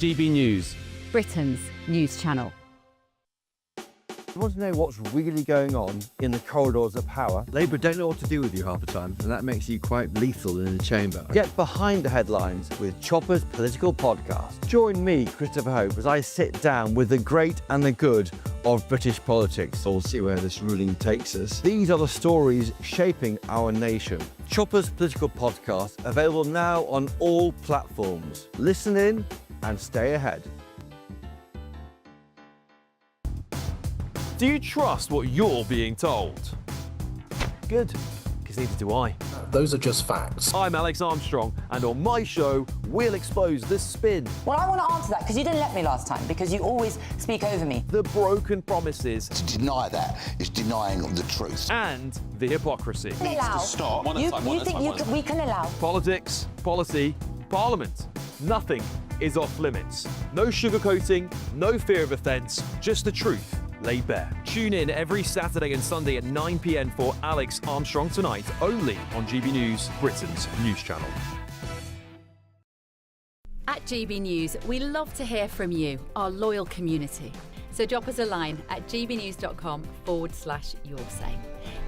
GB News, Britain's news channel. You want to know what's really going on in the corridors of power? Labour don't know what to do with you half the time, and that makes you quite lethal in the chamber. Get behind the headlines with Chopper's Political Podcast. Join me, Christopher Hope, as I sit down with the great and the good of British politics. We'll see where this ruling takes us. These are the stories shaping our nation. Chopper's Political Podcast, available now on all platforms. Listen in and stay ahead. do you trust what you're being told? Good, because neither do I. Those are just facts. I'm Alex Armstrong, and on my show, we'll expose the spin. Well, I want to answer that because you didn't let me last time, because you always speak over me. The broken promises. To deny that is denying the truth. And the hypocrisy. We can allow. We can allow. Politics, policy, parliament. Nothing is off limits. No sugarcoating, no fear of offence, just the truth laid bare. Tune in every Saturday and Sunday at 9 p.m. for Alex Armstrong Tonight, only on GB News, Britain's news channel. At GB News, we love to hear from you, our loyal community. So drop us a line at gbnews.com/yoursay.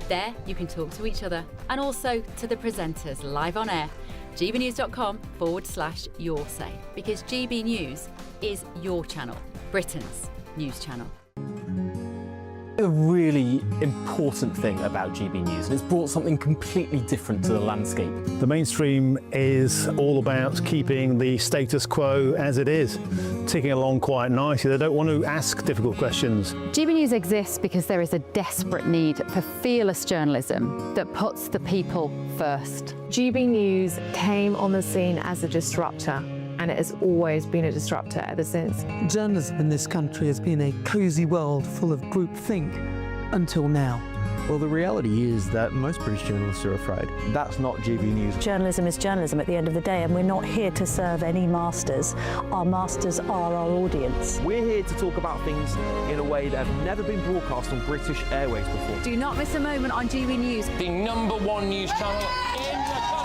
There you can talk to each other and also to the presenters live on air. gbnews.com/yoursay, because GB News is your channel, Britain's news channel. A really important thing about GB News, and it's brought something completely different to the landscape. The mainstream is all about keeping the status quo as it is, ticking along quite nicely. They don't want to ask difficult questions. GB News exists because there is a desperate need for fearless journalism that puts the people first. GB News came on the scene as a disruptor, and it has always been a disruptor ever since. Journalism in this country has been a cosy world full of groupthink until now. Well, the reality is that most British journalists are afraid. That's not GB News. Journalism is journalism at the end of the day, and we're not here to serve any masters. Our masters are our audience. We're here to talk about things in a way that have never been broadcast on British Airways before. Do not miss a moment on GB News. The #1 news channel in the country.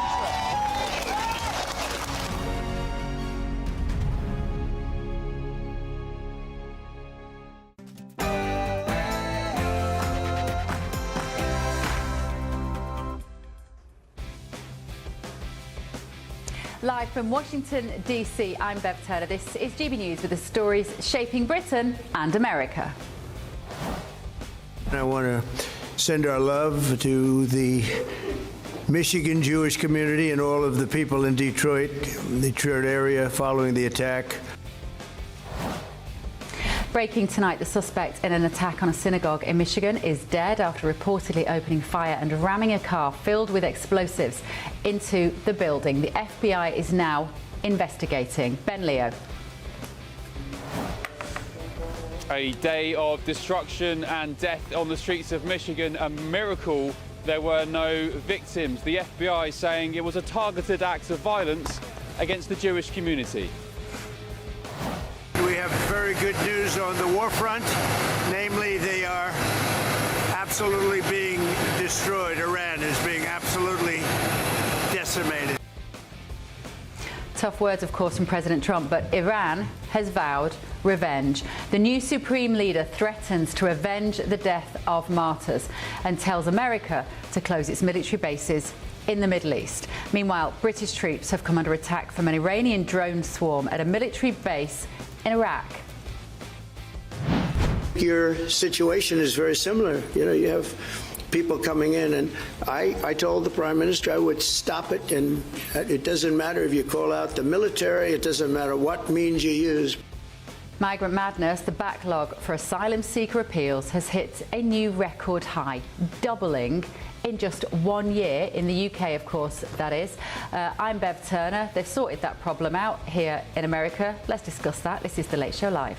Live from Washington, D.C., I'm Bev Turner. This is GB News with the stories shaping Britain and America. I want to send our love to the Michigan Jewish community and all of the people in Detroit area following the attack. Breaking tonight, the suspect in an attack on a synagogue in Michigan is dead after reportedly opening fire and ramming a car filled with explosives into the building. The FBI is now investigating. Ben Leo. A day of destruction and death on the streets of Michigan. A miracle there were no victims. The FBI saying it was a targeted act of violence against the Jewish community. We have very good news on the war front, namely they are absolutely being destroyed. Iran is being absolutely decimated. Tough words, of course, from President Trump, but Iran has vowed revenge. The new supreme leader threatens to avenge the death of martyrs and tells America to close its military bases in the Middle East. Meanwhile, British troops have come under attack from an Iranian drone swarm at a military base in Iraq. Your situation is very similar. You know, you have people coming in, and I told the Prime Minister I would stop it, and it doesn't matter if you call out the military, it doesn't matter what means you use. Migrant madness, the backlog for asylum seeker appeals has hit a new record high, doubling in just 1 year, in the UK, of course, that is. I'm Bev Turner. They've sorted that problem out here in America. Let's discuss that. This is The Late Show Live.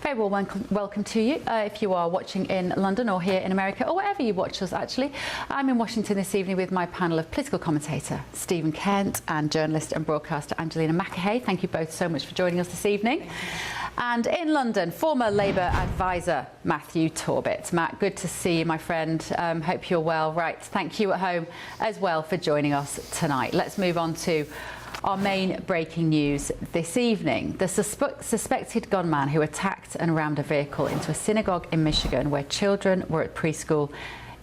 Very well, welcome to you. If you are watching in London or here in America, or wherever you watch us, actually. I'm in Washington this evening with my panel of political commentator Stephen Kent and journalist and broadcaster Angelina McAhey. Thank you both so much for joining us this evening. And in London, former Labour advisor Matthew Torbett. Matt, good to see you, my friend. Hope you're well. Right, thank you at home as well for joining us tonight. Let's move on to our main breaking news this evening. The suspected gunman who attacked and rammed a vehicle into a synagogue in Michigan where children were at preschool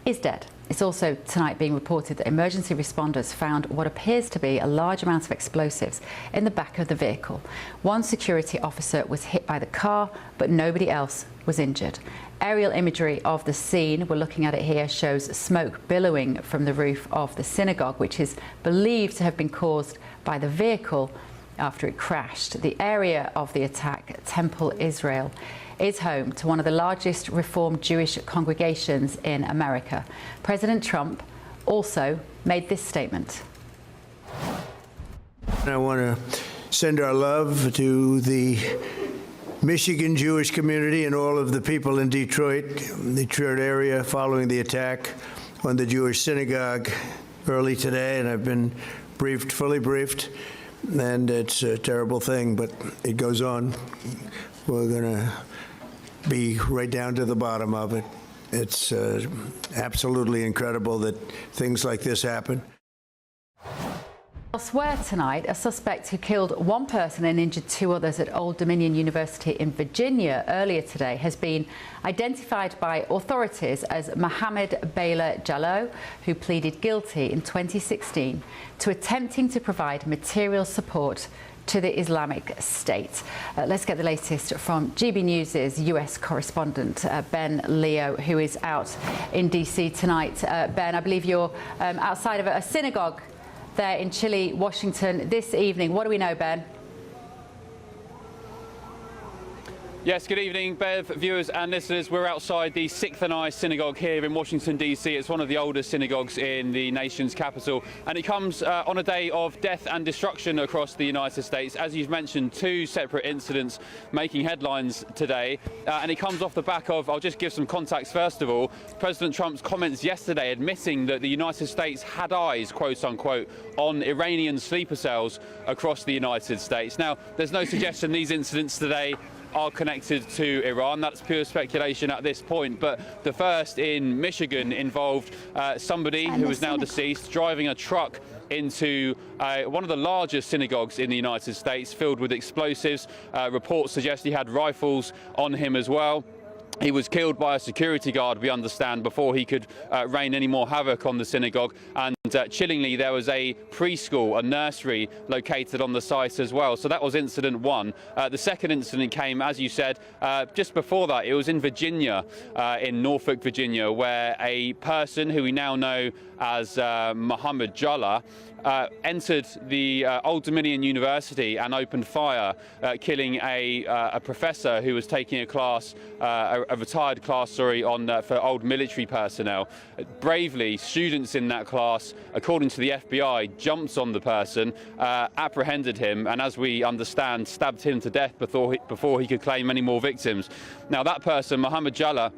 is dead. It's also tonight being reported that emergency responders found what appears to be a large amount of explosives in the back of the vehicle. One security officer was hit by the car, but nobody else was injured. Aerial imagery of the scene, we're looking at it here, shows smoke billowing from the roof of the synagogue, which is believed to have been caused by the vehicle after it crashed. The area of the attack, Temple Israel, is home to one of the largest Reformed Jewish congregations in America. President Trump also made this statement. I want to send our love to the Michigan Jewish community and all of the people in Detroit area following the attack on the Jewish synagogue early today, and I've been fully briefed, and it's a terrible thing, but it goes on. We're going to be right down to the bottom of it. It's absolutely incredible that things like this happen. Elsewhere tonight, a suspect who killed one person and injured two others at Old Dominion University in Virginia earlier today has been identified by authorities as Mohammed Bela Jalloh, who pleaded guilty in 2016 to attempting to provide material support to the Islamic State. Let's get the latest from GB News' US correspondent, Ben Leo, who is out in DC tonight. Ben, I believe you're outside of a synagogue there in Chile, Washington this evening. What do we know, Ben? Yes, good evening, Bev, viewers and listeners. We're outside the 6th and I Synagogue here in Washington, D.C. It's one of the oldest synagogues in the nation's capital, and it comes on a day of death and destruction across the United States. As you've mentioned, two separate incidents making headlines today, and it comes off the back of, I'll just give some context first of all, President Trump's comments yesterday admitting that the United States had eyes, quote unquote, on Iranian sleeper cells across the United States. Now, there's no suggestion these incidents today are connected to Iran. That's pure speculation at this point. But the first in Michigan involved somebody who is now deceased driving a truck into one of the largest synagogues in the United States filled with explosives. Reports suggest he had rifles on him as well. He was killed by a security guard, we understand, before he could rain any more havoc on the synagogue. And chillingly, there was a preschool, a nursery located on the site as well. So that was incident one. The second incident came, as you said, just before that. It was in Virginia, in Norfolk, Virginia, where a person who we now know as Mohammed Jalloh entered the Old Dominion University and opened fire, killing a professor who was taking a class, a retired class, on for old military personnel. Bravely, students in that class, according to the FBI, jumped on the person, apprehended him, and as we understand, stabbed him to death before he could claim any more victims. Now, that person, Mohammed Jalloh,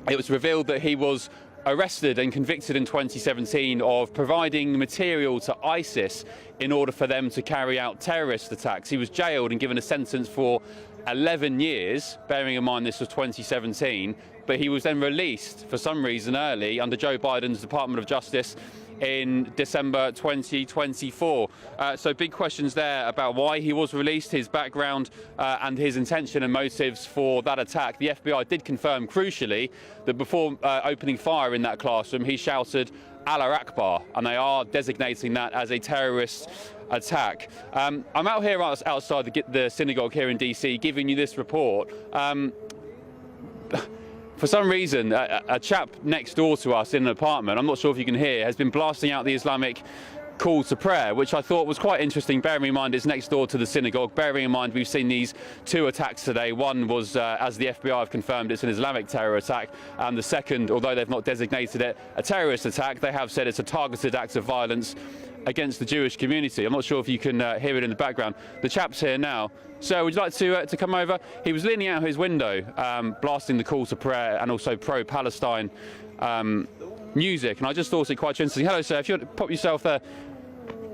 it was revealed that he was arrested and convicted in 2017 of providing material to ISIS in order for them to carry out terrorist attacks. He was jailed and given a sentence for 11 years, bearing in mind this was 2017, but he was then released for some reason early under Joe Biden's Department of Justice in December 2024. So big questions there about why he was released, his background and his intention and motives for that attack. The FBI did confirm, crucially, that before opening fire in that classroom, he shouted Allah Akbar, and they are designating that as a terrorist attack. I'm out here outside the synagogue here in DC giving you this report. For some reason, a chap next door to us in an apartment, I'm not sure if you can hear, has been blasting out the Islamic call to prayer, which I thought was quite interesting, bearing in mind it's next door to the synagogue, bearing in mind we've seen these two attacks today. One was, as the FBI have confirmed, it's an Islamic terror attack, and the second, although they've not designated it a terrorist attack, they have said it's a targeted act of violence against the Jewish community. I'm not sure if you can hear it in the background. The chap's here now. So would you like to come over? He was leaning out his window, blasting the call to prayer and also pro-Palestine music, and I just thought it quite interesting. Hello, sir. If you want to pop yourself there.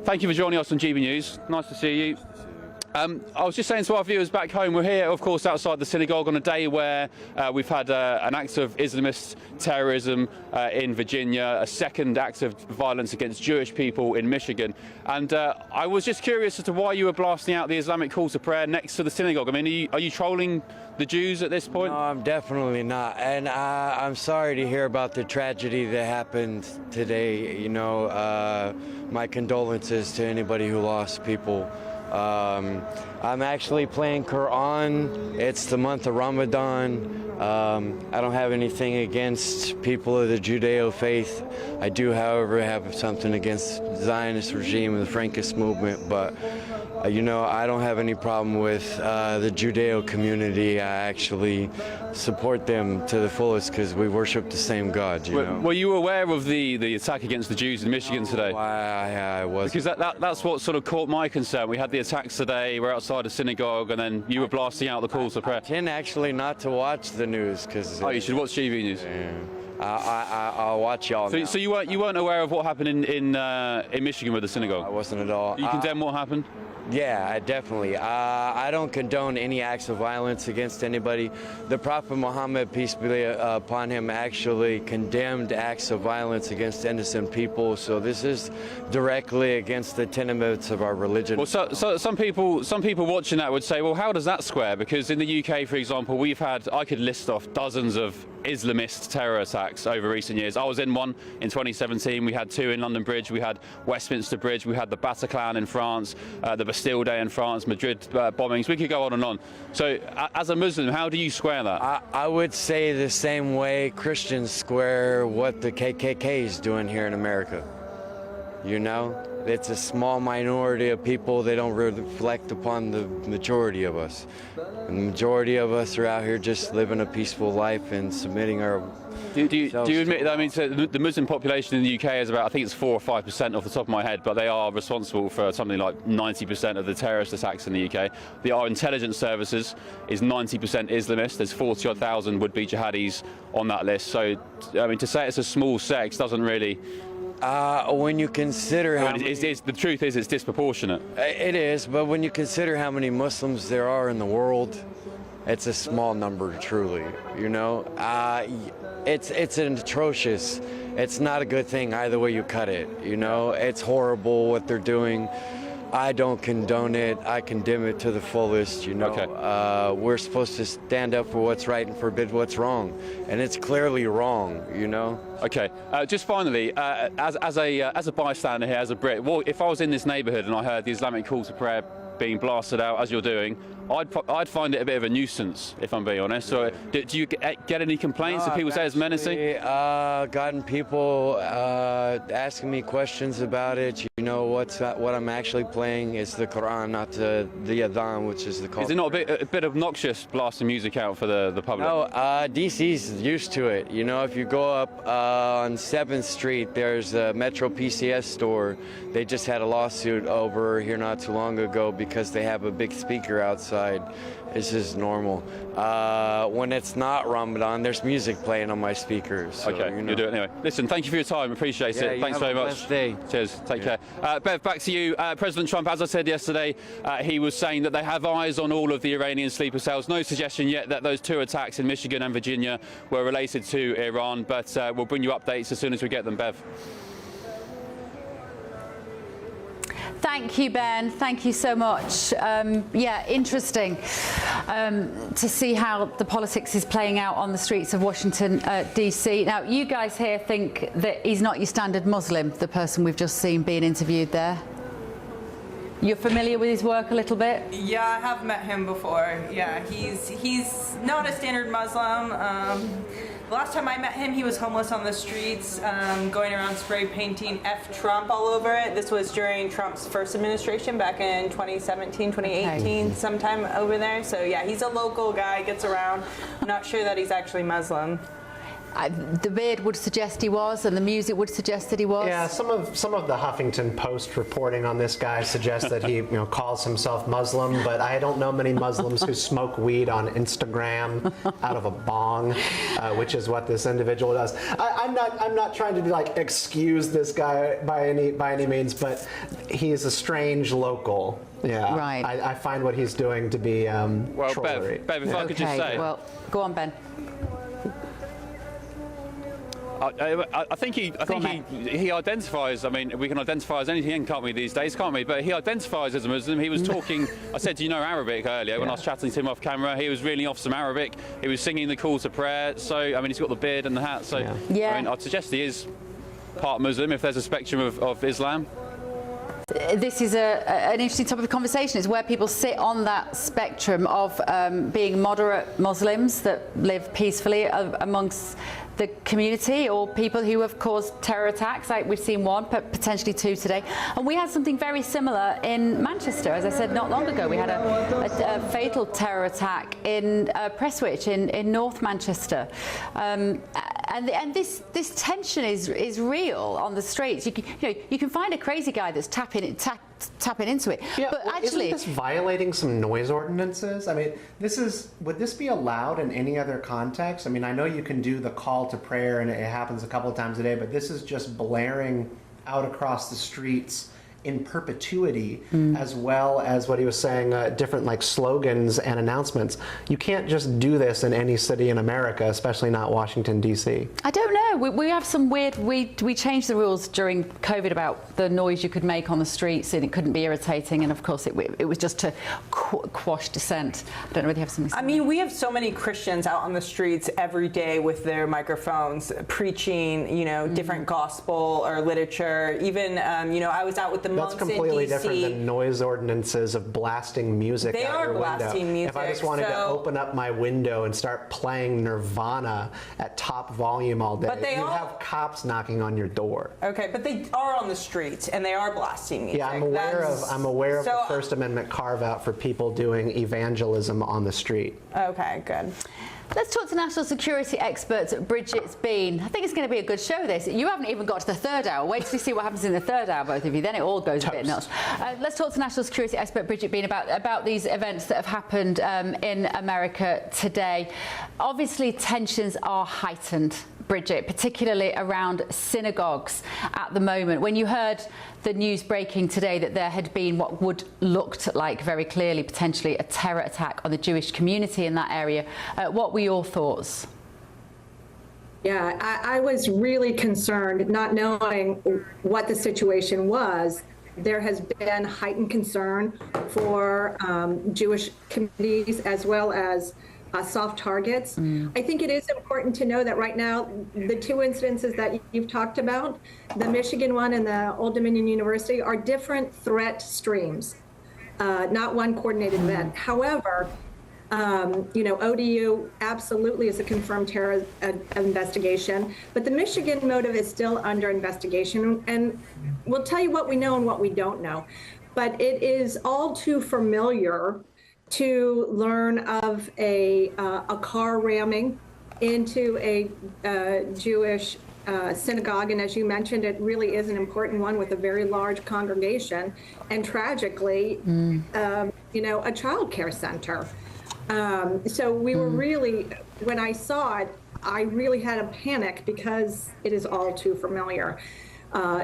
Thank you for joining us on GB News. Nice to see you. I was just saying to our viewers back home, we're here, of course, outside the synagogue on a day where we've had an act of Islamist terrorism in Virginia, a second act of violence against Jewish people in Michigan. And I was just curious as to why you were blasting out the Islamic call to prayer next to the synagogue. I mean, are you trolling the Jews at this point? No, I'm definitely not. And I'm sorry to hear about the tragedy that happened today. You know, my condolences to anybody who lost people. I'm actually playing Quran. It's the month of Ramadan. I don't have anything against people of the Judeo faith. I do, however, have something against the Zionist regime and the Frankist movement, but you know, I don't have any problem with the Judeo community. I actually support them to the fullest because we worship the same God, you know. Were you aware of the attack against the Jews in Michigan today? I was. Because that's what sort of caught my concern. We had the attacks today, we're outside a synagogue, and then you were blasting out the calls to prayer. I tend actually not to watch the news because... Oh, you should watch GBNews. Yeah. I'll watch y'all now. So you weren't aware of what happened in Michigan with the synagogue? I wasn't at all. You condemn what happened? Yeah, definitely. I don't condone any acts of violence against anybody. The Prophet Muhammad, peace be upon him, actually condemned acts of violence against innocent people. So this is directly against the tenements of our religion. Well, so some people watching that would say, well, how does that square? Because in the UK, for example, I could list off dozens of Islamist terror attacks over recent years. I was in one in 2017. We had two in London Bridge. We had Westminster Bridge. We had the Bataclan in France, the Bastille Day in France, Madrid bombings. We could go on and on. So as a Muslim, how do you square that? I would say the same way Christians square what the KKK is doing here in America. You know? It's a small minority of people. They don't reflect upon the majority of us. And the majority of us are out here just living a peaceful life and submitting our... Do you admit that? I mean, so the Muslim population in the UK is about, I think it's 4 or 5% off the top of my head, but they are responsible for something like 90% of the terrorist attacks in the UK. Our intelligence services is 90% Islamist. There's 40-odd thousand would-be jihadis on that list. So, I mean, to say it's a small sect doesn't really... when you consider how the truth is it's disproportionate. It is, but when you consider how many Muslims there are in the world, it's a small number, truly. You know, it's atrocious. It's not a good thing either way you cut it. You know, it's horrible what they're doing. I don't condone it. I condemn it to the fullest, you know. Okay. We're supposed to stand up for what's right and forbid what's wrong. And it's clearly wrong, you know. Okay. Just finally, as a bystander here, as a Brit, well, if I was in this neighbourhood and I heard the Islamic call to prayer being blasted out as you're doing, I'd find it a bit of a nuisance, if I'm being honest. So, do you get any complaints? Do people say it's menacing? Gotten people asking me questions about it. You know, what I'm actually playing is the Quran, not the Adhan, which is the call. Is it not a bit obnoxious blasting music out for the public? No, DC's used to it. You know, if you go up on 7th Street, there's a Metro PCS store. They just had a lawsuit over here not too long ago because they have a big speaker outside. This is normal. When it's not Ramadan, there's music playing on my speakers. So, okay, you know. you'll do it anyway. Listen, thank you for your time. Appreciate it. Thanks very much. Blessed day. Cheers. Take care. Bev, back to you. President Trump, as I said yesterday, he was saying that they have eyes on all of the Iranian sleeper cells. No suggestion yet that those two attacks in Michigan and Virginia were related to Iran, but we'll bring you updates as soon as we get them, Bev. Thank you, Ben. Thank you so much. Yeah, interesting to see how the politics is playing out on the streets of Washington, D.C. Now, you guys here think that he's not your standard Muslim, the person we've just seen being interviewed there. You're familiar with his work a little bit? Yeah, I have met him before. Yeah, he's not a standard Muslim. The last time I met him, he was homeless on the streets, going around spray painting F Trump all over it. This was during Trump's first administration back in 2017, 2018, sometime over there. So yeah, he's a local guy, gets around. I'm not sure that he's actually Muslim. The beard would suggest he was, and the music would suggest that he was. Yeah, some of the Huffington Post reporting on this guy suggests that he calls himself Muslim, but I don't know many Muslims who smoke weed on Instagram out of a bong, which is what this individual does. I'm not trying to like excuse this guy by any means, but he is a strange local. Yeah, right. I find what he's doing to be well, trollery. Bev, if I could just say. Well, go on, Ben. I think he identifies. I mean, we can identify as anything, can't we, these days, can't we? But he identifies as a Muslim. He was talking. I said, "Do you know Arabic?" earlier when I was chatting to him off camera. He was reeling off some Arabic. He was singing the call to prayer. So, I mean, he's got the beard and the hat. So, yeah. I mean, I'd suggest he is part Muslim if there's a spectrum of Islam. This is an interesting topic of conversation. It's where people sit on that spectrum of being moderate Muslims that live peacefully amongst the community, or people who have caused terror attacks, like we've seen one, but potentially two today. And we had something very similar in Manchester, as I said not long ago. We had a fatal terror attack in Prestwich in North Manchester. And this tension is real on the streets. You can find a crazy guy that's tapping into it. Yeah, but well, actually, isn't this violating some noise ordinances? I mean, would this be allowed in any other context? I mean, I know you can do the call to prayer and it happens a couple of times a day, but this is just blaring out across the streets in perpetuity, as well as what he was saying, different like slogans and announcements. You can't just do this in any city in America, especially not Washington, D.C. I don't know. We have some weird. We changed the rules during COVID about the noise you could make on the streets, and it couldn't be irritating. And of course, it was just to quash dissent. I don't know whether you have something. I mean, we have so many Christians out on the streets every day with their microphones, preaching, different gospel or literature. Even, I was out with the monks in DC. That's completely different than noise ordinances of blasting music out your window. They are blasting music. If I just wanted to open up my window and start playing Nirvana at top volume all day, you'd have cops knocking on your door. Okay, but they are on the streets and they are blasting music. Yeah, I'm aware of the First Amendment carve-out for people doing evangelism on the street. Okay, good. Let's talk to national security expert Bridget Bean. I think it's going to be a good show, this. You haven't even got to the third hour. Wait till you see what happens in the third hour, both of you. Then it all goes a bit nuts. Let's talk to national security expert Bridget Bean about these events that have happened in America today. Obviously, tensions are heightened, Bridget, particularly around synagogues at the moment. When you heard the news breaking today that there had been what would looked like very clearly potentially a terror attack on the Jewish community in that area, what were your thoughts? Yeah, I was really concerned, not knowing what the situation was. There has been heightened concern for Jewish communities as well as soft targets. I think it is important to know that right now, the two incidences that you've talked about, the Michigan one and the Old Dominion University, are different threat streams, not one coordinated event. However, ODU absolutely is a confirmed terror investigation, but the Michigan motive is still under investigation, and we'll tell you what we know and what we don't know. But it is all too familiar to learn of a car ramming into a Jewish synagogue, and as you mentioned, it really is an important one with a very large congregation, and tragically, a child care center. So we were really, when I saw it, I really had a panic because it is all too familiar.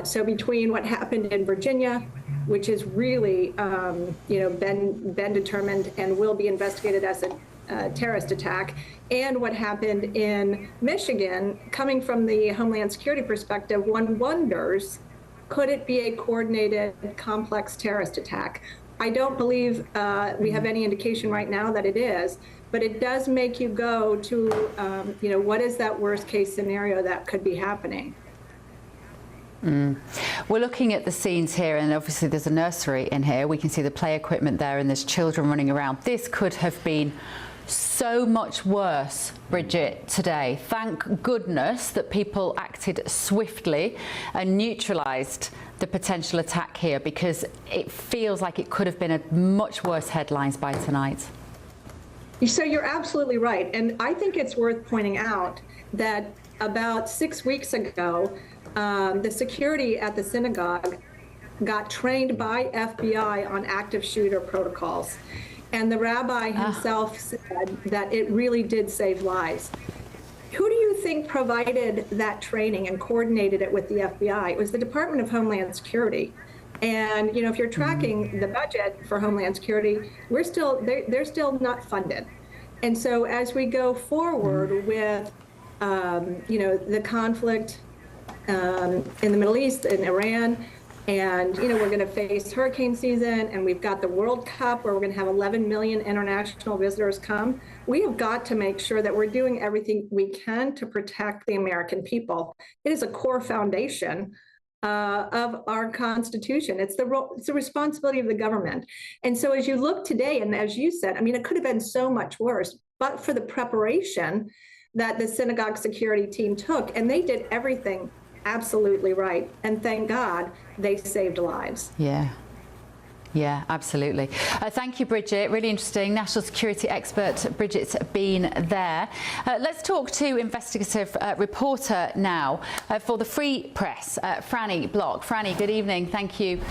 So between what happened in Virginia, which is really, been determined and will be investigated as a terrorist attack, and what happened in Michigan, coming from the Homeland Security perspective, one wonders, could it be a coordinated, complex terrorist attack? I don't believe we have any indication right now that it is, but it does make you go to, what is that worst case scenario that could be happening? We're looking at the scenes here, and obviously there's a nursery in here. We can see the play equipment there, and there's children running around. This could have been so much worse, Bridget, today. Thank goodness that people acted swiftly and neutralised the potential attack here, because it feels like it could have been a much worse headlines by tonight. So you're absolutely right. And I think it's worth pointing out that about 6 weeks ago, the security at the synagogue got trained by FBI on active shooter protocols. And the rabbi himself said that it really did save lives. Who do you think provided that training and coordinated it with the FBI? It was the Department of Homeland Security. And, you know, if you're tracking the budget for Homeland Security, they're still not funded. And so as we go forward with, you know, the conflict in the Middle East, in Iran, and, you know, we're going to face hurricane season, and we've got the World Cup where we're going to have 11 million international visitors come. We have got to make sure that we're doing everything we can to protect the American people. It is a core foundation of our Constitution. It's the responsibility of the government. And so as you look today, and as you said, I mean, it could have been so much worse, but for the preparation that the synagogue security team took, and they did everything absolutely right. And thank God they saved lives. Yeah, absolutely. Thank you, Bridget. Really interesting. National security expert Bridget's been there. Let's talk to investigative reporter now for the Free Press, Franny Block. Franny, good evening. Thank you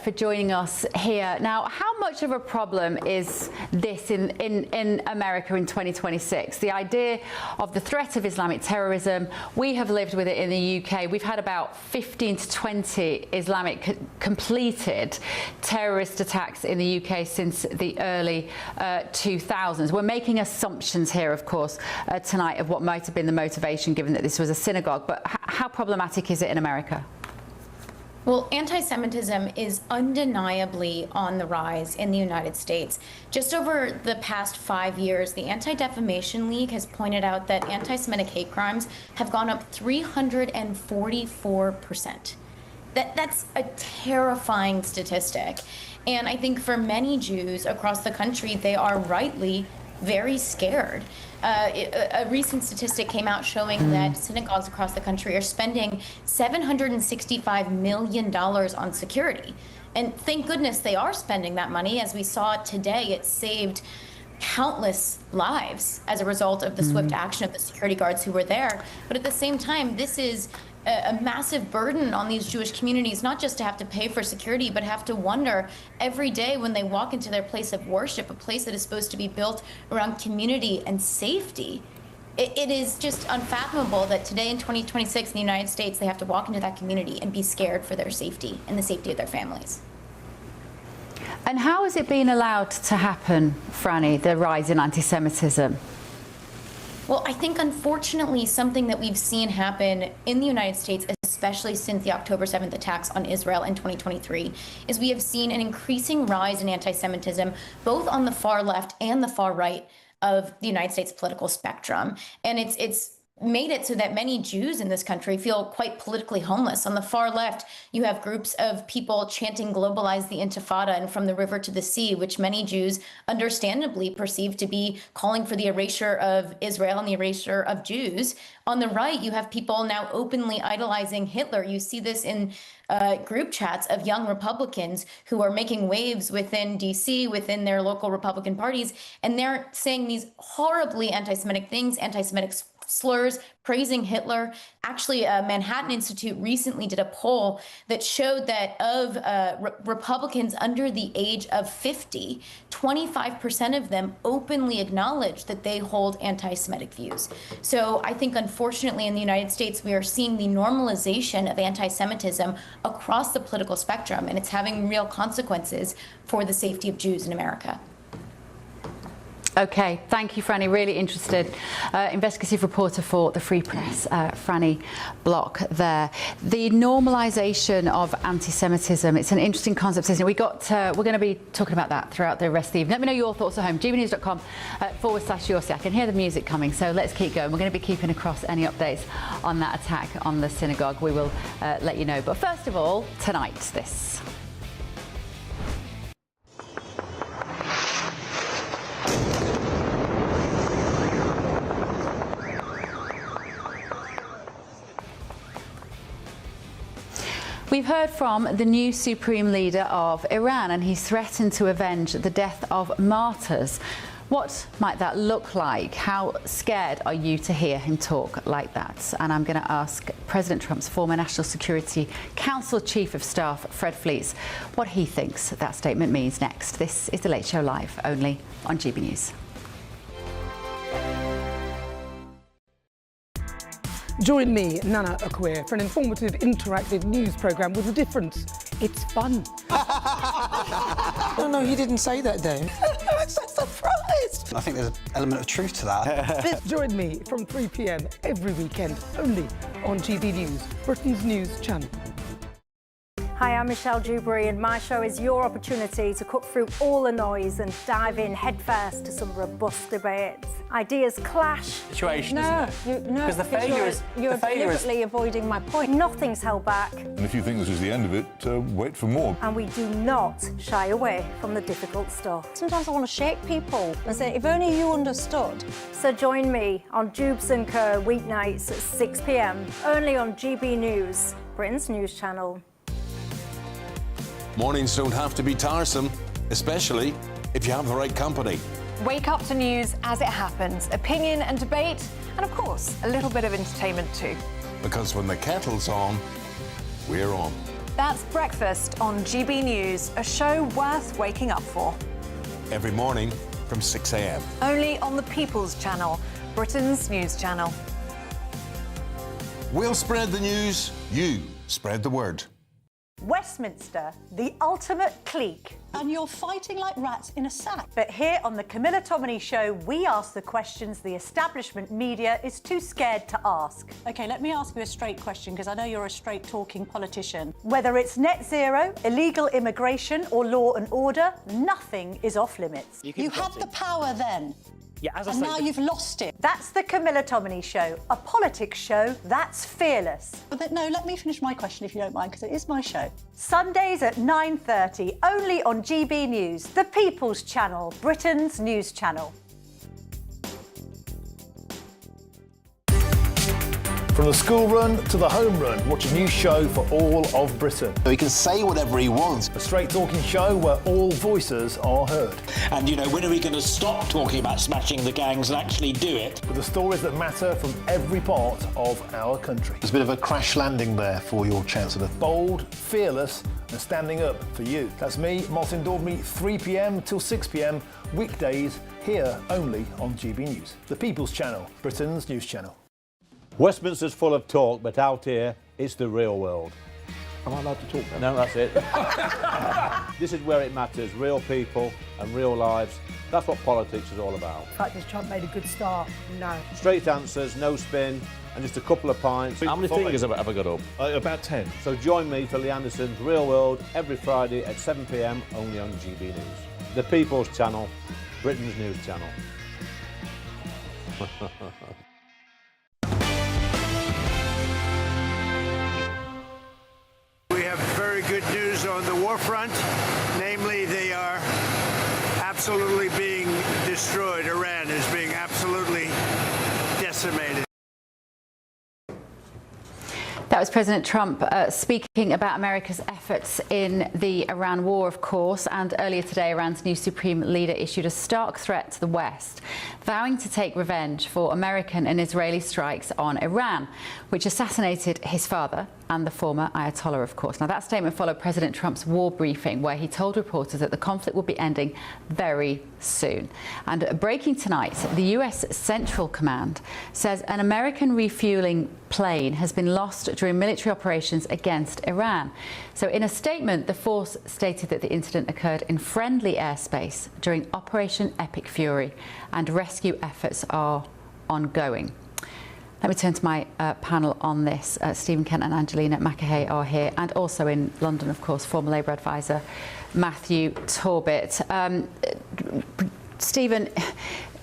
for joining us here. Now, how much of a problem is this in America in 2026? The idea of the threat of Islamic terrorism, we have lived with it in the UK. We've had about 15 to 20 Islamic completed terrorist attacks in the UK since the early 2000s. We're making assumptions here, of course, tonight of what might have been the motivation, given that this was a synagogue. But how problematic is it in America? Well, anti-Semitism is undeniably on the rise in the United States. Just over the past 5 years, the Anti-Defamation League has pointed out that anti-Semitic hate crimes have gone up 344%. That's a terrifying statistic. And I think for many Jews across the country, they are rightly very scared. A recent statistic came out showing that synagogues across the country are spending $765 million on security. And thank goodness they are spending that money. As we saw today, it saved countless lives as a result of the swift action of the security guards who were there. But at the same time, this is a massive burden on these Jewish communities, not just to have to pay for security, but have to wonder every day when they walk into their place of worship, a place that is supposed to be built around community and safety. It is just unfathomable that today in 2026 in the United States, they have to walk into that community and be scared for their safety and the safety of their families. And how has it been allowed to happen, Franny, the rise in anti-Semitism? Well, I think, unfortunately, something that we've seen happen in the United States, especially since the October 7th attacks on Israel in 2023, is we have seen an increasing rise in anti-Semitism, both on the far left and the far right of the United States political spectrum. And it's made it so that many Jews in this country feel quite politically homeless. On the far left, you have groups of people chanting "globalize the Intifada" and "from the river to the sea," which many Jews understandably perceive to be calling for the erasure of Israel and the erasure of Jews. On the right, you have people now openly idolizing Hitler. You see this in group chats of young Republicans who are making waves within DC, within their local Republican parties, and they're saying these horribly anti-Semitic things, anti-Semitic slurs, praising Hitler. Actually, Manhattan Institute recently did a poll that showed that of Republicans under the age of 50, 25% of them openly acknowledge that they hold anti-Semitic views. So I think, unfortunately, in the United States, we are seeing the normalization of anti-Semitism across the political spectrum, and it's having real consequences for the safety of Jews in America. Okay, thank you, Franny. Really interested. Investigative reporter for the Free Press, Franny Block there. The normalisation of anti-Semitism, it's an interesting concept, isn't it? We're going to be talking about that throughout the rest of the evening. Let me know your thoughts at home. GBNews.com/Yorsi. I can hear the music coming, so let's keep going. We're going to be keeping across any updates on that attack on the synagogue. We will let you know. But first of all, tonight, this. We've heard from the new supreme leader of Iran, and he's threatened to avenge the death of martyrs. What might that look like? How scared are you to hear him talk like that? And I'm going to ask President Trump's former National Security Council Chief of Staff, Fred Fleets, what he thinks that statement means next. This is The Late Show Live, only on GB News. Join me, Nana Akwe, for an informative, interactive news programme with a difference. It's fun. No, he didn't say that, Dave. I'm so surprised. I think there's an element of truth to that. Join me from 3 p.m. every weekend, only on GB News, Britain's news channel. Hi, I'm Michelle Dewberry, and my show is your opportunity to cut through all the noise and dive in headfirst to some robust debates. Ideas clash. Situation, No, isn't it? Because the failure is... You're deliberately avoiding my point. Nothing's held back. And if you think this is the end of it, wait for more. And we do not shy away from the difficult stuff. Sometimes I want to shake people and say, if only you understood. So join me on Jubes & Co. weeknights at 6 p.m, only on GB News, Britain's news channel. Mornings don't have to be tiresome, especially if you have the right company. Wake up to news as it happens, opinion and debate, and of course, a little bit of entertainment too. Because when the kettle's on, we're on. That's Breakfast on GB News, a show worth waking up for. Every morning from 6 a.m. Only on the People's Channel, Britain's news channel. We'll spread the news, you spread the word. Westminster, the ultimate clique. And you're fighting like rats in a sack. But here on the Camilla Tominey Show, we ask the questions the establishment media is too scared to ask. OK, let me ask you a straight question, because I know you're a straight-talking politician. Whether it's net zero, illegal immigration or law and order, nothing is off limits. You had the power then. Yeah, as I and say, now you've lost it. That's the Camilla Tominey Show, a politics show that's fearless. But no, let me finish my question if you don't mind, because it is my show. Sundays at 9:30, only on GB News, the People's Channel, Britain's news channel. From the school run to the home run, watch a new show for all of Britain. He can say whatever he wants. A straight-talking show where all voices are heard. And, you know, when are we going to stop talking about smashing the gangs and actually do it? With the stories that matter from every part of our country. There's a bit of a crash landing there for your Chancellor. Bold, fearless and standing up for you. That's me, Martin Daubney, 3 p.m. till 6 p.m, weekdays, here only on GB News. The People's Channel, Britain's news channel. Westminster's full of talk, but out here, it's the real world. Am I allowed to talk now? No, that's it. This is where it matters, real people and real lives. That's what politics is all about. In fact, has Trump made a good start? No. Straight answers, no spin, and just a couple of pints. How many fingers have I got up? About 10. So join me for Lee Anderson's Real World every Friday at 7 p.m, only on GB News. The People's Channel, Britain's news channel. We have very good news on the war front, namely they are absolutely being destroyed. Iran is being absolutely decimated. That was President Trump speaking about America's efforts in the Iran war, of course, and earlier today Iran's new supreme leader issued a stark threat to the West, vowing to take revenge for American and Israeli strikes on Iran, which assassinated his father and the former Ayatollah, of course. Now, that statement followed President Trump's war briefing, where he told reporters that the conflict would be ending very soon. And breaking tonight, the US Central Command says an American refueling plane has been lost during military operations against Iran. So in a statement, the force stated that the incident occurred in friendly airspace during Operation Epic Fury, and rescue efforts are ongoing. Let me turn to my panel on this. Stephen Kent and Angelina Makahay are here, and also in London, of course, former Labour advisor Matthew Torbett. Stephen,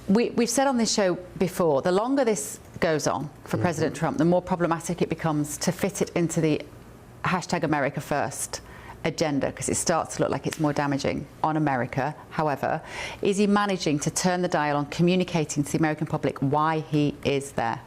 we've said on this show before, the longer this goes on for President Trump, the more problematic it becomes to fit it into the #AmericaFirst agenda, because it starts to look like it's more damaging on America. However, is he managing to turn the dial on communicating to the American public why he is there?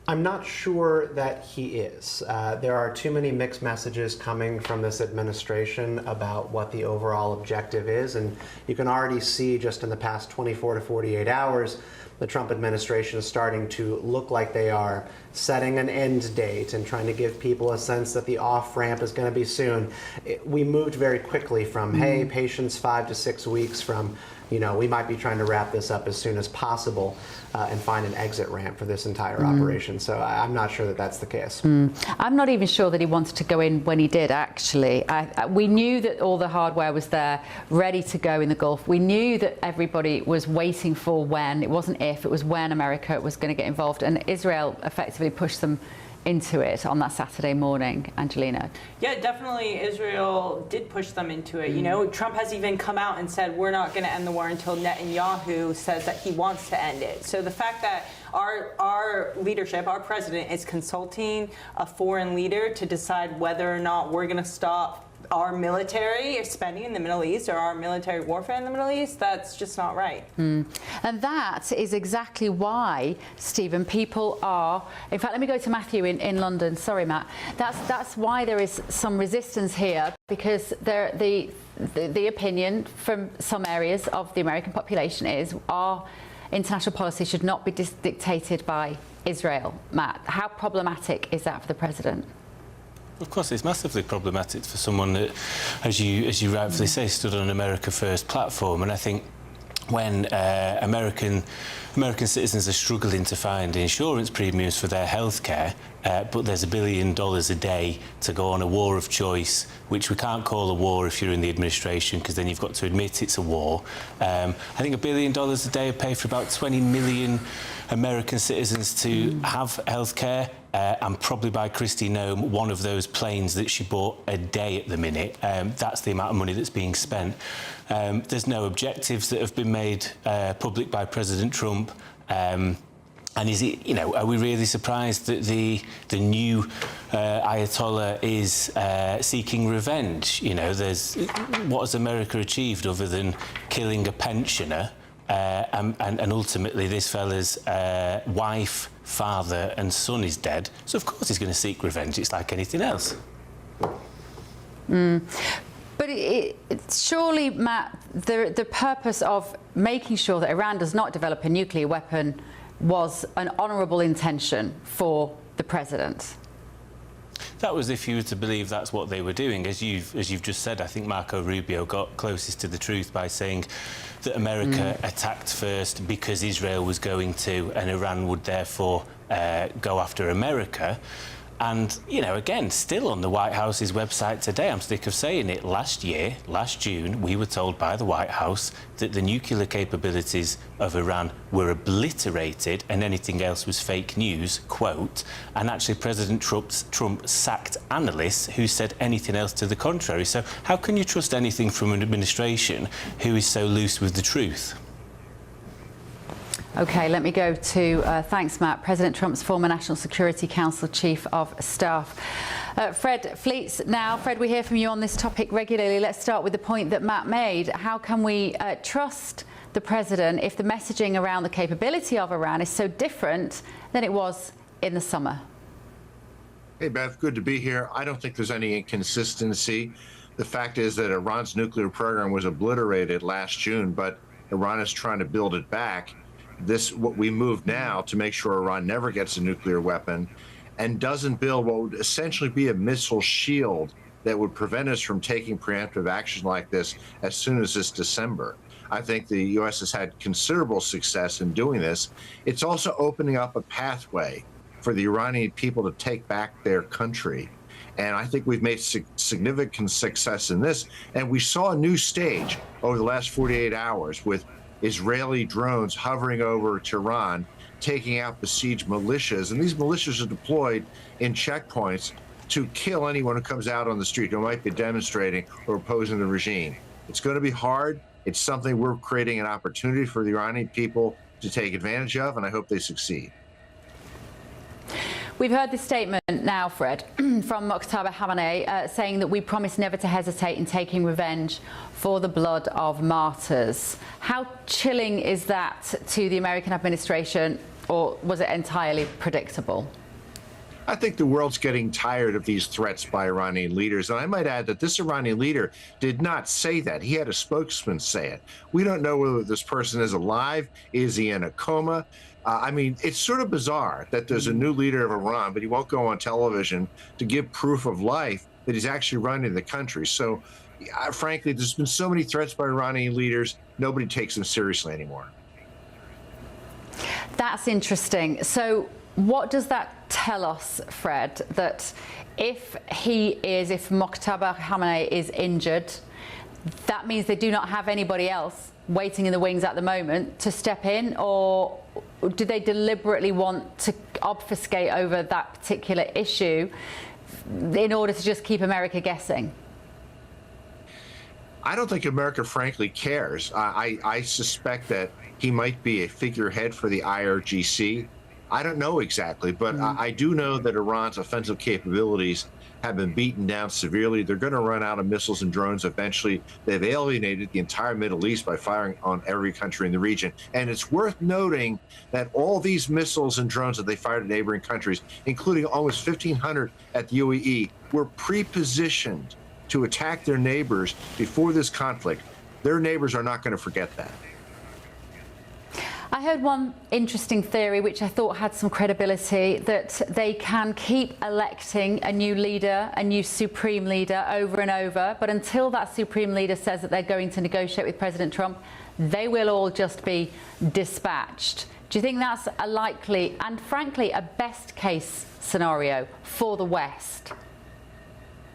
I'm not sure that he is. There are too many mixed messages coming from this administration about what the overall objective is, and you can already see just in the past 24 to 48 hours, the Trump administration is starting to look like they are setting an end date and trying to give people a sense that the off-ramp is going to be soon. We moved very quickly from, hey, patience 5 to 6 weeks, from, you know, we might be trying to wrap this up as soon as possible and find an exit ramp for this entire operation. So I'm not sure that that's the case. I'm not even sure that he wanted to go in when he did, actually. We knew that all the hardware was there, ready to go in the Gulf. We knew that everybody was waiting for when. It wasn't if, it was when America was going to get involved. And Israel effectively pushed them into it on that Saturday morning. Angelina? Yeah, definitely Israel did push them into it. You know, Trump has even come out and said we're not going to end the war until Netanyahu says that he wants to end it. So the fact that our leadership, our president, is consulting a foreign leader to decide whether or not we're going to stop our military spending in the Middle East or our military warfare in the Middle East, that's just not right. And that is exactly why, Stephen, people are... In fact, let me go to Matthew in London. Sorry, Matt. That's why there is some resistance here, because the opinion from some areas of the American population is our international policy should not be dictated by Israel. Matt, how problematic is that for the president? Of course, it's massively problematic for someone that, as you rightfully say, stood on an America First platform. And I think when American citizens are struggling to find insurance premiums for their health care, but there's $1 billion a day to go on a war of choice, which we can't call a war if you're in the administration, because then you've got to admit it's a war. I think $1 billion a day would pay for about 20 million American citizens to have health care. And probably by Kristi Noem, one of those planes that she bought a day at the minute. That's the amount of money that's being spent. There's no objectives that have been made public by President Trump. And is it, you know, are we really surprised that the new Ayatollah is seeking revenge? You know, what has America achieved other than killing a pensioner? And ultimately this fella's wife, father and son is dead, so of course he's going to seek revenge. It's like anything else. But surely, Matt, the purpose of making sure that Iran does not develop a nuclear weapon was an honourable intention for the president. That was if you were to believe that's what they were doing. As you've just said, I think Marco Rubio got closest to the truth by saying that America attacked first because Israel was going to, and Iran would therefore go after America. And, you know, again, still on the White House's website today, I'm sick of saying it, last June, we were told by the White House that the nuclear capabilities of Iran were obliterated and anything else was fake news, quote, and actually President Trump sacked analysts who said anything else to the contrary. So how can you trust anything from an administration who is so loose with the truth? OK, let me go to, thanks, Matt, President Trump's former National Security Council Chief of Staff. Fred Fleets now. Fred, we hear from you on this topic regularly. Let's start with the point that Matt made. How can we trust the president if the messaging around the capability of Iran is so different than it was in the summer? Hey, Beth, good to be here. I don't think there's any inconsistency. The fact is that Iran's nuclear program was obliterated last June, but Iran is trying to build it back. What we moved now to make sure Iran never gets a nuclear weapon and doesn't build what would essentially be a missile shield that would prevent us from taking preemptive action like this as soon as this December. I think the U.S. has had considerable success in doing this. It's also opening up a pathway for the Iranian people to take back their country. And I think we've made significant success in this. And we saw a new stage over the last 48 hours with Israeli drones hovering over Tehran, taking out besieged militias. And these militias are deployed in checkpoints to kill anyone who comes out on the street who might be demonstrating or opposing the regime. It's going to be hard. It's something we're creating an opportunity for the Iranian people to take advantage of, and I hope they succeed. We've heard this statement now, Fred, from Mokhtaba Hamaneh saying that we promise never to hesitate in taking revenge for the blood of martyrs. How chilling is that to the American administration, or was it entirely predictable? I think the world's getting tired of these threats by Iranian leaders. And I might add that this Iranian leader did not say that. He had a spokesman say it. We don't know whether this person is alive. Is he in a coma? I mean, it's sort of bizarre that there's a new leader of Iran, but he won't go on television to give proof of life that he's actually running the country. So, frankly, there's been so many threats by Iranian leaders, nobody takes them seriously anymore. That's interesting. So what does that tell us, Fred, that if Mojtaba Khamenei is injured, that means they do not have anybody else waiting in the wings at the moment to step in, or do they deliberately want to obfuscate over that particular issue in order to just keep America guessing? I don't think America, frankly, cares. I suspect that he might be a figurehead for the IRGC. I don't know exactly, but I do know that Iran's offensive capabilities have been beaten down severely. They're going to run out of missiles and drones eventually. They've alienated the entire Middle East by firing on every country in the region. And it's worth noting that all these missiles and drones that they fired at neighboring countries, including almost 1,500 at the UAE, were pre-positioned to attack their neighbors before this conflict. Their neighbors are not going to forget that. I heard one interesting theory which I thought had some credibility, that they can keep electing a new leader, a new supreme leader over and over, but until that supreme leader says that they're going to negotiate with President Trump, they will all just be dispatched. Do you think that's a likely and frankly a best case scenario for the West?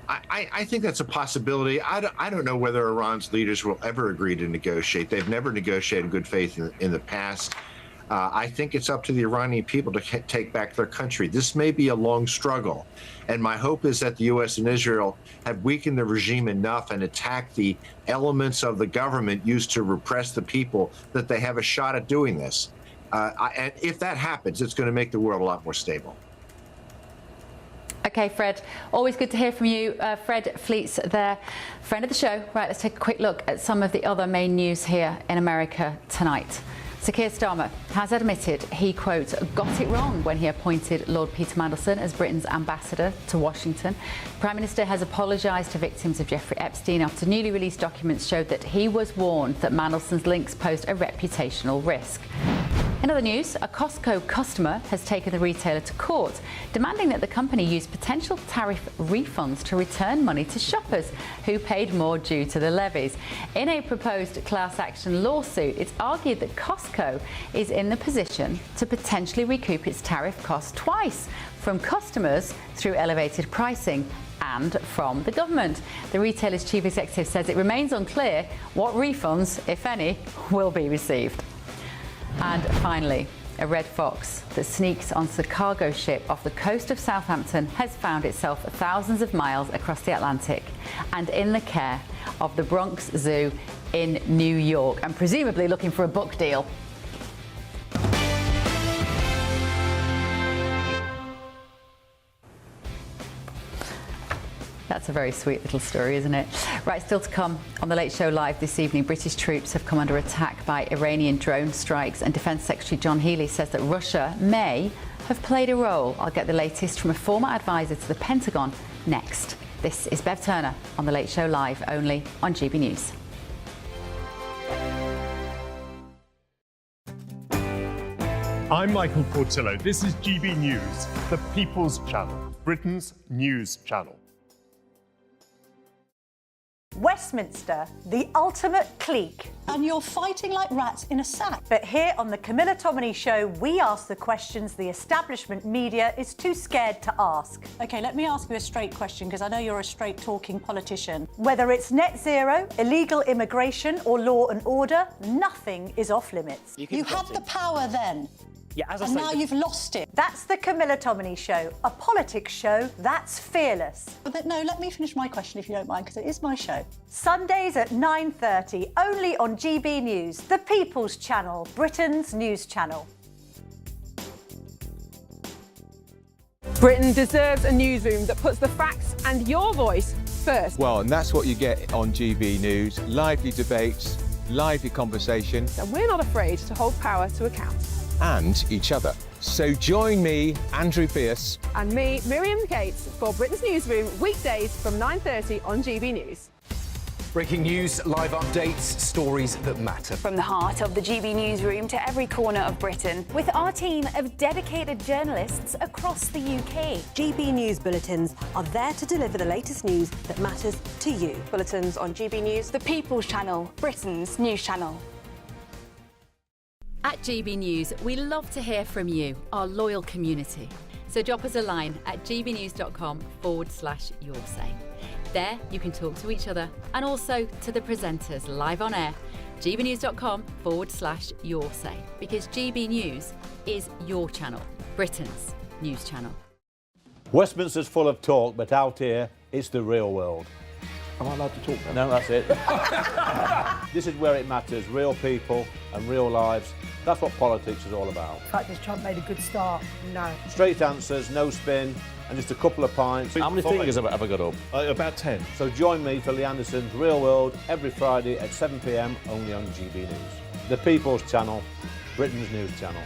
I think that's a possibility. I don't know whether Iran's leaders will ever agree to negotiate. They've never negotiated in good faith in the past. I think it's up to the Iranian people to take back their country. This may be a long struggle. And my hope is that the U.S. and Israel have weakened the regime enough and attacked the elements of the government used to repress the people that they have a shot at doing this. And if that happens, it's going to make the world a lot more stable. Okay, Fred, always good to hear from you. Fred Fleets there, friend of the show. Right, let's take a quick look at some of the other main news here in America tonight. Sir Keir Starmer has admitted he, quote, got it wrong when he appointed Lord Peter Mandelson as Britain's ambassador to Washington. The Prime Minister has apologised to victims of Jeffrey Epstein after newly released documents showed that he was warned that Mandelson's links posed a reputational risk. In other news, a Costco customer has taken the retailer to court, demanding that the company use potential tariff refunds to return money to shoppers who paid more due to the levies. In a proposed class action lawsuit, it's argued that Costco is in the position to potentially recoup its tariff costs twice, from customers through elevated pricing and from the government. The retailer's chief executive says it remains unclear what refunds, if any, will be received. And finally, a red fox that sneaks onto the cargo ship off the coast of Southampton has found itself thousands of miles across the Atlantic and in the care of the Bronx Zoo in New York, and presumably looking for a book deal. That's a very sweet little story, isn't it? Right, still to come on The Late Show Live this evening. British troops have come under attack by Iranian drone strikes, and Defence Secretary John Healey says that Russia may have played a role. I'll get the latest from a former advisor to the Pentagon next. This is Bev Turner on The Late Show Live, only on GB News. I'm Michael Portillo. This is GB News, the People's Channel, Britain's news channel. Westminster, the ultimate clique. And you're fighting like rats in a sack. But here on the Camilla Tominey Show, we ask the questions the establishment media is too scared to ask. OK, let me ask you a straight question, because I know you're a straight-talking politician. Whether it's net zero, illegal immigration or law and order, nothing is off limits. You had the power then. Yeah, as I and say, now you've lost it. That's the Camilla Tominey Show, a politics show that's fearless. But no, let me finish my question if you don't mind, because it is my show. Sundays at 9:30, only on GB News, the People's Channel, Britain's news channel. Britain deserves a newsroom that puts the facts and your voice first. Well, and that's what you get on GB News. Lively debates, lively conversation. And we're not afraid to hold power to account. And each other. So join me, Andrew Pierce. And me, Miriam Cates, for Britain's Newsroom, weekdays from 9:30 on GB News. Breaking news, live updates, stories that matter. From the heart of the GB Newsroom to every corner of Britain. With our team of dedicated journalists across the UK. GB News bulletins are there to deliver the latest news that matters to you. Bulletins on GB News, the People's Channel, Britain's news channel. At GB News, we love to hear from you, our loyal community. So drop us a line at gbnews.com/yoursay. There you can talk to each other and also to the presenters live on air. gbnews.com/yoursay, because GB News is your channel, Britain's news channel. Westminster's full of talk, but out here, it's the real world. Am I allowed to talk now? No, that's it. This is where it matters, real people and real lives. That's what politics is all about. The fact that Trump made a good start, no. Straight answers, no spin, and just a couple of pints. How many fingers have I got up? About 10. So join me for Lee Anderson's Real World every Friday at 7 p.m. only on GB News. The People's Channel, Britain's news channel.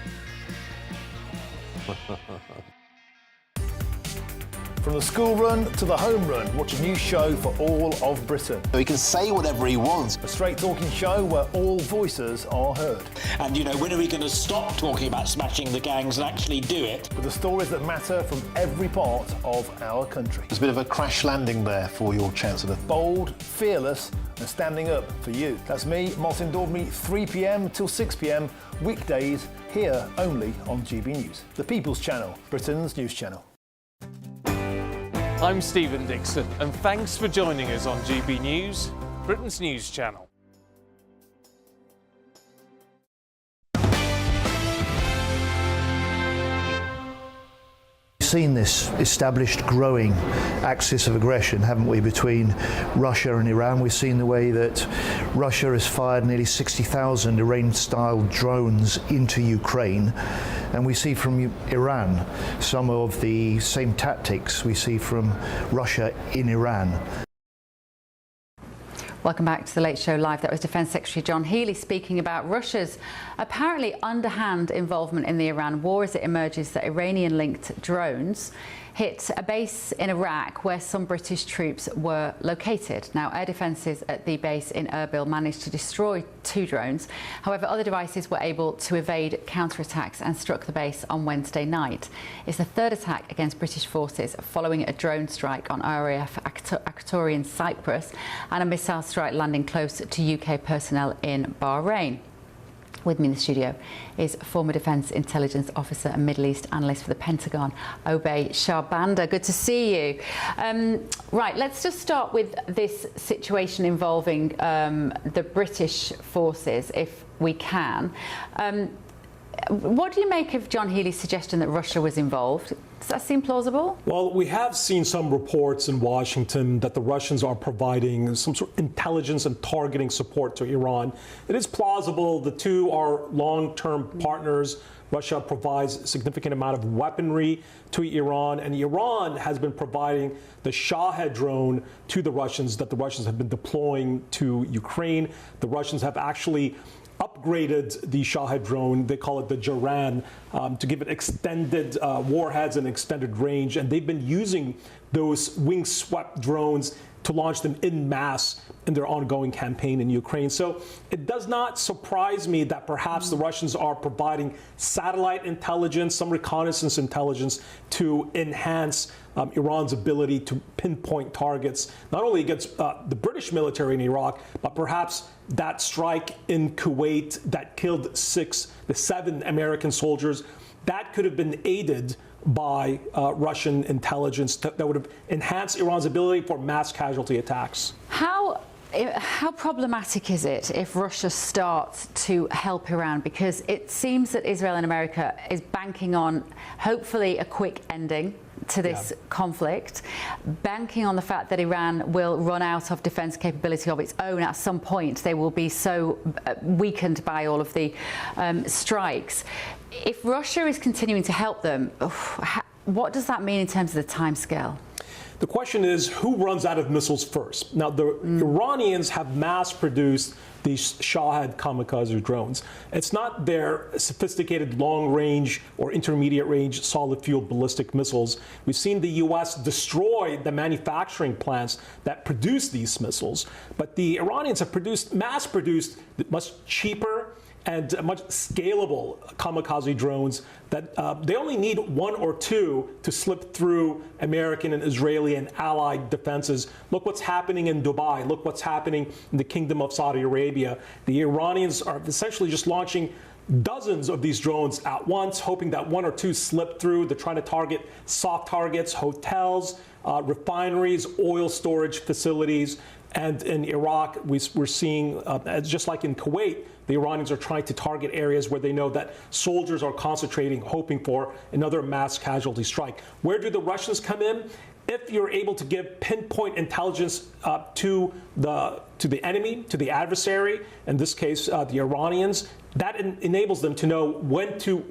From the school run to the home run, watch a new show for all of Britain. So he can say whatever he wants. A straight talking show where all voices are heard. And, you know, when are we going to stop talking about smashing the gangs and actually do it? With the stories that matter from every part of our country. There's a bit of a crash landing there for your Chancellor. Bold, fearless and standing up for you. That's me, Martin Daubney, 3 p.m. till 6 p.m. weekdays here only on GB News. The People's Channel, Britain's news channel. I'm Stephen Dixon, and thanks for joining us on GB News, Britain's news channel. We've seen this established growing axis of aggression, haven't we, between Russia and Iran. We've seen the way that Russia has fired nearly 60,000 Iran-style drones into Ukraine. And we see from Iran some of the same tactics we see from Russia in Iran. Welcome back to the Late Show Live. That was Defence Secretary John Healey speaking about Russia's apparently underhand involvement in the Iran war as it emerges that Iranian-linked drones hit a base in Iraq where some British troops were located. Now, air defences at the base in Erbil managed to destroy 2 drones. However, other devices were able to evade counterattacks and struck the base on Wednesday night. It's the 3rd attack against British forces following a drone strike on RAF Akratoria in Cyprus and a missile strike landing close to UK personnel in Bahrain. With me in the studio is former Defence Intelligence Officer and Middle East Analyst for the Pentagon, Obey Shahbanda. Good to see you. Right, let's just start with this situation involving the British forces, if we can. What do you make of John Healey's suggestion that Russia was involved? Does that seem plausible? Well, we have seen some reports in Washington that the Russians are providing some sort of intelligence and targeting support to Iran. It is plausible. The two are long-term partners. Russia provides a significant amount of weaponry to Iran, and Iran has been providing the Shahed drone to the Russians that the Russians have been deploying to Ukraine. The Russians have actually upgraded the Shahed drone, they call it the Jaran, to give it extended warheads and extended range. And they've been using those wing-swept drones to launch them en masse in their ongoing campaign in Ukraine. So it does not surprise me that perhaps the Russians are providing satellite intelligence, some reconnaissance intelligence to enhance Iran's ability to pinpoint targets, not only against the British military in Iraq, but perhaps that strike in Kuwait that killed the 7 American soldiers, that could have been aided by Russian intelligence that would have enhanced Iran's ability for mass casualty attacks. How problematic is it if Russia starts to help Iran? Because it seems that Israel and America is banking on, hopefully, a quick ending to this conflict, banking on the fact that Iran will run out of defense capability of its own at some point. They will be so weakened by all of the strikes. If Russia is continuing to help them, what does that mean in terms of the timescale? The question is, who runs out of missiles first? Now, the Iranians have mass-produced these Shahed kamikaze drones. It's not their sophisticated long-range or intermediate-range solid-fuel ballistic missiles. We've seen the U.S. destroy the manufacturing plants that produce these missiles, but the Iranians have mass-produced much cheaper and much scalable kamikaze drones that they only need one or two to slip through American and Israeli and allied defenses. Look what's happening in Dubai. Look what's happening in the Kingdom of Saudi Arabia. The Iranians are essentially just launching dozens of these drones at once, hoping that one or two slip through. They're trying to target soft targets, hotels, refineries, oil storage facilities. And in Iraq, we're seeing, just like in Kuwait, the Iranians are trying to target areas where they know that soldiers are concentrating, hoping for another mass casualty strike. Where do the Russians come in? If you're able to give pinpoint intelligence to the enemy, to the adversary, in this case the Iranians, that enables them to know when to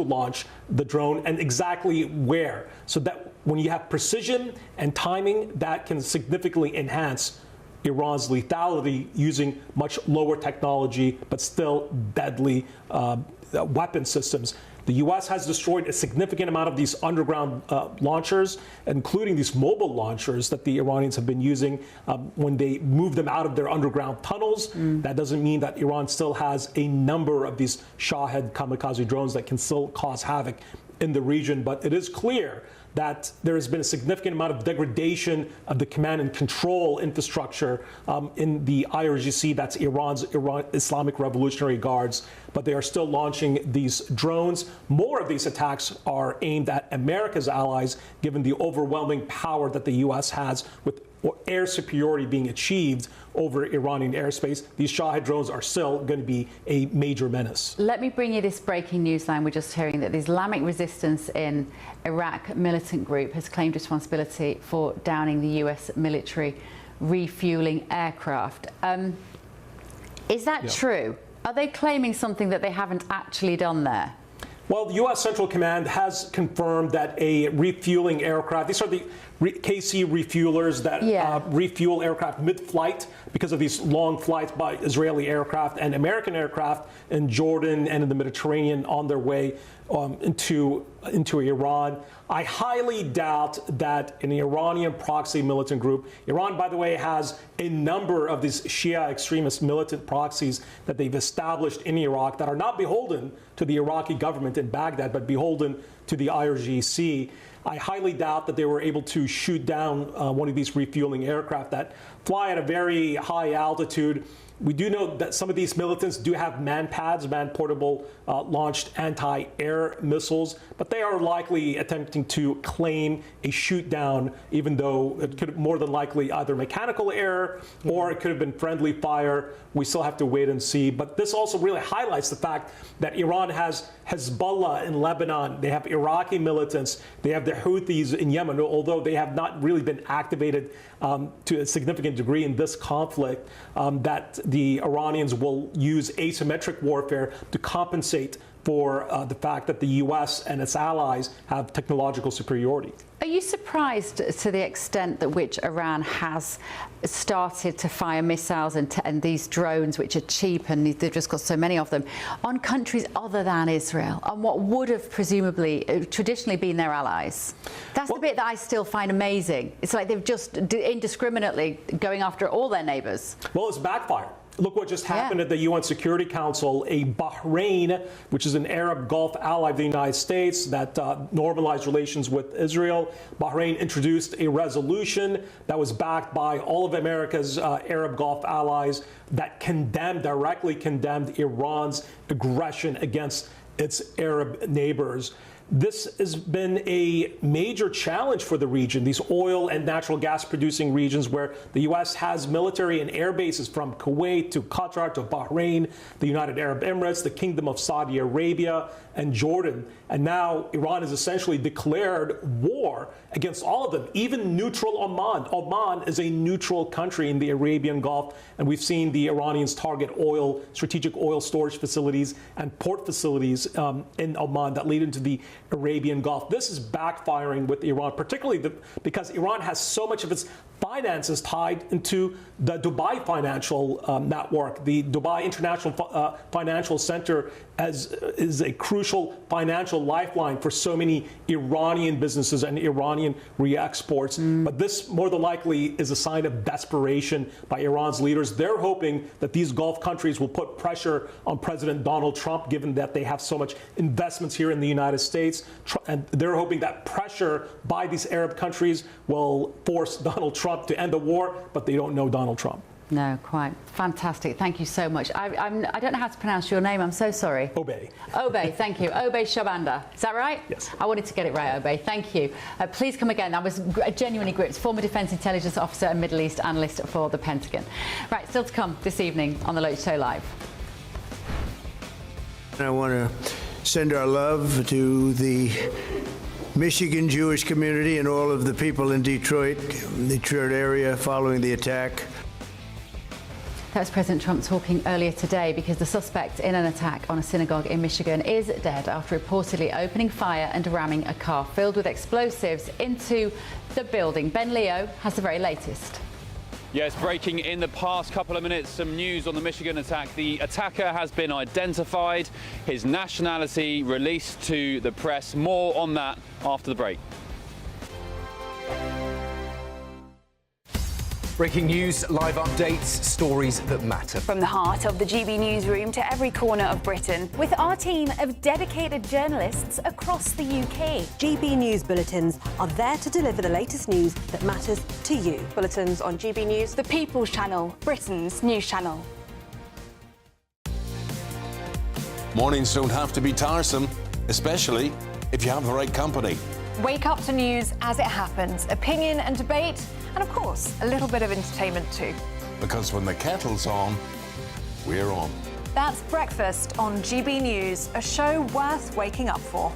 launch the drone and exactly where. So that when you have precision and timing, that can significantly enhance Iran's lethality using much lower technology but still deadly weapon systems. The U.S. has destroyed a significant amount of these underground launchers, including these mobile launchers that the Iranians have been using when they move them out of their underground tunnels. That doesn't mean that Iran still has a number of these Shahed kamikaze drones that can still cause havoc in the region, but it is clear that there has been a significant amount of degradation of the command and control infrastructure in the IRGC, that's Iran's Islamic Revolutionary Guards, but they are still launching these drones. More of these attacks are aimed at America's allies, given the overwhelming power that the U.S. has with air superiority being achieved over Iranian airspace. These Shahed drones are still going to be a major menace. Let me bring you this breaking news line. We're just hearing that the Islamic Resistance in Iraq militant group has claimed responsibility for downing the US military refueling aircraft. Is that true? Are they claiming something that they haven't actually done there? Well, the U.S. Central Command has confirmed that a refueling aircraft, these are the KC refuelers that refuel aircraft mid-flight because of these long flights by Israeli aircraft and American aircraft in Jordan and in the Mediterranean on their way into Iran. I highly doubt that an Iranian proxy militant group, Iran, by the way, has a number of these Shia extremist militant proxies that they've established in Iraq that are not beholden to the Iraqi government in Baghdad, but beholden to the IRGC. I highly doubt that they were able to shoot down one of these refueling aircraft that fly at a very high altitude. We do know that some of these militants do have man-pads, man-portable launched anti-air missiles, but they are likely attempting to claim a shoot-down, even though it could more than likely either mechanical error or it could have been friendly fire. We still have to wait and see. But this also really highlights the fact that Iran has Hezbollah in Lebanon. They have Iraqi militants. They have the Houthis in Yemen, although they have not really been activated to a significant degree in this conflict, that the Iranians will use asymmetric warfare to compensate for the fact that the U.S. and its allies have technological superiority. Are you surprised to the extent that which Iran has started to fire missiles and these drones, which are cheap and they've just got so many of them, on countries other than Israel, on what would have presumably traditionally been their allies? That's the bit that I still find amazing. It's like they've just indiscriminately going after all their neighbours. Well, it's backfired. Look what just happened at the UN Security Council. A Bahrain, which is an Arab Gulf ally of the United States that normalized relations with Israel, Bahrain introduced a resolution that was backed by all of America's Arab Gulf allies that directly condemned Iran's aggression against its Arab neighbors. This has been a major challenge for the region, these oil and natural gas producing regions where the U.S. has military and air bases from Kuwait to Qatar to Bahrain, the United Arab Emirates, the Kingdom of Saudi Arabia, and Jordan. And now Iran has essentially declared war against all of them, even neutral Oman. Oman is a neutral country in the Arabian Gulf, and we've seen the Iranians target strategic oil storage facilities and port facilities in Oman that lead into the Arabian Gulf. This is backfiring with Iran, particularly because Iran has so much of its finances tied into the Dubai financial network. The Dubai International Financial Center is a crucial financial lifeline for so many Iranian businesses and Iranian re-exports. But this more than likely is a sign of desperation by Iran's leaders. They're hoping that these Gulf countries will put pressure on President Donald Trump, given that they have so much investments here in the United States. And they're hoping that pressure by these Arab countries will force Donald Trump to end the war, but they don't know Donald Trump. No, quite. Fantastic. Thank you so much. I don't know how to pronounce your name. I'm so sorry. Obey. Obey, thank you. Obey Shabanda. Is that right? Yes. I wanted to get it right, Obey. Thank you. Please come again. I was genuinely gripped. Former Defence Intelligence Officer and Middle East Analyst for the Pentagon. Right, still to come this evening on The Loach Show Live. I want to send our love to the Michigan Jewish community and all of the people in Detroit area following the attack. That was President Trump talking earlier today because the suspect in an attack on a synagogue in Michigan is dead after reportedly opening fire and ramming a car filled with explosives into the building. Ben Leo has the very latest. Yes, breaking in the past couple of minutes, some news on the Michigan attack. The attacker has been identified, his nationality released to the press. More on that after the break. Breaking news, live updates, stories that matter. From the heart of the GB newsroom to every corner of Britain, with our team of dedicated journalists across the UK. GB News bulletins are there to deliver the latest news that matters to you. Bulletins on GB News, the People's Channel, Britain's news channel. Mornings don't have to be tiresome, especially if you have the right company. Wake up to news as it happens, opinion and debate, and of course, a little bit of entertainment too. Because when the kettle's on, we're on. That's Breakfast on GB News, a show worth waking up for.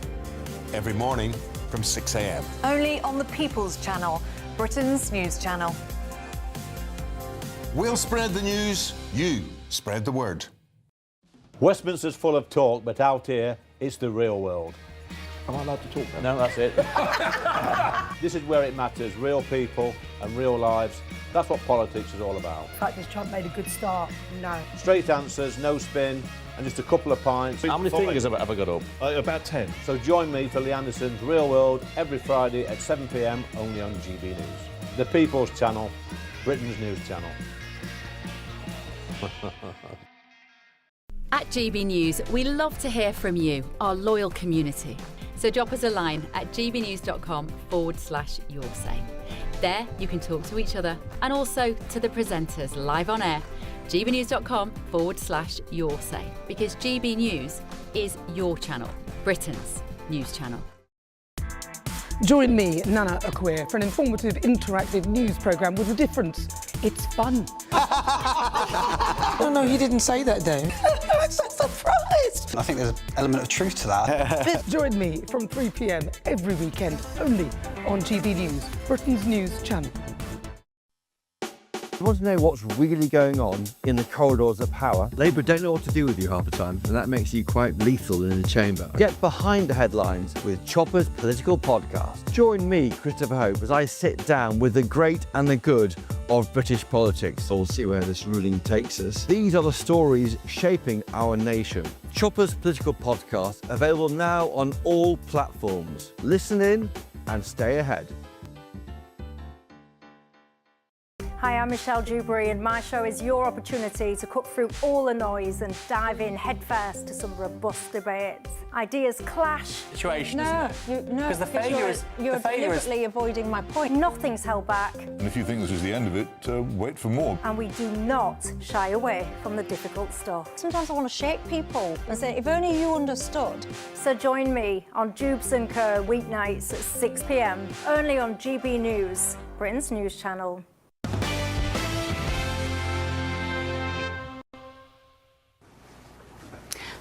Every morning from 6 a.m. Only on the People's Channel, Britain's news channel. We'll spread the news, you spread the word. Westminster's full of talk, but out here, it's the real world. Am I allowed to talk now? No, that's it. This is where it matters, real people and real lives. That's what politics is all about. The fact is Trump made a good start. No. Straight answers, no spin, and just a couple of pints. How many fingers have I got up? About 10. So join me for Lee Anderson's Real World every Friday at 7 p.m. only on GB News. The People's Channel, Britain's news channel. At GB News, we love to hear from you, our loyal community. So drop us a line at gbnews.com/yoursay. There you can talk to each other and also to the presenters live on air. gbnews.com/yoursay, because GB News is your channel, Britain's news channel. Join me, Nana Akweer, for an informative, interactive news programme with a difference. It's fun. No, he didn't say that, Dave. I'm so surprised. I think there's an element of truth to that. Join me from 3 p.m. every weekend, only on GB News, Britain's news channel. You want to know what's really going on in the corridors of power? Labour don't know what to do with you half the time, and that makes you quite lethal in the chamber. Get behind the headlines with Chopper's Political Podcast. Join me, Christopher Hope, as I sit down with the great and the good of British politics. We'll see where this ruling takes us. These are the stories shaping our nation. Chopper's Political Podcast, available now on all platforms. Listen in and stay ahead. Hi, I'm Michelle Dewberry, and my show is your opportunity to cut through all the noise and dive in headfirst to some robust debates. Ideas clash. Situation, no, isn't it? No, Because the failure is you're deliberately avoiding my point. Nothing's held back. And if you think this is the end of it, wait for more. And we do not shy away from the difficult stuff. Sometimes I want to shake people and say, if only you understood. So join me on Jubes and Co weeknights at 6 p.m. only on GB News, Britain's news channel.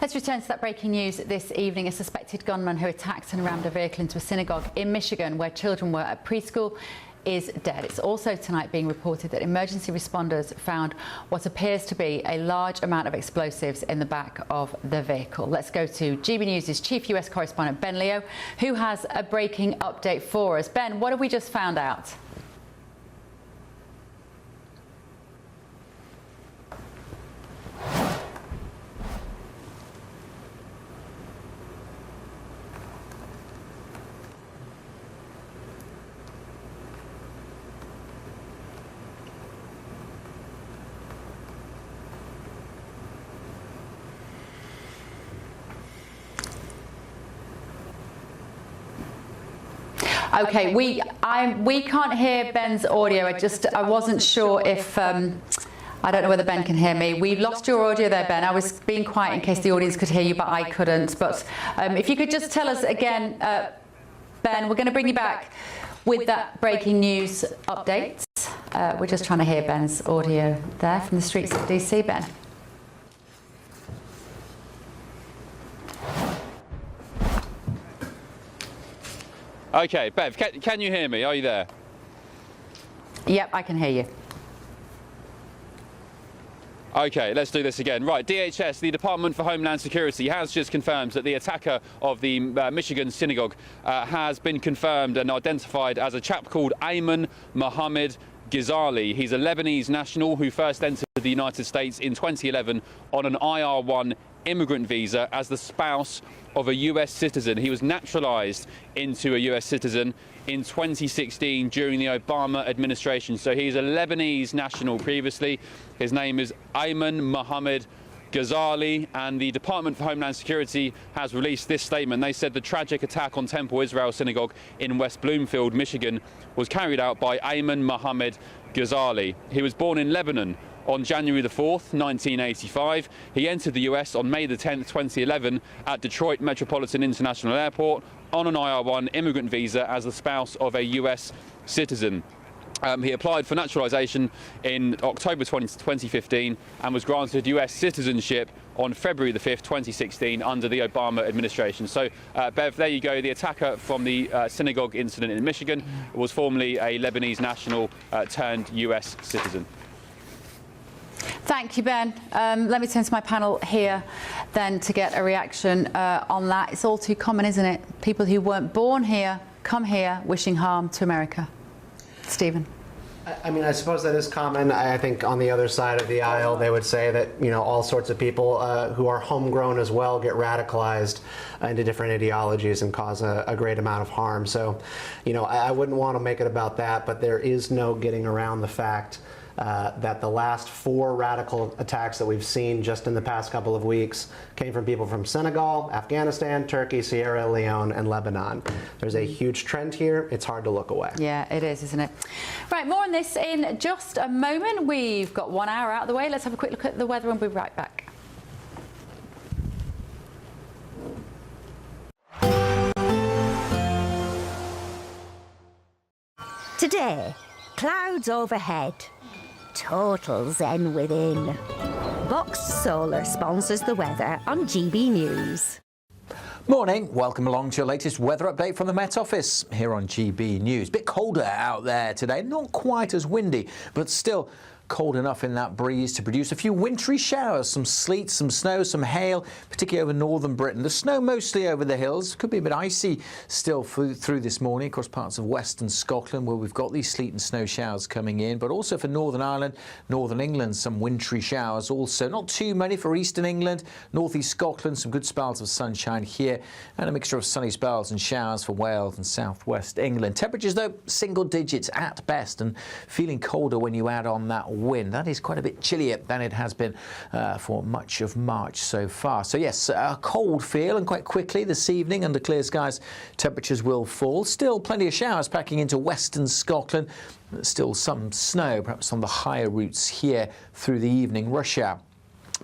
Let's return to that breaking news this evening. A suspected gunman who attacked and rammed a vehicle into a synagogue in Michigan where children were at preschool is dead. It's also tonight being reported that emergency responders found what appears to be a large amount of explosives in the back of the vehicle. Let's go to GB News' chief US correspondent Ben Leo, who has a breaking update for us. Ben, what have we just found out? Okay, we can't hear Ben's audio. I wasn't sure if I don't know whether Ben can hear me. We lost your audio there, Ben. I was being quiet in case the audience could hear you, but I couldn't. But if you could just tell us again, Ben, we're going to bring you back with that breaking news update. We're just trying to hear Ben's audio there from the streets of DC. Ben. Okay, Bev, can you hear me? Are you there? Yep, I can hear you. Okay, let's do this again. Right, DHS, the Department for Homeland Security, has just confirmed that the attacker of the Michigan synagogue has been confirmed and identified as a chap called Ayman Mohammed Ghazali. He's a Lebanese national who first entered the United States in 2011 on an IR-1 immigrant visa as the spouse of a US citizen. He was naturalized into a US citizen in 2016 during the Obama administration. So he's a Lebanese national previously. His name is Ayman Mohammed Ghazali, and the Department for Homeland Security has released this statement. They said the tragic attack on Temple Israel Synagogue in West Bloomfield, Michigan was carried out by Ayman Mohammed Ghazali. He was born in Lebanon on January the 4th, 1985. He entered the US on May the 10th, 2011 at Detroit Metropolitan International Airport on an IR-1 immigrant visa as the spouse of a US citizen. He applied for naturalisation in October 2015 and was granted US citizenship on February the 5th, 2016 under the Obama administration. So, Bev, there you go. The attacker from the synagogue incident in Michigan was formerly a Lebanese national turned US citizen. Thank you, Ben. Let me turn to my panel here then to get a reaction on that. It's all too common, isn't it? People who weren't born here come here wishing harm to America. Stephen. I mean, I suppose that is common. I think on the other side of the aisle, they would say that, you know, all sorts of people who are homegrown as well get radicalized into different ideologies and cause a great amount of harm. So, you know, I wouldn't want to make it about that, but there is no getting around the fact that the last 4 radical attacks that we've seen just in the past couple of weeks came from people from Senegal, Afghanistan, Turkey, Sierra Leone, and Lebanon. There's a huge trend here. It's hard to look away. Yeah, it is, isn't it? Right, more on this in just a moment. We've got 1 hour out of the way. Let's have a quick look at the weather and we'll be right back. Today, clouds overhead. Total zen within. Boxed Solar sponsors the weather on GB News. Morning, welcome along to your latest weather update from the Met Office here on GB News. Bit colder out there today, not quite as windy, but still cold enough in that breeze to produce a few wintry showers, some sleet, some snow, some hail, particularly over northern Britain. The snow mostly over the hills, could be a bit icy still through this morning across parts of western Scotland where we've got these sleet and snow showers coming in, but also for Northern Ireland, Northern England, some wintry showers also. Not too many for eastern England, northeast Scotland, some good spells of sunshine here, and a mixture of sunny spells and showers for Wales and southwest England. Temperatures though, single digits at best, and feeling colder when you add on that wind. That is quite a bit chillier than it has been for much of March so far. So yes, a cold feel, and quite quickly this evening under clear skies temperatures will fall. Still plenty of showers packing into western Scotland. Still some snow perhaps on the higher routes here through the evening rush hour.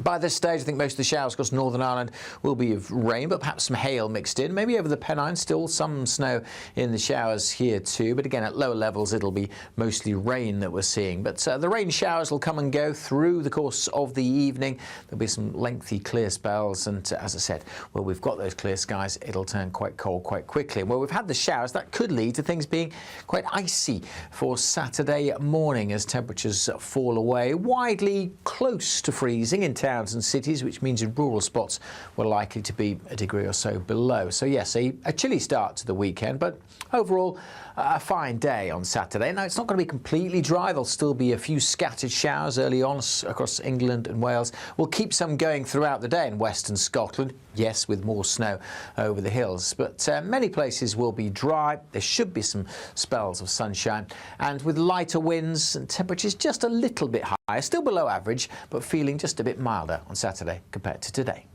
By this stage, I think most of the showers across Northern Ireland will be of rain, but perhaps some hail mixed in. Maybe over the Pennines, still some snow in the showers here too. But again, at lower levels, it'll be mostly rain that we're seeing. But the rain showers will come and go through the course of the evening. There'll be some lengthy clear spells. And as I said, where we've got those clear skies, it'll turn quite cold quite quickly. And where we've had the showers, that could lead to things being quite icy for Saturday morning as temperatures fall away. Widely close to freezing in towns and cities, which means in rural spots we're likely to be a degree or so below. So yes, a chilly start to the weekend, but overall a fine day on Saturday. Now, it's not going to be completely dry. There'll still be a few scattered showers early on across England and Wales. We'll keep some going throughout the day in western Scotland, yes, with more snow over the hills. But many places will be dry. There should be some spells of sunshine, and with lighter winds and temperatures just a little bit higher, still below average, but feeling just a bit milder on Saturday compared to today.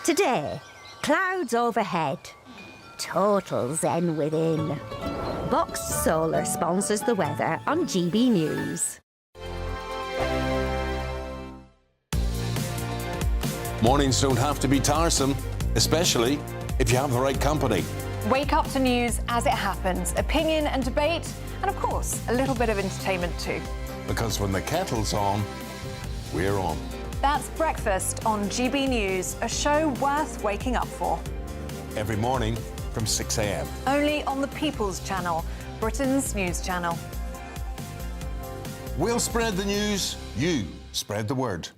Today, clouds overhead. Total zen within. Box Solar sponsors the weather on GB News. Mornings don't have to be tiresome, especially if you have the right company. Wake up to news as it happens, opinion and debate, and of course, a little bit of entertainment too. Because when the kettle's on, we're on. That's Breakfast on GB News, a show worth waking up for. Every morning from 6 a.m. Only on the People's Channel, Britain's news channel. We'll spread the news, you spread the word.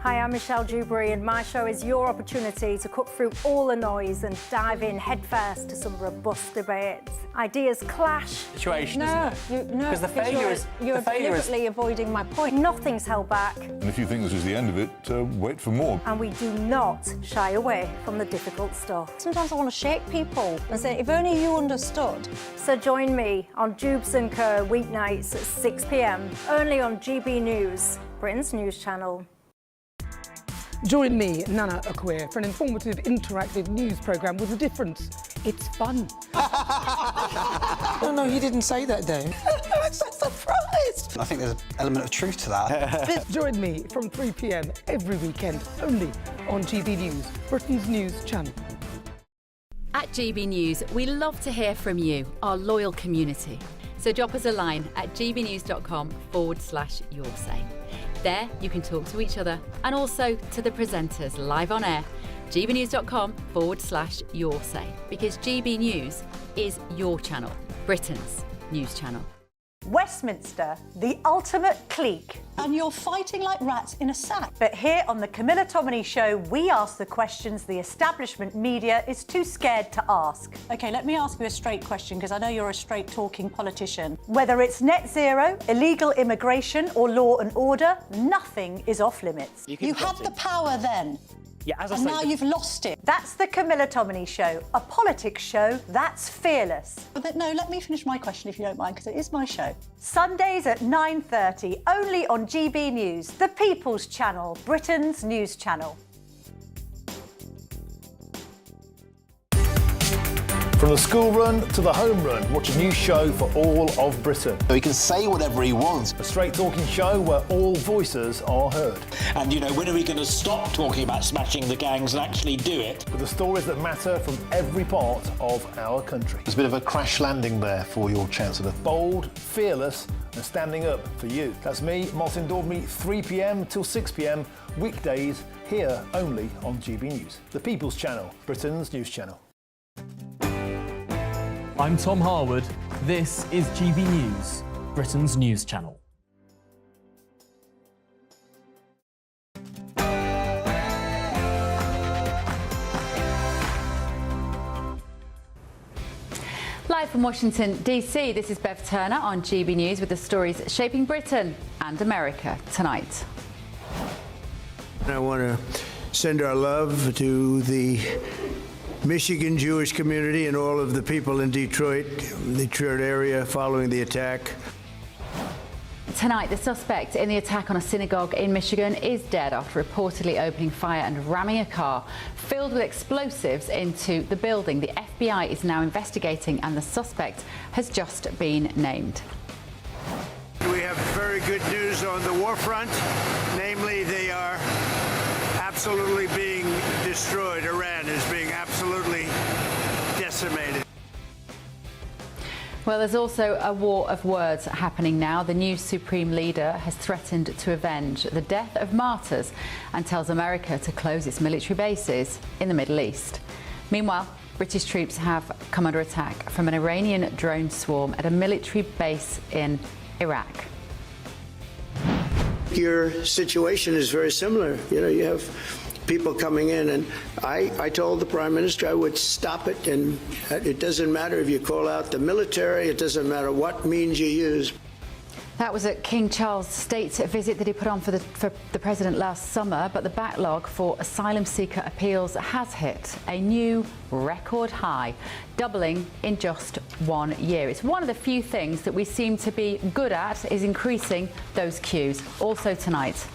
Hi, I'm Michelle Dewberry, and my show is your opportunity to cut through all the noise and dive in headfirst to some robust debates. Ideas clash. Situation, No, isn't it? no, Because the failure is you're deliberately avoiding my point. Nothing's held back, And if you think this is the end of it, wait for more. and we do not shy away from the difficult stuff. Sometimes I want to shake people and say, if only you understood. So join me on Jubes and Co weeknights at 6 p.m. only on GB News, Britain's news channel. Join me, Nana Akweer, for an informative, interactive news programme with a difference. It's fun. No, he didn't say that, Dave. I'm so surprised. I think there's an element of truth to that. Join me from 3 p.m. every weekend, only on GB News, Britain's news channel. At GB News, we love to hear from you, our loyal community. So drop us a line at gbnews.com/yoursay. There you can talk to each other and also to the presenters live on air. gbnews.com/yoursay, because GB News is your channel, Britain's news channel. Westminster, the ultimate clique. And you're fighting like rats in a sack. But here on the Camilla Tominey Show, we ask the questions the establishment media is too scared to ask. OK, let me ask you a straight question, because I know you're a straight-talking politician. Whether it's net zero, illegal immigration or law and order, nothing is off limits. You had the power then. Yeah, as I and say, now you've lost it. That's the Camilla Tominey Show, a politics show that's fearless. But no, let me finish my question if you don't mind, because it is my show. Sundays at 9:30, only on GB News, the People's Channel, Britain's news channel. From the school run to the home run, watch a new show for all of Britain. He can say whatever he wants. A straight-talking show where all voices are heard. And, you know, when are we going to stop talking about smashing the gangs and actually do it? With the stories that matter from every part of our country. There's a bit of a crash landing there for your Chancellor. Bold, fearless and standing up for you. That's me, Martin Daubney, 3 p.m. till 6 p.m, weekdays, here only on GB News. The People's Channel, Britain's news channel. I'm Tom Harwood. This is GB News, Britain's news channel. Live from Washington, D.C., this is Bev Turner on GB News with the stories shaping Britain and America tonight. I want to send our love to the Michigan Jewish community and all of the people in Detroit area following the attack. Tonight, the suspect in the attack on a synagogue in Michigan is dead after reportedly opening fire and ramming a car filled with explosives into the building. The FBI is now investigating and the suspect has just been named. We have very good news on the war front, namely the absolutely being destroyed. Iran is being absolutely decimated. Well, there's also a war of words happening now. The new supreme leader has threatened to avenge the death of martyrs and tells America to close its military bases in the Middle East. Meanwhile, British troops have come under attack from an Iranian drone swarm at a military base in Iraq. Your situation is very similar. You know, you have people coming in, and I told the Prime Minister I would stop it, and it doesn't matter if you call out the military, it doesn't matter what means you use. That was at King Charles' state visit that he put on for the president last summer, but the backlog for asylum seeker appeals has hit a new record high, doubling in just 1 year. It's one of the few things that we seem to be good at, is increasing those queues. Also tonight.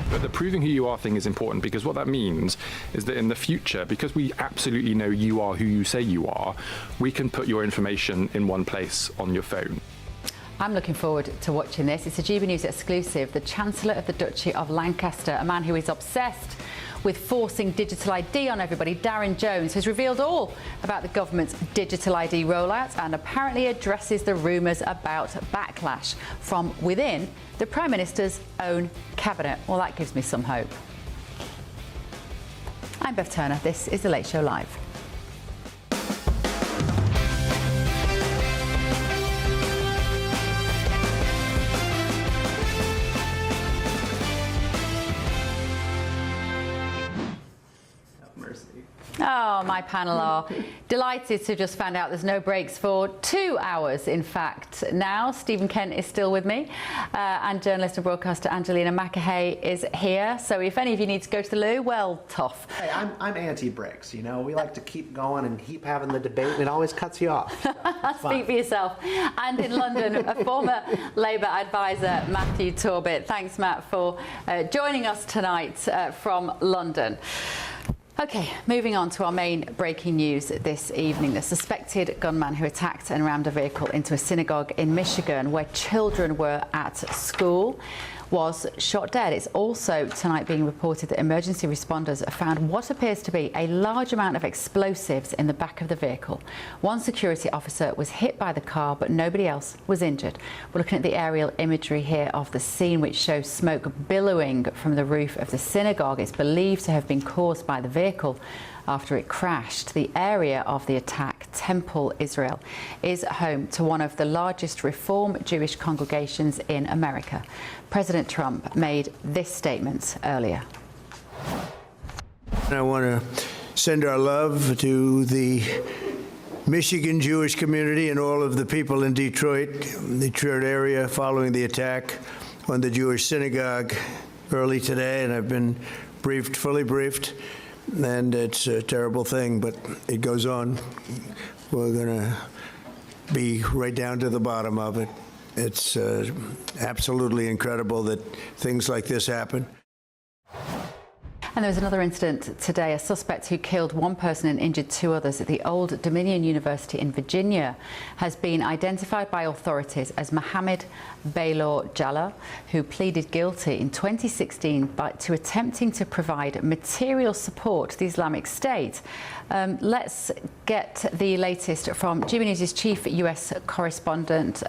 But the proving who you are thing is important, because what that means is that in the future, because we absolutely know you are who you say you are, we can put your information in one place on your phone. I'm looking forward to watching this. It's a GBNews exclusive. The Chancellor of the Duchy of Lancaster, a man who is obsessed with forcing digital ID on everybody, Darren Jones, has revealed all about the government's digital ID rollout and apparently addresses the rumours about backlash from within the Prime Minister's own cabinet. Well, that gives me some hope. I'm Bev Turner. This is The Late Show Live. Oh, my panel are delighted to have just found out there's no breaks for 2 hours, in fact. Now, Stephen Kent is still with me, and journalist and broadcaster Angelina McAhey is here. So if any of you need to go to the loo, well, tough. Hey, I'm anti-breaks, you know. We like to keep going and keep having the debate, and it always cuts you off. So, speak for yourself. And in London, a former Labour advisor, Matthew Torbett. Thanks, Matt, for joining us tonight from London. OK, moving on to our main breaking news this evening. The suspected gunman who attacked and rammed a vehicle into a synagogue in Michigan, where children were at school, was shot dead. It's also tonight being reported that emergency responders found what appears to be a large amount of explosives in the back of the vehicle. One security officer was hit by the car, but nobody else was injured. We're looking at the aerial imagery here of the scene, which shows smoke billowing from the roof of the synagogue. It's believed to have been caused by the vehicle after it crashed. The area of the attack, Temple, Israel, is home to one of the largest Reform Jewish congregations in America. President Trump made this statement earlier. I want to send our love to the Michigan Jewish community and all of the people in Detroit area following the attack on the Jewish synagogue early today, and I've been fully briefed. And it's a terrible thing, but it goes on. We're going to be right down to the bottom of it. It's absolutely incredible that things like this happen. And there was another incident today. A suspect who killed one person and injured 2 others at the Old Dominion University in Virginia has been identified by authorities as Mohammed Baylor Jallah, who pleaded guilty in 2016 to attempting to provide material support to the Islamic State. Let's get the latest from GBNews' chief US correspondent,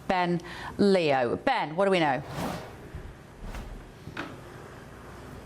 Ben Leo. Ben, what do we know?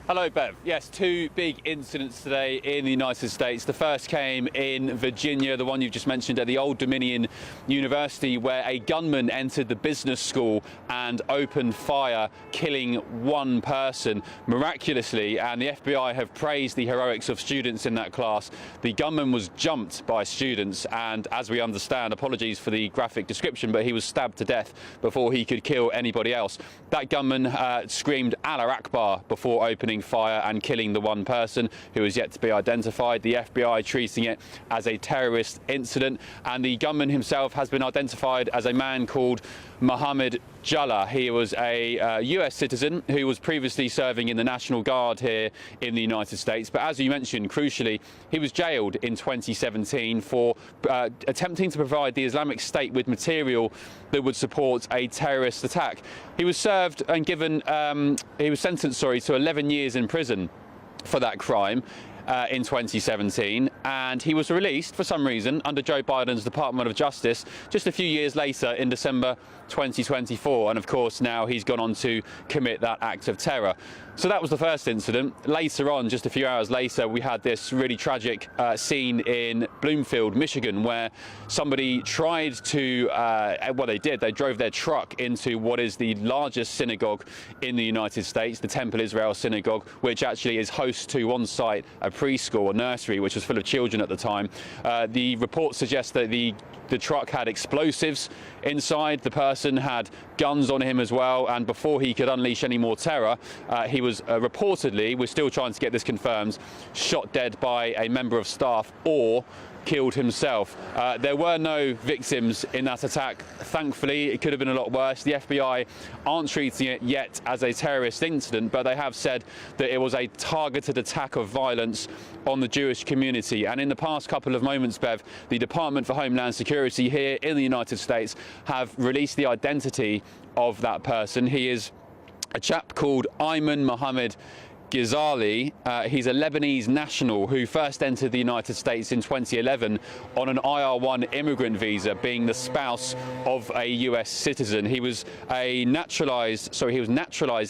Hello, Bev. Yes, 2 big incidents today in the United States. The first came in Virginia, the one you've just mentioned, at the Old Dominion University, where a gunman entered the business school and opened fire, killing 1 person miraculously. And the FBI have praised the heroics of students in that class. The gunman was jumped by students, and as we understand, apologies for the graphic description, but he was stabbed to death before he could kill anybody else. That gunman screamed Allah Akbar before opening fire and killing the 1 person who is yet to be identified. The FBI treating it as a terrorist incident, and the gunman himself has been identified as a man called Mohammed Jallah. He was a US citizen who was previously serving in the National Guard here in the United States. But as you mentioned, crucially, he was jailed in 2017 for attempting to provide the Islamic State with material that would support a terrorist attack. He was served and given, he was sentenced, to 11 years in prison for that crime. In 2017, and he was released for some reason under Joe Biden's Department of Justice just a few years later in December 2024, and of course now he's gone on to commit that act of terror. So that was the first incident. Later on, just a few hours later, we had this really tragic scene in Bloomfield, Michigan, where somebody tried to, well, they drove their truck into what is the largest synagogue in the United States, the Temple Israel Synagogue, which actually is host to on site a preschool or nursery, which was full of children at the time. The report suggests that the truck had explosives inside. The person had guns on him as well, and before he could unleash any more terror, he was reportedly, we're still trying to get this confirmed, shot dead by a member of staff or killed himself. There were no victims in that attack. Thankfully, it could have been a lot worse. The FBI aren't treating it yet as a terrorist incident, but they have said that it was a targeted attack of violence on the Jewish community. And in the past couple of moments, Bev, the Department for Homeland Security here in the United States have released the identity of that person. He is a chap called Ayman Mohammed Ghazali. He's a Lebanese national who first entered the United States in 2011 on an IR1 immigrant visa, being the spouse of a US citizen. He was naturalized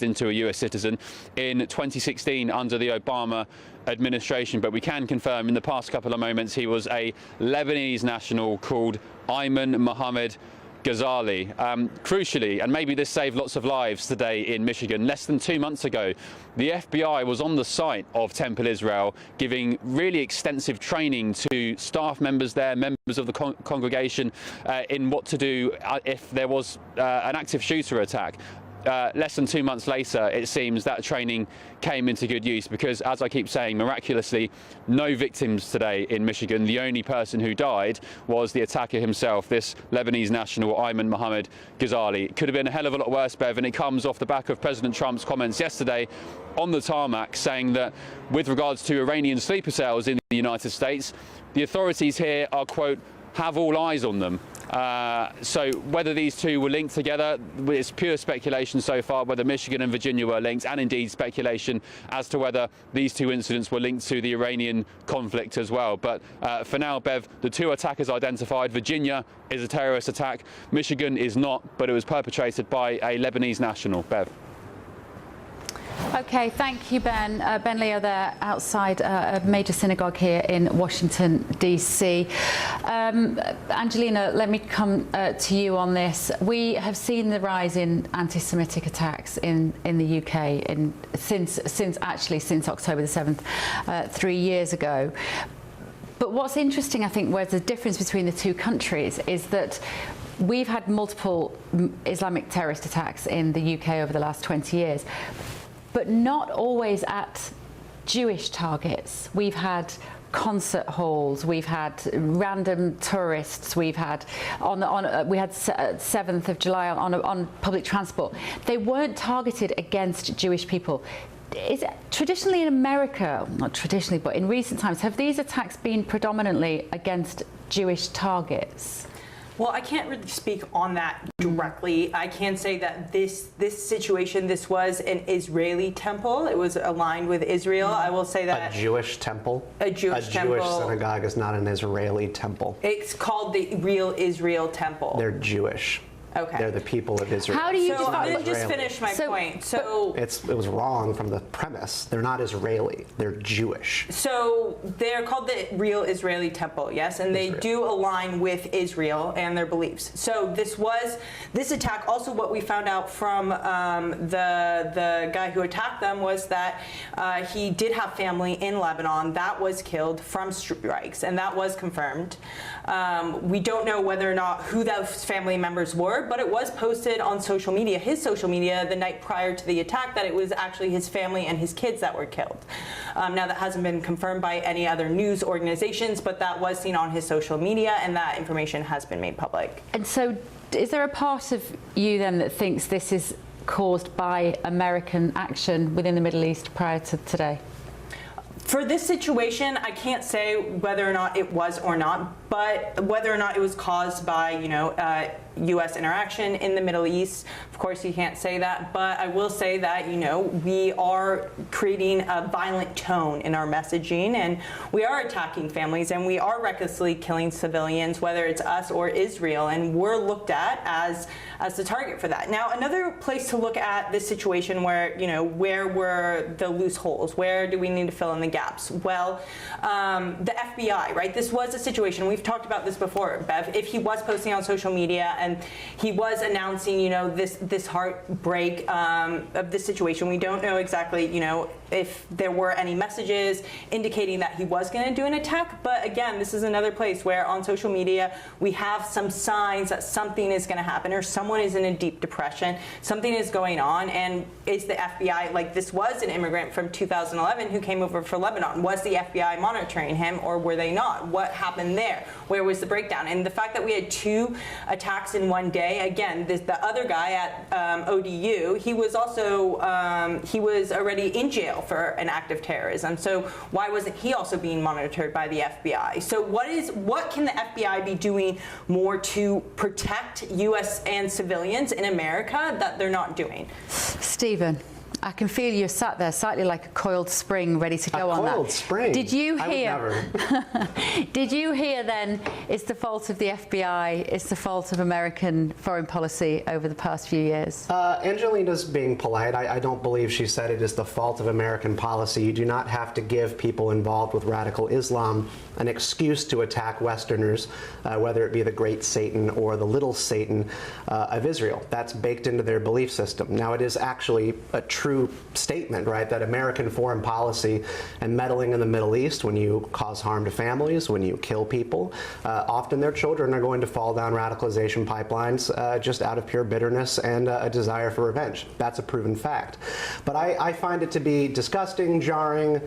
into a US citizen in 2016 under the Obama administration, but we can confirm in the past couple of moments he was a Lebanese national called Ayman Mohammed Ghazali. Crucially, and maybe this saved lots of lives today in Michigan, less than 2 months ago, the FBI was on the site of Temple Israel giving really extensive training to staff members there, members of the congregation, in what to do if there was an active shooter attack. Less than 2 months later, it seems that training came into good use because, as I keep saying, miraculously, no victims today in Michigan. The only person who died was the attacker himself, this Lebanese national, Ayman Mohammed Ghazali. It could have been a hell of a lot worse, Bev, and it comes off the back of President Trump's comments yesterday on the tarmac saying that with regards to Iranian sleeper cells in the United States, the authorities here are, quote, have all eyes on them. So whether these two were linked together, it's pure speculation so far, whether Michigan and Virginia were linked, and indeed speculation as to whether these two incidents were linked to the Iranian conflict as well. But for now, Bev, the two attackers identified. Virginia is a terrorist attack. Michigan is not, but it was perpetrated by a Lebanese national. Bev. Okay, thank you, Ben. Ben Leo there outside a major synagogue here in Washington, D.C. Angelina, let me come to you on this. We have seen the rise in anti-Semitic attacks in the UK since October the 7th, 3 years ago. But what's interesting, I think, where's the difference between the two countries is that we've had multiple Islamic terrorist attacks in the UK over the last 20 years. But not always at Jewish targets. We've had concert halls, we've had random tourists, we've had we had 7th of July on public transport. They weren't targeted against Jewish people. Is traditionally in America, not traditionally, but in recent times, have these attacks been predominantly against Jewish targets? Well, I can't really speak on that directly. I can say that this situation, this was an Israeli temple. It was aligned with Israel. I will say that. A Jewish temple? A Jewish temple. A Jewish synagogue is not an Israeli temple. It's called the Real Israel Temple. They're Jewish. Okay. They're the people of Israel. How do you define? I'm going to just finish my point. So it was wrong from the premise. They're not Israeli. They're Jewish. So they're called the Real Israeli Temple, yes, and they do align with Israel and their beliefs. So this attack. Also, what we found out from the guy who attacked them was that he did have family in Lebanon that was killed from strikes, and that was confirmed. We don't know whether or not who those family members were, but it was posted on social media, his social media, the night prior to the attack, that it was actually his family and his kids that were killed. Now, that hasn't been confirmed by any other news organizations, but that was seen on his social media, and that information has been made public. And so, is there a part of you then that thinks this is caused by American action within the Middle East prior to today? For this situation, I can't say whether or not it was or not, but whether or not it was caused by, U.S. interaction in the Middle East, of course you can't say that, but I will say that, we are creating a violent tone in our messaging, and we are attacking families, and we are recklessly killing civilians, whether it's us or Israel, and we're looked at as the target for that. Now, another place to look at this situation where, where were the loose holes? Where do we need to fill in the gaps? Well, the FBI, right? This was a situation, we've talked about this before, Bev, if he was posting on social media and he was announcing, this heartbreak of this situation. We don't know exactly, if there were any messages indicating that he was going to do an attack. But again, this is another place where on social media we have some signs that something is going to happen, or someone is in a deep depression, something is going on. And is the FBI, like this was an immigrant from 2011 who came over for Lebanon, was the FBI monitoring him, or were they not? What happened there? Where was the breakdown? And the fact that we had 2 attacks in one day, again, the other guy at ODU, he was also, he was already in jail for an act of terrorism. So why wasn't he also being monitored by the FBI? So what can the FBI be doing more to protect U.S. and civilians in America that they're not doing? Stephen, I can feel you sat there slightly like a coiled spring ready to go on that. A coiled spring? Did you hear? I would never. Did you hear then it's the fault of the FBI, it's the fault of American foreign policy over the past few years? Angelina's being polite. I don't believe she said it is the fault of American policy. You do not have to give people involved with radical Islam an excuse to attack Westerners, whether it be the great Satan or the little Satan of Israel. That's baked into their belief system. Now, it is actually a true statement, right, that American foreign policy and meddling in the Middle East, when you cause harm to families, when you kill people, often their children are going to fall down radicalization pipelines just out of pure bitterness and a desire for revenge. That's a proven fact. But I find it to be disgusting, jarring,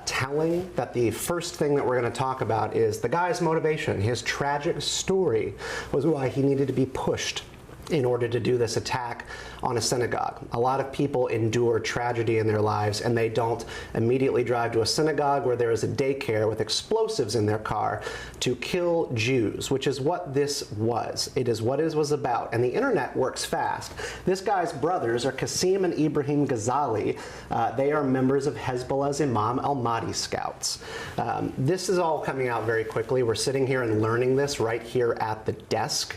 telling that the first thing that we're going to talk about is the guy's motivation. His tragic story was why he needed to be pushed in order to do this attack on a synagogue. A lot of people endure tragedy in their lives, and they don't immediately drive to a synagogue where there is a daycare with explosives in their car to kill Jews, which is what this was. It is what it was about. And the internet works fast. This guy's brothers are Qasim and Ibrahim Ghazali. They are members of Hezbollah's Imam al-Mahdi Scouts. This is all coming out very quickly. We're sitting here and learning this right here at the desk.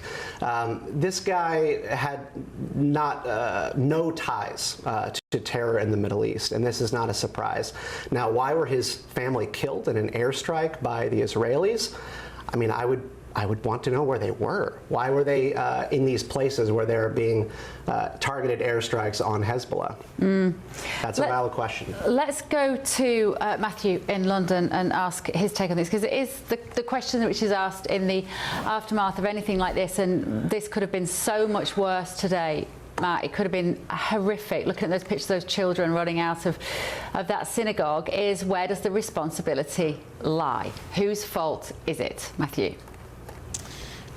This guy had no ties to terror in the Middle East, and this is not a surprise. Now, why were his family killed in an airstrike by the Israelis? I mean, I would want to know where they were. Why were they in these places where there are being targeted airstrikes on Hezbollah? That's a valid question. Let's go to Matthew in London and ask his take on this, because it is the question which is asked in the aftermath of anything like this, and this could have been so much worse today. Matt, it could have been horrific. Looking at those pictures of those children running out of that synagogue, is where does the responsibility lie? Whose fault is it, Matthew?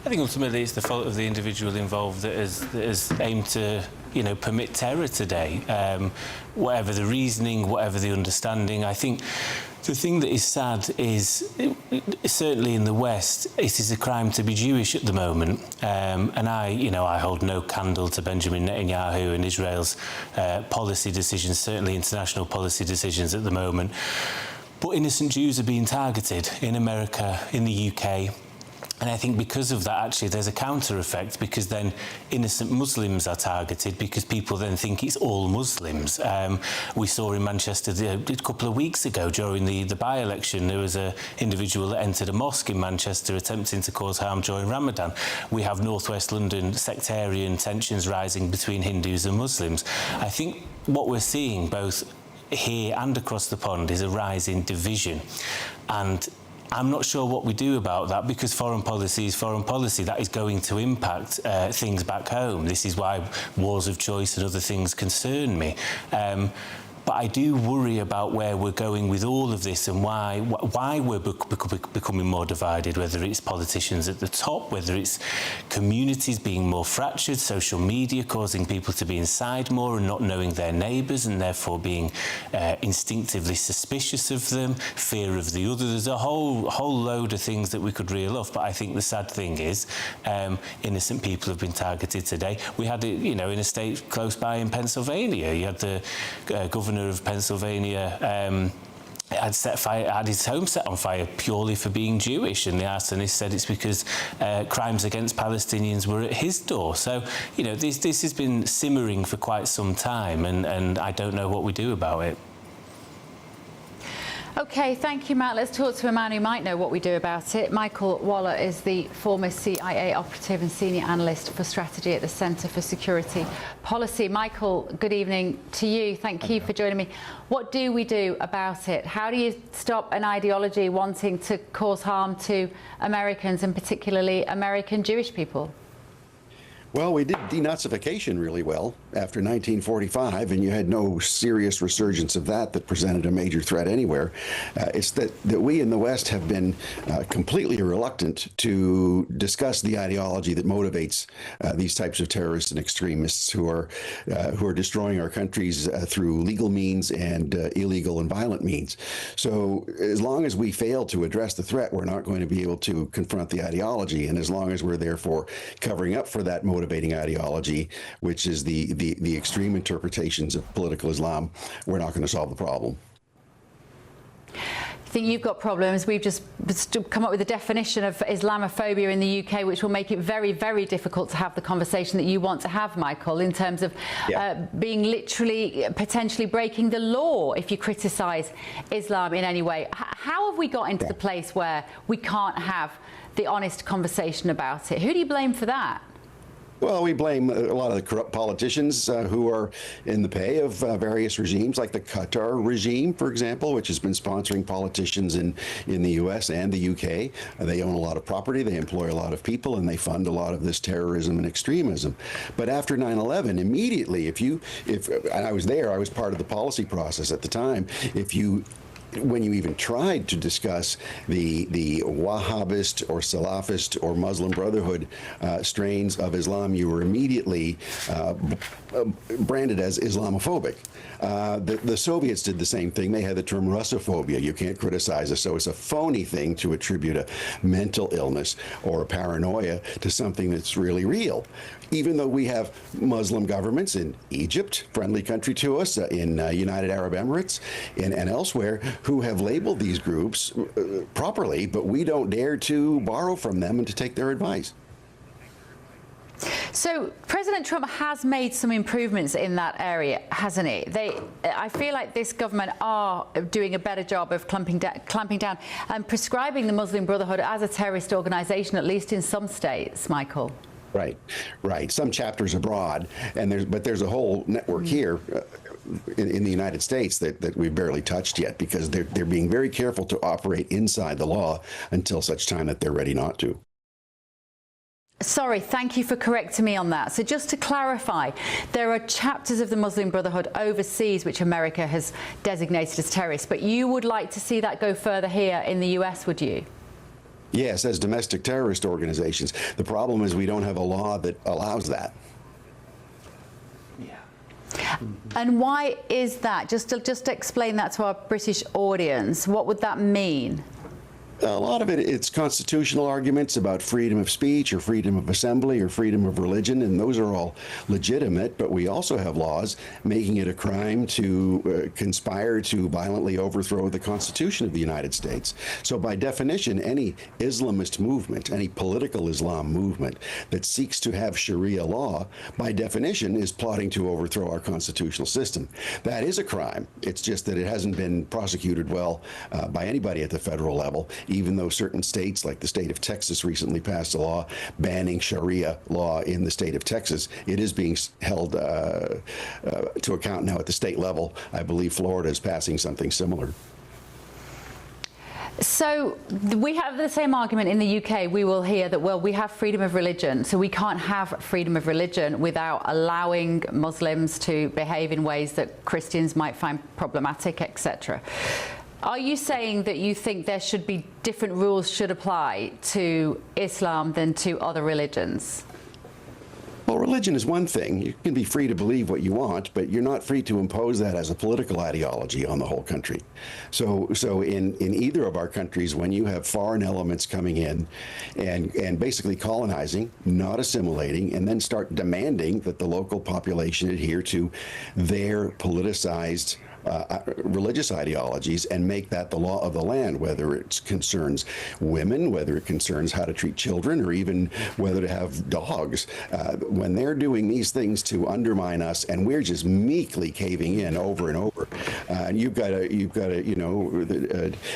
I think ultimately it's the fault of the individual involved that has aimed to, permit terror today. Whatever the reasoning, whatever the understanding, I think the thing that is sad is, certainly in the West, it is a crime to be Jewish at the moment. And I hold no candle to Benjamin Netanyahu and Israel's policy decisions, certainly international policy decisions at the moment. But innocent Jews are being targeted in America, in the UK. And I think because of that, actually, there's a counter effect, because then innocent Muslims are targeted because people then think it's all Muslims. We saw in Manchester a couple of weeks ago during the by-election, there was an individual that entered a mosque in Manchester attempting to cause harm during Ramadan. We have northwest London sectarian tensions rising between Hindus and Muslims. I think what we're seeing both here and across the pond is a rise in division. And I'm not sure what we do about that, because foreign policy is foreign policy. That is going to impact things back home. This is why wars of choice and other things concern me. But I do worry about where we're going with all of this and why we're becoming more divided, whether it's politicians at the top, whether it's communities being more fractured, social media causing people to be inside more and not knowing their neighbours and therefore being instinctively suspicious of them, fear of the other. There's a whole load of things that we could reel off, but I think the sad thing is innocent people have been targeted today. We had it, in a state close by in Pennsylvania. You had the governor of Pennsylvania had his home set on fire purely for being Jewish, and the arsonist said it's because crimes against Palestinians were at his door. So, this has been simmering for quite some time, and I don't know what we do about it. OK, thank you, Matt. Let's talk to a man who might know what we do about it. Michael Waller is the former CIA operative and senior analyst for strategy at the Centre for Security Policy. Michael, good evening to you. Thank you for joining me. What do we do about it? How do you stop an ideology wanting to cause harm to Americans, and particularly American Jewish people? Well, we did denazification really well after 1945, and you had no serious resurgence of that presented a major threat anywhere. It's that we in the West have been completely reluctant to discuss the ideology that motivates these types of terrorists and extremists who are destroying our countries through legal means and illegal and violent means. So as long as we fail to address the threat, we're not going to be able to confront the ideology. And as long as we're therefore covering up for that motivating ideology, which is the extreme interpretations of political Islam, we're not going to solve the problem. I think you've got problems. We've just come up with a definition of Islamophobia in the UK, which will make it very, very difficult to have the conversation that you want to have, Michael, in terms of being literally, potentially breaking the law if you criticise Islam in any way. How have we got into the place where we can't have the honest conversation about it? Who do you blame for that? Well, we blame a lot of the corrupt politicians who are in the pay of various regimes, like the Qatar regime, for example, which has been sponsoring politicians in the U.S. and the U.K. They own a lot of property, they employ a lot of people, and they fund a lot of this terrorism and extremism. But after 9/11, immediately, and I was there, I was part of the policy process at the time, when you even tried to discuss the Wahhabist or Salafist or Muslim Brotherhood strains of Islam, you were immediately branded as Islamophobic. The Soviets did the same thing. They had the term Russophobia. You can't criticize us. So it's a phony thing to attribute a mental illness or a paranoia to something that's really real. Even though we have Muslim governments in Egypt, friendly country to us, in United Arab Emirates, and elsewhere, who have labeled these groups properly, but we don't dare to borrow from them and to take their advice. So President Trump has made some improvements in that area, hasn't he? I feel like this government are doing a better job of clamping down and prescribing the Muslim Brotherhood as a terrorist organisation, at least in some states, Michael. Right. Some chapters abroad, but there's a whole network here in the United States that we've barely touched yet, because they're being very careful to operate inside the law until such time that they're ready not to. Sorry, thank you for correcting me on that. So just to clarify, there are chapters of the Muslim Brotherhood overseas which America has designated as terrorists, but you would like to see that go further here in the US, would you? Yes, as domestic terrorist organizations. The problem is we don't have a law that allows that. And why is that? Just explain that to our British audience. What would that mean? A lot of it's constitutional arguments about freedom of speech or freedom of assembly or freedom of religion, and those are all legitimate, but we also have laws making it a crime to conspire to violently overthrow the Constitution of the United States. So by definition, any Islamist movement, any political Islam movement that seeks to have Sharia law, by definition, is plotting to overthrow our constitutional system. That is a crime. It's just that it hasn't been prosecuted well by anybody at the federal level, even though certain states, like the state of Texas, recently passed a law banning Sharia law in the state of Texas. It is being held to account now at the state level. I believe Florida is passing something similar. So we have the same argument in the UK. We will hear that, well, we have freedom of religion, so we can't have freedom of religion without allowing Muslims to behave in ways that Christians might find problematic, etc. Are you saying that you think there should be different rules should apply to Islam than to other religions? Well, religion is one thing. You can be free to believe what you want, but you're not free to impose that as a political ideology on the whole country. So in either of our countries, when you have foreign elements coming in and basically colonizing, not assimilating, and then start demanding that the local population adhere to their politicized religious ideologies and make that the law of the land, whether it concerns women, whether it concerns how to treat children, or even whether to have dogs. When they're doing these things to undermine us, and we're just meekly caving in over and over, you've got a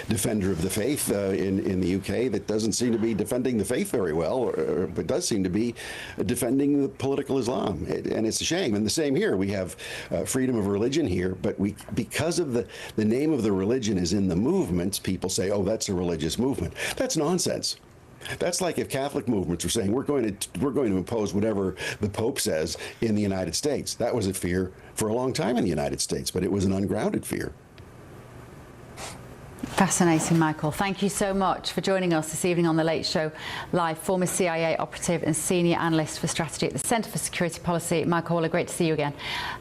defender of the faith in the UK that doesn't seem to be defending the faith very well, but does seem to be defending the political Islam, and it's a shame. And the same here. We have freedom of religion here, but because of the name of the religion is in the movements, people say, oh, that's a religious movement. That's nonsense. That's like if Catholic movements were saying we're going to impose whatever the Pope says in the United States. That was a fear for a long time in the United States, but it was an ungrounded fear. Fascinating, Michael. Thank you so much for joining us this evening on The Late Show Live. Former CIA operative and senior analyst for strategy at the Centre for Security Policy, Michael Waller. Great to see you again.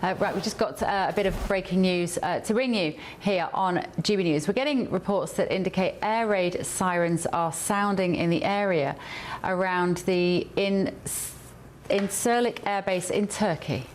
Right, we've just got a bit of breaking news to bring you here on GB News. We're getting reports that indicate air raid sirens are sounding in the area around the Incirlik Air Base in Turkey.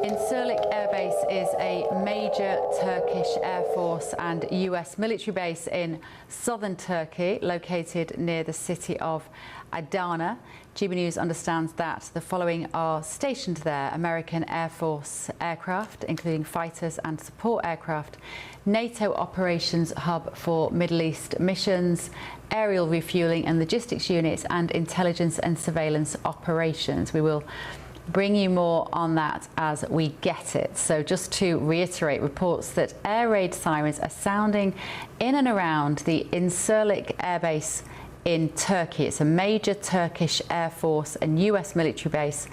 Incirlik Air Base is a major Turkish Air Force and US military base in southern Turkey, located near the city of Adana. GB News understands that the following are stationed there: American Air Force aircraft, including fighters and support aircraft, NATO operations hub for Middle East missions, aerial refueling and logistics units, and intelligence and surveillance operations. We will bring you more on that as we get it. So just to reiterate, reports that air raid sirens are sounding in and around the Incirlik Air Base in Turkey. It's a major Turkish Air Force and US military base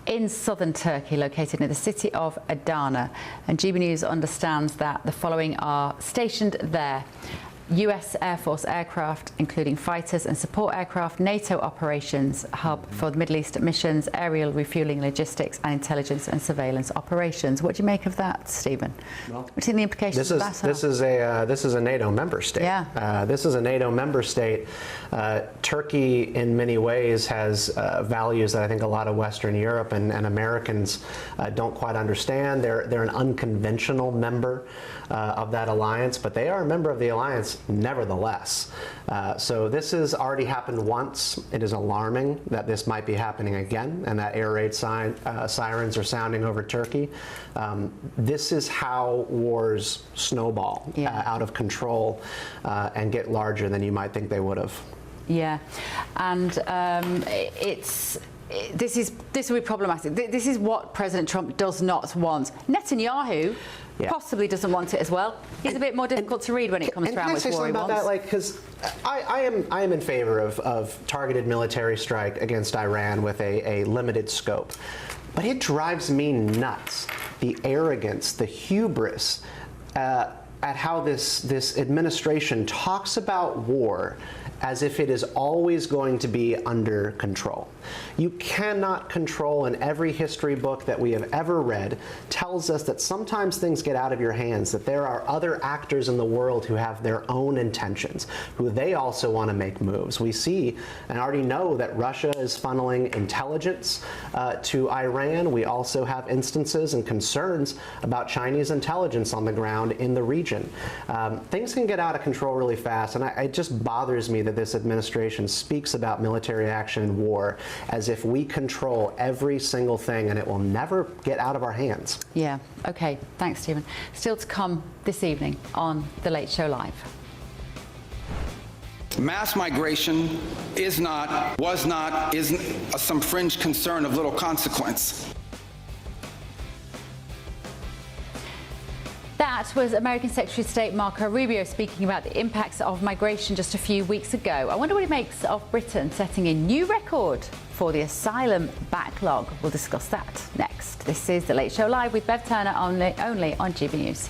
in southern Turkey, located near the city of Adana. And GB News understands that the following are stationed there: US Air Force aircraft, including fighters and support aircraft, NATO operations hub for the Middle East missions, aerial refueling, logistics, and intelligence and surveillance operations. What do you make of that, Stephen? Well, what do you think the implications of that are? This is a NATO member state. Yeah. This is a NATO member state. Turkey, in many ways, has values that I think a lot of Western Europe and Americans don't quite understand. They're an unconventional member of that alliance, but they are a member of the alliance nevertheless. So this has already happened once. It is alarming that this might be happening again, and that air raid sirens are sounding over Turkey. This is how wars snowball out of control and get larger than you might think they would have. Yeah, and this will be problematic. This is what President Trump does not want. Netanyahu possibly doesn't want it as well. He's a bit more difficult to read when it comes to how much war he wants. Because I am in favor of targeted military strike against Iran with a limited scope, but it drives me nuts, the arrogance, the hubris at how this administration talks about war as if it is always going to be under control. You cannot control, and every history book that we have ever read tells us that sometimes things get out of your hands, that there are other actors in the world who have their own intentions, who they also want to make moves. We see and already know that Russia is funneling intelligence to Iran. We also have instances and concerns about Chinese intelligence on the ground in the region. Things can get out of control really fast, and it just bothers me that this administration speaks about military action in war as if we control every single thing and it will never get out of our hands. Yeah, okay, thanks, Stephen. Still to come this evening on The Late Show Live. Mass migration is not, was not, isn't some fringe concern of little consequence. That was American Secretary of State Marco Rubio speaking about the impacts of migration just a few weeks ago. I wonder what he makes of Britain setting a new record for the asylum backlog. We'll discuss that next. This is The Late Show Live with Bev Turner only on GB News.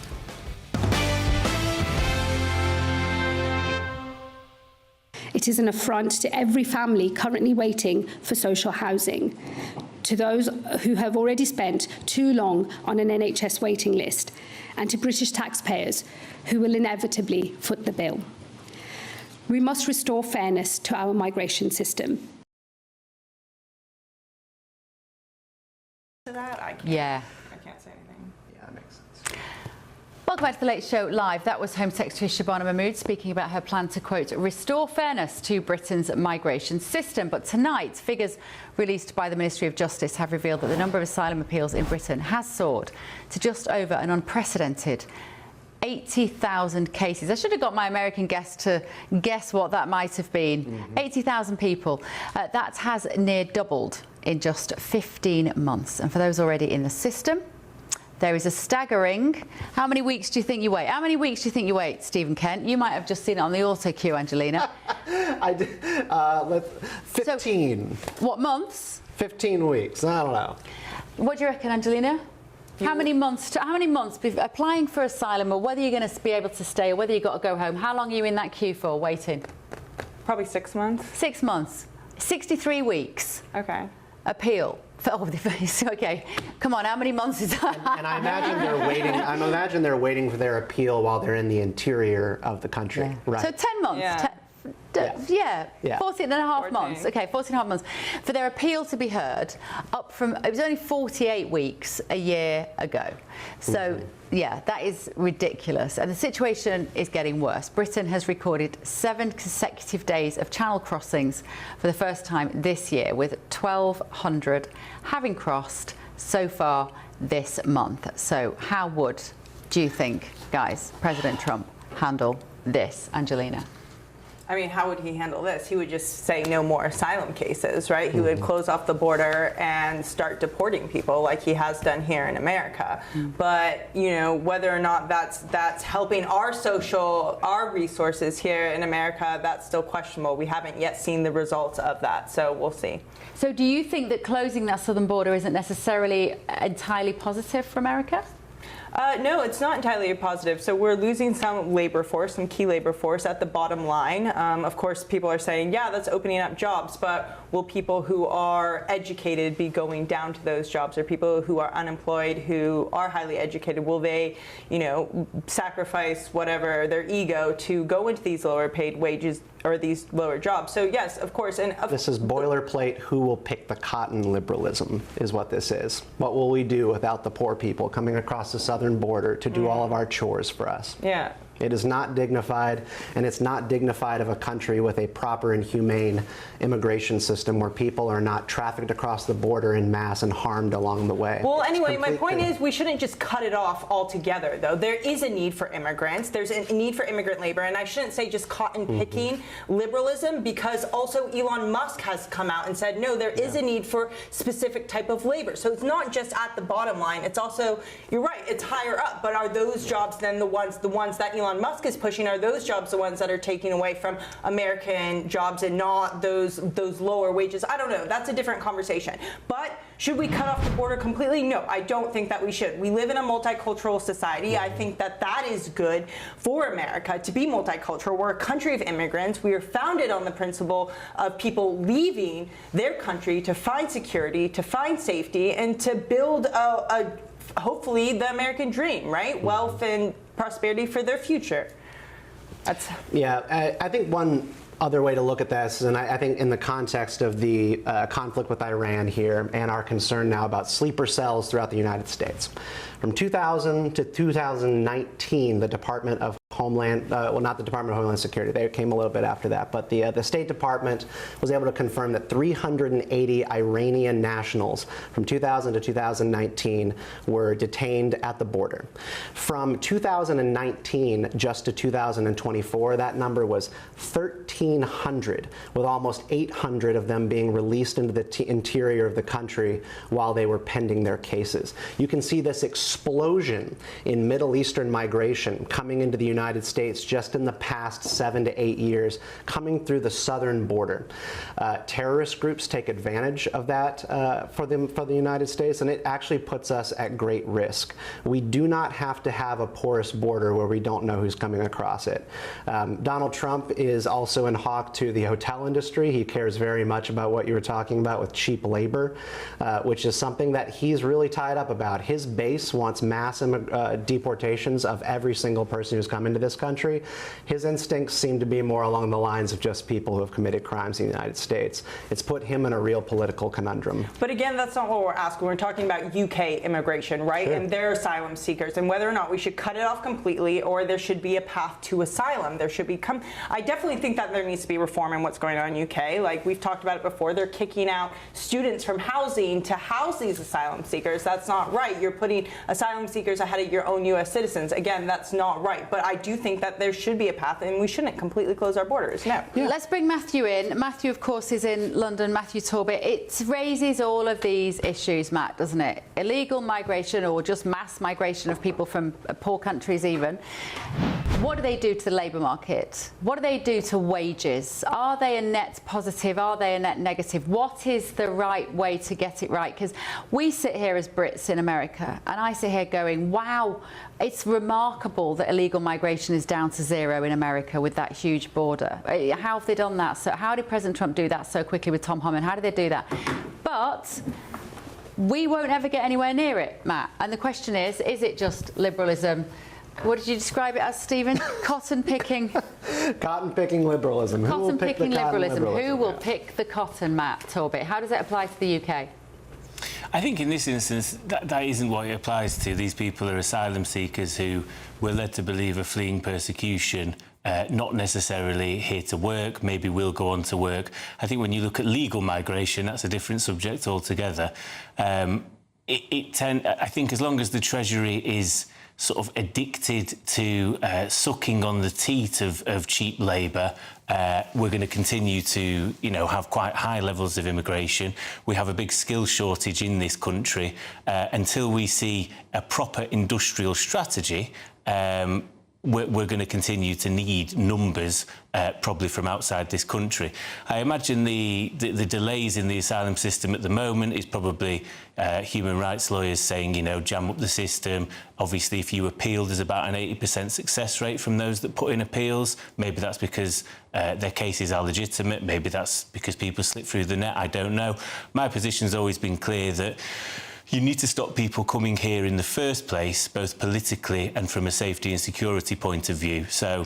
It is an affront to every family currently waiting for social housing, to those who have already spent too long on an NHS waiting list, and to British taxpayers who will inevitably foot the bill. We must restore fairness to our migration system. Yeah. I can't say anything. Yeah, that makes sense. Welcome back to The Late Show Live. That was Home Secretary Shabana Mahmood speaking about her plan to, quote, restore fairness to Britain's migration system. But tonight, figures released by the Ministry of Justice have revealed that the number of asylum appeals in Britain has soared to just over an unprecedented 80,000 cases. I should have got my American guest to guess what that might have been. 80,000 people. That has near doubled in just 15 months. And for those already in the system, there is a staggering... How many weeks do you think you wait? How many weeks do you think you wait, Stephen Kent? You might have just seen it on the auto cue, Angelina. I did. 15. So, what, months? 15 weeks. I don't know. What do you reckon, Angelina? How many months applying for asylum, or whether you're going to be able to stay, or whether you've got to go home? How long are you in that queue for, waiting? Probably 6 months. 6 months. 63 weeks. Okay. Appeal. Oh, okay. Come on, how many months is that? And I imagine they're waiting. I imagine they're waiting for their appeal while they're in the interior of the country. Yeah. Right. So 10 months. Yeah. 14 and a half months. Okay, 14 and a half months. For their appeal to be heard, up from, it was only 48 weeks a year ago. So, yeah, that is ridiculous. And the situation is getting worse. Britain has recorded 7 consecutive days of channel crossings for the first time this year, with 1,200 having crossed so far this month. So how would, do you think, guys, President Trump handle this, Angelina? I mean, how would he handle this? He would just say no more asylum cases, right? He would close off the border and start deporting people like he has done here in America. But, you know, whether or not that's helping our resources here in America, that's still questionable. We haven't yet seen the results of that, so we'll see. So do you think that closing that southern border isn't necessarily entirely positive for America? No, it's not entirely positive. So we're losing some labor force, some key labor force at the bottom line. Of course, people are saying, yeah, that's opening up jobs, but will people who are educated be going down to those jobs? Or people who are unemployed, who are highly educated, will they, you know, sacrifice whatever, their ego to go into these lower paid wages or these lower jobs? So yes, of course. And this is boilerplate. Who will pick the cotton liberalism is what this is. What will we do without the poor people coming across the southern border to do all of our chores for us? Yeah. It is not dignified, and it's not dignified of a country with a proper and humane immigration system where people are not trafficked across the border in mass and harmed along the way. Well, anyway, my point is we shouldn't just cut it off altogether, though. There is a need for immigrants. There's a need for immigrant labor, and I shouldn't say just cotton-picking liberalism, because also Elon Musk has come out and said, no, there is a need for specific type of labor. So it's not just at the bottom line. It's also, you're right, it's higher up, but are those jobs then the ones that Elon Musk is pushing? Are those jobs the ones that are taking away from American jobs and not those lower wages? I don't know. That's a different conversation. But should we cut off the border completely? No, I don't think that we should. We live in a multicultural society. I think that is good for America to be multicultural. We're a country of immigrants. We are founded on the principle of people leaving their country to find security, to find safety, and to build hopefully the American dream, right? Wealth and prosperity for their future. I think one other way to look at this, and I think in the context of the conflict with Iran here and our concern now about sleeper cells throughout the United States. From 2000 to 2019, the Department of Homeland, well, not the Department of Homeland Security, they came a little bit after that, but the State Department was able to confirm that 380 Iranian nationals from 2000 to 2019 were detained at the border. From 2019 just to 2024, that number was 1,300, with almost 800 of them being released into the interior of the country while they were pending their cases. You can see this explosion in Middle Eastern migration coming into the United States just in the past 7 to 8 years, coming through the southern border. Terrorist groups take advantage of that for the United States, and it actually puts us at great risk. We do not have to have a porous border where we don't know who's coming across it. Donald Trump is also in hawk to the hotel industry. He cares very much about what you were talking about with cheap labor, which is something that he's really tied up about. His base wants mass deportations of every single person who's come into this country. His instincts seem to be more along the lines of just people who have committed crimes in the United States. It's put him in a real political conundrum. But again, that's not what we're asking. We're talking about UK immigration, right? Sure. And their asylum seekers, and whether or not we should cut it off completely, or there should be a path to asylum. There should be I definitely think that there needs to be reform in what's going on in UK. Like we've talked about it before, they're kicking out students from housing to house these asylum seekers. That's not right. You're putting asylum seekers ahead of your own US citizens. Again, that's not right. But I do think that there should be a path, and we shouldn't completely close our borders. No. Yeah. Let's bring Matthew in. Matthew, of course, is in London. Matthew Torbett. It raises all of these issues, Matt, doesn't it? Illegal migration, or just mass migration of people from poor countries even. What do they do to the labour market? What do they do to wages? Are they a net positive? Are they a net negative? What is the right way to get it right? Because we sit here as Brits in America, and I sit here going, wow, it's remarkable that illegal migration is down to zero in America with that huge border. How have they done that? So how did President Trump do that so quickly with Tom Homan? How did they do that? But we won't ever get anywhere near it, Matt. And the question is it just liberalism? What did you describe it as, Stephen? Cotton picking? Cotton picking liberalism. Cotton picking liberalism. Who will pick the cotton, Matt Torbett? How does it apply to the UK? I think in this instance, that isn't what it applies to. These people are asylum seekers who were led to believe are fleeing persecution, not necessarily here to work, maybe will go on to work. I think when you look at legal migration, that's a different subject altogether. I think as long as the Treasury is sort of addicted to sucking on the teat of cheap labour, we're going to continue to, have quite high levels of immigration. We have a big skill shortage in this country. Until we see a proper industrial strategy, we're going to continue to need numbers probably from outside this country. I imagine the delays in the asylum system at the moment is probably human rights lawyers saying, jam up the system. Obviously, if you appeal, there's about an 80% success rate from those that put in appeals. Maybe that's because their cases are legitimate. Maybe that's because people slip through the net. I don't know. My position's always been clear that you need to stop people coming here in the first place, both politically and from a safety and security point of view. So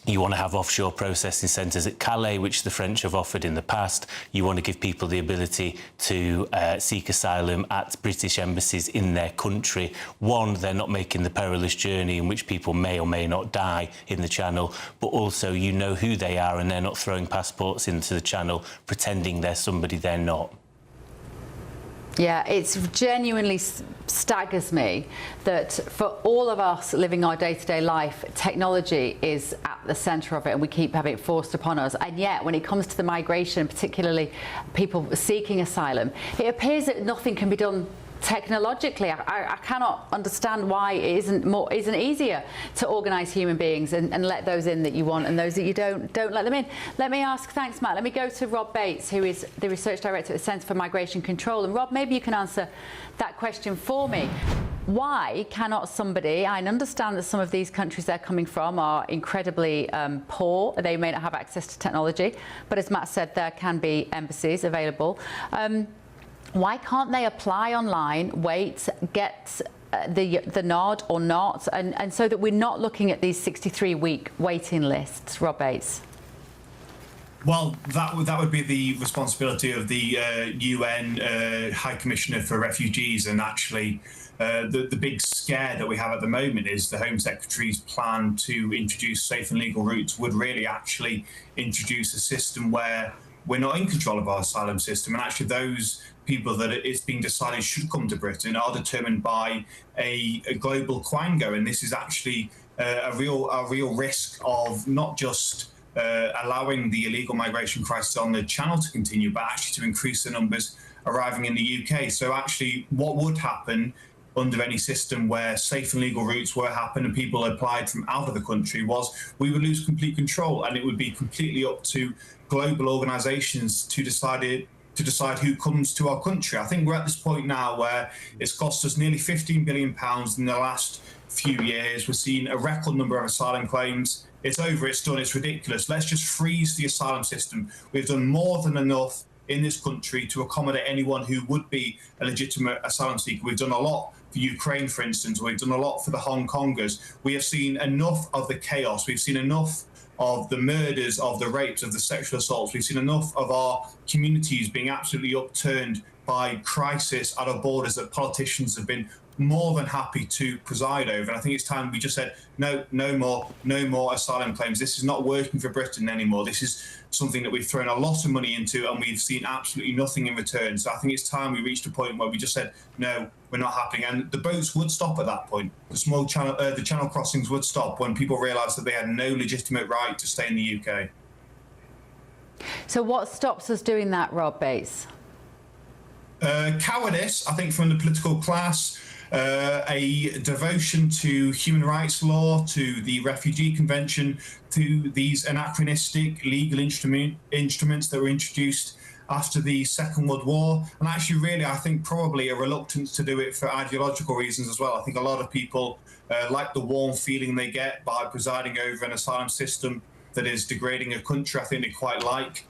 you want to have offshore processing centres at Calais, which the French have offered in the past. You want to give people the ability to seek asylum at British embassies in their country. One, they're not making the perilous journey in which people may or may not die in the Channel, but also you know who they are and they're not throwing passports into the Channel pretending they're somebody they're not. Yeah, it genuinely staggers me that for all of us living our day-to-day life, technology is at the centre of it and we keep having it forced upon us. And yet, when it comes to the migration, particularly people seeking asylum, it appears that nothing can be done technologically. I cannot understand why it isn't easier to organise human beings and let those in that you want, and those that you don't let them in. Let me ask, thanks Matt, let me go to Rob Bates, who is the Research Director at the Centre for Migration Control. And Rob, maybe you can answer that question for me. Why cannot somebody, I understand that some of these countries they're coming from are incredibly poor, they may not have access to technology, but as Matt said, there can be embassies available. Why can't they apply online, wait, get the nod or not, and so that we're not looking at these 63-week waiting lists, Rob Bates? Well, that would be the responsibility of the UN High Commissioner for Refugees, and actually the big scare that we have at the moment is the Home Secretary's plan to introduce safe and legal routes would really actually introduce a system where we're not in control of our asylum system, and actually those people that it's being decided should come to Britain are determined by a global quango, and this is actually a real risk of not just allowing the illegal migration crisis on the Channel to continue, but actually to increase the numbers arriving in the UK. So actually what would happen under any system where safe and legal routes were happen and people applied from out of the country was we would lose complete control, and it would be completely up to global organisations to decide who comes to our country. I think we're at this point now where it's cost us nearly £15 billion in the last few years. We're seeing a record number of asylum claims. It's over, it's done, it's ridiculous. Let's just freeze the asylum system. We've done more than enough in this country to accommodate anyone who would be a legitimate asylum seeker. We've done a lot for Ukraine, for instance. We've done a lot for the Hong Kongers. We have seen enough of the chaos. We've seen enough of the murders, of the rapes, of the sexual assaults. We've seen enough of our communities being absolutely upturned by crisis at our borders that politicians have been more than happy to preside over. And I think it's time we just said, no more asylum claims. This is not working for Britain anymore. This is something that we've thrown a lot of money into and we've seen absolutely nothing in return. So I think it's time we reached a point where we just said, no, we're not happening. And the boats would stop at that point. The channel crossings would stop when people realised that they had no legitimate right to stay in the UK. So what stops us doing that, Rob Bates? Cowardice, I think, from the political class. A devotion to human rights law, to the Refugee Convention, to these anachronistic legal instruments that were introduced after the Second World War. And actually, really, I think probably a reluctance to do it for ideological reasons as well. I think a lot of people like the warm feeling they get by presiding over an asylum system that is degrading a country. I think they quite like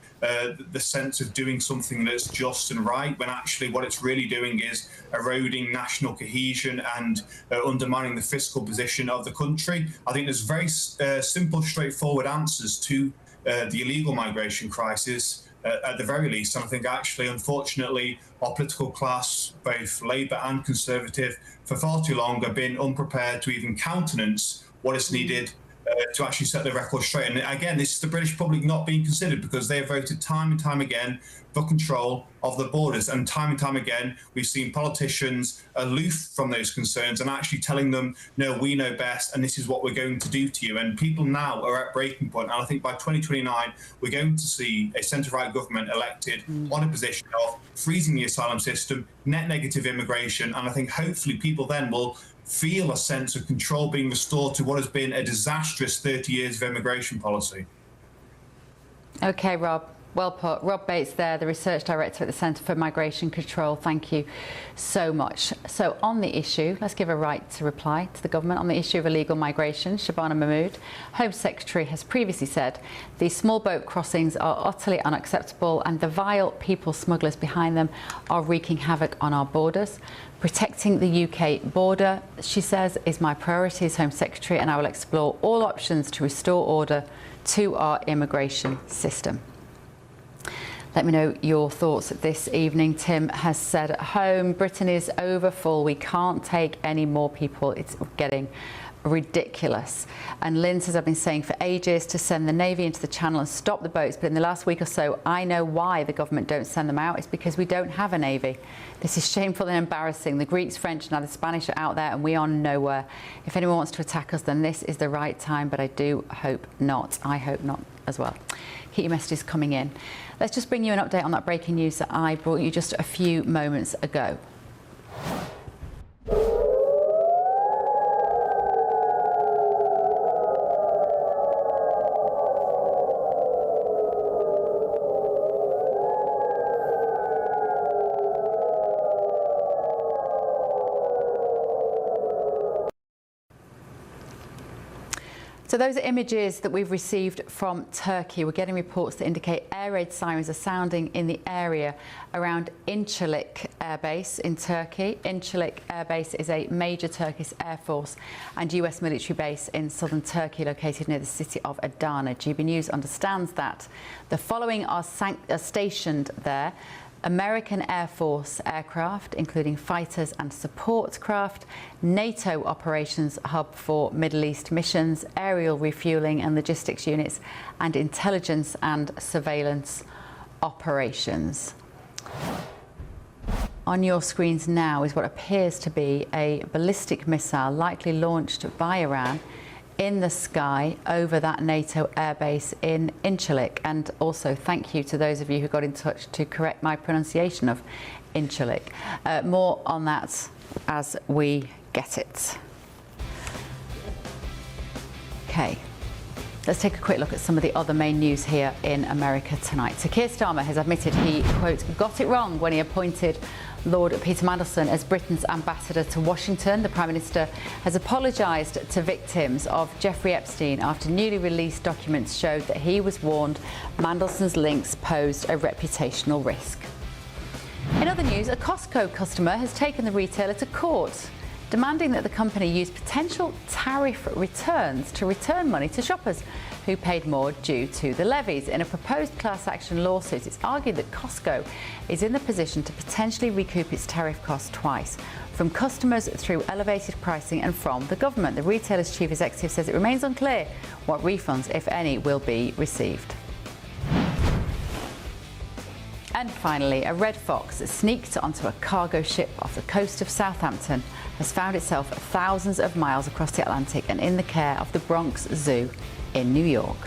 the sense of doing something that's just and right, when actually what it's really doing is eroding national cohesion and undermining the fiscal position of the country. I think there's very simple, straightforward answers to the illegal migration crisis, at the very least. And I think actually, unfortunately, our political class, both Labour and Conservative, for far too long have been unprepared to even countenance what is needed to actually set the record straight. And again, this is the British public not being considered, because they have voted time and time again for control of the borders. And time again, we've seen politicians aloof from those concerns and actually telling them, no, we know best, and this is what we're going to do to you. And people now are at breaking point. And I think by 2029, we're going to see a centre-right government elected on a position of freezing the asylum system, net negative immigration. And I think hopefully people then will feel a sense of control being restored to what has been a disastrous 30 years of immigration policy. OK, Rob. Well put. Rob Bates there, the Research Director at the Centre for Migration Control. Thank you so much. So on the issue, let's give a right to reply to the government. On the issue of illegal migration, Shabana Mahmood, Home Secretary, has previously said these small boat crossings are utterly unacceptable and the vile people smugglers behind them are wreaking havoc on our borders. Protecting the UK border, she says, is my priority as Home Secretary, and I will explore all options to restore order to our immigration system. Let me know your thoughts this evening. Tim has said at home, Britain is overfull. We can't take any more people. It's getting ridiculous. And Lynn says, I've been saying for ages to send the Navy into the Channel and stop the boats, but in the last week or so, I know why the government don't send them out. It's because we don't have a Navy. This is shameful and embarrassing. The Greeks, French, and now the Spanish are out there and we are nowhere. If anyone wants to attack us, then this is the right time, but I do hope not. I hope not as well. Keep your messages coming in. Let's just bring you an update on that breaking news that I brought you just a few moments ago. So those are images that we've received from Turkey. We're getting reports that indicate air raid sirens are sounding in the area around Incirlik Air Base in Turkey. Incirlik Air Base is a major Turkish Air Force and US military base in southern Turkey located near the city of Adana. GB News understands that the following are stationed there: American Air Force aircraft, including fighters and support craft, NATO operations hub for Middle East missions, aerial refueling and logistics units, and intelligence and surveillance operations. On your screens now is what appears to be a ballistic missile likely launched by Iran in the sky over that NATO airbase in Incirlik. And also thank you to those of you who got in touch to correct my pronunciation of Incirlik. More on that as we get it. Okay. Let's take a quick look at some of the other main news here in America tonight. So Keir Starmer has admitted he, quote, got it wrong when he appointed Lord Peter Mandelson as Britain's ambassador to Washington. The Prime Minister has apologised to victims of Jeffrey Epstein after newly released documents showed that he was warned Mandelson's links posed a reputational risk. In other news, a Costco customer has taken the retailer to court, demanding that the company use potential tariff returns to return money to shoppers who paid more due to the levies. In a proposed class action lawsuit, it's argued that Costco is in the position to potentially recoup its tariff costs twice, from customers through elevated pricing and from the government. The retailer's chief executive says it remains unclear what refunds, if any, will be received. And finally, a red fox that sneaked onto a cargo ship off the coast of Southampton has found itself thousands of miles across the Atlantic and in the care of the Bronx Zoo in New York.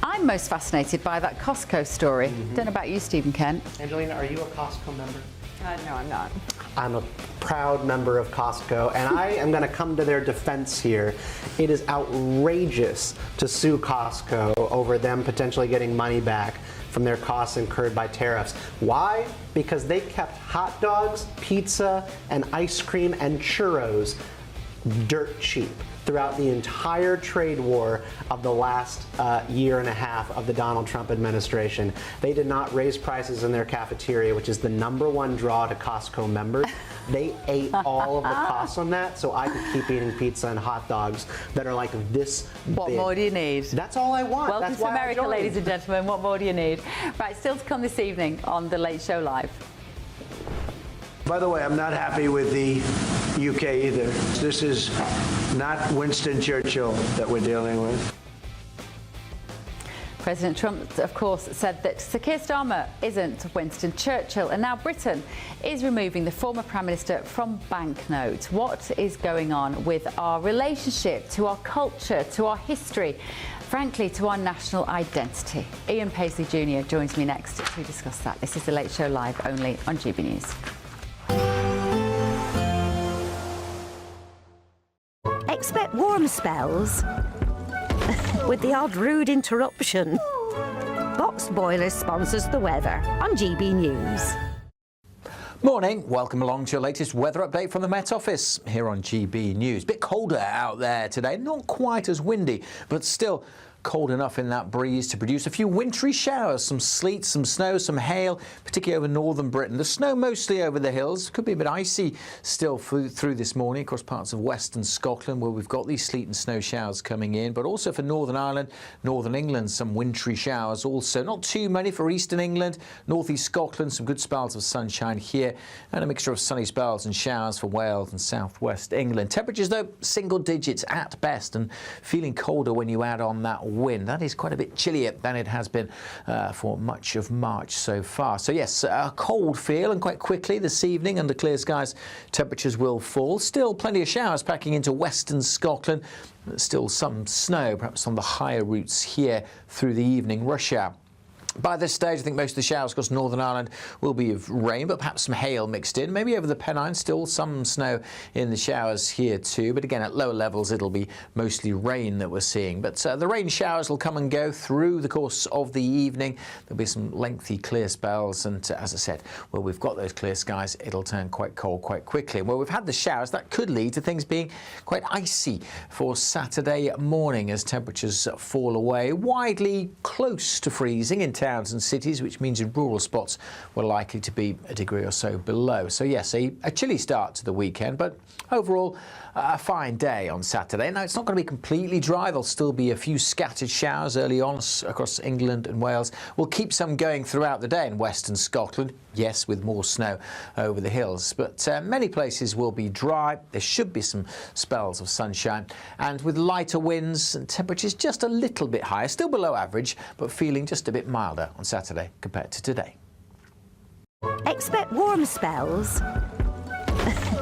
I'm most fascinated by that Costco story. Don't know about you, Stephen Kent. Angelina, are you a Costco member? No, I'm not. I'm a proud member of Costco, and I am going to come to their defense here. It is outrageous to sue Costco over them potentially getting money back from their costs incurred by tariffs. Why? Because they kept hot dogs, pizza, and ice cream and churros dirt cheap throughout the entire trade war of the last year and a half of the Donald Trump administration. They did not raise prices in their cafeteria, which is the #1 draw to Costco members. They ate all of the costs on that, so I could keep eating pizza and hot dogs that are like this What big. more do you need? That's all I want. Welcome That's to why I America, joined. ladies and gentlemen. What more do you need? Right, still to come this evening on The Late Show Live. By the way, I'm not happy with the UK either. This is not Winston Churchill that we're dealing with. President Trump, of course, said that Sir Keir Starmer isn't Winston Churchill, and now Britain is removing the former Prime Minister from banknotes. What is going on with our relationship, to our culture, to our history, frankly, to our national identity? Ian Paisley Jr. joins me next to discuss that. This is The Late Show Live, only on GB News. Expect warm spells with the odd rude interruption. Box Boilers sponsors the weather on GB News. Morning, welcome along to your latest weather update from the Met Office here on GB News. Bit colder out there today, not quite as windy, but still cold enough in that breeze to produce a few wintry showers, some sleet, some snow, some hail, particularly over northern Britain. The snow mostly over the hills, could be a bit icy still through this morning across parts of western Scotland where we've got these sleet and snow showers coming in, but also for Northern Ireland, Northern England, some wintry showers also. Not too many for eastern England, northeast Scotland, some good spells of sunshine here, and a mixture of sunny spells and showers for Wales and southwest England. Temperatures though, single digits at best, and feeling colder when you add on that wind. That is quite a bit chillier than it has been for much of March so far. So yes, a cold feel, and quite quickly this evening under clear skies temperatures will fall. Still plenty of showers packing into western Scotland. Still some snow perhaps on the higher routes here through the evening rush hour. By this stage, I think most of the showers across Northern Ireland will be of rain, but perhaps some hail mixed in. Maybe over the Pennines, still some snow in the showers here too. But again, at lower levels, it'll be mostly rain that we're seeing. But the rain showers will come and go through the course of the evening. There'll be some lengthy clear spells. And as I said, where we've got those clear skies, it'll turn quite cold quite quickly. Where we've had the showers, that could lead to things being quite icy for Saturday morning as temperatures fall away, widely close to freezing in towns and cities, which means in rural spots we're likely to be a degree or so below. So yes, a chilly start to the weekend, but overall a fine day on Saturday. Now, it's not going to be completely dry. There'll still be a few scattered showers early on across England and Wales. We'll keep some going throughout the day in western Scotland, yes, with more snow over the hills. But many places will be dry. There should be some spells of sunshine. And with lighter winds and temperatures just a little bit higher, still below average, but feeling just a bit milder on Saturday compared to today. Expect warm spells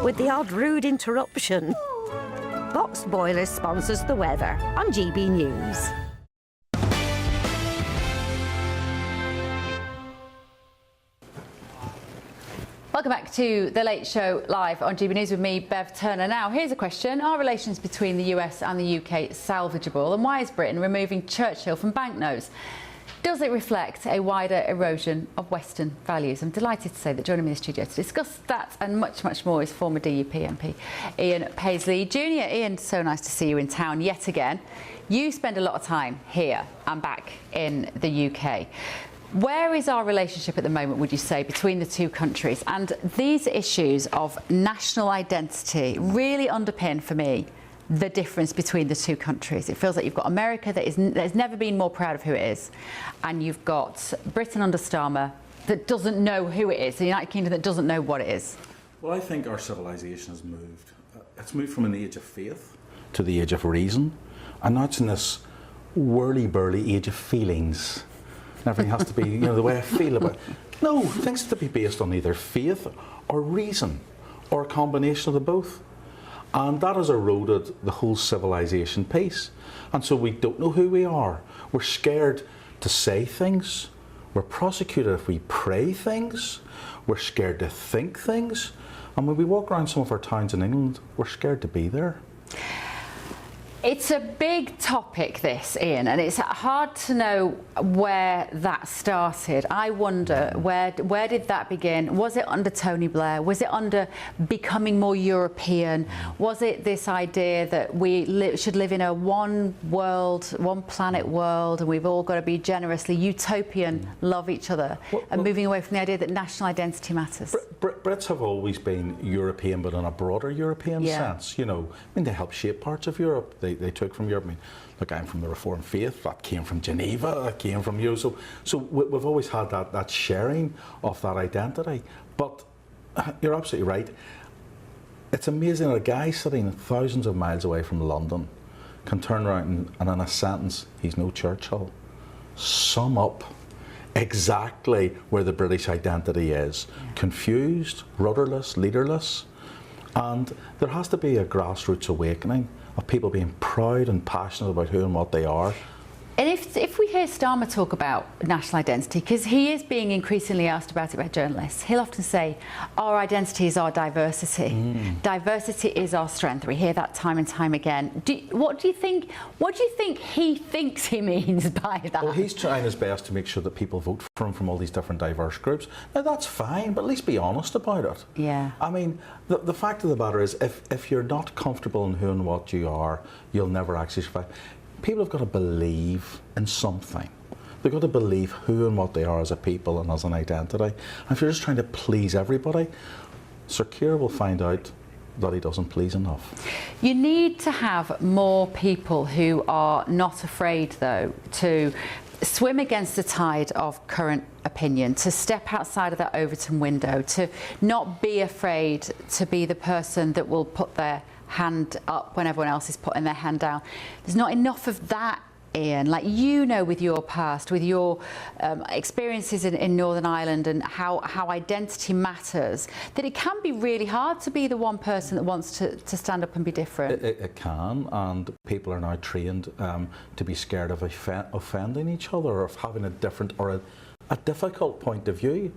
with the odd rude interruption. Boxed Boilers sponsors the weather on GB News. Welcome back to The Late Show live on GB News with me, Bev Turner. Now, here's a question. Are relations between the US and the UK salvageable? And why is Britain removing Churchill from banknotes? Does it reflect a wider erosion of Western values? I'm delighted to say that joining me in the studio to discuss that and much, much more is former DUP MP Ian Paisley Jr. Ian, so nice to see you in town yet again. You spend a lot of time here and back in the UK. Where is our relationship at the moment, would you say, between the two countries? And these issues of national identity really underpin, for me, the difference between the two countries. It feels like you've got America that has never been more proud of who it is, and you've got Britain under Starmer that doesn't know who it is, the United Kingdom that doesn't know what it is. Well, I think our civilization has moved. It's moved from an age of faith to the age of reason, and now it's in this whirly-burly age of feelings. And everything has to be, the way I feel about it. No, things have to be based on either faith or reason, or a combination of the both. And that has eroded the whole civilization piece. And so we don't know who we are. We're scared to say things. We're prosecuted if we pray things. We're scared to think things. And when we walk around some of our towns in England, we're scared to be there. It's a big topic, this, Ian, and it's hard to know where that started. I wonder, where did that begin? Was it under Tony Blair? Was it under becoming more European? Was it this idea that we should live in a one world, one planet world, and we've all got to be generously utopian, love each other, and moving away from the idea that national identity matters? Brits have always been European, but in a broader European sense. They helped shape parts of Europe. They took from Europe. I mean, look, I'm from the Reformed faith. That came from Geneva. That came from you. So we've always had that sharing of that identity. But you're absolutely right. It's amazing that a guy sitting thousands of miles away from London can turn around and in a sentence, he's no Churchill, sum up exactly where the British identity is. Confused, rudderless, leaderless. And there has to be a grassroots awakening of people being proud and passionate about who and what they are. And if we hear Starmer talk about national identity, because he is being increasingly asked about it by journalists, he'll often say, our identity is our diversity. Diversity is our strength. We hear that time and time again. What do you think he thinks he means by that? Well, he's trying his best to make sure that people vote for him from all these different diverse groups. Now, that's fine, but at least be honest about it. Yeah. I mean, the fact of the matter is, if you're not comfortable in who and what you are, you'll never actually survive. People have got to believe in something. They've got to believe who and what they are as a people and as an identity. And if you're just trying to please everybody, Sir Keir will find out that he doesn't please enough. You need to have more people who are not afraid, though, to swim against the tide of current opinion, to step outside of that Overton window, to not be afraid to be the person that will put their hand up when everyone else is putting their hand down. There's not enough of that Ian, like with your past, with your experiences in Northern Ireland and how identity matters, that it can be really hard to be the one person that wants to stand up and be different. It can, and people are now trained to be scared of offending each other, or of having a different or a difficult point of view.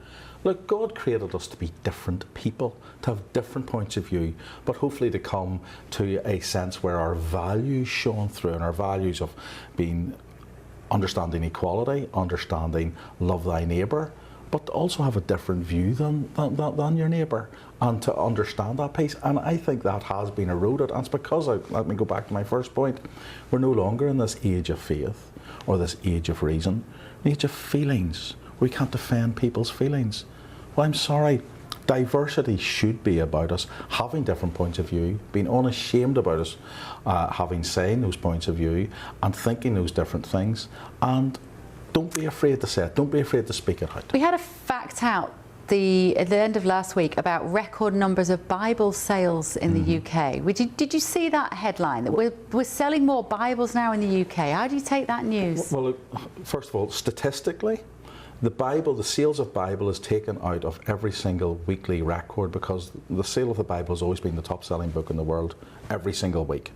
Look, God created us to be different people, to have different points of view, but hopefully to come to a sense where our values shone through, and our values of being understanding equality, understanding love thy neighbour, but to also have a different view than your neighbour, and to understand that piece. And I think that has been eroded, and it's because, let me go back to my first point, we're no longer in this age of faith, or this age of reason, an age of feelings. We can't defend people's feelings. Well, I'm sorry, diversity should be about us having different points of view, being unashamed about us saying those points of view and thinking those different things, and don't be afraid to say it, don't be afraid to speak it out. We had a fact out at the end of last week about record numbers of Bible sales in the UK. Did you see that headline, that we're selling more Bibles now in the UK? How do you take that news? Well, first of all, statistically, the sales of Bible is taken out of every single weekly record, because the sale of the Bible has always been the top-selling book in the world every single week.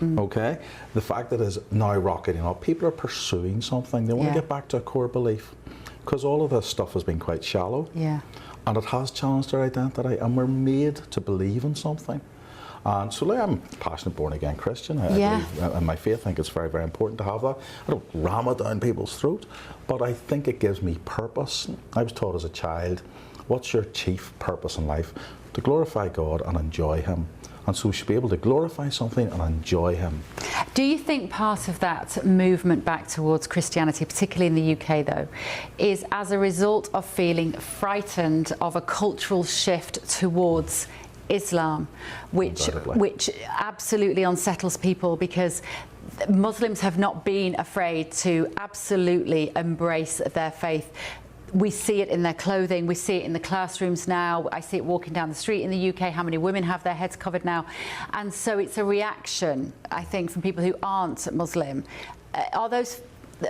Okay? The fact that it is now rocketing up, people are pursuing something. They want to get back to a core belief, because all of this stuff has been quite shallow. Yeah. And it has challenged our identity, and we're made to believe in something. And so I'm a passionate born-again Christian. I believe in my faith. I think it's very, very important to have that. I don't ram it down people's throats, but I think it gives me purpose. I was taught as a child, what's your chief purpose in life? To glorify God and enjoy Him. And so we should be able to glorify something and enjoy Him. Do you think part of that movement back towards Christianity, particularly in the UK though, is as a result of feeling frightened of a cultural shift towards Islam, which absolutely unsettles people, because Muslims have not been afraid to absolutely embrace their faith. We see it in their clothing, we see it in the classrooms now, I see it walking down the street in the UK, how many women have their heads covered now. And so it's a reaction, I think, from people who aren't Muslim. Are those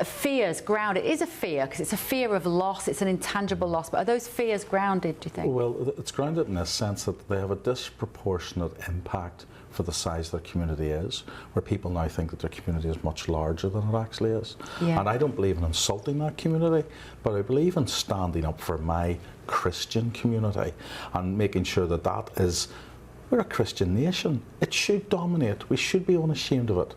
fears grounded? It is a fear, because it's a fear of loss, it's an intangible loss, but are those fears grounded, do you think? Well, it's grounded in the sense that they have a disproportionate impact for the size their community is, where people now think that their community is much larger than it actually is. Yeah. And I don't believe in insulting that community, but I believe in standing up for my Christian community and making sure that that is, we're a Christian nation. It should dominate. We should be unashamed of it.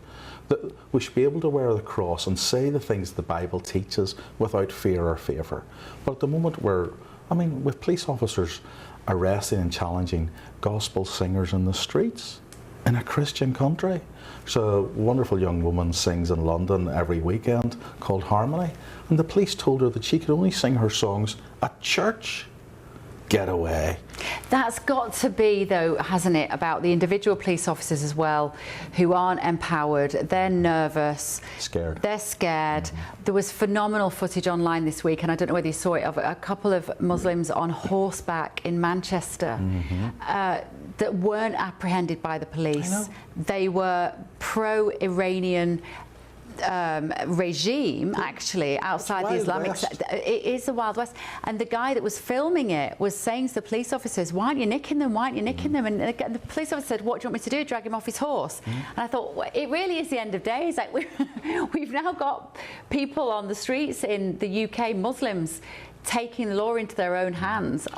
That we should be able to wear the cross and say the things the Bible teaches without fear or favour. But at the moment with police officers arresting and challenging gospel singers in the streets in a Christian country. So a wonderful young woman sings in London every weekend called Harmony, and the police told her that she could only sing her songs at church. Get away. That's got to be, though, hasn't it, about the individual police officers as well, who aren't empowered, they're nervous. Scared. They're scared. There was phenomenal footage online this week, and I don't know whether you saw it, of a couple of Muslims on horseback in Manchester that weren't apprehended by the police. They were pro-Iranian regime, actually, outside the Islamic State. It is the Wild West. And the guy that was filming it was saying to the police officers, why aren't you nicking them? Why aren't you nicking them? And the police officer said, what do you want me to do? Drag him off his horse? And I thought, well, it really is the end of days. Like, we've now got people on the streets in the UK, Muslims, taking the law into their own hands.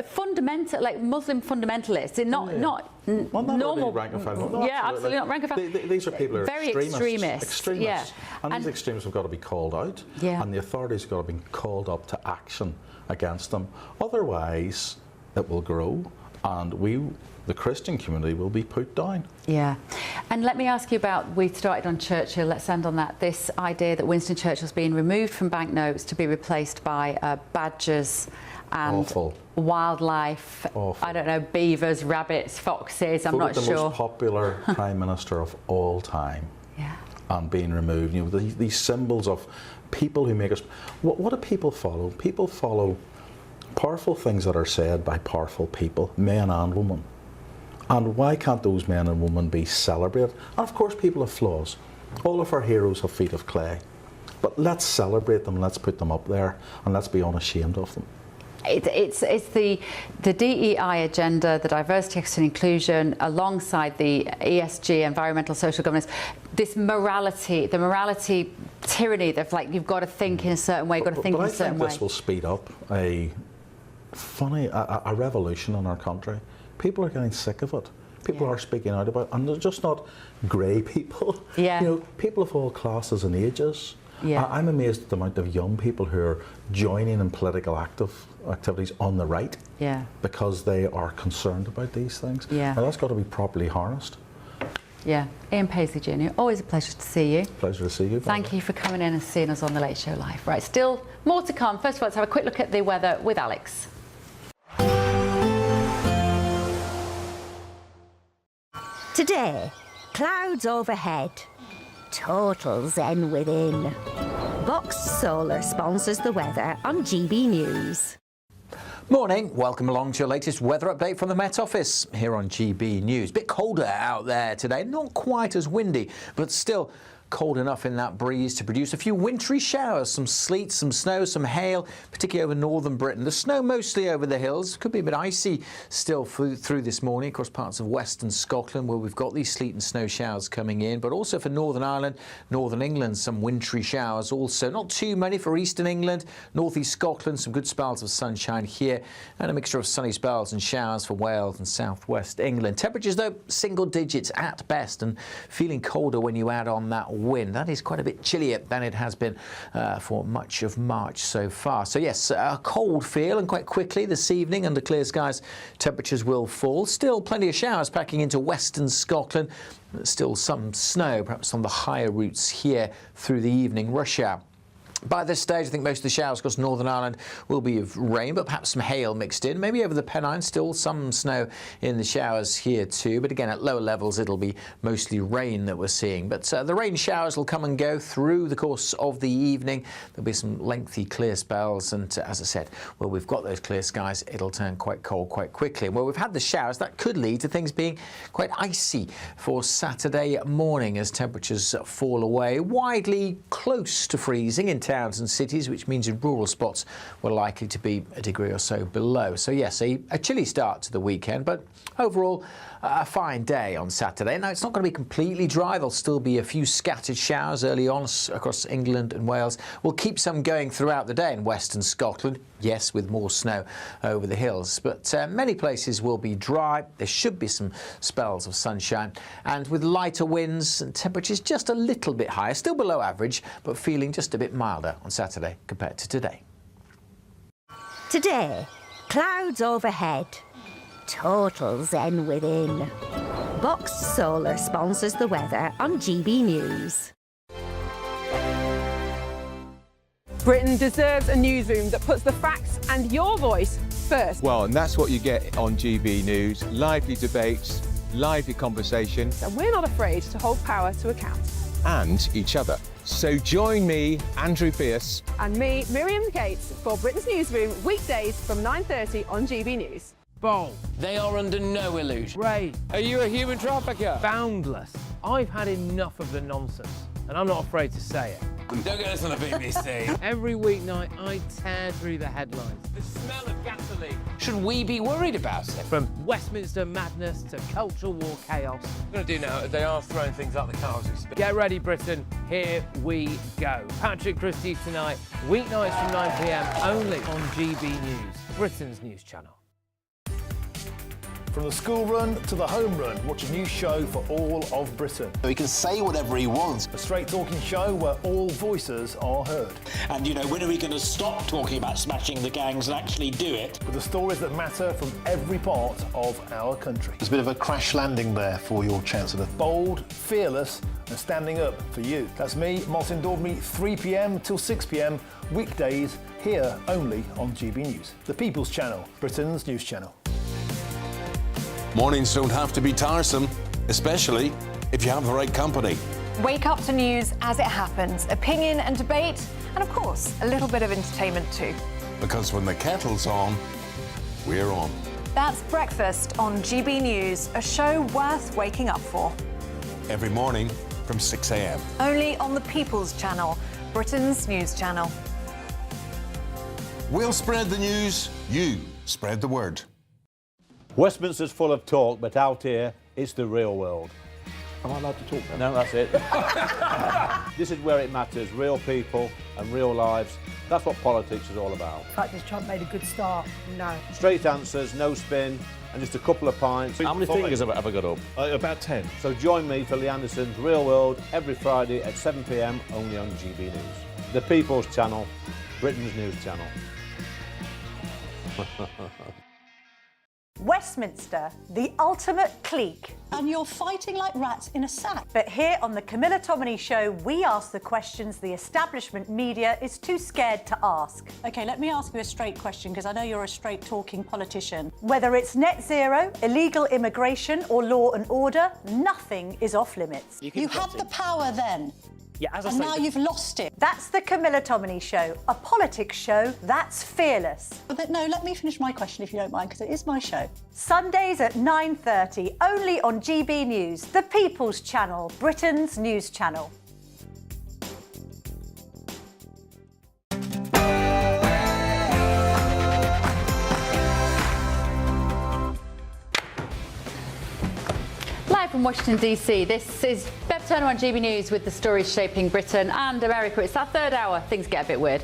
Fundamental, like Muslim fundamentalists, not normal. Rank and file. No, yeah, absolutely not rank and file. These are people who are very extremists. Yeah. And these extremists have got to be called out, and the authorities have got to be called up to action against them. Otherwise, it will grow, and the Christian community will be put down. Yeah. And let me ask you about, we started on Churchill, let's end on that, this idea that Winston Churchill's being removed from banknotes to be replaced by badgers and wildlife. Awful. I don't know, beavers, rabbits, foxes, I'm not sure. The most popular Prime Minister of all time. Yeah. And being removed. You know, these symbols of people who make us... What do people follow? People follow powerful things that are said by powerful people, men and women. And why can't those men and women be celebrated? And of course people have flaws. All of our heroes have feet of clay. But let's celebrate them, let's put them up there, and let's be unashamed of them. It's the DEI agenda, the diversity, equity and inclusion, alongside the ESG, environmental, social governance, this morality, the morality tyranny that like you've got to think in a certain way, you've got to think in a certain way. I think this will speed up a revolution in our country. People are getting sick of it. People are speaking out about it, and they're just not grey people. Yeah. You know, people of all classes and ages. Yeah. I'm amazed at the amount of young people who are joining in political activities on the right. Yeah. Because they are concerned about these things. Yeah. Now that's got to be properly harnessed. Yeah. Ian Paisley Jr., always a pleasure to see you. Pleasure to see you. Thank you for coming in and seeing us on the Late Show Live. Right, still more to come. First of all, let's have a quick look at the weather with Alex. Today, clouds overhead. Total zen within. Boxed Solar sponsors the weather on GB News. Morning, welcome along to your latest weather update from the Met Office here on GB News. Bit colder out there today, not quite as windy, but still cold enough in that breeze to produce a few wintry showers, some sleet, some snow, some hail, particularly over northern Britain. The snow mostly over the hills, could be a bit icy still through this morning across parts of western Scotland where we've got these sleet and snow showers coming in, but also for Northern Ireland, Northern England, some wintry showers also. Not too many for eastern England, northeast Scotland, some good spells of sunshine here, and a mixture of sunny spells and showers for Wales and southwest England. Temperatures though, single digits at best, and feeling colder when you add on that wind. That is quite a bit chillier than it has been for much of March so far. So yes, a cold feel, and quite quickly this evening under clear skies temperatures will fall. Still plenty of showers packing into western Scotland. Still some snow perhaps on the higher routes here through the evening rush hour. By this stage, I think most of the showers across Northern Ireland will be of rain, but perhaps some hail mixed in. Maybe over the Pennines, still some snow in the showers here too. But again, at lower levels, it'll be mostly rain that we're seeing. But the rain showers will come and go through the course of the evening. There'll be some lengthy clear spells. And as I said, where we've got those clear skies, it'll turn quite cold quite quickly. And where we've had the showers, that could lead to things being quite icy for Saturday morning as temperatures fall away. Widely close to freezing in towns and cities, which means in rural spots we're likely to be a degree or so below. So yes, a chilly start to the weekend, but overall a fine day on Saturday. Now it's not going to be completely dry. There'll still be a few scattered showers early on across England and Wales. We'll keep some going throughout the day in western Scotland, yes, with more snow over the hills, but many places will be dry. There should be some spells of sunshine, and with lighter winds and temperatures just a little bit higher, still below average, but feeling just a bit milder on Saturday compared to today. Today, clouds overhead. Total zen within. Boxed Solar sponsors the weather on GB News. Britain deserves a newsroom that puts the facts and your voice first. Well, and that's what you get on GB News. Lively debates, lively conversation. And we're not afraid to hold power to account. And each other. So join me, Andrew Pierce. And me, Miriam Gates, for Britain's Newsroom, weekdays from 9:30 on GB News. Bold. They are under no illusion. Ray, are you a human trafficker? Boundless. I've had enough of the nonsense, and I'm not afraid to say it. Don't get this on the BBC. Every weeknight, I tear through the headlines. The smell of gasoline. Should we be worried about it? From Westminster madness to cultural war chaos. What I'm going to do now is they are throwing things out the car as we speak. Get ready, Britain. Here we go. Patrick Christie tonight, weeknights from 9 p.m. only on GB News, Britain's news channel. From the school run to the home run, watch a new show for all of Britain. He can say whatever he wants. A straight talking show where all voices are heard. And, you know, when are we going to stop talking about smashing the gangs and actually do it? With the stories that matter from every part of our country. There's a bit of a crash landing there for your Chancellor. Bold, fearless and standing up for you. That's me, Martin Daubney, 3 p.m. till 6 p.m. weekdays here only on GB News. The People's Channel, Britain's news channel. Mornings don't have to be tiresome, especially if you have the right company. Wake up to news as it happens, opinion and debate, and of course, a little bit of entertainment too. Because when the kettle's on, we're on. That's Breakfast on GB News, a show worth waking up for. Every morning from 6 a.m. Only on the People's Channel, Britain's news channel. We'll spread the news, you spread the word. Westminster's full of talk, but out here, it's the real world. Am I allowed to talk then? No, that's it. This is where it matters, real people and real lives. That's what politics is all about. In fact, has Trump made a good start? No. Straight answers, no spin, and just a couple of pints. How many fingers have I got up? About 10. So join me for Lee Anderson's Real World every Friday at 7 p.m. only on GB News. The People's Channel, Britain's news channel. Westminster, the ultimate clique. And you're fighting like rats in a sack. But here on the Camilla Tominey Show, we ask the questions the establishment media is too scared to ask. OK, let me ask you a straight question, because I know you're a straight-talking politician. Whether it's net zero, illegal immigration or law and order, nothing is off limits. You had the power then. Yeah, as I and say, now you've lost it. That's the Camilla Tominey Show, a politics show that's fearless. But no, let me finish my question if you don't mind, because it is my show. Sundays at 9:30, only on GB News, the People's Channel, Britain's news channel. Live from Washington, D.C., this is Bev Turner on GB News with the stories shaping Britain and America. It's our third hour. Things get a bit weird.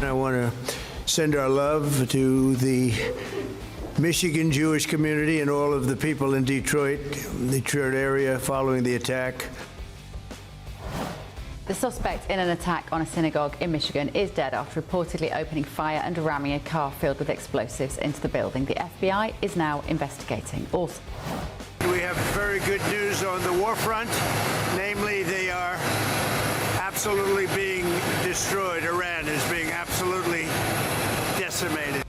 I want to send our love to the Michigan Jewish community and all of the people in Detroit, the Detroit area, following the attack. The suspect in an attack on a synagogue in Michigan is dead after reportedly opening fire and ramming a car filled with explosives into the building. The FBI is now investigating. Also, we have very good news on the war front, namely they are absolutely being destroyed. Iran is being absolutely decimated.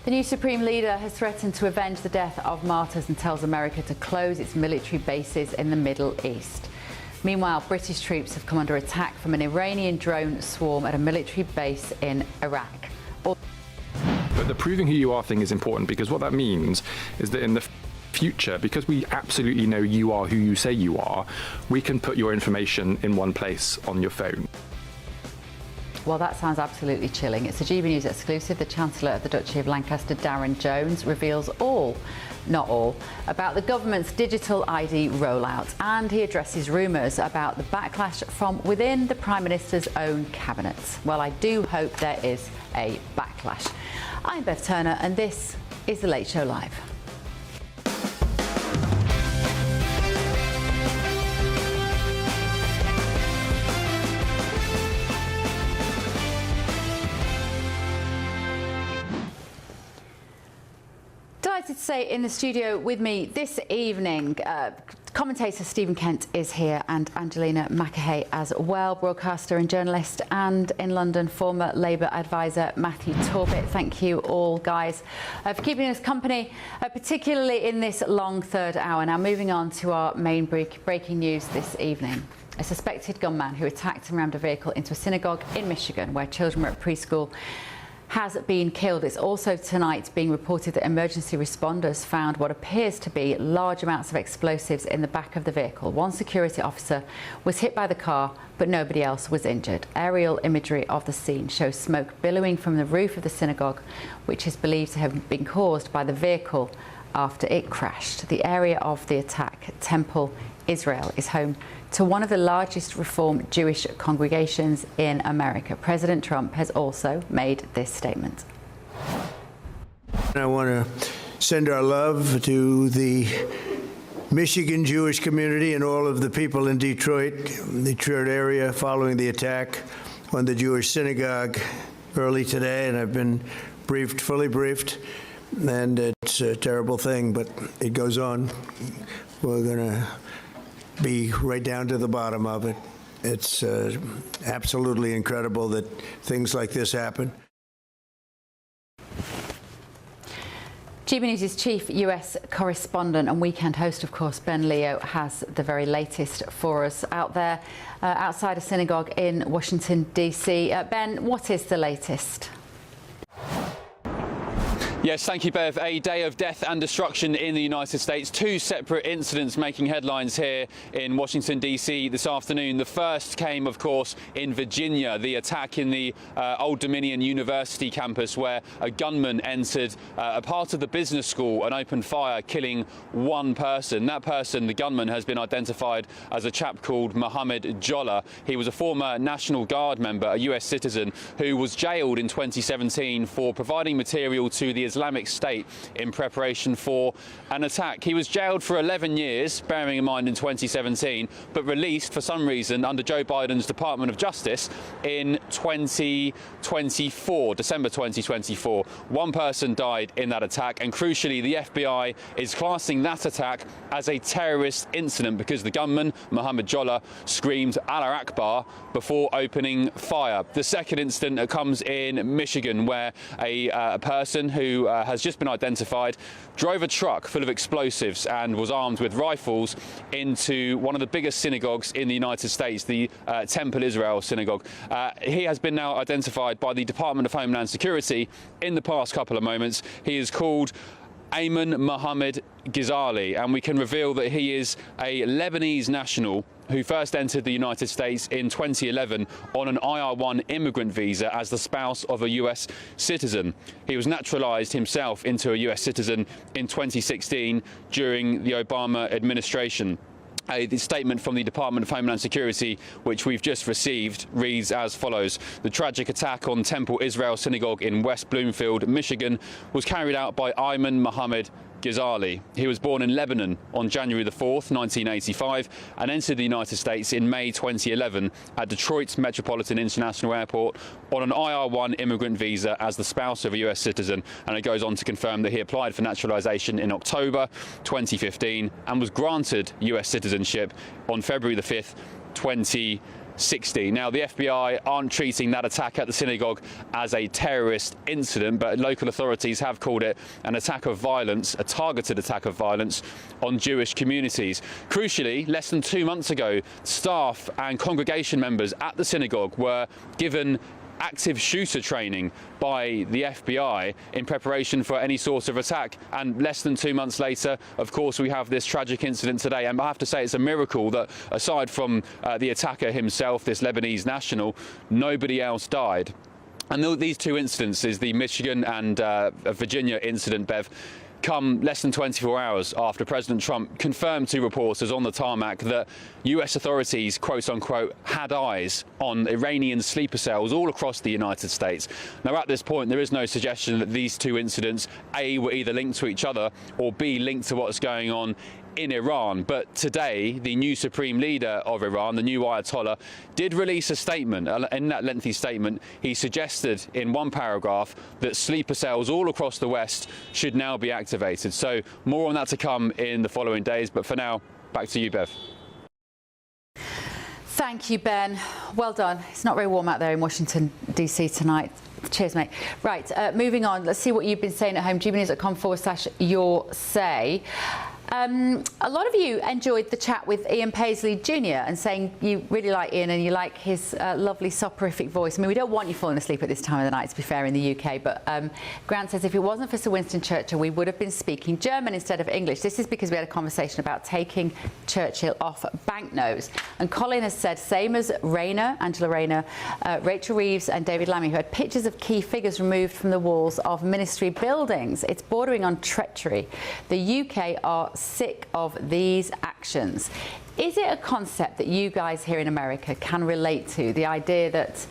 the new Supreme Leader has threatened to avenge the death of martyrs and tells America to close its military bases in the Middle East. Meanwhile, British troops have come under attack from an Iranian drone swarm at a military base in Iraq. But the proving who you are thing is important, because what that means is that in the future, because we absolutely know you are who you say you are, we can put your information in one place on your phone. Well, that sounds absolutely chilling. It's a GB News exclusive. The Chancellor of the Duchy of Lancaster, Darren Jones, reveals all, not all, about the government's digital ID rollout, and he addresses rumours about the backlash from within the Prime Minister's own cabinet. Well, I do hope there is a backlash. I'm Bev Turner, and this is The Late Show Live. Delighted to say in the studio with me this evening, commentator Stephen Kent is here, and Angelina McAhey as well, broadcaster and journalist, and in London, former Labour advisor Matthew Torbett. Thank you all, guys, for keeping us company, particularly in this long third hour. Now, moving on to our main breaking news this evening. A suspected gunman who attacked and rammed a vehicle into a synagogue in Michigan, where children were at preschool, has been killed. It's also tonight being reported that emergency responders found what appears to be large amounts of explosives in the back of the vehicle. One security officer was hit by the car, but nobody else was injured. Aerial imagery of the scene shows smoke billowing from the roof of the synagogue, which is believed to have been caused by the vehicle after it crashed. The area of the attack, Temple, Israel, is home to one of the largest Reform Jewish congregations in America. President Trump has also made this statement. I want to send our love to the Michigan Jewish community and all of the people in Detroit, the Detroit area, following the attack on the Jewish synagogue early today. And I've been briefed, fully briefed, and it's a terrible thing, but it goes on. We're going to be right down to the bottom of it. It's absolutely incredible that things like this happen. GB News' chief US correspondent and weekend host, of course, Ben Leo, has the very latest for us out there outside a synagogue in Washington, D.C. Ben, what is the latest? Yes, thank you, Bev. A day of death and destruction in the United States. Two separate incidents making headlines here in Washington, D.C. this afternoon. The first came, of course, in Virginia, the attack in the Old Dominion University campus where a gunman entered a part of the business school and opened fire, killing one person. That person, the gunman, has been identified as a chap called Mohammed Jolla. He was a former National Guard member, a US citizen, who was jailed in 2017 for providing material to the Islamic State in preparation for an attack. He was jailed for 11 years, bearing in mind in 2017, but released for some reason under Joe Biden's Department of Justice in 2024, December 2024. One person died in that attack, and crucially, the FBI is classing that attack as a terrorist incident because the gunman, Mohammed Jolla, screamed Allah Akbar before opening fire. The second incident comes in Michigan, where a person who has just been identified drove a truck full of explosives and was armed with rifles into one of the biggest synagogues in the United States, the Temple Israel synagogue. He has been now identified by the Department of Homeland Security in the past couple of moments. He is called Ayman Mohammed Ghazali, and we can reveal that he is a Lebanese national who first entered the United States in 2011 on an IR-1 immigrant visa as the spouse of a US citizen. He was naturalized himself into a US citizen in 2016 during the Obama administration. The statement from the Department of Homeland Security, which we've just received, reads as follows. The tragic attack on Temple Israel Synagogue in West Bloomfield, Michigan, was carried out by Ayman Mohammed Ghazali. He was born in Lebanon on January the 4th, 1985, and entered the United States in May 2011 at Detroit's Metropolitan International Airport on an IR-1 immigrant visa as the spouse of a US citizen. And it goes on to confirm that he applied for naturalization in October 2015 and was granted US citizenship on February the 5th, 2016. Now, the FBI aren't treating that attack at the synagogue as a terrorist incident, but local authorities have called it an attack of violence, a targeted attack of violence on Jewish communities. Crucially, less than 2 months ago, staff and congregation members at the synagogue were given active shooter training by the FBI in preparation for any sort of attack, and less than 2 months later, of course, we have this tragic incident today. And I have to say it's a miracle that aside from the attacker himself, this Lebanese national, nobody else died. And these two incidences, the Michigan and Virginia incident, Bev, come less than 24 hours after President Trump confirmed to reporters on the tarmac that US authorities, quote unquote, had eyes on Iranian sleeper cells all across the United States. Now, at this point, there is no suggestion that these two incidents, A, were either linked to each other, or B, linked to what's going on in Iran. But today, the new supreme leader of Iran, the new Ayatollah, did release a statement. In that lengthy statement, he suggested in one paragraph that sleeper cells all across the West should now be activated. So more on that to come in the following days. But for now, back to you, Bev. Thank you, Ben. Well done. It's not very warm out there in Washington, D.C. tonight. Cheers, mate. Right, moving on. Let's see what you've been saying at home. GBNews.com/your say. A lot of you enjoyed the chat with Ian Paisley Jr. and saying you really like Ian and you like his lovely soporific voice. I mean, we don't want you falling asleep at this time of the night, to be fair, in the UK, but Grant says if it wasn't for Sir Winston Churchill, we would have been speaking German instead of English. This is because we had a conversation about taking Churchill off banknotes. And Colin has said, same as Angela Rayner, Rachel Reeves and David Lammy, who had pictures of key figures removed from the walls of ministry buildings. It's bordering on treachery. The UK are sick of these actions. Is it a concept that you guys here in America can relate to? The idea that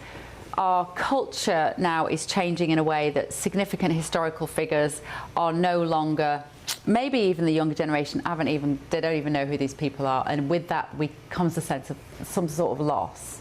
our culture now is changing in a way that significant historical figures are no longer, maybe even the younger generation they don't even know who these people are, and with that comes a sense of some sort of loss.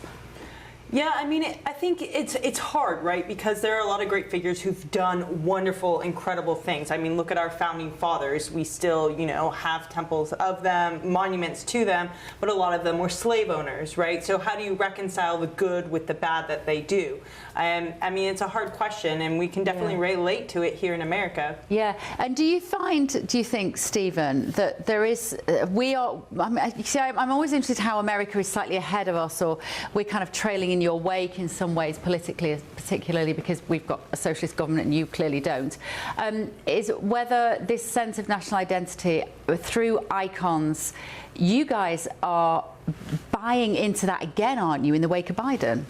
Yeah, I mean, I think it's hard, right? Because there are a lot of great figures who've done wonderful, incredible things. I mean, look at our founding fathers. We still, have temples of them, monuments to them, but a lot of them were slave owners, right? So how do you reconcile the good with the bad that they do? I mean, it's a hard question, and we can definitely relate to it here in America. Yeah, and do you think, Stephen, that there is, I'm always interested how America is slightly ahead of us, or we're kind of trailing in your wake in some ways politically, particularly because we've got a socialist government and you clearly don't, is whether this sense of national identity through icons, you guys are buying into that again, aren't you, in the wake of Biden?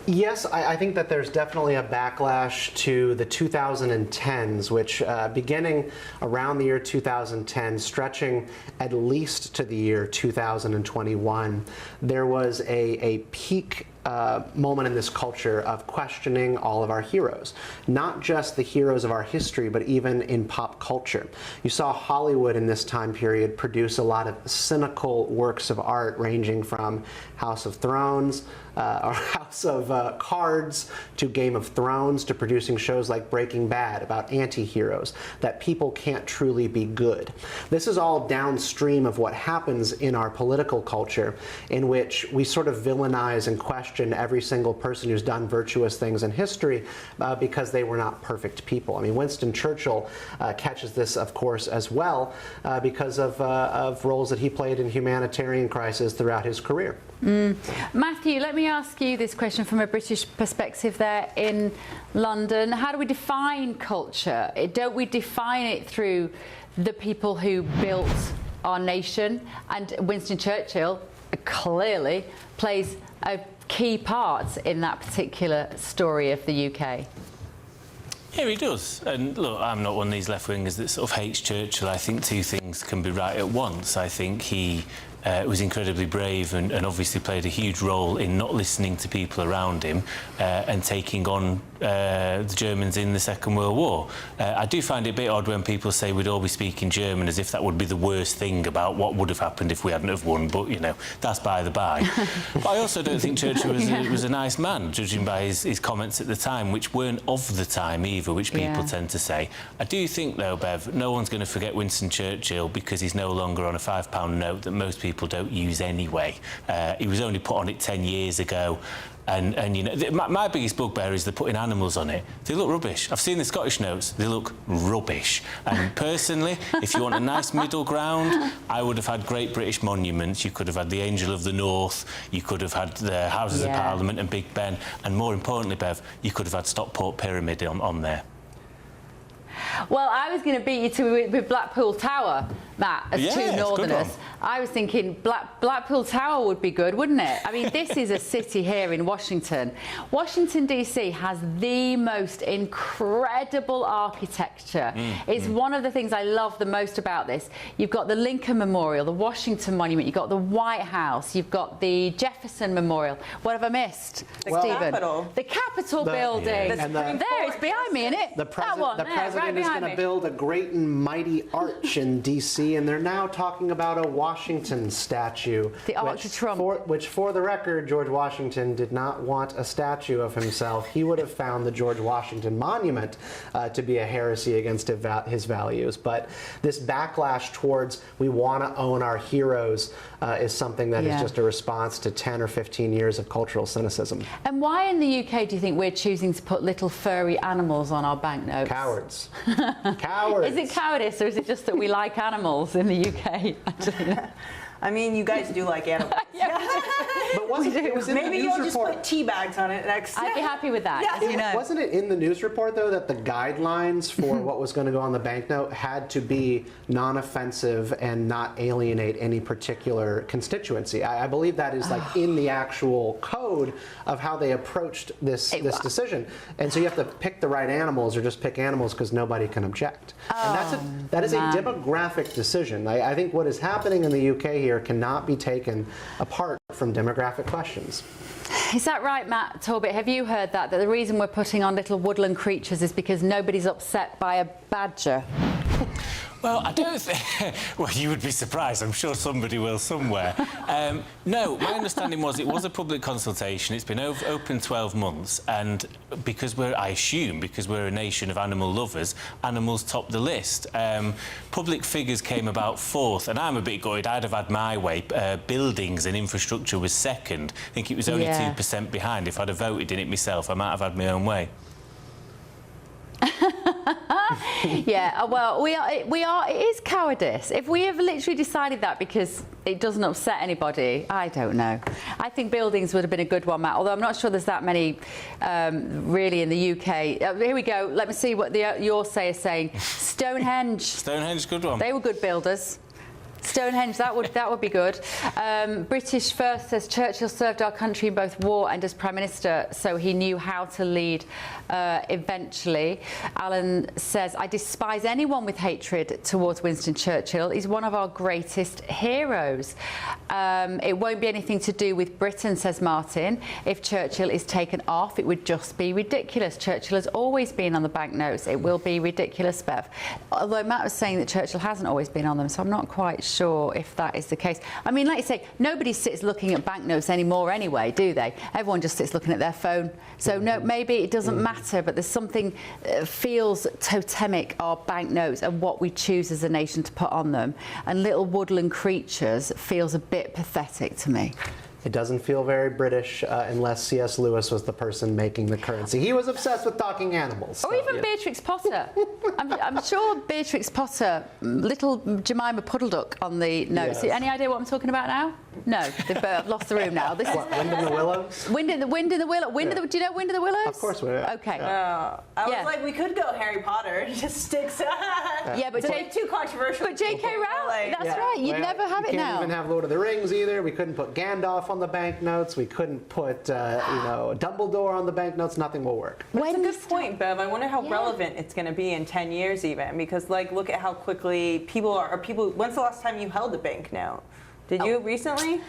Yes, I think that there's definitely a backlash to the 2010s, which beginning around the year 2010, stretching at least to the year 2021, there was a peak moment in this culture of questioning all of our heroes, not just the heroes of our history, but even in pop culture. You saw Hollywood in this time period produce a lot of cynical works of art, ranging from House of Thrones, or House of Cards, to Game of Thrones, to producing shows like Breaking Bad about anti-heroes, that people can't truly be good. This is all downstream of what happens in our political culture, in which we sort of villainize and question every single person who's done virtuous things in history because they were not perfect people. I mean, Winston Churchill catches this, of course, as well because of roles that he played in humanitarian crises throughout his career. Matthew, let me ask you this question from a British perspective there in London. How do we define culture? Don't we define it through the people who built our nation? And Winston Churchill clearly plays a key part in that particular story of the UK. Yeah, he does. And look, I'm not one of these left-wingers that sort of hates Churchill. I think two things can be right at once. I think he was incredibly brave and obviously played a huge role in not listening to people around him and taking on the Germans in the Second World War. I do find it a bit odd when people say we'd all be speaking German, as if that would be the worst thing about what would have happened if we hadn't have won, but, you know, that's by the by. But I also don't think Churchill was a nice man, judging by his comments at the time, which weren't of the time either, which people tend to say. I do think, though, Bev, no one's going to forget Winston Churchill because he's no longer on a £5 note that most people don't use anyway. He was only put on it 10 years ago. And you know, my biggest bugbear is they're putting animals on it. They look rubbish. I've seen the Scottish notes. They look rubbish. And personally, if you want a nice middle ground, I would have had great British monuments. You could have had the Angel of the North. You could have had the Houses of Parliament and Big Ben. And more importantly, Bev, you could have had Stockport Pyramid on there. Well, I was going to beat you with Blackpool Tower, Matt, as two Northerners. I was thinking Blackpool Tower would be good, wouldn't it? I mean, this is a city here in Washington. Washington, D.C. has the most incredible architecture. It's one of the things I love the most about this. You've got the Lincoln Memorial, the Washington Monument, you've got the White House, you've got the Jefferson Memorial. What have I missed, Stephen? Capitol. The Capitol building. There, it's behind me, isn't it? The president is going to build a great and mighty arch in D.C., and they're now talking about a Washington statue. The Arch of Trump. Which, for the record, George Washington did not want a statue of himself. He would have found the George Washington Monument to be a heresy against his values. But this backlash towards we want to own our heroes is something that is just a response to 10 or 15 years of cultural cynicism. And why in the UK do you think we're choosing to put little furry animals on our banknotes? Cowards. Cowards. Is it cowardice, or is it just that we like animals in the UK? I mean, you guys do like animals. But maybe you'll just put tea bags on it next. I'd be happy with that. As you know. Wasn't it in the news report, though, that the guidelines for what was going to go on the banknote had to be non-offensive and not alienate any particular constituency? I believe that is like in the actual code of how they approached this decision. And so you have to pick the right animals, or just pick animals because nobody can object. And that is a demographic decision. I think what is happening in the UK here cannot be taken apart from demographic questions. Is that right, Matt Torbit? Have you heard that the reason we're putting on little woodland creatures is because nobody's upset by a badger? Well, I don't think... Well, you would be surprised. I'm sure somebody will somewhere. No, my understanding was it was a public consultation. It's been open 12 months, and because I assume because we're a nation of animal lovers, animals top the list. Public figures came about fourth, and I'm a bit gutted. I'd have had my way. Buildings and infrastructure was second. I think it was only 2% behind. If I'd have voted in it myself, I might have had my own way. Yeah, well, we are, it is cowardice. If we have literally decided that because it doesn't upset anybody, I don't know. I think buildings would have been a good one, Matt, although I'm not sure there's that many really in the UK. Here we go. Let me see what your say is saying. Stonehenge. Stonehenge, good one. They were good builders. Stonehenge, that would be good. British First says Churchill served our country in both war and as Prime Minister, so he knew how to lead eventually. Alan says, I despise anyone with hatred towards Winston Churchill. He's one of our greatest heroes. It won't be anything to do with Britain, says Martin. If Churchill is taken off, it would just be ridiculous. Churchill has always been on the banknotes. It will be ridiculous, Bev. Although Matt was saying that Churchill hasn't always been on them, so I'm not quite sure if that is the case. I mean, like you say, nobody sits looking at banknotes anymore anyway, do they? Everyone just sits looking at their phone. So no, maybe it doesn't matter, but there's something feels totemic of banknotes and what we choose as a nation to put on them. And little woodland creatures feels a bit pathetic to me. It doesn't feel very British unless C.S. Lewis was the person making the currency. He was obsessed with talking animals. Or even Beatrix Potter. I'm sure Beatrix Potter, little Jemima Puddleduck on the notes. Yes. Any idea what I'm talking about now? No, they've lost the room now. This What, Wind in the Willows? Wind in the Willow. Do you know Wind in the Willows? Of course we do. Okay. I was like, we could go Harry Potter. It just sticks. Yeah, but it's too controversial. But J.K. Rowling, that's right. You'd never have it now. We can't even have Lord of the Rings either. We couldn't put Gandalf on the banknotes. We couldn't put, Dumbledore on the banknotes. Nothing will work. That's a good point, Bev. I wonder how relevant it's going to be in 10 years even, because look at how quickly people are. When's the last time you held a banknote? Did you recently?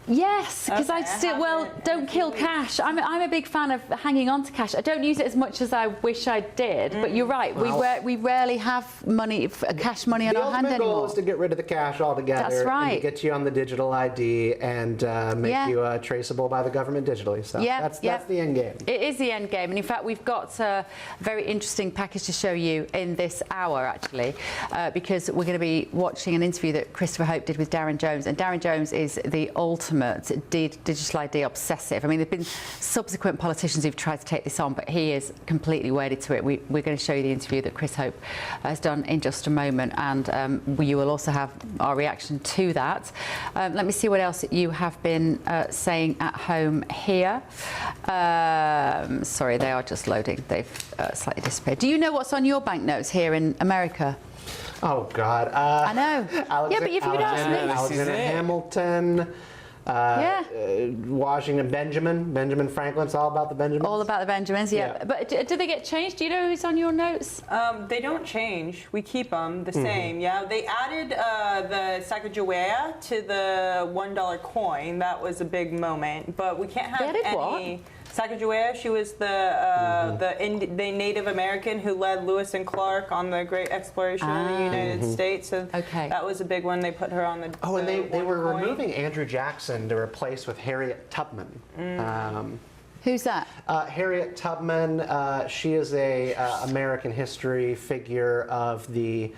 Yes, because I still, don't kill cash. I'm a big fan of hanging on to cash. I don't use it as much as I wish I did, but you're right. We rarely have cash money on our hand anymore. The ultimate goal is to get rid of the cash altogether. That's right. And to get you on the digital ID and make you traceable by the government digitally. So that's the end game. It is the end game. And in fact, we've got a very interesting package to show you in this hour, actually, because we're going to be watching an interview that Christopher Hope did with Darren Jones. And Darren Jones is the ultimate digital ID obsessive. I mean, there have been subsequent politicians who've tried to take this on, but he is completely wedded to it. We're going to show you the interview that Chris Hope has done in just a moment, and you will also have our reaction to that. Let me see what else you have been saying at home here. Sorry, they are just loading. They've slightly disappeared. Do you know what's on your banknotes here in America? Oh, God. I know. Yeah, but if you'd asked me. Alexander Hamilton. Washington, Benjamin Franklin. It's all about the Benjamins. All about the Benjamins, yeah. But do they get changed? Do you know who's on your notes? They don't change. We keep them the same. Yeah, they added the Sacagawea to the $1 coin. That was a big moment. But we can't have any. Sacagawea, she was the Native American who led Lewis and Clark on the Great Exploration of the United States. So that was a big one. They put her on the. Oh, and they were removing Andrew Jackson to replace with Harriet Tubman. Who's that? Harriet Tubman. She is a American history figure of the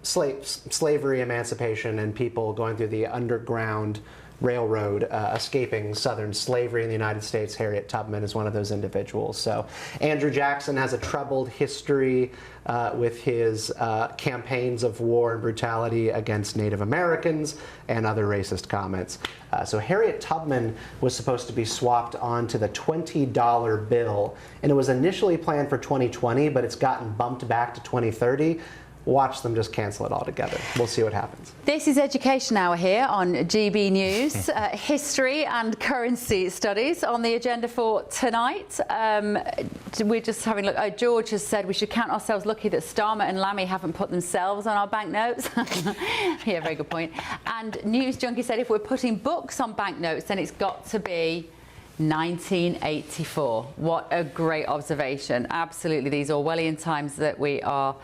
slavery emancipation and people going through the Underground Railroad, escaping Southern slavery in the United States. Harriet Tubman is one of those individuals. So Andrew Jackson has a troubled history with his campaigns of war and brutality against Native Americans and other racist comments. So Harriet Tubman was supposed to be swapped onto the $20 bill, and it was initially planned for 2020, but it's gotten bumped back to 2030. Watch them just cancel it altogether. We'll see what happens. This is Education Hour here on GB News. History and currency studies on the agenda for tonight. We're just having a look. George has said we should count ourselves lucky that Starmer and Lammy haven't put themselves on our banknotes. Yeah, very good point. And News Junkie said if we're putting books on banknotes, then it's got to be 1984. What a great observation. Absolutely, these Orwellian times that we are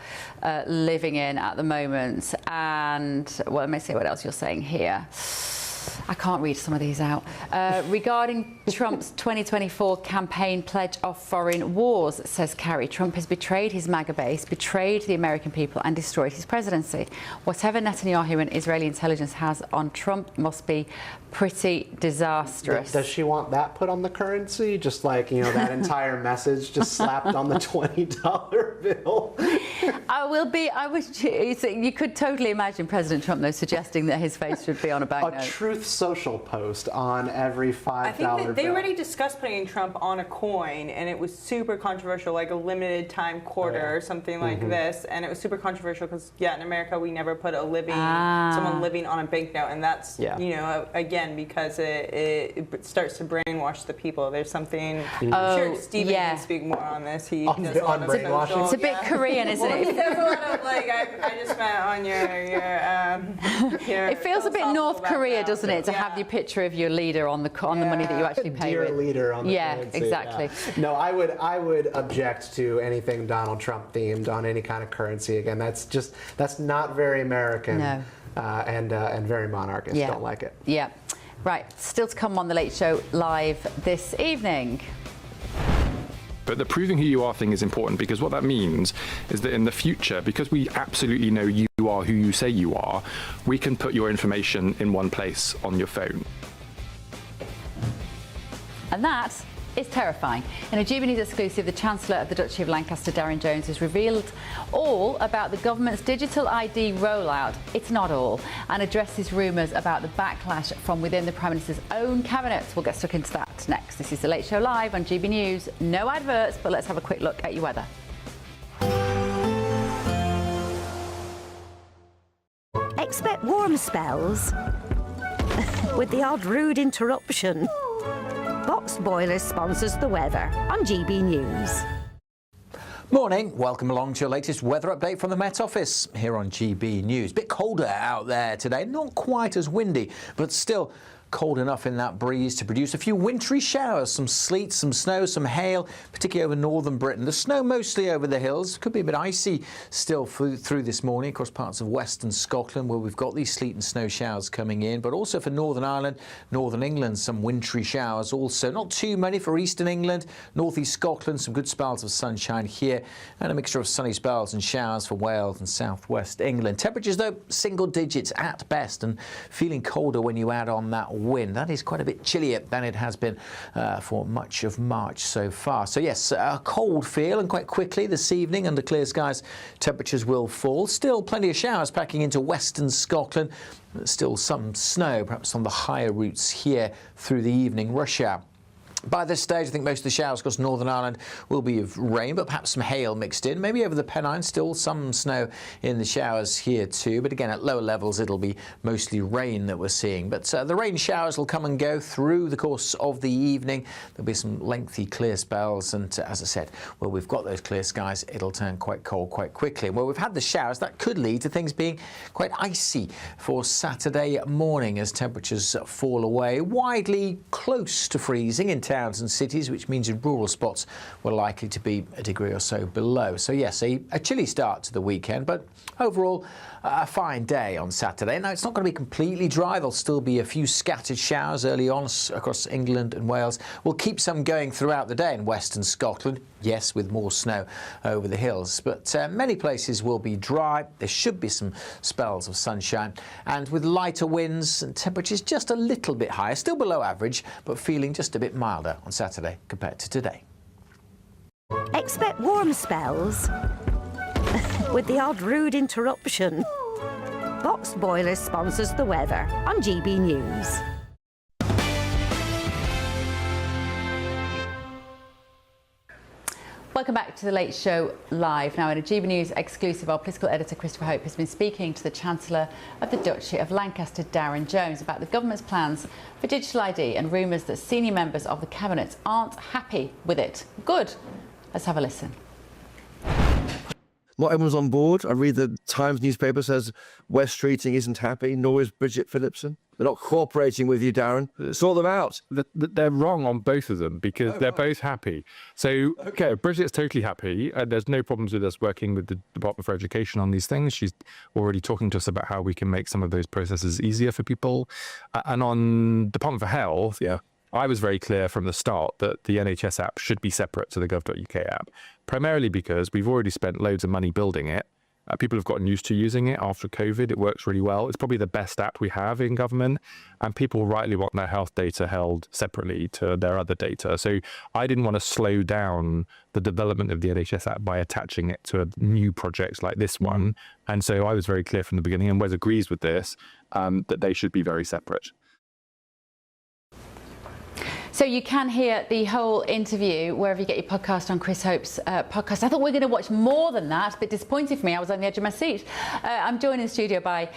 living in at the moment. And well, let me see what else you're saying here. I can't read some of these out. Regarding Trump's 2024 campaign pledge of foreign wars, says Carrie. Trump has betrayed his MAGA base, betrayed the American people and destroyed his presidency. Whatever Netanyahu and Israeli intelligence has on Trump must be pretty disastrous. Does she want that put on the currency? Just like, you know, that entire message just slapped on the $20 bill? You could totally imagine President Trump, though, suggesting that his face should be on a banknote. A Truth Social post on every $5 I think that they bill. already discussed putting Trump on a coin, and it was super controversial, like a limited time quarter or something like this. And it was super controversial because, in America, we never put someone living on a banknote, and that's, you know, again, because it starts to brainwash the people. There's something. I'm sure Stephen can speak more on this. He does a lot of social. It's a bit Korean, isn't it? He does a lot of I just meant on your it feels a bit North Korea, doesn't it, to have your picture of your leader on the money that you actually pay with. Dear leader on the currency. Exactly. No, I would object to anything Donald Trump themed on any kind of currency. Again, that's not very American. No. And very monarchist. Yeah. Don't like it. Yeah. Right. Still to come on The Late Show live this evening. But the proving who you are thing is important, because what that means is that in the future, because we absolutely know you are who you say you are, we can put your information in one place on your phone. And that is terrifying. In a GBNews exclusive, the Chancellor of the Duchy of Lancaster, Darren Jones, has revealed all about the government's digital ID rollout. It's not all, and addresses rumours about the backlash from within the Prime Minister's own cabinet. We'll get stuck into that next. This is The Late Show Live on GB News. No adverts, but let's have a quick look at your weather. Expect warm spells with the odd rude interruption. Box Boilers sponsors the weather on GB News. Morning, welcome along to your latest weather update from the Met Office here on GB News. Bit colder out there today, not quite as windy, but still cold enough in that breeze to produce a few wintry showers, some sleet, some snow, some hail, particularly over northern Britain. The snow mostly over the hills, could be a bit icy still through this morning across parts of western Scotland where we've got these sleet and snow showers coming in, but also for Northern Ireland, Northern England, some wintry showers also. Not too many for eastern England, northeast Scotland, some good spells of sunshine here, and a mixture of sunny spells and showers for Wales and southwest England. Temperatures though, single digits at best, and feeling colder when you add on that wind. That is quite a bit chillier than it has been for much of March so far. So yes, a cold feel, and quite quickly this evening under clear skies temperatures will fall. Still plenty of showers packing into western Scotland. Still some snow perhaps on the higher routes here through the evening rush hour. By this stage, I think most of the showers across Northern Ireland will be of rain, but perhaps some hail mixed in. Maybe over the Pennines, still some snow in the showers here too. But again, at lower levels, it'll be mostly rain that we're seeing. But the rain showers will come and go through the course of the evening. There'll be some lengthy clear spells. And as I said, where we've got those clear skies, it'll turn quite cold quite quickly. And where we've had the showers, that could lead to things being quite icy for Saturday morning as temperatures fall away. Widely close to freezing in towns and cities, which means in rural spots we're likely to be a degree or so below. So yes, a chilly start to the weekend, but overall a fine day on Saturday. Now it's not going to be completely dry. There'll still be a few scattered showers early on across England and Wales. We'll keep some going throughout the day in western Scotland, yes, with more snow over the hills, but many places will be dry. There should be some spells of sunshine, and with lighter winds and temperatures just a little bit higher, still below average, but feeling just a bit milder on Saturday compared to today. Expect warm spells with the odd rude interruption. Box Boilers sponsors the weather on GB News. Welcome back to The Late Show Live. Now, in a GB News exclusive, our political editor Christopher Hope has been speaking to the Chancellor of the Duchy of Lancaster, Darren Jones, about the government's plans for digital ID and rumours that senior members of the Cabinet aren't happy with it. Good. Let's have a listen. Not everyone's on board. I read the Times newspaper says West Streeting isn't happy, nor is Bridget Phillipson. They're not cooperating with you, Darren. Sort them out. They're wrong on both of them because they're both happy. So, okay, Bridget's totally happy. There's no problems with us working with the Department for Education on these things. She's already talking to us about how we can make some of those processes easier for people. And on Department for Health, I was very clear from the start that the NHS app should be separate to the gov.uk app, primarily because we've already spent loads of money building it. People have gotten used to using it after COVID. It works really well. It's probably the best app we have in government, and people rightly want their health data held separately to their other data. So I didn't want to slow down the development of the NHS app by attaching it to a new project like this one. And so I was very clear from the beginning, and Wes agrees with this, that they should be very separate. So you can hear the whole interview wherever you get your podcast on Chris Hope's podcast. I thought we were going to watch more than that. A bit disappointing for me. I was on the edge of my seat. I'm joined in the studio by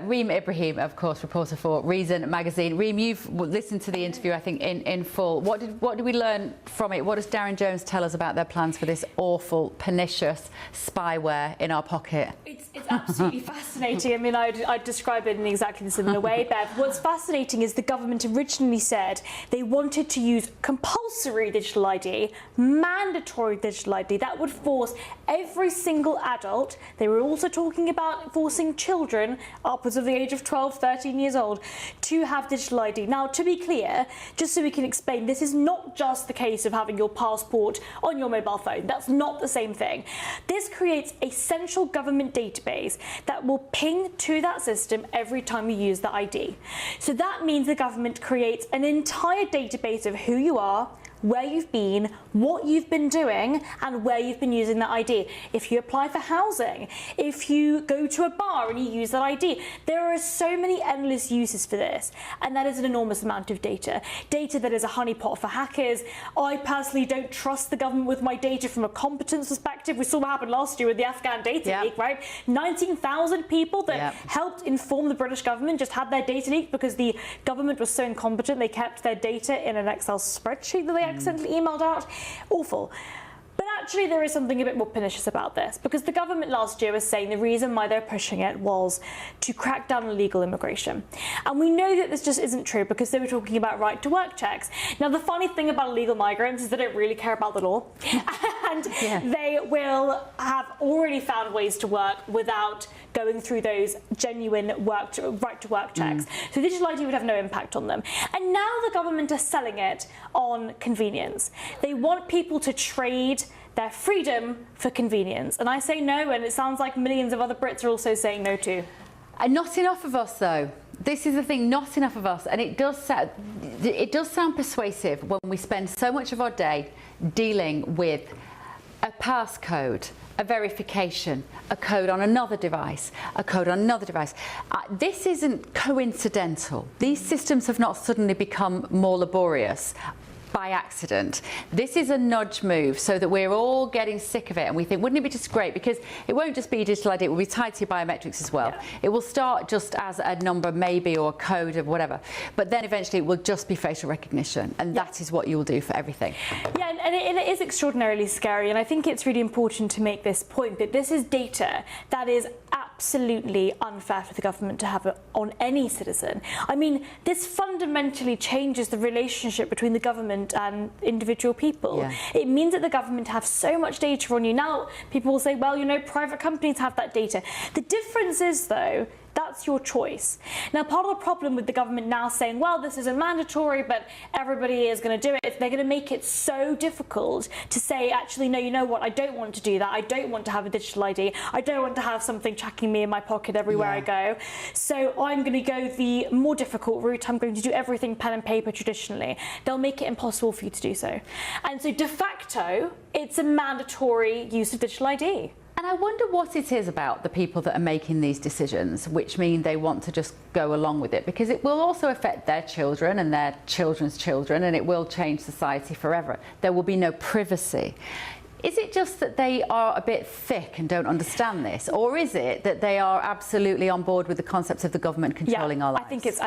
Reem Ibrahim, of course, reporter for Reason magazine. Reem, you've listened to the interview, I think, in full. What did we learn from it? What does Darren Jones tell us about their plans for this awful, pernicious spyware in our pocket? It's absolutely fascinating. I mean, I'd describe it in exactly the similar way, Bev. What's fascinating is the government originally said they wanted to use compulsory digital ID, mandatory digital ID. That would force every single adult. They were also talking about forcing children upwards of the age of 12, 13 years old to have digital ID. Now, to be clear, just so we can explain, this is not just the case of having your passport on your mobile phone. That's not the same thing. This creates a central government database that will ping to that system every time you use the ID. So that means the government creates an entire database of who you are, where you've been, what you've been doing, and where you've been using that ID. If you apply for housing, if you go to a bar and you use that ID, there are so many endless uses for this, and that is an enormous amount of data. Data that is a honeypot for hackers. I personally don't trust the government with my data from a competence perspective. We saw what happened last year with the Afghan data leak, right? 19,000 people that helped inform the British government just had their data leaked because the government was so incompetent they kept their data in an Excel spreadsheet that they accidentally emailed out. Awful. But actually there is something a bit more pernicious about this, because the government last year was saying the reason why they're pushing it was to crack down on illegal immigration. And we know that this just isn't true, because they were talking about right to work checks. Now the funny thing about illegal migrants is they don't really care about the law and they will have already found ways to work without going through those genuine right to work checks. So digital ID would have no impact on them. And now the government is selling it on convenience. They want people to trade their freedom for convenience. And I say no, and it sounds like millions of other Brits are also saying no too. And not enough of us, though. This is the thing, not enough of us. And it does sound persuasive when we spend so much of our day dealing with a passcode, a verification, a code on another device, a code on another device. This isn't coincidental. These systems have not suddenly become more laborious by accident. This is a nudge move so that we're all getting sick of it, and we think, wouldn't it be just great? Because it won't just be digital ID, it will be tied to your biometrics as well. It will start just as a number maybe, or a code or whatever, but then eventually it will just be facial recognition, and that is what you will do for everything. Yeah, and it is extraordinarily scary, and I think it's really important to make this point that this is data that is absolutely unfair for the government to have on any citizen. I mean, this fundamentally changes the relationship between the government and individual people. It means that the government have so much data on you. Now, people will say, well, you know, private companies have that data. The difference is, though, that's your choice. Now, part of the problem with the government now saying, well, this isn't mandatory, but everybody is going to do it, they're going to make it so difficult to say, actually, no, you know what, I don't want to do that. I don't want to have a digital ID. I don't want to have something tracking me in my pocket everywhere I go. So I'm going to go the more difficult route. I'm going to do everything pen and paper traditionally. They'll make it impossible for you to do so. And so de facto, it's a mandatory use of digital ID. And I wonder what it is about the people that are making these decisions which mean they want to just go along with it, because it will also affect their children and their children's children, and it will change society forever. There will be no privacy. Is it just that they are a bit thick and don't understand this, or is it that they are absolutely on board with the concepts of the government controlling our lives? I think it's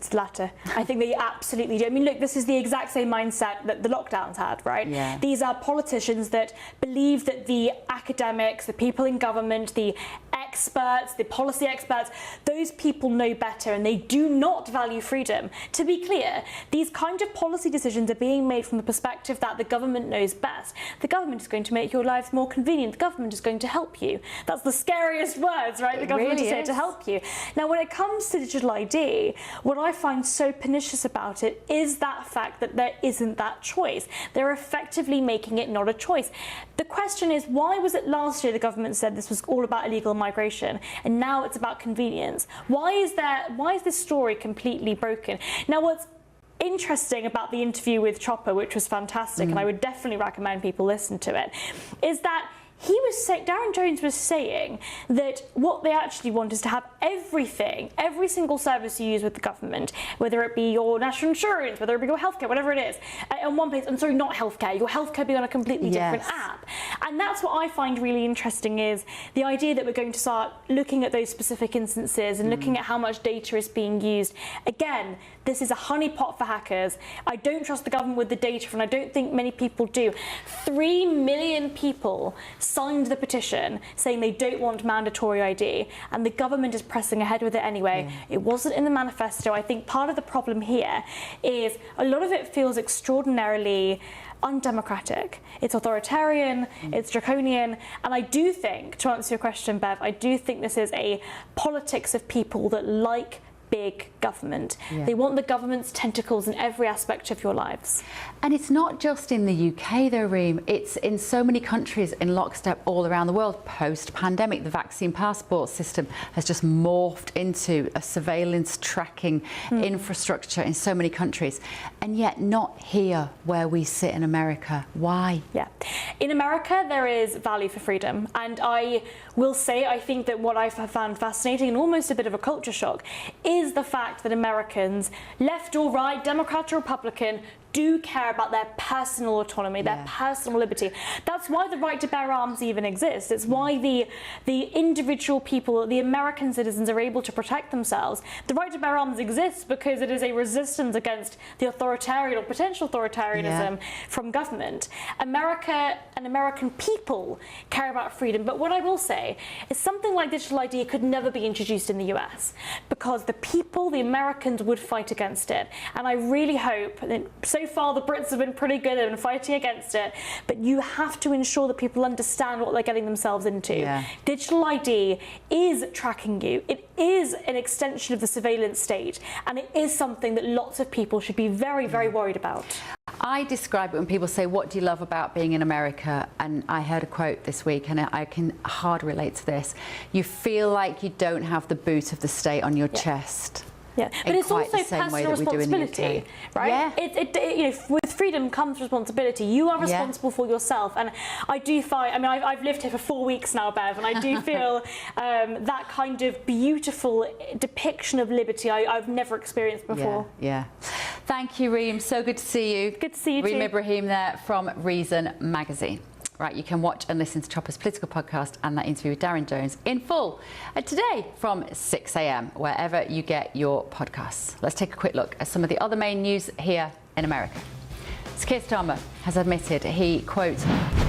the latter. I think they absolutely do. I mean, look, this is the exact same mindset that the lockdowns had, right? These are politicians that believe that the academics, the people in government, the experts, the policy experts, those people know better, and they do not value freedom. To be clear, these kind of policy decisions are being made from the perspective that the government knows best. The government is going to make your lives more convenient. The government is going to help you. That's the scariest words, right? The government really is there to help you. Now, when it comes to digital ID, what I find so pernicious about it is that fact that there isn't that choice. They're effectively making it not a choice. The question is, why was it last year the government said this was all about illegal migration, and now it's about convenience? Why is this story completely broken? Now, what's interesting about the interview with Chopper, which was fantastic, and I would definitely recommend people listen to it, is that he was saying, Darren Jones was saying that what they actually want is to have everything, every single service you use with the government, whether it be your national insurance, whether it be your healthcare, whatever it is, on one place. I'm sorry, not healthcare. Your healthcare be on a completely different app. And that's what I find really interesting, is the idea that we're going to start looking at those specific instances and looking at how much data is being used. Again, this is a honeypot for hackers. I don't trust the government with the data, and I don't think many people do. 3 million people signed the petition saying they don't want mandatory ID, and the government is pressing ahead with it anyway. It wasn't in the manifesto. I think part of the problem here is a lot of it feels extraordinarily undemocratic. It's authoritarian, it's draconian, and I do think, to answer your question, Bev, I do think this is a politics of people that like big government. They want the government's tentacles in every aspect of your lives. And it's not just in the UK though, Reem. It's in so many countries in lockstep all around the world. Post-pandemic, the vaccine passport system has just morphed into a surveillance tracking infrastructure in so many countries. And yet not here where we sit in America. Why? Yeah. In America, there is value for freedom. And I will say, I think that what I found fascinating and almost a bit of a culture shock is the fact that Americans, left or right, Democrat or Republican, do care about their personal autonomy, their personal liberty. That's why the right to bear arms even exists. It's why the individual people, the American citizens, are able to protect themselves. The right to bear arms exists because it is a resistance against the authoritarian or potential authoritarianism from government. America and American people care about freedom. But what I will say is something like digital ID could never be introduced in the US because the people, the Americans, would fight against it. And I really hope that so far the Brits have been pretty good at fighting against it, but you have to ensure that people understand what they're getting themselves into. Digital ID is tracking you. It is an extension of the surveillance state, and it is something that lots of people should be very, very worried about. I describe it when people say, what do you love about being in America? And I heard a quote this week, and I can hard relate to this. You feel like you don't have the boot of the state on your chest. Yeah, but it's also personal responsibility, right? You know, with freedom comes responsibility. You are responsible for yourself, and I do find. I mean, I've lived here for 4 weeks now, Bev, and I do feel that kind of beautiful depiction of liberty I've never experienced before. Yeah. Thank you, Reem. So good to see you. Good to see you Reem too. Ibrahim there from Reason Magazine. Right, you can watch and listen to Chopper's political podcast and that interview with Darren Jones in full today from 6 a.m, wherever you get your podcasts. Let's take a quick look at some of the other main news here in America. Keir Starmer has admitted he, quote,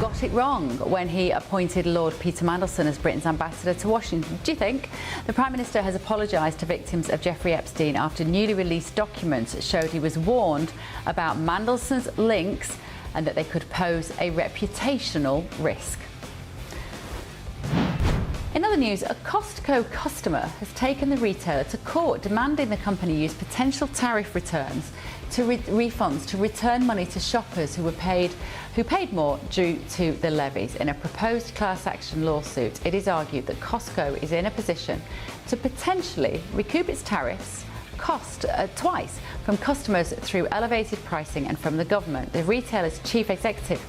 got it wrong when he appointed Lord Peter Mandelson as Britain's ambassador to Washington. Do you think? The Prime Minister has apologised to victims of Jeffrey Epstein after newly released documents showed he was warned about Mandelson's links and that they could pose a reputational risk. In other news, a Costco customer has taken the retailer to court demanding the company use potential tariff returns to refunds to return money to shoppers who paid more due to the levies. In a proposed class action lawsuit, it is argued that Costco is in a position to potentially recoup its tariffs cost twice from customers through elevated pricing and from the government. The retailer's chief executive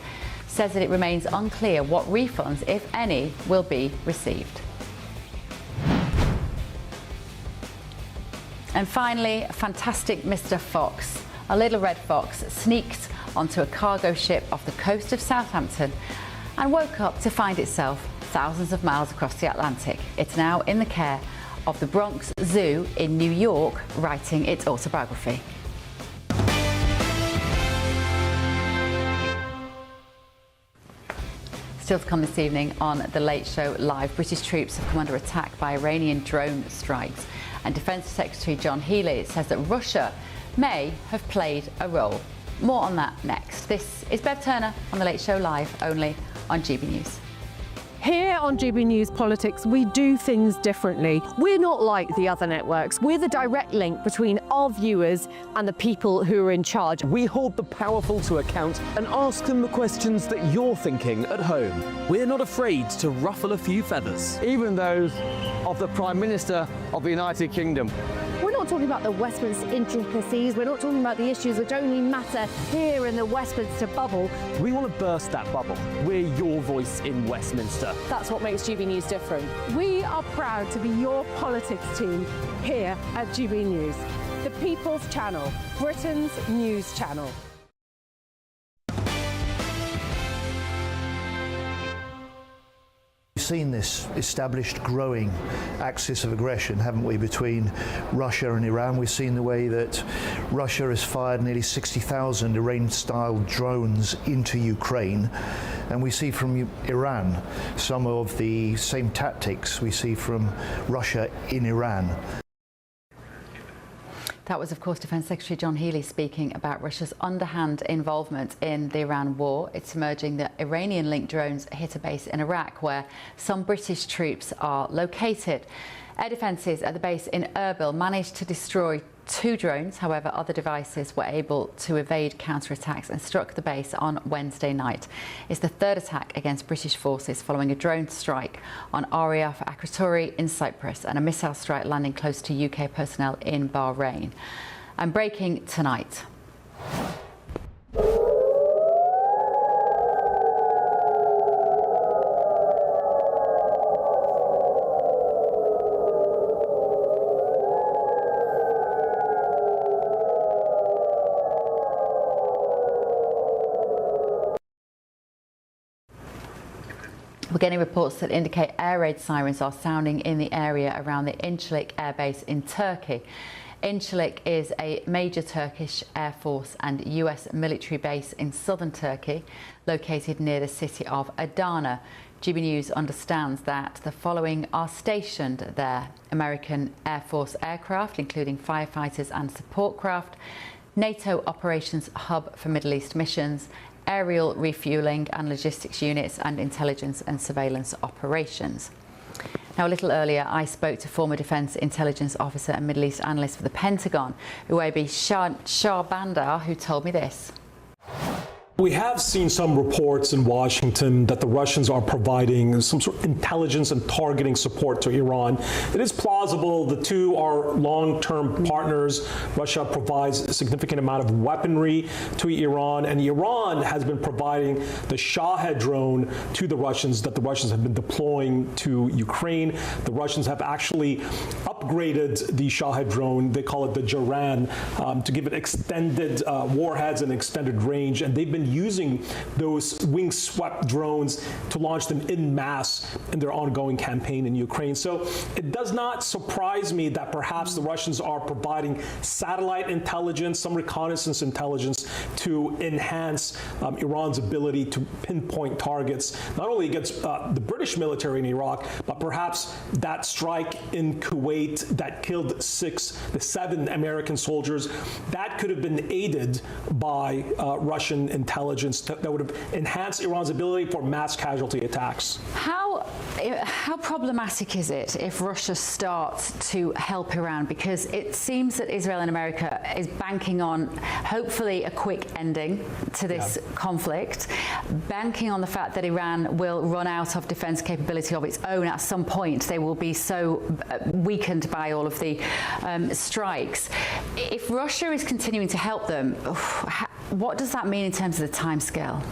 says that it remains unclear what refunds, if any, will be received. And finally, fantastic Mr. Fox. A little red fox sneaked onto a cargo ship off the coast of Southampton and woke up to find itself thousands of miles across the Atlantic. It's now in the care of the Bronx Zoo in New York, writing its autobiography. Still to come this evening on The Late Show Live, British troops have come under attack by Iranian drone strikes, and Defence Secretary John Healey says that Russia may have played a role. More on that next. This is Bev Turner on The Late Show Live, only on GB News. Here on GB News Politics, we do things differently. We're not like the other networks. We're the direct link between our viewers and the people who are in charge. We hold the powerful to account and ask them the questions that you're thinking at home. We're not afraid to ruffle a few feathers. Even those of the Prime Minister of the United Kingdom. We're not talking about the Westminster intricacies. We're not talking about the issues which only matter here in the Westminster bubble. We want to burst that bubble. We're your voice in Westminster. That's what makes GB News different. We are proud to be your politics team here at GB News, the People's Channel, Britain's news channel. We've seen this established growing axis of aggression, haven't we, between Russia and Iran. We've seen the way that Russia has fired nearly 60,000 Iranian-style drones into Ukraine. And we see from Iran some of the same tactics we see from Russia in Iran. That was, of course, Defence Secretary John Healey speaking about Russia's underhand involvement in the Iran war. It's emerging that Iranian-linked drones hit a base in Iraq where some British troops are located. Air defences at the base in Erbil managed to destroy 2 drones. However, other devices were able to evade counterattacks and struck the base on Wednesday night. It's the 3rd attack against British forces following a drone strike on Ariyaf Akrotiri in Cyprus and a missile strike landing close to UK personnel in Bahrain. And breaking tonight. We're getting reports that indicate air raid sirens are sounding in the area around the Incirlik Air Base in Turkey. Incirlik is a major Turkish Air Force and US military base in southern Turkey, located near the city of Adana. GB News understands that the following are stationed there: American Air Force aircraft, including firefighters and support craft, NATO Operations Hub for Middle East missions, aerial refuelling and logistics units, and intelligence and surveillance operations. Now, a little earlier, I spoke to former Defence Intelligence Officer and Middle East analyst for the Pentagon, Uwebi Shahbandar, who told me this. We have seen some reports in Washington that the Russians are providing some sort of intelligence and targeting support to Iran. It is plausible the two are long-term partners. Russia provides a significant amount of weaponry to Iran, and Iran has been providing the Shahed drone to the Russians that the Russians have been deploying to Ukraine. The Russians have actually upgraded the Shahed drone, they call it the Jaran, to give it extended warheads and extended range, and they've been using those wing-swept drones to launch them en masse in their ongoing campaign in Ukraine. So it does not surprise me that perhaps the Russians are providing satellite intelligence, some reconnaissance intelligence to enhance Iran's ability to pinpoint targets, not only against the British military in Iraq, but perhaps that strike in Kuwait that killed the 7 American soldiers, that could have been aided by Russian intelligence that would have enhanced Iran's ability for mass casualty attacks. How problematic is it if Russia starts to help Iran? Because it seems that Israel and America is banking on hopefully a quick ending to this conflict, banking on the fact that Iran will run out of defense capability of its own at some point. They will be so weakened by all of the strikes. If Russia is continuing to help them, what does that mean in terms of the timescale?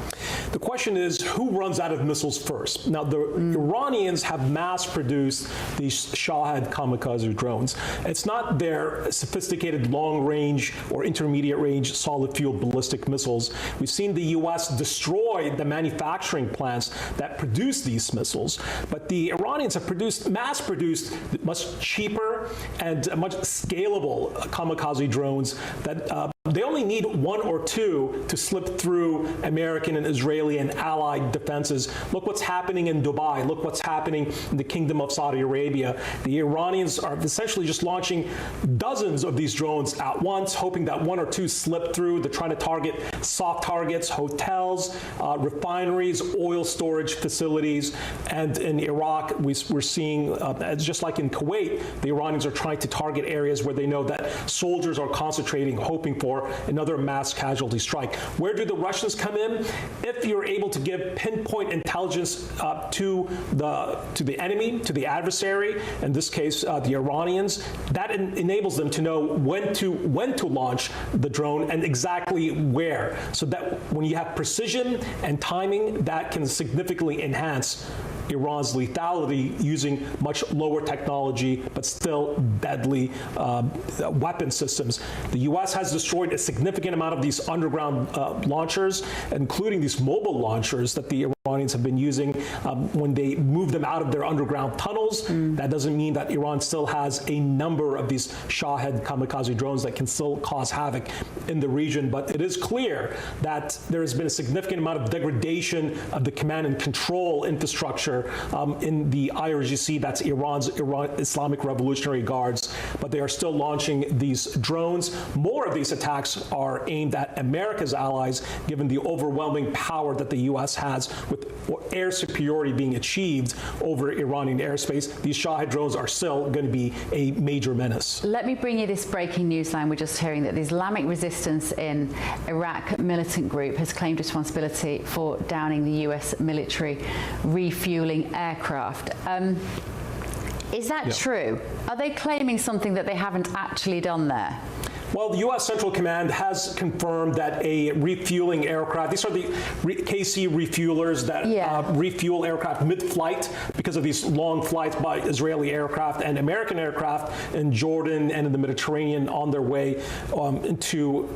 The question is, who runs out of missiles first? Now, the Iranians have mass-produced these Shahed kamikaze drones. It's not their sophisticated long-range or intermediate-range solid-fuel ballistic missiles. We've seen the U.S. destroy the manufacturing plants that produce these missiles, but the Iranians have mass-produced much cheaper and much scalable kamikaze drones that They only need one or two to slip through American and Israeli and allied defenses. Look what's happening in Dubai. Look what's happening in the Kingdom of Saudi Arabia. The Iranians are essentially just launching dozens of these drones at once, hoping that one or two slip through. They're trying to target soft targets, hotels, refineries, oil storage facilities. And in Iraq, we're seeing, just like in Kuwait, the Iranians are trying to target areas where they know that soldiers are concentrating, hoping for another mass casualty strike. Where do the Russians come in? If you're able to give pinpoint intelligence to the enemy, to the adversary, in this case the Iranians, that enables them to know when to launch the drone and exactly where, so that when you have precision and timing, that can significantly enhance Iran's lethality using much lower technology but still deadly weapon systems. The U.S. has destroyed a significant amount of these underground launchers, including these mobile launchers that the Iranians have been using when they move them out of their underground tunnels. That doesn't mean that Iran still has a number of these Shahed kamikaze drones that can still cause havoc in the region, but it is clear that there has been a significant amount of degradation of the command and control infrastructure in the IRGC, that's Iran Islamic Revolutionary Guards, but they are still launching these drones. More of these attacks are aimed at America's allies, given the overwhelming power that the U.S. has with air superiority being achieved over Iranian airspace. These Shahed drones are still going to be a major menace. Let me bring you this breaking news line. We're just hearing that the Islamic Resistance in Iraq militant group has claimed responsibility for downing the U.S. military refueling aircraft. Is that true? Are they claiming something that they haven't actually done there? Well, the U.S. Central Command has confirmed that a refueling aircraft, these are the KC refuelers that refuel aircraft mid-flight because of these long flights by Israeli aircraft and American aircraft in Jordan and in the Mediterranean on their way into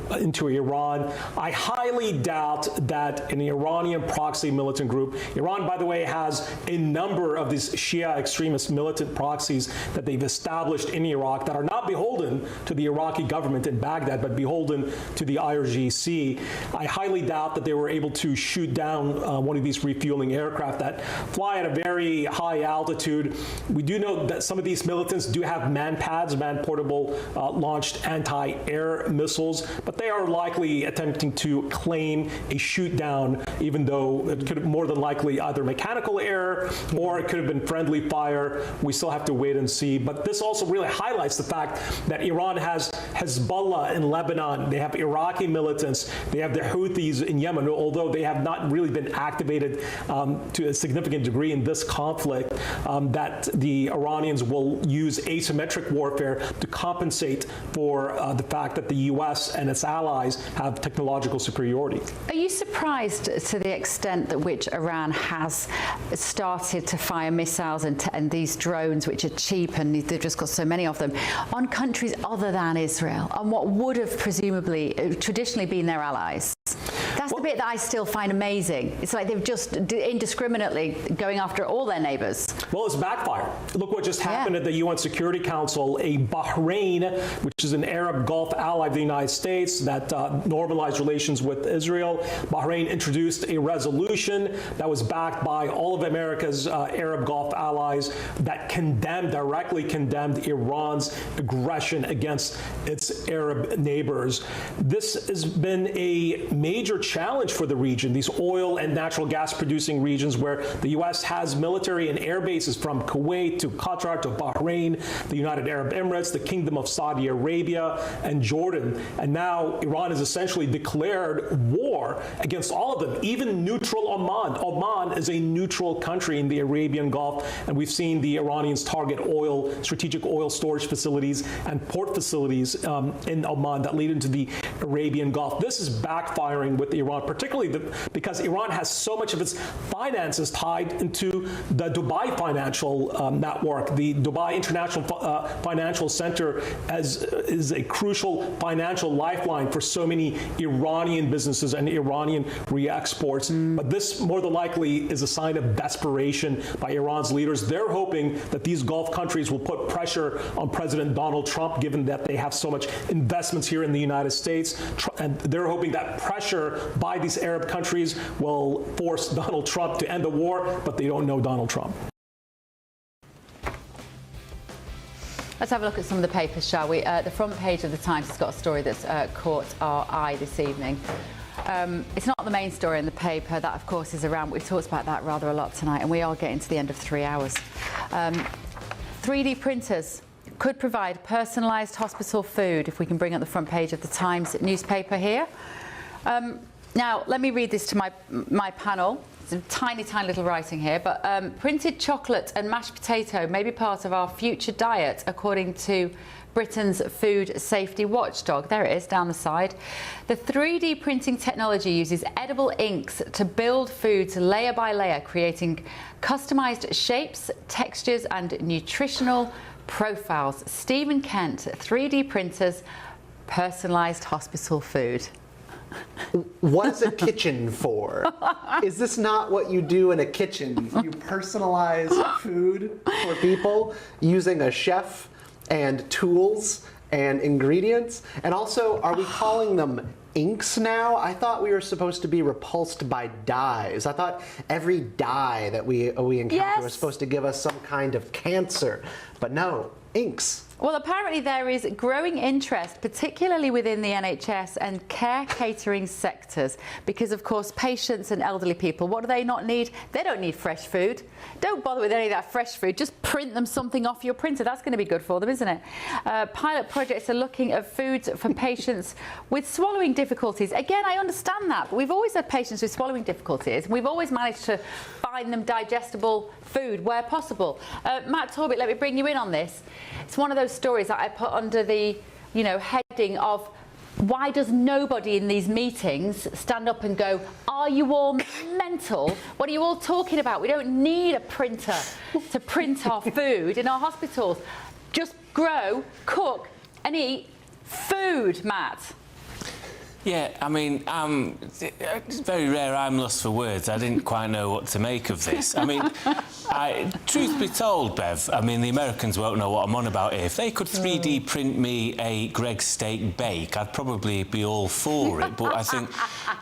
Iran. I highly doubt that an Iranian proxy militant group, Iran, by the way, has a number of these Shia extremist militant proxies that they've established in Iraq that are not beholden to the Iraqi government in Baghdad, but beholden to the IRGC. I highly doubt that they were able to shoot down one of these refueling aircraft that fly at a very high altitude. We do know that some of these militants do have man-pads, man-portable launched anti-air missiles, but they are likely attempting to claim a shoot-down, even though it could more than likely either mechanical error or it could have been friendly fire. We still have to wait and see. But this also really highlights the fact that Iran has Hezbollah in Lebanon, they have Iraqi militants, they have the Houthis in Yemen, although they have not really been activated to a significant degree in this conflict, that the Iranians will use asymmetric warfare to compensate for the fact that the U.S. and its allies have technological superiority. Are you surprised to the extent that which Iran has started to fire missiles and these drones, which are cheap and they've just got so many of them, on countries other than Israel, on what would have presumably traditionally been their allies? That's the bit that I still find amazing. It's like they've just indiscriminately going after all their neighbors. Well, it's backfired. Look what just happened at the UN Security Council. A Bahrain, which is an Arab Gulf ally of the United States that normalized relations with Israel, Bahrain introduced a resolution that was backed by all of America's Arab Gulf allies that directly condemned Iran's aggression against its Arab neighbors. This has been a major challenge for the region, these oil and natural gas producing regions where the U.S. has military and air bases from Kuwait to Qatar to Bahrain, the United Arab Emirates, the Kingdom of Saudi Arabia, and Jordan. And now Iran has essentially declared war against all of them, even neutral Oman. Oman is a neutral country in the Arabian Gulf, and we've seen the Iranians target strategic oil storage facilities and port facilities in Oman that lead into the Arabian Gulf. This is backfiring with Iran particularly because Iran has so much of its finances tied into the Dubai financial network. The Dubai International Financial Center is a crucial financial lifeline for so many Iranian businesses and Iranian re-exports. But this more than likely is a sign of desperation by Iran's leaders. They're hoping that these Gulf countries will put pressure on President Donald Trump, given that they have so much investments here in the United States. And they're hoping that pressure by these Arab countries will force Donald Trump to end the war, but they don't know Donald Trump. Let's have a look at some of the papers, shall we? The front page of the Times has got a story that's caught our eye this evening. It's not the main story in the paper. That, of course, is around. We've talked about that rather a lot tonight, and we are getting to the end of 3 hours. 3D printers could provide personalised hospital food, if we can bring up the front page of the Times newspaper here. Now, let me read this to my panel. Some tiny, tiny little writing here, but printed chocolate and mashed potato may be part of our future diet, according to Britain's food safety watchdog. There it is, down the side. The 3D printing technology uses edible inks to build foods layer by layer, creating customised shapes, textures and nutritional profiles. Stephen Kent, 3D printers, personalised hospital food. What is a kitchen for? Is this not what you do in a kitchen? You personalize food for people using a chef and tools and ingredients? And also, are we calling them inks now? I thought we were supposed to be repulsed by dyes. I thought every dye that we encounter was supposed to give us some kind of cancer. But no, inks. Well, apparently there is growing interest, particularly within the NHS and care catering sectors, because, of course, patients and elderly people, what do they not need? They don't need fresh food. Don't bother with any of that fresh food. Just print them something off your printer. That's going to be good for them, isn't it? Pilot projects are looking at foods for patients with swallowing difficulties. Again, I understand that, but we've always had patients with swallowing difficulties. We've always managed to find them digestible food where possible. Matt Torbett, let me bring you in on this. It's one of those stories that I put under the, heading of why does nobody in these meetings stand up and go, are you all mental? What are you all talking about? We don't need a printer to print our food in our hospitals. Just grow, cook and eat food, Matt. Yeah, I mean, it's very rare I'm lost for words. I didn't quite know what to make of this. I mean, truth be told, Bev, I mean, the Americans won't know what I'm on about here. If they could 3D print me a Greg's steak bake, I'd probably be all for it. But I think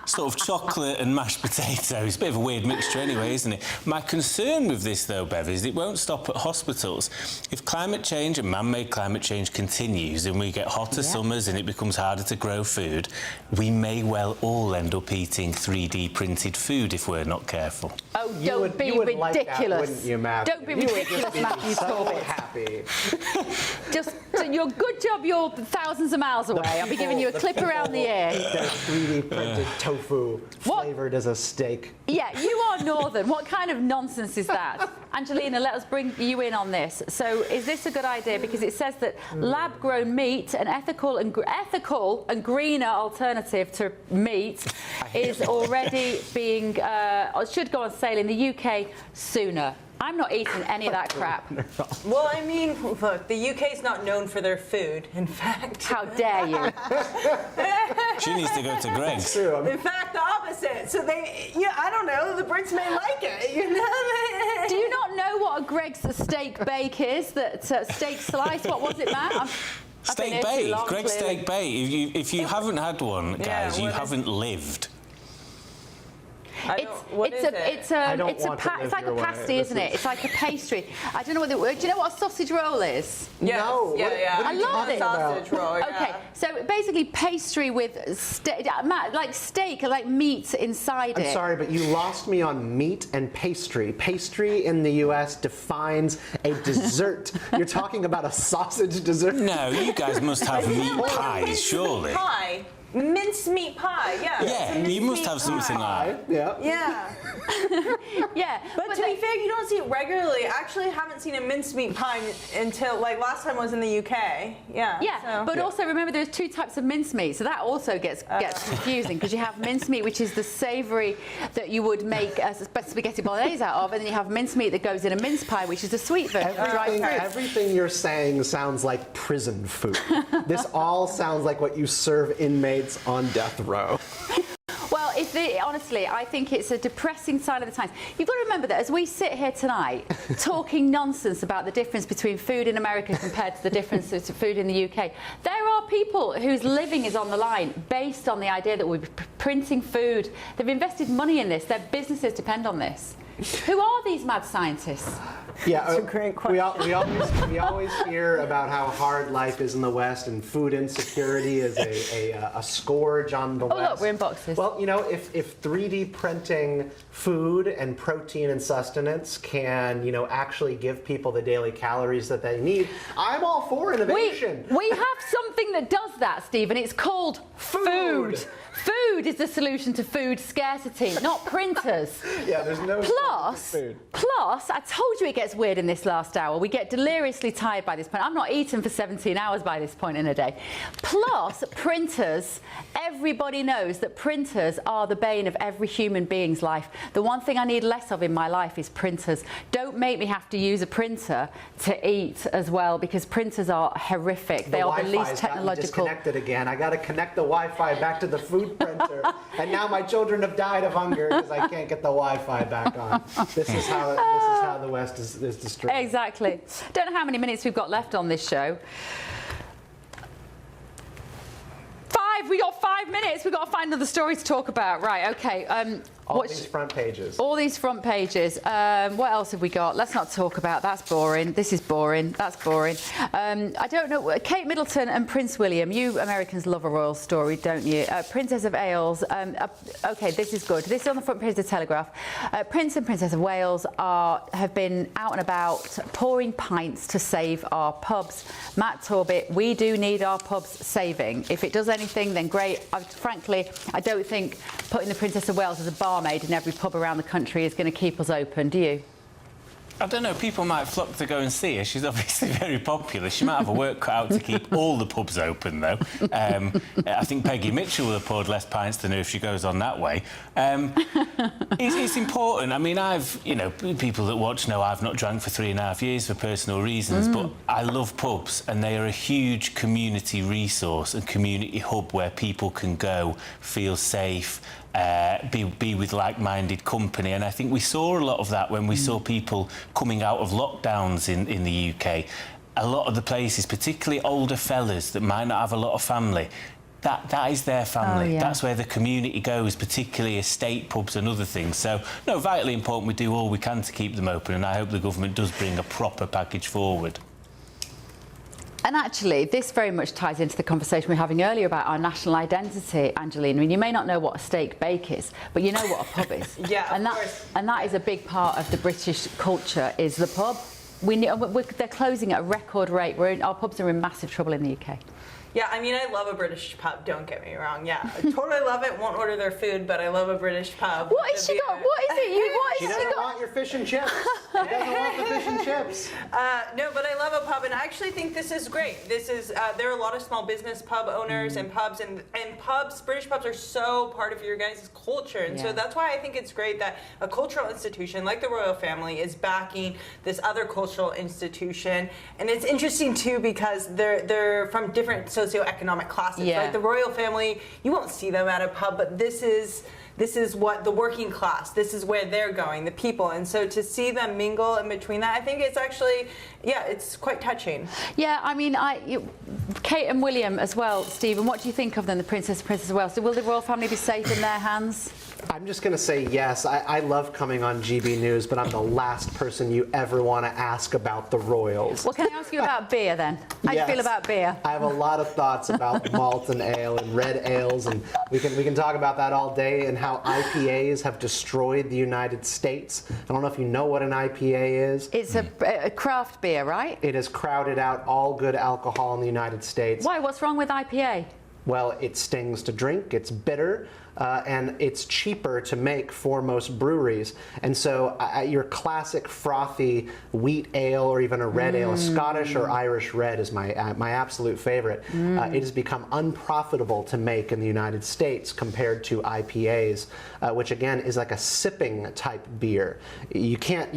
sort of chocolate and mashed potato is a bit of a weird mixture anyway, isn't it? My concern with this, though, Bev, is it won't stop at hospitals. If climate change and man-made climate change continues and we get hotter summers and it becomes harder to grow food, we may well all end up eating 3D printed food if we're not careful. Oh, don't be ridiculous. Like that, wouldn't you, Matthew? Don't be ridiculous, Matthew Torbett. Happy. Just your good job, you're thousands of miles away. I'll be giving you a clip around the ear. They're 3D printed tofu flavored as a steak. Yeah, you are northern. What kind of nonsense is that? Angelina, let us bring you in on this. So is this a good idea? Because it says that lab-grown meat, an ethical and greener alternative to meat, is already being, should go on sale in the UK sooner. I'm not eating any of that crap. Well, I mean, look, the UK's not known for their food, in fact. How dare you? She needs to go to Greg's. In fact, the opposite. So I don't know, the Brits may like it, Do you not know what a Greg's steak bake is? That steak slice, what was it, Matt? Steak bake, Greg's steak bake. If you haven't had one, guys, you haven't lived. It's like a pasty, isn't it? It's like a pastry. I don't know do you know what a sausage roll is? No. I love it. Sausage roll. Yeah. Okay, so basically pastry with like steak, like meat inside it. I'm sorry, but you lost me on meat and pastry. Pastry in the US defines a dessert. You're talking about a sausage dessert? No, you guys must have meat pies, surely. Pie. Mincemeat pie, yeah. Yeah, you must have something like that. Yeah. Yeah. But to be fair, you don't see it regularly. I actually haven't seen a mincemeat pie until, like, last time I was in the UK. Yeah. Yeah, but also remember there's two types of mincemeat, so that also gets confusing because you have mincemeat, which is the savoury that you would make a spaghetti bolognese out of, and then you have mincemeat that goes in a mince pie, which is the sweet version. Everything you're saying sounds like prison food. This all sounds like what you serve inmates on death row. Well, honestly, I think it's a depressing sign of the times. You've got to remember that as we sit here tonight talking nonsense about the difference between food in America compared to the difference to food in the UK, there are people whose living is on the line based on the idea that we're printing food. They've invested money in this. Their businesses depend on this. Who are these mad scientists? Yeah, That's a great question. We always hear about how hard life is in the West, and food insecurity is a scourge on the West. Oh, look, we're in boxes. Well, you know, if 3D printing food and protein and sustenance can, you know, actually give people the daily calories that they need, I'm all for innovation. We have something that does that, Stephen. It's called food. Food is the solution to food scarcity, not printers. Yeah, there's no Plus, I told you it gets weird in this last hour. We get deliriously tired by this point. I'm not eating for 17 hours by this point in a day. Plus, printers, everybody knows that printers are the bane of every human being's life. The one thing I need less of in my life is printers. Don't make me have to use a printer to eat as well, because printers are horrific. They are the least technological. Disconnected again. I got to connect the Wi-Fi back to the food printer, and now my children have died of hunger because I can't get the Wi-Fi back on. This is how the West is destroyed. Exactly. Don't know how many minutes we've got left on this show. We got 5 minutes. We've got to find another story to talk about. Right, okay. All these front pages. All these front pages. What else have we got? Let's not talk about. That's boring. This is boring. That's boring. I don't know. Kate Middleton and Prince William. You Americans love a royal story, don't you? Princess of Wales. Okay, this is good. This is on the front page of the Telegraph. Prince and Princess of Wales have been out and about pouring pints to save our pubs. Matt Torbit, we do need our pubs saving. If it does anything, then great. Frankly, I don't think putting the Princess of Wales as a barmaid in every pub around the country is going to keep us open. Do you? I don't know, people might flock to go and see her. She's obviously very popular. She might have a work cut out to keep all the pubs open, though. I think Peggy Mitchell will have poured less pints than her if she goes on that way. It's important. I mean, people that watch know I've not drank for 3.5 years for personal reasons, but I love pubs, and they are a huge community resource and community hub where people can go, feel safe, be with like-minded company. And I think we saw a lot of that when we saw people coming out of lockdowns in the UK. A lot of the places, particularly older fellas that might not have a lot of family, that is their family. Oh, yeah. That's where the community goes, particularly estate pubs and other things. So, no, vitally important. We do all we can to keep them open, and I hope the government does bring a proper package forward. And actually, this very much ties into the conversation we were having earlier about our national identity, Angeline. I mean, you may not know what a steak bake is, but you know what a pub is. Yeah, and that is a big part of the British culture, is the pub. They're closing at a record rate. Our pubs are in massive trouble in the UK. Yeah, I mean, I love a British pub, don't get me wrong. Yeah, I totally love it, won't order their food, but I love a British pub. What is she got? What is it? She doesn't want your fish and chips. She doesn't want the fish and chips. No, but I love a pub, and I actually think this is great. This is, there are a lot of small business pub owners and pubs, and pubs, British pubs are so part of your guys' culture, and so that's why I think it's great that a cultural institution like the royal family is backing this other cultural institution. And it's interesting, too, because they're from different socioeconomic classes. Yeah. Like the royal family, you won't see them at a pub, but this is what the working class, this is where they're going, the people. And so to see them mingle in between that, I think it's actually, yeah, it's quite touching. Yeah, I mean, Kate and William as well, Stephen, what do you think of them, the Princess of Wales? Will the royal family be safe in their hands? I'm just going to say yes. I love coming on GB News, but I'm the last person you ever want to ask about the royals. Well, can I ask you about beer then? How do you feel about beer? I have a lot of thoughts about malt and ale and red ales, and we can talk about that all day, and how IPAs have destroyed the United States. I don't know if you know what an IPA is. It's a craft beer, right? It has crowded out all good alcohol in the United States. Why? What's wrong with IPA? Well, it stings to drink, it's bitter, and it's cheaper to make for most breweries. And so your classic frothy wheat ale or even a red ale, a Scottish or Irish red is my absolute favorite. It has become unprofitable to make in the United States compared to IPAs, which again is like a sipping type beer. You can't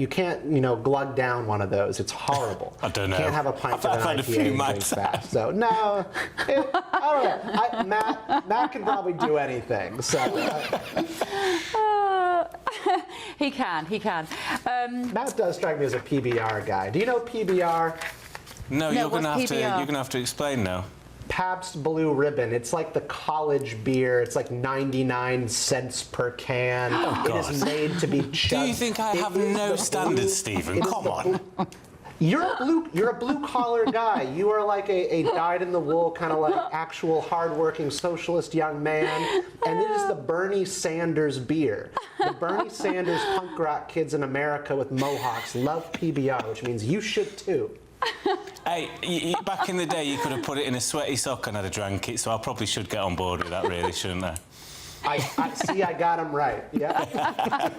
glug down one of those. It's horrible. I don't know. You can't have a pint of an I've had a IPA few and drink myself. fast. So no, I don't know. Matt can probably do anything. So he can. Matt does strike me as a PBR guy. Do you know PBR? No, you're gonna what's have to explain now. Pabst Blue Ribbon. It's like the college beer. It's like 99 cents per can. It is made to be chugged. Do you think I have no standards, Stephen? Come on. You're a blue collar guy. You are like a dyed-in-the-wool kind of like actual hardworking socialist young man. And it is the Bernie Sanders beer. The Bernie Sanders punk rock kids in America with mohawks love PBR, which means you should too. Hey, back in the day, you could have put it in a sweaty sock and I'd have drank it. So I probably should get on board with that, really, shouldn't I? I see. I got him right. Yeah.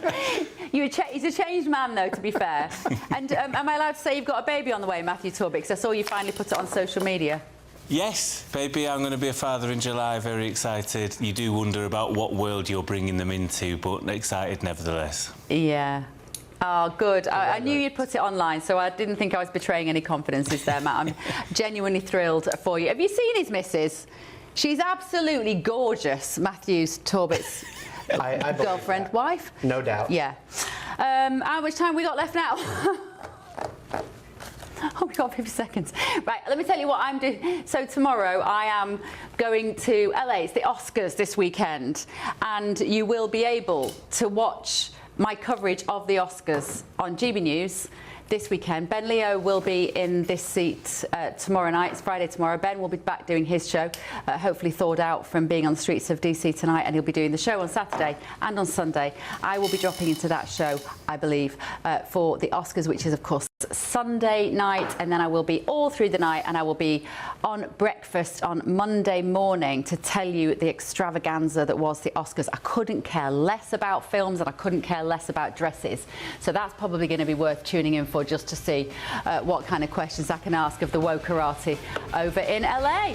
He's a changed man, though, to be fair. And am I allowed to say you've got a baby on the way, Matthew Torbit? Because I saw you finally put it on social media. Yes, baby, I'm going to be a father in July. Very excited. You do wonder about what world you're bringing them into, but excited nevertheless. Yeah. Oh, good. I knew you'd put it online, so I didn't think I was betraying any confidences there, Matt. I'm genuinely thrilled for you. Have you seen his missus? She's absolutely gorgeous, Matthew Torbit's girlfriend, wife? No doubt. Yeah. How much time we got left now? Oh, we got 50 seconds. Right, let me tell you what I'm doing. So tomorrow I am going to LA. It's the Oscars this weekend, and you will be able to watch my coverage of the Oscars on GB News this weekend. Ben Leo will be in this seat tomorrow night. It's Friday tomorrow. Ben will be back doing his show, hopefully thawed out from being on the streets of DC tonight, and he'll be doing the show on Saturday and on Sunday. I will be dropping into that show, I believe, for the Oscars, which is, of course, Sunday night, and then I will be all through the night, and I will be on breakfast on Monday morning to tell you the extravaganza that was the Oscars. I couldn't care less about films, and I couldn't care less about dresses, so that's probably going to be worth tuning in for, just to see what kind of questions I can ask of the wokerati over in LA.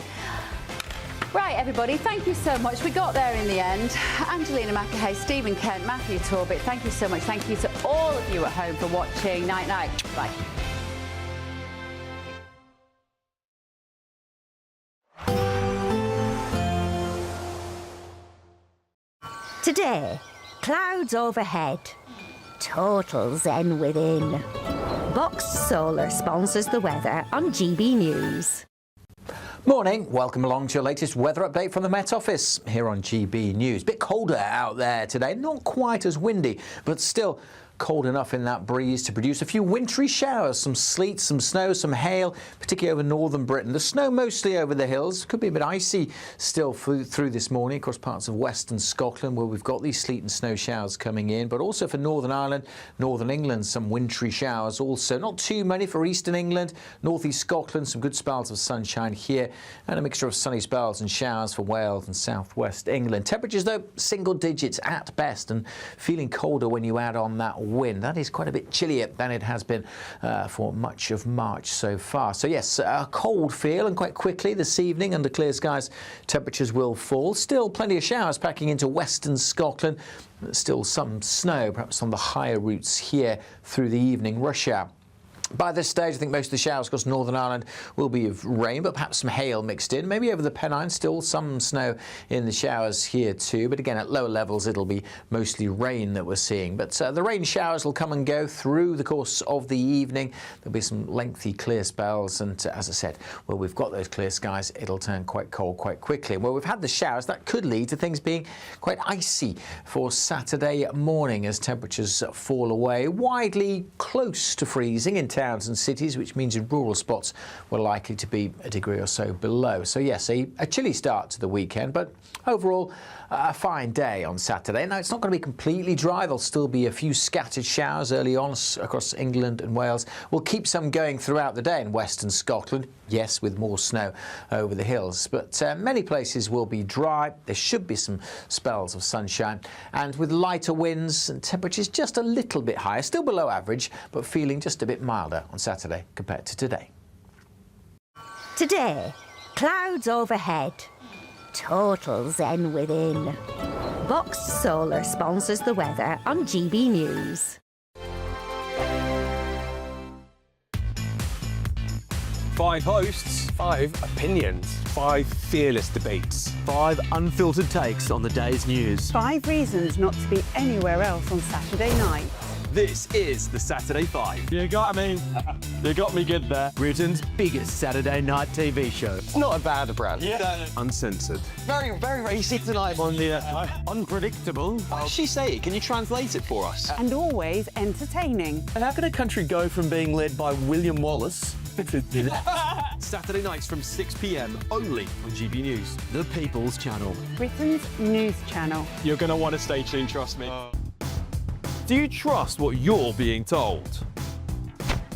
Right, everybody, thank you so much. We got there in the end. Angelina McAhay, Stephen Kent, Matthew Torbit, thank you so much. Thank you to all of you at home for watching. Night, night. Bye. Today, clouds overhead. Total zen within. Boxed Solar sponsors the weather on GB News. Morning, welcome along to your latest weather update from the Met Office here on GB News. Bit colder out there today, not quite as windy, but still cold enough in that breeze to produce a few wintry showers, some sleet, some snow, some hail, particularly over northern Britain. The snow mostly over the hills, could be a bit icy still through this morning across parts of western Scotland where we've got these sleet and snow showers coming in, but also for Northern Ireland, Northern England, some wintry showers also. Not too many for eastern England, northeast Scotland, some good spells of sunshine here, and a mixture of sunny spells and showers for Wales and southwest England. Temperatures though, single digits at best, and feeling colder when you add on that wind. That is quite a bit chillier than it has been for much of March so far. So yes, a cold feel, and quite quickly this evening under clear skies temperatures will fall. Still plenty of showers packing into western Scotland. Still some snow perhaps on the higher routes here through the evening rush hour. By this stage, I think most of the showers across Northern Ireland will be of rain, but perhaps some hail mixed in. Maybe over the Pennines, still some snow in the showers here too. But again, at lower levels, it'll be mostly rain that we're seeing. But the rain showers will come and go through the course of the evening. There'll be some lengthy clear spells. And as I said, where we've got those clear skies, it'll turn quite cold quite quickly. Where we've had the showers, that could lead to things being quite icy for Saturday morning as temperatures fall away. Widely close to freezing in towns and cities, which means in rural spots we're likely to be a degree or so below. So yes, a chilly start to the weekend, but overall a fine day on Saturday. Now, it's not going to be completely dry. There'll still be a few scattered showers early on across England and Wales. We'll keep some going throughout the day in western Scotland, yes, with more snow over the hills. But many places will be dry. There should be some spells of sunshine, and with lighter winds and temperatures just a little bit higher, still below average, but feeling just a bit milder on Saturday compared to today. Today, clouds overhead. Total zen within. Boxed Solar sponsors the weather on GB News. 5 hosts, 5 opinions, 5 fearless debates, 5 unfiltered takes on the day's news. 5 reasons not to be anywhere else on Saturday night. This is the Saturday 5. You got me good there. Britain's biggest Saturday night TV show. It's not a bad brand. Yeah. Uncensored. Very, very racy tonight. On the unpredictable. What did she say? Can you translate it for us? And always entertaining. How can a country go from being led by William Wallace Saturday nights from 6 p.m. only on GB News, the People's Channel. Britain's news channel. You're going to want to stay tuned, trust me. Do you trust what you're being told?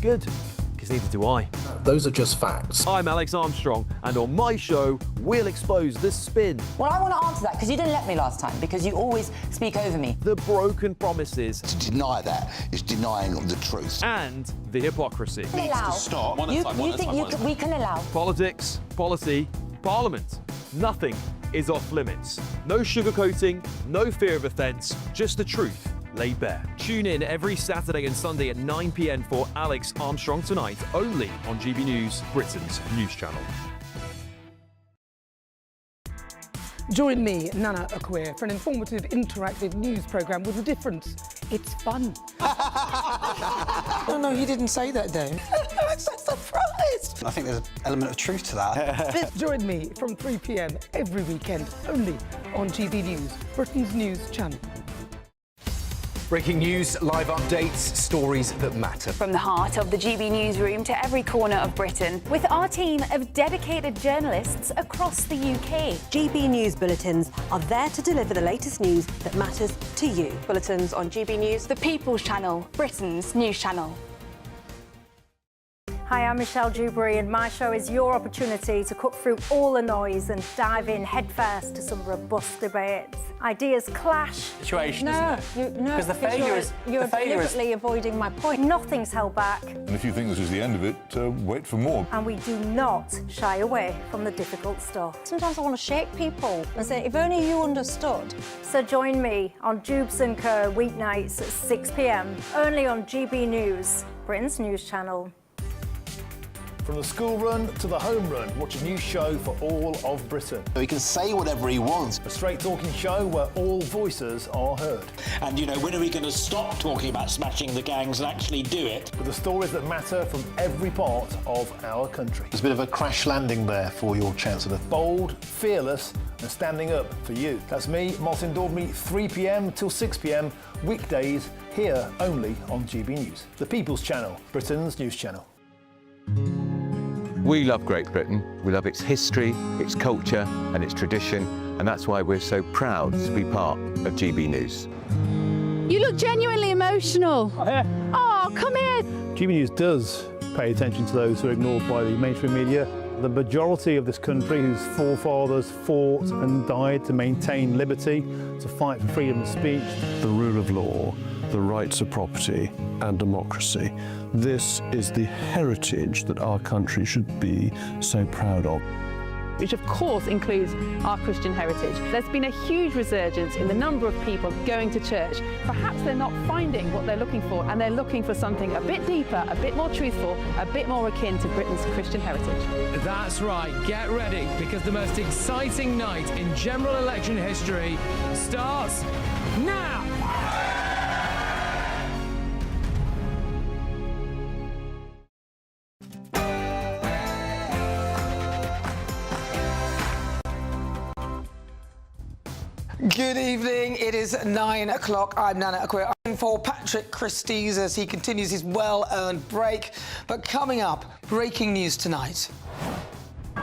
Good, because neither do I. Those are just facts. I'm Alex Armstrong, and on my show, we'll expose the spin. Well, I want to answer that, because you didn't let me last time, because you always speak over me. The broken promises. To deny that is denying the truth. And the hypocrisy. Allow. Stop. You think we can allow? Politics, policy, parliament. Nothing is off limits. No sugarcoating, no fear of offence, just the truth laid bare. Tune in every Saturday and Sunday at 9 p.m. for Alex Armstrong Tonight, only on GB News, Britain's news channel. Join me, Nana Akweer, for an informative, interactive news programme with a difference. It's fun. No, you didn't say that, Dave. I'm so surprised. I think there's an element of truth to that. Join me from 3 p.m. every weekend, only on GB News, Britain's news channel. Breaking news, live updates, stories that matter. From the heart of the GB newsroom to every corner of Britain, with our team of dedicated journalists across the UK. GB News bulletins are there to deliver the latest news that matters to you. Bulletins on GB News, the People's Channel, Britain's news channel. Hi, I'm Michelle Dewberry, and my show is your opportunity to cut through all the noise and dive in headfirst to some robust debates. Ideas clash. Situation, No, Because the failure is... You're deliberately avoiding my point. Nothing's held back, And if you think this is the end of it, wait for more. and we do not shy away from the difficult stuff. Sometimes I want to shake people and say, if only you understood. So join me on Jubes & Co. weeknights at 6 p.m. only on GB News, Britain's news channel. From the school run to the home run, watch a new show for all of Britain. He can say whatever he wants. A straight-talking show where all voices are heard. And, you know, when are we going to stop talking about smashing the gangs and actually do it? With the stories that matter from every part of our country. There's a bit of a crash landing there for your Chancellor. Bold, fearless and standing up for you. That's me, Martin Dordme, 3 p.m. till 6 p.m. weekdays, here only on GB News. The People's Channel, Britain's news channel. We love Great Britain. We love its history, its culture and its tradition, and that's why we're so proud to be part of GB News. You look genuinely emotional. Oh, come here. GB News does pay attention to those who are ignored by the mainstream media. The majority of this country whose forefathers fought and died to maintain liberty, to fight for freedom of speech. The rule of law, the rights of property and democracy. This is the heritage that our country should be so proud of. Which of course includes our Christian heritage. There's been a huge resurgence in the number of people going to church. Perhaps they're not finding what they're looking for, and they're looking for something a bit deeper, a bit more truthful, a bit more akin to Britain's Christian heritage. That's right, get ready, because the most exciting night in general election history starts now! Good evening. It is 9 o'clock. I'm Nana Akweer. For Patrick Christie's as he continues his well-earned break. But coming up, breaking news tonight. A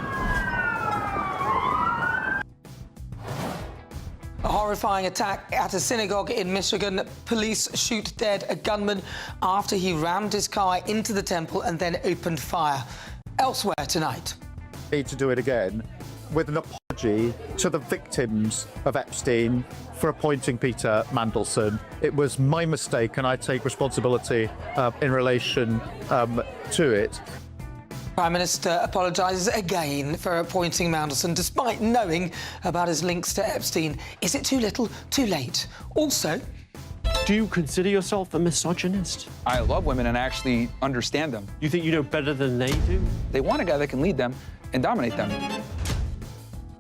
horrifying attack at a synagogue in Michigan. Police shoot dead a gunman after he rammed his car into the temple and then opened fire. Elsewhere tonight. Need to do it again with an apology to the victims of Epstein for appointing Peter Mandelson. It was my mistake and I take responsibility in relation to it. Prime Minister apologises again for appointing Mandelson despite knowing about his links to Epstein. Is it too little, too late? Also, do you consider yourself a misogynist? I love women and I actually understand them. You think you know better than they do? They want a guy that can lead them and dominate them.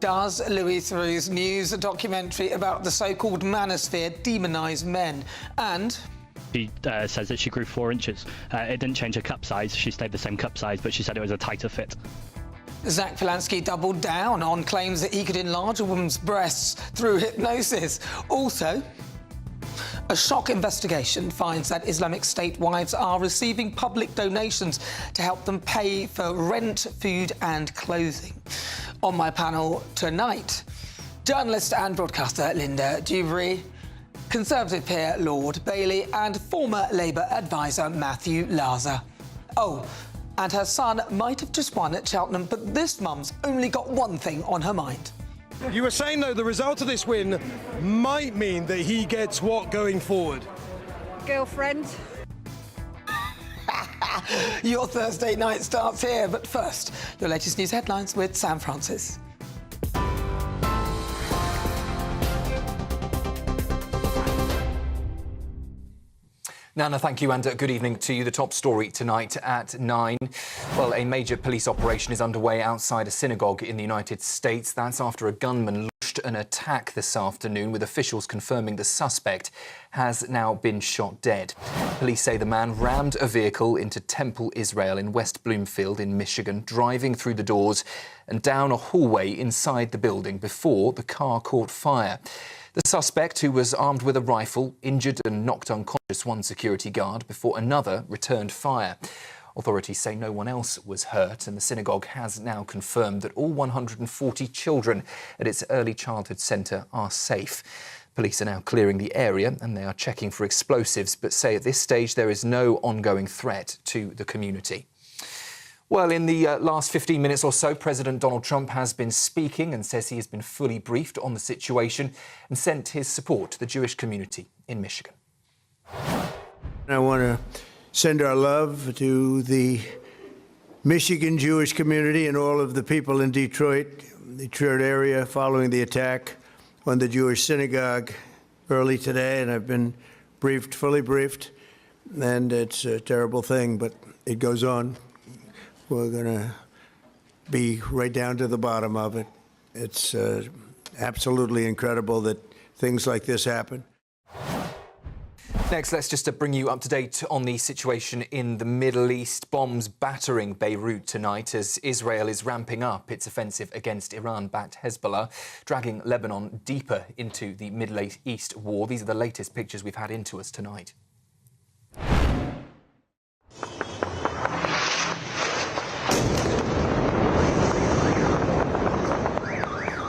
Does Louis Theroux's News documentary about the so-called manosphere demonise men? And she says that she grew 4 inches. It didn't change her cup size. She stayed the same cup size, but she said it was a tighter fit. Zach Polanski doubled down on claims that he could enlarge a woman's breasts through hypnosis. Also, a shock investigation finds that Islamic State wives are receiving public donations to help them pay for rent, food and clothing. On my panel tonight, journalist and broadcaster Linda Dewberry, Conservative peer Lord Bailey and former Labour advisor Matthew Laza. Oh, and her son might have just won at Cheltenham, but this mum's only got one thing on her mind. You were saying, though, the result of this win might mean that he gets what going forward? Girlfriend. Your Thursday night starts here, but first, your latest news headlines with Sam Francis. Nana, thank you, and good evening to you. The top story tonight at 9. Well, a major police operation is underway outside a synagogue in the United States. That's after a gunman launched an attack this afternoon, with officials confirming the suspect has now been shot dead. Police say the man rammed a vehicle into Temple Israel in West Bloomfield in Michigan, driving through the doors and down a hallway inside the building before the car caught fire. The suspect, who was armed with a rifle, injured and knocked unconscious one security guard before another returned fire. Authorities say no one else was hurt, and the synagogue has now confirmed that all 140 children at its early childhood centre are safe. Police are now clearing the area and they are checking for explosives, but say at this stage there is no ongoing threat to the community. Well, in the last 15 minutes or so, President Donald Trump has been speaking and says he has been fully briefed on the situation and sent his support to the Jewish community in Michigan. I want to send our love to the Michigan Jewish community and all of the people in Detroit area following the attack on the Jewish synagogue early today. And I've been briefed, fully briefed, and it's a terrible thing, but it goes on. We're going to be right down to the bottom of it. It's absolutely incredible that things like this happen. Next, let's just bring you up to date on the situation in the Middle East. Bombs battering Beirut tonight as Israel is ramping up its offensive against Iran-backed Hezbollah, dragging Lebanon deeper into the Middle East war. These are the latest pictures we've had into us tonight.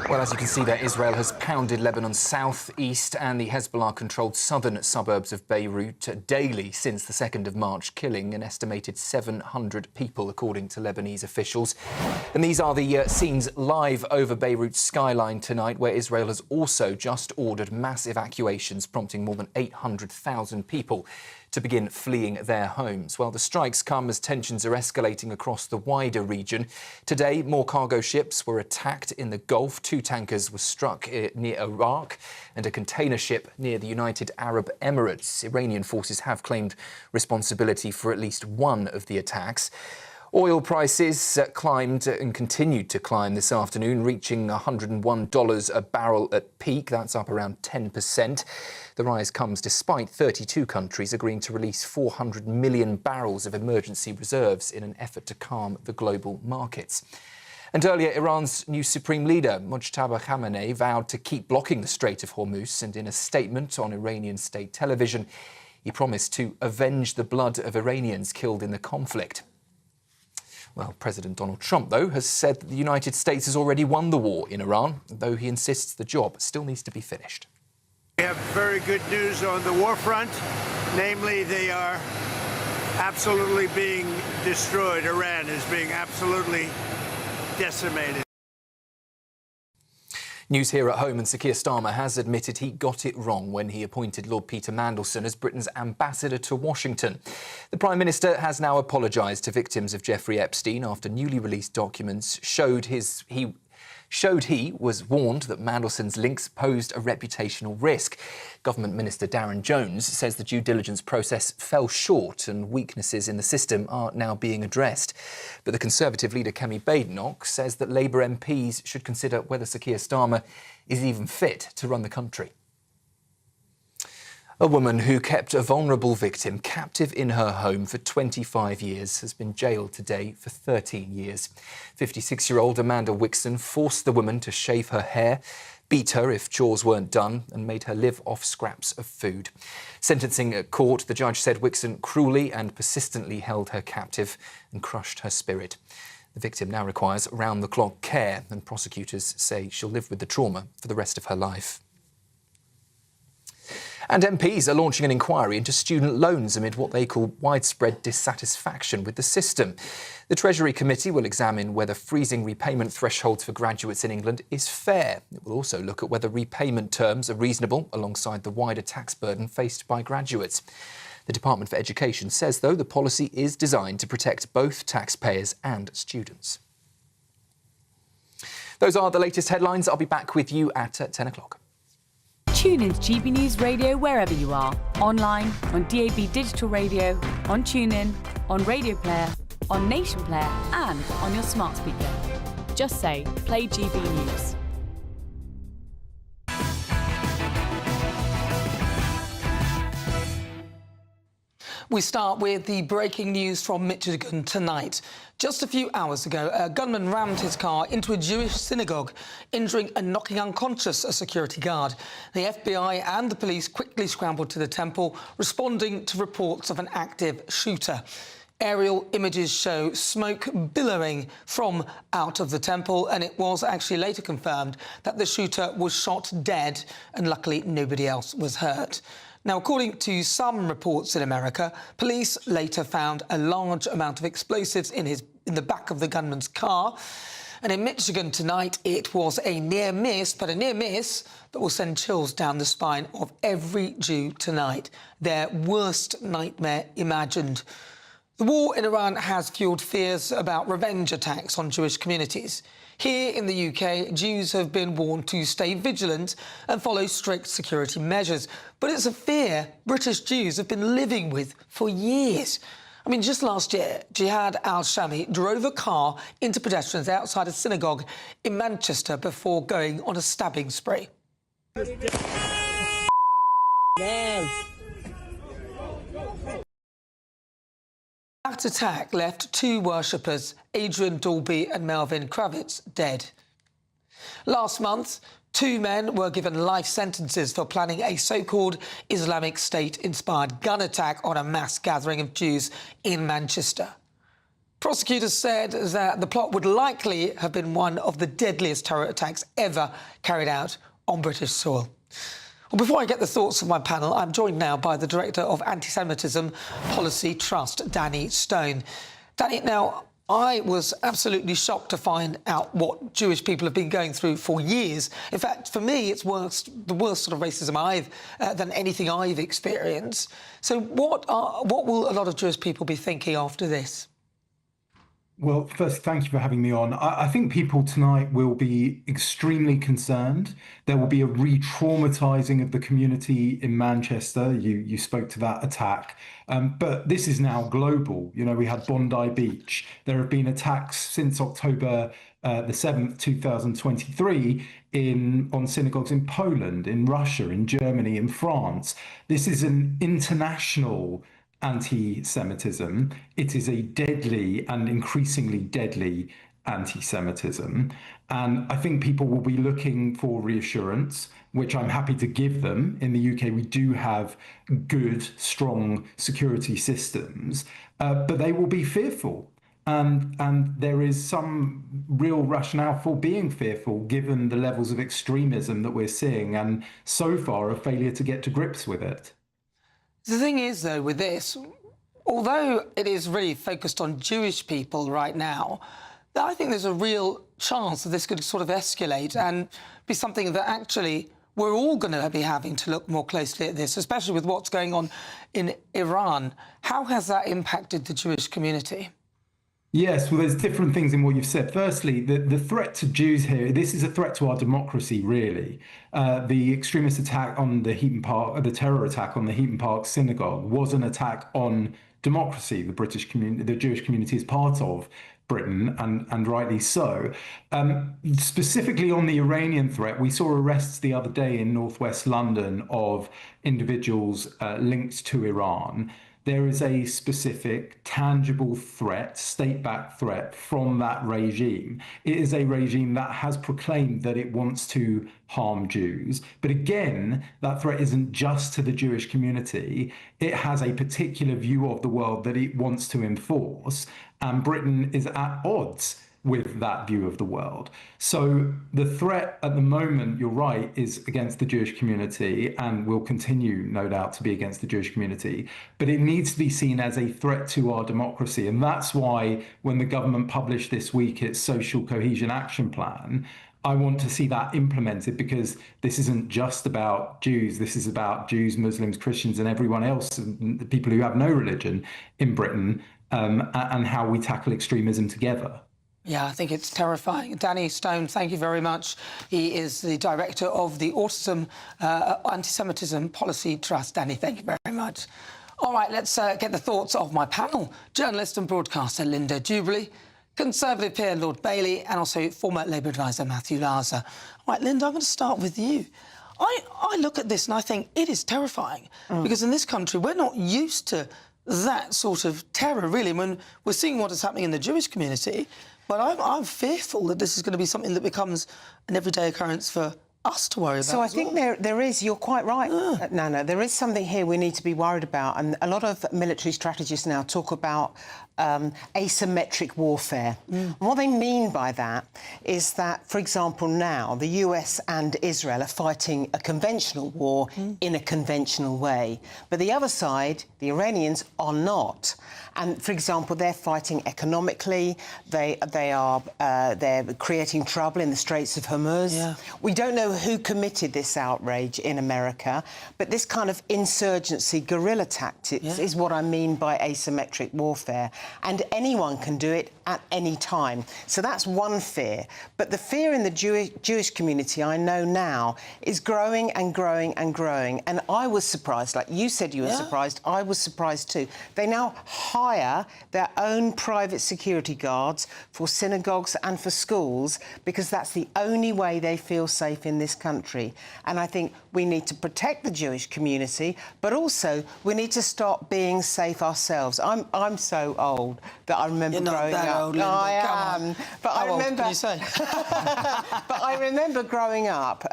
Well, as you can see there, Israel has pounded Lebanon's south-east and the Hezbollah-controlled southern suburbs of Beirut daily since the 2nd of March, killing an estimated 700 people, according to Lebanese officials. And these are the scenes live over Beirut's skyline tonight, where Israel has also just ordered mass evacuations, prompting more than 800,000 people to begin fleeing their homes. Well, the strikes come as tensions are escalating across the wider region. Today, more cargo ships were attacked in the Gulf. 2 tankers were struck near Iraq and a container ship near the United Arab Emirates. Iranian forces have claimed responsibility for at least one of the attacks. Oil prices climbed and continued to climb this afternoon, reaching $101 a barrel at peak. That's up around 10%. The rise comes despite 32 countries agreeing to release 400 million barrels of emergency reserves in an effort to calm the global markets. And earlier, Iran's new supreme leader, Mojtaba Khamenei, vowed to keep blocking the Strait of Hormuz, and in a statement on Iranian state television, He promised to avenge the blood of Iranians killed in the conflict. Well, President Donald Trump, though, has said that the United States has already won the war in Iran, though he insists the job still needs to be finished. We have very good news on the war front, namely they are absolutely being destroyed. Iran is being absolutely decimated. News here at home, and Sir Keir Starmer has admitted he got it wrong when he appointed Lord Peter Mandelson as Britain's ambassador to Washington. The Prime Minister has now apologised to victims of Jeffrey Epstein after newly released documents showed he was warned that Mandelson's links posed a reputational risk. Government Minister Darren Jones says the due diligence process fell short and weaknesses in the system are now being addressed. But the Conservative leader Kemi Badenoch says that Labour MPs should consider whether Sir Keir Starmer is even fit to run the country. A woman who kept a vulnerable victim captive in her home for 25 years has been jailed today for 13 years. 56-year-old Amanda Wixon forced the woman to shave her hair, beat her if chores weren't done, and made her live off scraps of food. Sentencing at court, the judge said Wixon cruelly and persistently held her captive and crushed her spirit. The victim now requires round-the-clock care, and prosecutors say she'll live with the trauma for the rest of her life. And MPs are launching an inquiry into student loans amid what they call widespread dissatisfaction with the system. The Treasury Committee will examine whether freezing repayment thresholds for graduates in England is fair. It will also look at whether repayment terms are reasonable alongside the wider tax burden faced by graduates. The Department for Education says, though, the policy is designed to protect both taxpayers and students. Those are the latest headlines. I'll be back with you at 10 o'clock. Tune in to GB News Radio wherever you are. Online, on DAB digital radio, on TuneIn, on Radio Player, on Nation Player and on your smart speaker. Just say, play GB News. We start with the breaking news from Michigan tonight. Just a few hours ago, a gunman rammed his car into a Jewish synagogue, injuring and knocking unconscious a security guard. The FBI and the police quickly scrambled to the temple, responding to reports of an active shooter. Aerial images show smoke billowing from out of the temple, and it was actually later confirmed that the shooter was shot dead, and luckily nobody else was hurt. Now, according to some reports in America, police later found a large amount of explosives in the back of the gunman's car. And in Michigan tonight, it was a near miss, but a near miss that will send chills down the spine of every Jew tonight. Their worst nightmare imagined. The war in Iran has fueled fears about revenge attacks on Jewish communities. Here in the UK, Jews have been warned to stay vigilant and follow strict security measures. But it's a fear British Jews have been living with for years. I mean, just last year, Jihad al-Shami drove a car into pedestrians outside a synagogue in Manchester before going on a stabbing spree. That attack left two worshippers, Adrian Dalby and Melvin Kravitz, dead. Last month, two men were given life sentences for planning a so-called Islamic State-inspired gun attack on a mass gathering of Jews in Manchester. Prosecutors said that the plot would likely have been one of the deadliest terror attacks ever carried out on British soil. Well, before I get the thoughts of my panel, I'm joined now by the Director of Antisemitism Policy Trust, Danny Stone. Danny, now, I was absolutely shocked to find out what Jewish people have been going through for years. In fact, for me, it's the worst sort of racism than anything I've experienced. So what will a lot of Jewish people be thinking after this? Well, first, thank you for having me on. I think people tonight will be extremely concerned. There will be a re-traumatizing of the community in Manchester. You spoke to that attack. But this is now global. You know, we had Bondi Beach. There have been attacks since October the 7th, 2023 on synagogues in Poland, in Russia, in Germany, in France. This is an international anti-Semitism. It is a deadly and increasingly deadly anti-Semitism. And I think people will be looking for reassurance. which I'm happy to give them. In the UK, we do have good, strong security systems, but they will be fearful. And there is some real rationale for being fearful, given the levels of extremism that we're seeing, and so far a failure to get to grips with it. The thing is, though, with this, although it is really focused on Jewish people right now, I think there's a real chance that this could sort of escalate and be something that actually we're all going to be having to look more closely at this, especially with what's going on in Iran. How has that impacted the Jewish community? Yes, well, there's different things in what you've said. Firstly, the threat to Jews here, this is a threat to our democracy, really. The extremist attack on the Heaton Park, the terror attack on the Heaton Park synagogue was an attack on democracy. The British community, the Jewish community is part of Britain, and rightly so. Specifically on the Iranian threat, we saw arrests the other day in northwest London of individuals linked to Iran. There is a specific, tangible threat, state-backed threat from that regime. It is a regime that has proclaimed that it wants to harm Jews. But again, that threat isn't just to the Jewish community. It has a particular view of the world that it wants to enforce, and Britain is at odds with that view of the world. So the threat at the moment, you're right, is against the Jewish community and will continue, no doubt, to be against the Jewish community. But it needs to be seen as a threat to our democracy. And that's why when the government published this week its Social Cohesion Action Plan, I want to see that implemented, because this isn't just about Jews. This is about Jews, Muslims, Christians, and everyone else, and the people who have no religion in Britain, and how we tackle extremism together. Yeah, I think it's terrifying. Danny Stone, thank you very much. He is the director of the Autism Antisemitism Policy Trust. Danny, thank you very much. All right, let's get the thoughts of my panel. Journalist and broadcaster Linda Jubilee, Conservative peer Lord Bailey, and also former Labour advisor Matthew Larser. All right, Linda, I'm going to start with you. I look at this and I think it is terrifying, because in this country we're not used to that sort of terror, really. When we're seeing what is happening in the Jewish community, but I'm fearful that this is going to be something that becomes an everyday occurrence for us to worry about. So I think there is, you're quite right, Nana, there is something here we need to be worried about. And a lot of military strategists now talk about asymmetric warfare. And what they mean by that is that, for example, now the US and Israel are fighting a conventional war in a conventional way. But the other side, the Iranians, are not. And, for example, they're fighting economically. They're creating trouble in the Straits of Hormuz. Yeah. We don't know who committed this outrage in America, but this kind of insurgency, guerrilla tactics is what I mean by asymmetric warfare. And anyone can do it at any time. So that's one fear. But the fear in the Jewish community, I know now, is growing and growing and growing. And I was surprised, like you said you were surprised, I was surprised too. They now hire their own private security guards for synagogues and for schools, because that's the only way they feel safe in this country. And I think we need to protect the Jewish community, but also we need to stop being safe ourselves. I'm so old that I remember growing up. Old, Linda. I am. But How I remember. Old can you say? But I remember growing up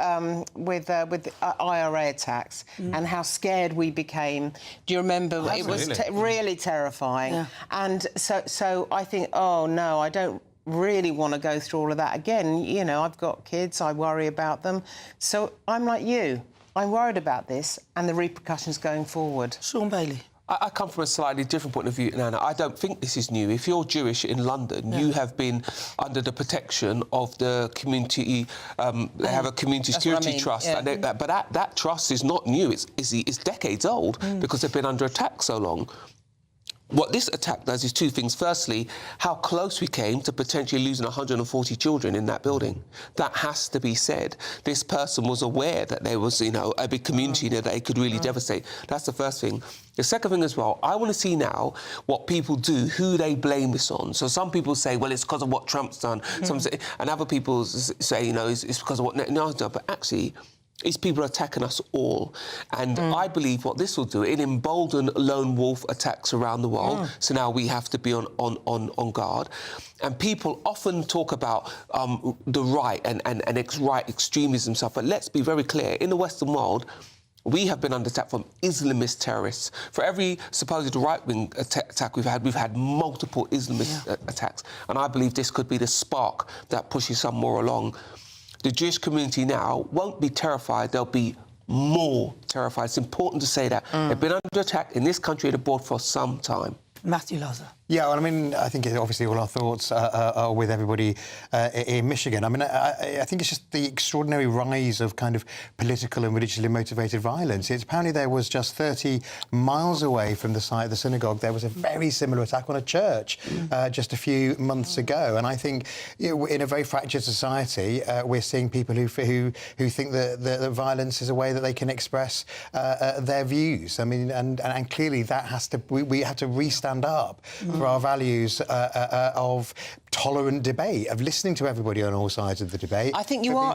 with IRA attacks and how scared we became. Do you remember? It was really terrifying. Yeah. And so I think, oh no, I don't really want to go through all of that again. You know, I've got kids, I worry about them. So I'm like you. I'm worried about this and the repercussions going forward. Sean Bailey. I come from a slightly different point of view, Nana. I don't think this is new. If you're Jewish in London, you have been under the protection of the community. They have a community security trust, but that trust is not new. It's decades old because they've been under attack so long. What this attack does is two things. Firstly, how close we came to potentially losing 140 children in that building. That has to be said. This person was aware that there was, you know, a big community there that it could really devastate. That's the first thing. The second thing as well, I want to see now what people do, who they blame this on. So some people say, well, it's because of what Trump's done. Some say, and other people say, you know, it's because of what Netanyahu's done. But actually, These people are attacking us all. And I believe what this will do, it embolden lone wolf attacks around the world. So now we have to be on guard. And people often talk about the right and right extremism stuff, but let's be very clear, in the Western world, we have been under attack from Islamist terrorists. For every supposed right-wing attack we've had multiple Islamist attacks. And I believe this could be the spark that pushes some more along. The Jewish community now won't be terrified, they'll be more terrified. It's important to say that. They've been under attack in this country and abroad for some time. Matthew Lazar. Yeah, well, I mean, I think obviously all our thoughts are with everybody in Michigan. I mean, I think it's just the extraordinary rise of kind of political and religiously motivated violence. Apparently there was just 30 miles away from the site of the synagogue, there was a very similar attack on a church just a few months ago. And I think, you know, in a very fractured society, we're seeing people who think that violence is a way that they can express their views. I mean, and clearly that has to, we have to re-stand up for our values of tolerant debate, of listening to everybody on all sides of the debate. I think you are.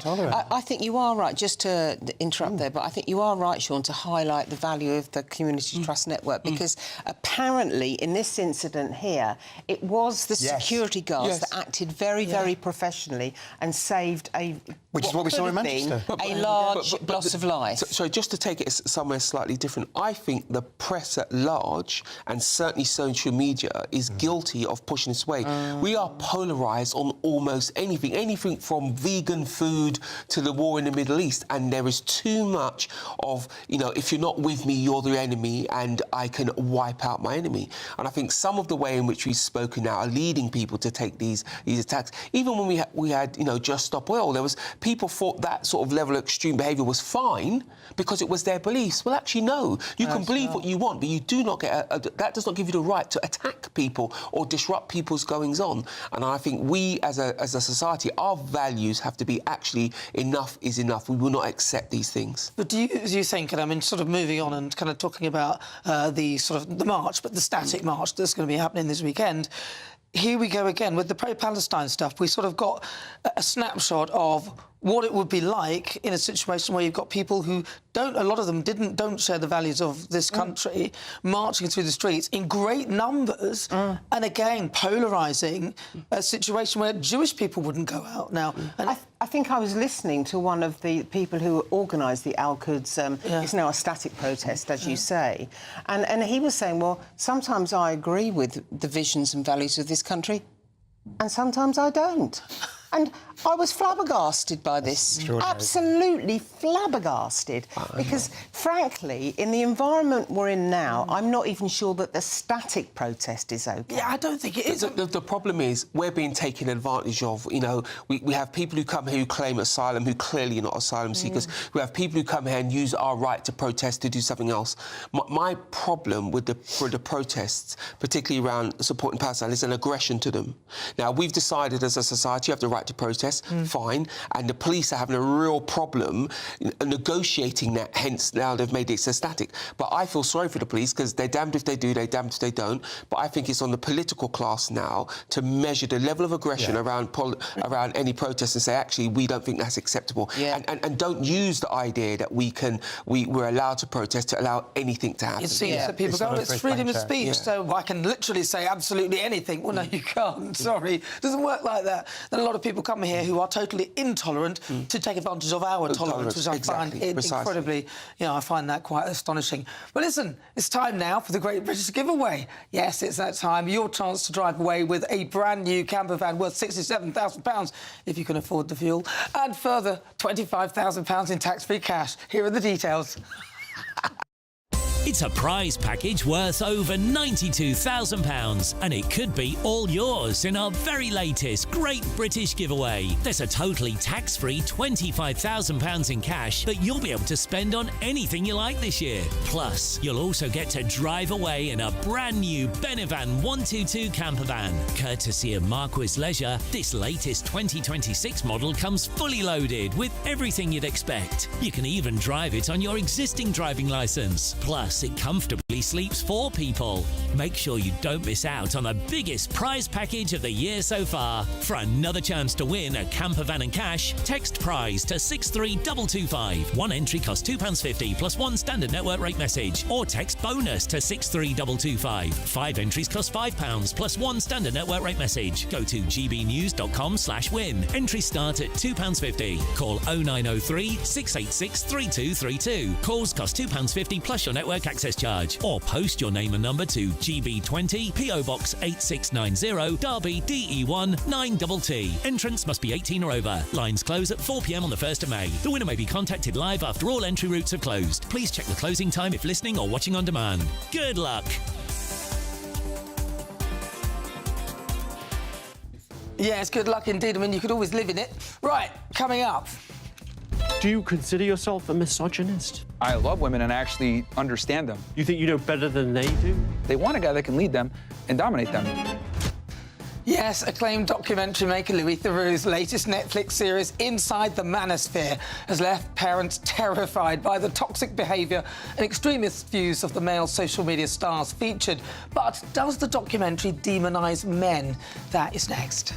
I think you are right. Just to interrupt there, but I think you are right, Sean, to highlight the value of the Community Trust Network, because apparently in this incident here, it was the security guards that acted very, very professionally and saved which is what we saw in Manchester. A large loss of life. So just to take it somewhere slightly different, I think the press at large, and certainly social media, is guilty of pushing this way. We are polarised on almost anything from vegan food to the war in the Middle East, and there is too much of, you know, if you're not with me, you're the enemy, and I can wipe out my enemy. And I think some of the way in which we've spoken now are leading people to take these attacks. Even when we had, you know, Just Stop Oil, there was people thought that sort of level of extreme behaviour was fine because it was their beliefs. Well, actually, no. You can believe what you want, but you do not get that does not give you the right to attack people or disrupt people's goings-on. And I think we, as a society, our values have to be actually enough is enough. We will not accept these things. But do you think, and I mean, sort of moving on and kind of talking about the march, but the static march that's going to be happening this weekend, here we go again with the pro-Palestine stuff. We sort of got a snapshot of what it would be like in a situation where you've got people who don't, a lot of them don't share the values of this country, marching through the streets in great numbers, and again, polarising a situation where Jewish people wouldn't go out now. And I think I was listening to one of the people who organised the Al-Quds, it's now a static protest, as you say, and he was saying, well, sometimes I agree with the visions and values of this country, and sometimes I don't. And I was flabbergasted by this, absolutely flabbergasted, because, frankly, in the environment we're in now, I'm not even sure that the static protest is OK. Yeah, I don't think it is. The problem is we're being taken advantage of. You know, we have people who come here who claim asylum, who clearly are not asylum seekers. We have people who come here and use our right to protest to do something else. My problem with the protests, particularly around supporting Palestine, is an aggression to them. Now, we've decided as a society you have the right to protest, fine, and the police are having a real problem negotiating that, hence now they've made it so static. But I feel sorry for the police because they're damned if they do, they're damned if they don't. But I think it's on the political class now to measure the level of aggression around any protest and say, actually, we don't think that's acceptable. And don't use the idea that we're allowed to protest to allow anything to happen. You see, so people go, it's freedom of speech, so I can literally say absolutely anything. Well, no, you can't, sorry. It doesn't work like that. Then a lot of people come here who are totally intolerant to take advantage of our tolerance, which I find incredibly, you know, I find that quite astonishing. But listen, it's time now for the Great British Giveaway. Yes, it's that time. Your chance to drive away with a brand new camper van worth £67,000 if you can afford the fuel, and further £25,000 in tax-free cash. Here are the details. It's a prize package worth over £92,000, and it could be all yours in our very latest Great British Giveaway. There's a totally tax-free £25,000 in cash that you'll be able to spend on anything you like this year. Plus, you'll also get to drive away in a brand new Benevan 122 camper van. Courtesy of Marquis Leisure, this latest 2026 model comes fully loaded with everything you'd expect. You can even drive it on your existing driving licence. Plus, it comfortably sleeps 4 people. Make sure you don't miss out on the biggest prize package of the year so far. For another chance to win a camper van and cash, text PRIZE to 63225. One entry costs £2.50 plus one standard network rate message, or text BONUS to 63225. 5 entries cost £5 plus one standard network rate message. Go to gbnews.com/win. Entries start at £2.50. Call 0903 686 3232. Calls cost £2.50 plus your network access charge. Or post your name and number to GB20 PO Box 8690 Derby DE1 9TT. Entrance must be 18 or over. Lines close at 4 p.m. on the 1st of May. The winner may be contacted live after all entry routes have closed. Please check the closing time if listening or watching on demand. Good luck. Yes, good luck indeed. I mean, you could always live in it. Right, coming up. Do you consider yourself a misogynist? I love women and I actually understand them. You think you know better than they do? They want a guy that can lead them and dominate them. Yes, acclaimed documentary maker Louis Theroux's latest Netflix series, Inside the Manosphere, has left parents terrified by the toxic behaviour and extremist views of the male social media stars featured. But does the documentary demonise men? That is next.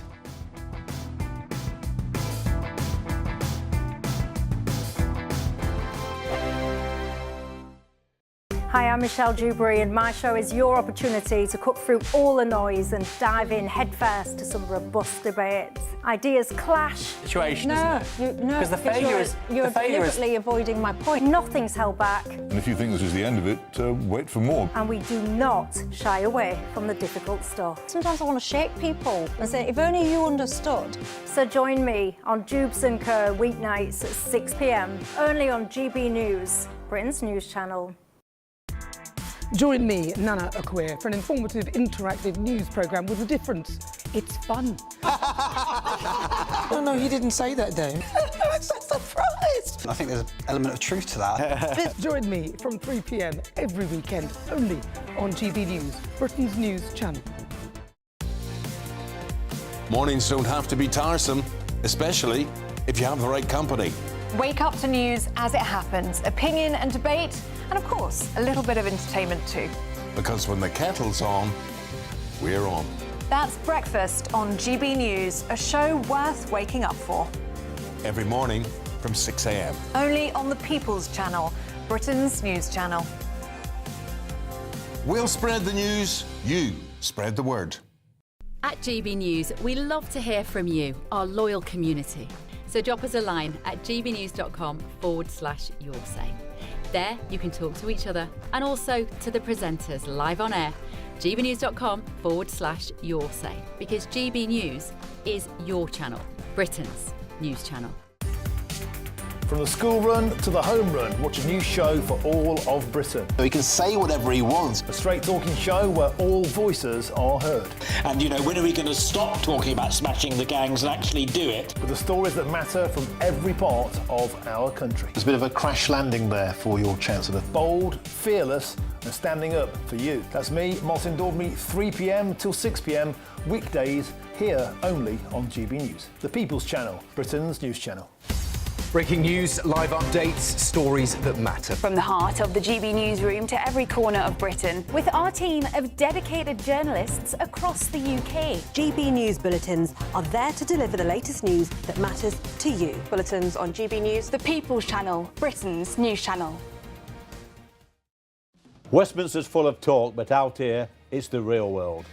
Hi, I'm Michelle Dewberry, and my show is your opportunity to cut through all the noise and dive in headfirst to some robust debates. Ideas clash. Situation, No, Because the failure is... You're deliberately avoiding my point. Nothing's held back. And if you think this is the end of it, wait for more. And we do not shy away from the difficult stuff. Sometimes I want to shake people and say, if only you understood. So join me on Jubes & Co. weeknights at 6 p.m, only on GB News, Britain's news channel. Join me, Nana Akweer, for an informative, interactive news programme with a difference. It's fun. No, he didn't say that, though. I'm so surprised. I think there's an element of truth to that. Join me from 3 p.m. every weekend, only on GB News, Britain's news channel. Mornings don't have to be tiresome, especially if you have the right company. Wake up to news as it happens, opinion and debate, and of course, a little bit of entertainment too. Because when the kettle's on, we're on. That's Breakfast on GB News, a show worth waking up for. Every morning from 6 a.m. Only on the People's Channel, Britain's news channel. We'll spread the news, you spread the word. At GB News, we love to hear from you, our loyal community. So drop us a line at gbnews.com/yoursay. There you can talk to each other and also to the presenters live on air. gbnews.com/yoursay, because GB News is your channel, Britain's news channel. From the school run to the home run, watch a new show for all of Britain. So he can say whatever he wants. A straight-talking show where all voices are heard. And, you know, when are we going to stop talking about smashing the gangs and actually do it? With the stories that matter from every part of our country. There's a bit of a crash landing there for your Chancellor. Bold, fearless and standing up for you. That's me, Martin Dordme, 3 p.m. till 6 p.m, weekdays, here only on GB News. The People's Channel, Britain's news channel. Breaking news, live updates, stories that matter. From the heart of the GB newsroom to every corner of Britain, with our team of dedicated journalists across the UK. GB News bulletins are there to deliver the latest news that matters to you. Bulletins on GB News, the People's Channel, Britain's news channel. Westminster's full of talk, but out here, it's the real world.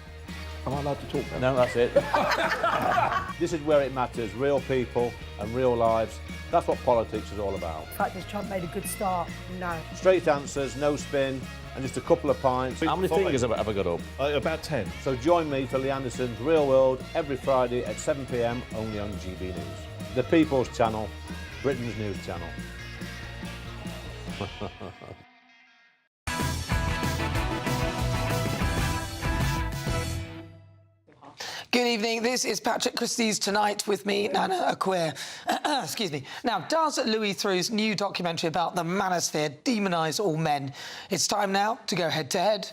Am I allowed to talk now? No, that's it. This is where it matters, real people and real lives. That's what politics is all about. In fact, has Trump made a good start? No. Straight answers, no spin, and just a couple of pints. How many fingers have I got up? About 10. So join me for Lee Anderson's Real World every Friday at 7 p.m, only on GB News. The People's Channel, Britain's news channel. Good evening. This is Patrick Christie's Tonight with me, Nana Akweer. Excuse me. Now, does Louis Theroux's new documentary about the manosphere demonise all men? It's time now to go head-to-head.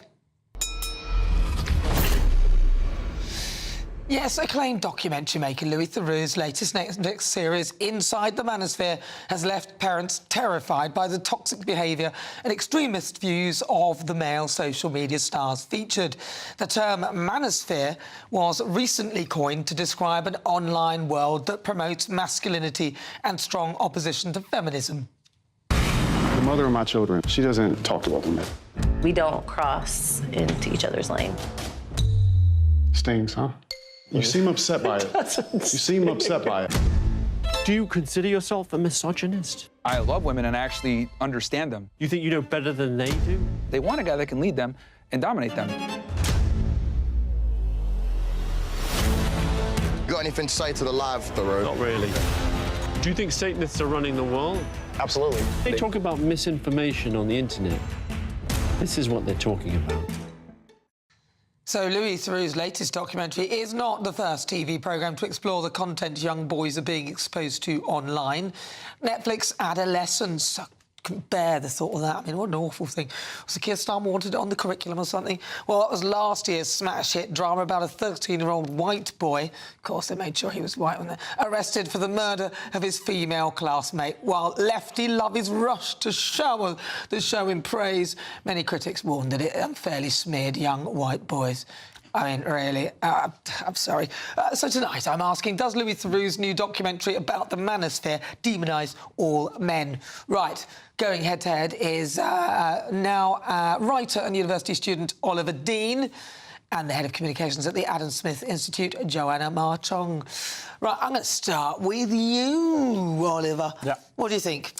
Yes, acclaimed documentary maker Louis Theroux's latest Netflix series, Inside the Manosphere, has left parents terrified by the toxic behaviour and extremist views of the male social media stars featured. The term manosphere was recently coined to describe an online world that promotes masculinity and strong opposition to feminism. The mother of my children, she doesn't talk about them. We don't cross into each other's lane. Stings, huh? You seem upset by it. You seem upset by it. Do you consider yourself a misogynist? I love women and actually understand them. You think you know better than they do? They want a guy that can lead them and dominate them. Got anything to say to the live, Thoreau? Not really. Do you think Satanists are running the world? Absolutely. They talk about misinformation on the internet. This is what they're talking about. So Louis Theroux's latest documentary is not the first TV programme to explore the content young boys are being exposed to online. Netflix Adolescence, I couldn't bear the thought of that. I mean, what an awful thing. Was the Keir Starmer wanted it on the curriculum or something? Well, that was last year's smash hit drama about a 13-year-old white boy, of course they made sure he was white on there, arrested for the murder of his female classmate, while lefty lovies rushed to shower the show in praise. Many critics warned that it unfairly smeared young white boys. I mean, really, I'm sorry. So tonight I'm asking, does Louis Theroux's new documentary about the manosphere demonise all men? Right, going head-to-head is now writer and university student Oliver Dean and the head of communications at the Adam Smith Institute, Joanna Marchong. Right, I'm going to start with you, Oliver. Yeah. What do you think?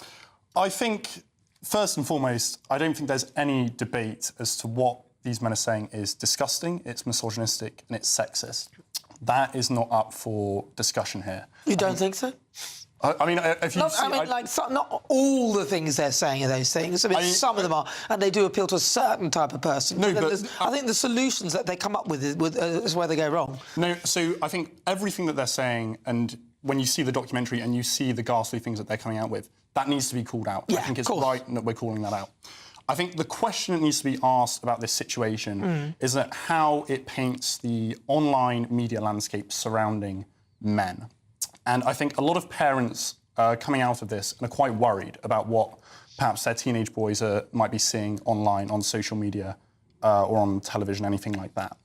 I think, first and foremost, I don't think there's any debate as to what these men are saying is disgusting, it's misogynistic and it's sexist. That is not up for discussion here. You don't think so? I mean, if you see... not all the things they're saying are those things. I mean, some of them are, and they do appeal to a certain type of person. No, but... I think the solutions that they come up with is where they go wrong. No, so I think everything that they're saying, and when you see the documentary and you see the ghastly things that they're coming out with, that needs to be called out. Yeah, I think it's right that we're calling that out. I think the question that needs to be asked about this situation is that how it paints the online media landscape surrounding men. And I think a lot of parents coming out of this and are quite worried about what perhaps their teenage boys might be seeing online, on social media or on television, anything like that.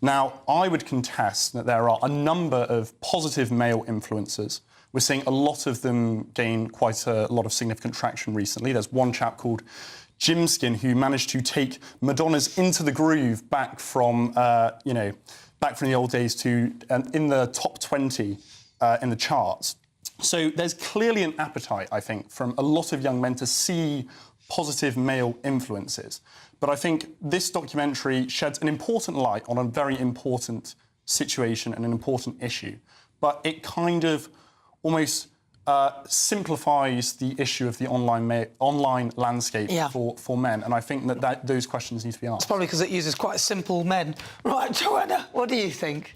Now, I would contest that there are a number of positive male influencers. We're seeing a lot of them gain quite a lot of significant traction recently. There's one chap called Jim Skin, who managed to take Madonna's Into the Groove back from, back from the old days to in the top 20 in the charts. So there's clearly an appetite, I think, from a lot of young men to see positive male influences. But I think this documentary sheds an important light on a very important situation and an important issue. But it kind of almost simplifies the issue of the online landscape for men, and I think that those questions need to be asked. It's probably because it uses quite simple men. Right, Joanna, what do you think?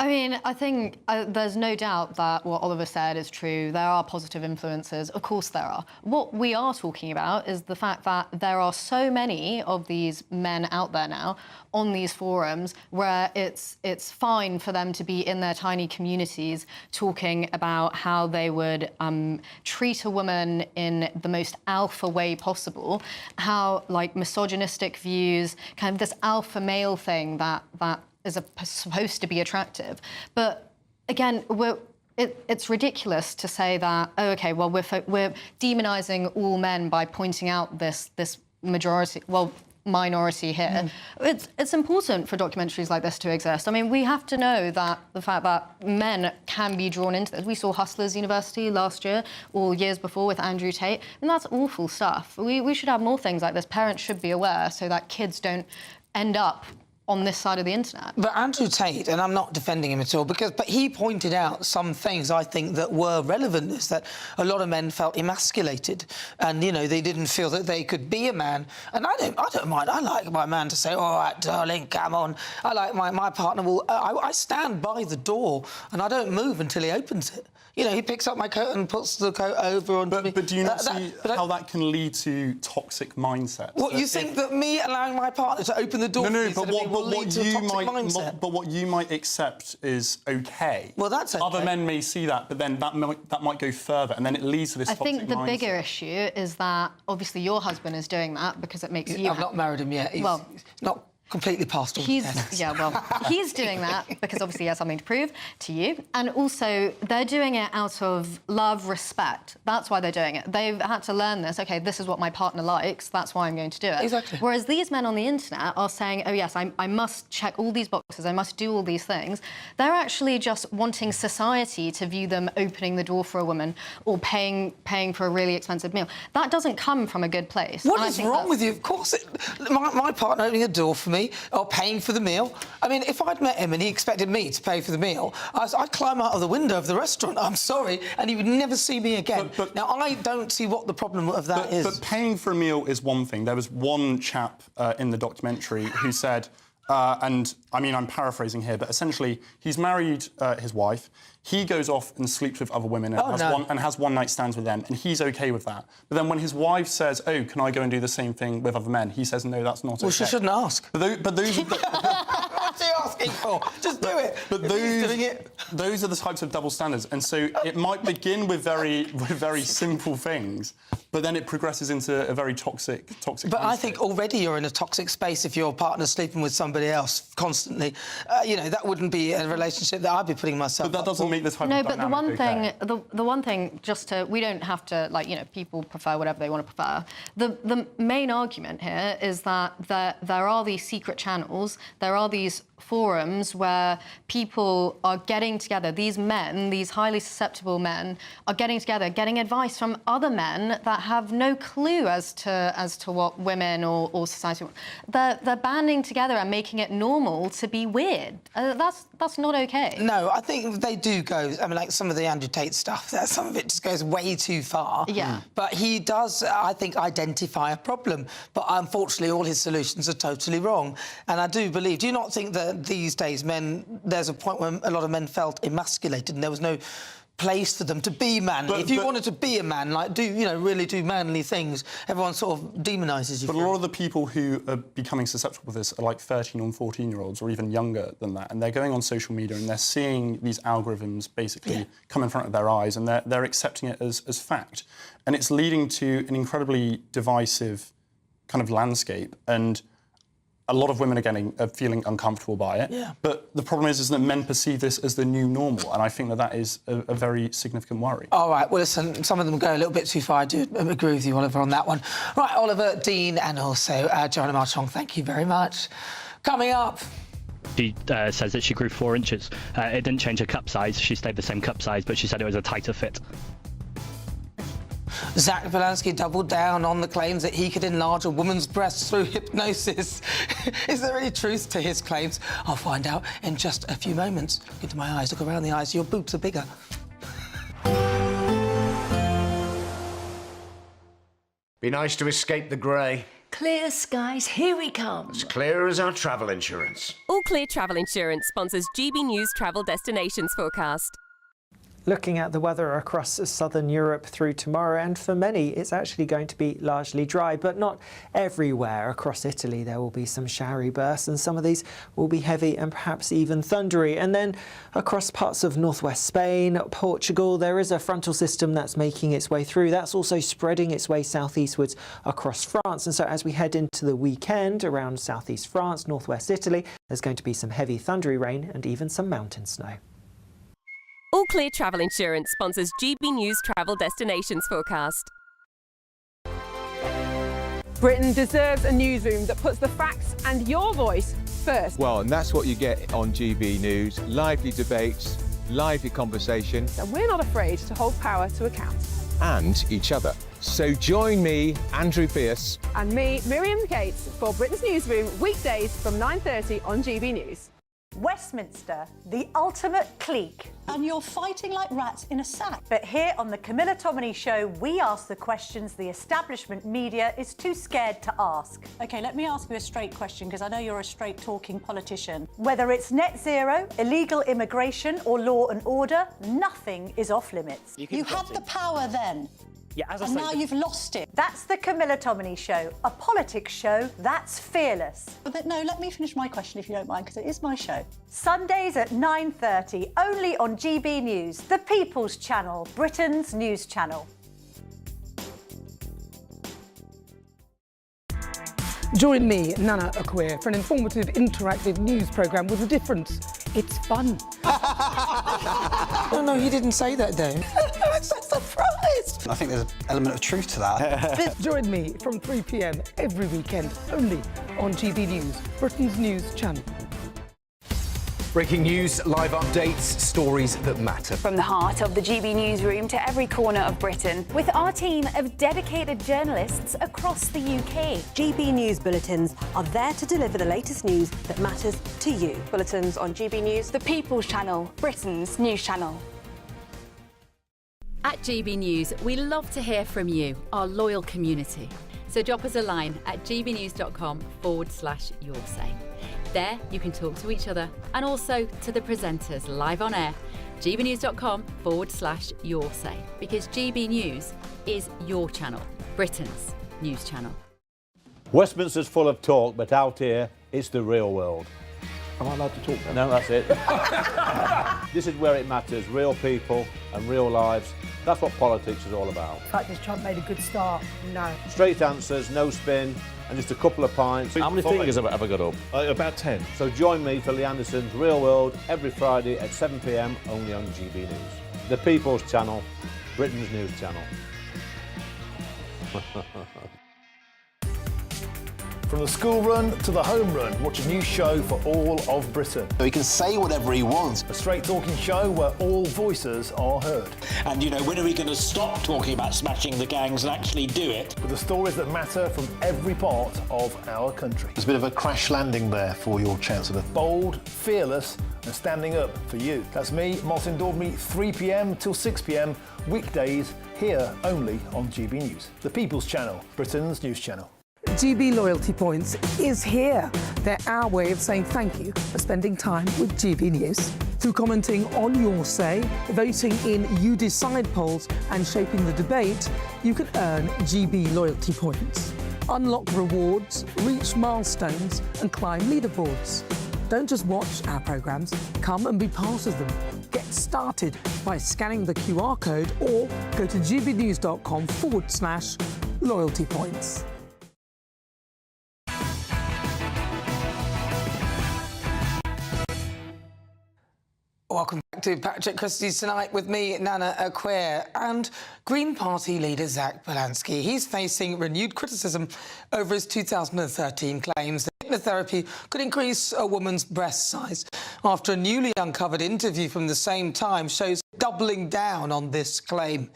I mean, I think there's no doubt that what Oliver said is true. There are positive influences. Of course there are. What we are talking about is the fact that there are so many of these men out there now on these forums where it's fine for them to be in their tiny communities talking about how they would treat a woman in the most alpha way possible, how, like, misogynistic views, kind of this alpha male thing that is supposed to be attractive. But again, it's ridiculous to say that, oh, OK, well, we're demonising all men by pointing out this minority here. It's important for documentaries like this to exist. I mean, we have to know that the fact that men can be drawn into this. We saw Hustlers University last year, or years before with Andrew Tate, and that's awful stuff. We should have more things like this. Parents should be aware so that kids don't end up on this side of the internet. But Andrew Tate, and I'm not defending him at all, but he pointed out some things, I think, that were relevant, is that a lot of men felt emasculated and, they didn't feel that they could be a man. And I don't mind. I like my man to say, all right, darling, come on. I like my partner will... I stand by the door and I don't move until he opens it. He picks up my coat and puts the coat over on me. But do you not see how that can lead to toxic mindsets? What, you think that me allowing my partner to open the door... No, but will lead to a toxic mindset. But what you might accept is okay. Well, that's okay. Other men may see that, but then that might go further, and then it leads to this toxic mindset. I think the bigger issue is that obviously your husband is doing that because it makes you. I've not married him yet. He's not completely past all tests. Yeah, well, he's doing that because obviously he has something to prove to you. And also, they're doing it out of love, respect. That's why they're doing it. They've had to learn this. OK, this is what my partner likes. That's why I'm going to do it. Exactly. Whereas these men on the internet are saying, oh, yes, I must check all these boxes. I must do all these things. They're actually just wanting society to view them opening the door for a woman or paying for a really expensive meal. That doesn't come from a good place. What is wrong with you? Of course, my partner opening a door for me or paying for the meal. I mean, if I'd met him and he expected me to pay for the meal, I'd climb out of the window of the restaurant, I'm sorry, and he would never see me again. Now, I don't see what the problem of that is. But paying for a meal is one thing. There was one chap in the documentary who said, and I mean, I'm paraphrasing here, but essentially, he's married his wife. He goes off and sleeps with other women and has one-night stands with them, and he's OK with that. But then when his wife says, oh, can I go and do the same thing with other men, he says, no, that's not OK. Well, she shouldn't ask. But those are What's he asking for? Just do it. But those are the types of double standards. And so it might begin with very simple things, but then it progresses into a very toxic But I think already you're in a toxic space if your partner's sleeping with somebody else constantly. You know, that wouldn't be a relationship that I'd be putting myself. But that doesn't make the type no, of but dynamic the one thing, just to, we don't have to, like, you know, people prefer whatever they want to prefer. The main argument here is that there are these secret channels, there are these forums where people are getting together, these men, these highly susceptible men, are getting together, getting advice from other men that have no clue as to what women or society want. They're banding together and making it normal to be weird. That's not OK. No, I think they do go, I mean, like some of the Andrew Tate stuff, some of it just goes way too far. Yeah. But he does, I think, identify a problem. But unfortunately, all his solutions are totally wrong. And I do believe, do you not think that these days there's a point when a lot of men felt emasculated and there was no place for them to be manly? If you wanted to be a man, like, really do manly things, everyone sort of demonises you. But a lot of the people who are becoming susceptible to this are like 13 and 14-year-olds or even younger than that, and they're going on social media and they're seeing these algorithms basically come in front of their eyes and they're accepting it as fact. And it's leading to an incredibly divisive kind of landscape, and a lot of women are feeling uncomfortable by it. Yeah. But the problem is that men perceive this as the new normal, and I think that is a very significant worry. All right, well, listen, some of them go a little bit too far. I do agree with you, Oliver, on that one. Right, Oliver, Dean, and also Joanna Marchong, thank you very much. Coming up... She says that she grew 4 inches. It didn't change her cup size. She stayed the same cup size, but she said it was a tighter fit. Zach Polanski doubled down on the claims that he could enlarge a woman's breasts through hypnosis. Is there any truth to his claims? I'll find out in just a few moments. Look into my eyes, look around the eyes, your boobs are bigger. Be nice to escape the grey. Clear skies, here we come. As clear as our travel insurance. All Clear Travel Insurance sponsors GB News Travel Destinations Forecast. Looking at the weather across southern Europe through tomorrow, and for many it's actually going to be largely dry, but not everywhere. Across Italy there will be some showery bursts, and some of these will be heavy and perhaps even thundery. And then across parts of northwest Spain, Portugal, there is a frontal system that's making its way through. That's also spreading its way southeastwards across France, and so as we head into the weekend around southeast France, northwest Italy, there's going to be some heavy thundery rain and even some mountain snow. All Clear Travel Insurance sponsors GB News Travel Destinations Forecast. Britain deserves a newsroom that puts the facts and your voice first. Well, and that's what you get on GB News. Lively debates, lively conversation. And we're not afraid to hold power to account. And each other. So join me, Andrew Pierce. And me, Miriam Gates, for Britain's Newsroom, weekdays from 9:30 on GB News. Westminster, the ultimate clique. And you're fighting like rats in a sack. But here on the Camilla Tominey Show, we ask the questions the establishment media is too scared to ask. OK, let me ask you a straight question, because I know you're a straight-talking politician. Whether it's net zero, illegal immigration or law and order, nothing is off limits. You have the power then. Yeah, as I say, now you've lost it. That's the Camilla Tominey Show, a politics show that's fearless. But no, let me finish my question if you don't mind, because it is my show. Sundays at 9:30, only on GB News, the People's Channel, Britain's news channel. Join me, Nana Akweer, for an informative, interactive news programme with a difference. It's fun. No, he didn't say that, Dave. I'm so surprised. I think there's an element of truth to that. Join me from 3 p.m. every weekend, only on GB News, Britain's news channel. Breaking news, live updates, stories that matter. From the heart of the GB newsroom to every corner of Britain, with our team of dedicated journalists across the UK. GB News bulletins are there to deliver the latest news that matters to you. Bulletins on GB News, the People's Channel, Britain's news channel. At GB News, we love to hear from you, our loyal community. So drop us a line at gbnews.com/yoursay. There, you can talk to each other and also to the presenters live on air. gbnews.com/yoursay, because GB News is your channel, Britain's news channel. Westminster's full of talk, but out here, it's the real world. Am I allowed to talk now? No, that's it. This is where it matters, real people and real lives. That's what politics is all about. In fact, has Trump made a good start? No. Straight answers, no spin, and just a couple of pints. How many fingers have I got up? About 10. So join me for Lee Anderson's Real World every Friday at 7 p.m. only on GB News. The People's Channel, Britain's news channel. From the school run to the home run, watch a new show for all of Britain. So he can say whatever he wants. A straight-talking show where all voices are heard. And, you know, when are we going to stop talking about smashing the gangs and actually do it? With the stories that matter from every part of our country. There's a bit of a crash landing there for your Chancellor. Bold, fearless and standing up for you. That's me, Martin Daubney, 3 p.m. till 6 p.m, weekdays, here only on GB News. The People's Channel, Britain's news channel. GB Loyalty Points is here. They're our way of saying thank you for spending time with GB News. Through commenting on your say, voting in You Decide polls and shaping the debate, you can earn GB Loyalty Points. Unlock rewards, reach milestones and climb leaderboards. Don't just watch our programmes, come and be part of them. Get started by scanning the QR code or go to gbnews.com/loyalty points. Welcome back to Patrick Christie's Tonight with me, Nana Akweer, and Green Party leader Zach Belansky. He's facing renewed criticism over his 2013 claims that hypnotherapy could increase a woman's breast size, after a newly uncovered interview from the same time shows doubling down on this claim.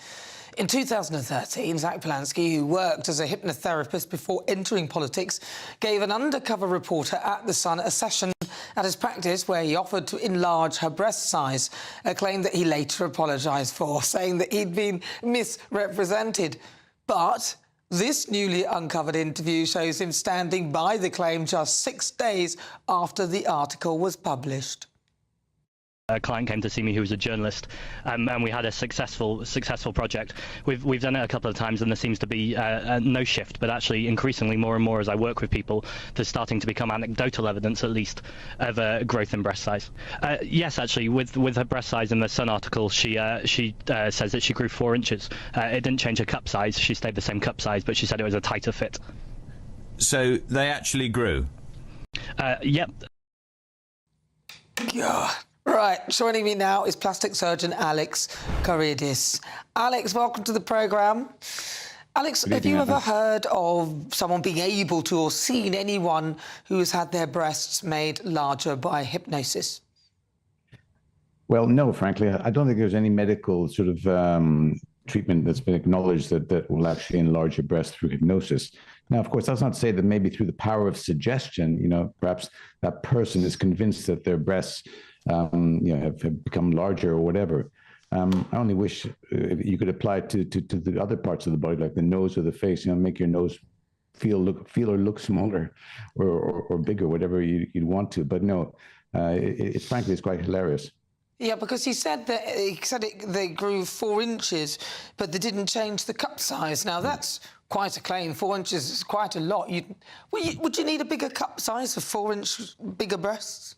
In 2013, Zach Belansky, who worked as a hypnotherapist before entering politics, gave an undercover reporter at The Sun a session at his practice where he offered to enlarge her breast size, a claim that he later apologised for, saying that he'd been misrepresented. But this newly uncovered interview shows him standing by the claim just 6 days after the article was published. A client came to see me who was a journalist, and we had a successful project. We've done it a couple of times, and there seems to be no shift, but actually increasingly more and more as I work with people, there's starting to become anecdotal evidence, at least, of growth in breast size. Yes, actually, with her breast size in the Sun article, she says that she grew 4 inches. It didn't change her cup size; she stayed the same cup size, but she said it was a tighter fit. So they actually grew? Yep. God. Right, joining me now is plastic surgeon Alex Karidis. Alex, welcome to the programme. Alex, have you ever heard of someone being able to or seen anyone who has had their breasts made larger by hypnosis? Well, no, frankly. I don't think there's any medical sort of treatment that's been acknowledged that will actually enlarge your breast through hypnosis. Now, of course, that's not to say that maybe through the power of suggestion, you know, perhaps that person is convinced that their breasts have become larger or whatever. I only wish you could apply it to the other parts of the body, like the nose or the face. You know, make your nose feel or look smaller or bigger, whatever you'd want to. But no, frankly, it's quite hilarious. Yeah, because he said they grew 4 inches, but they didn't change the cup size. Now, that's quite a claim. 4 inches is quite a lot. Would you need a bigger cup size for 4-inch bigger breasts?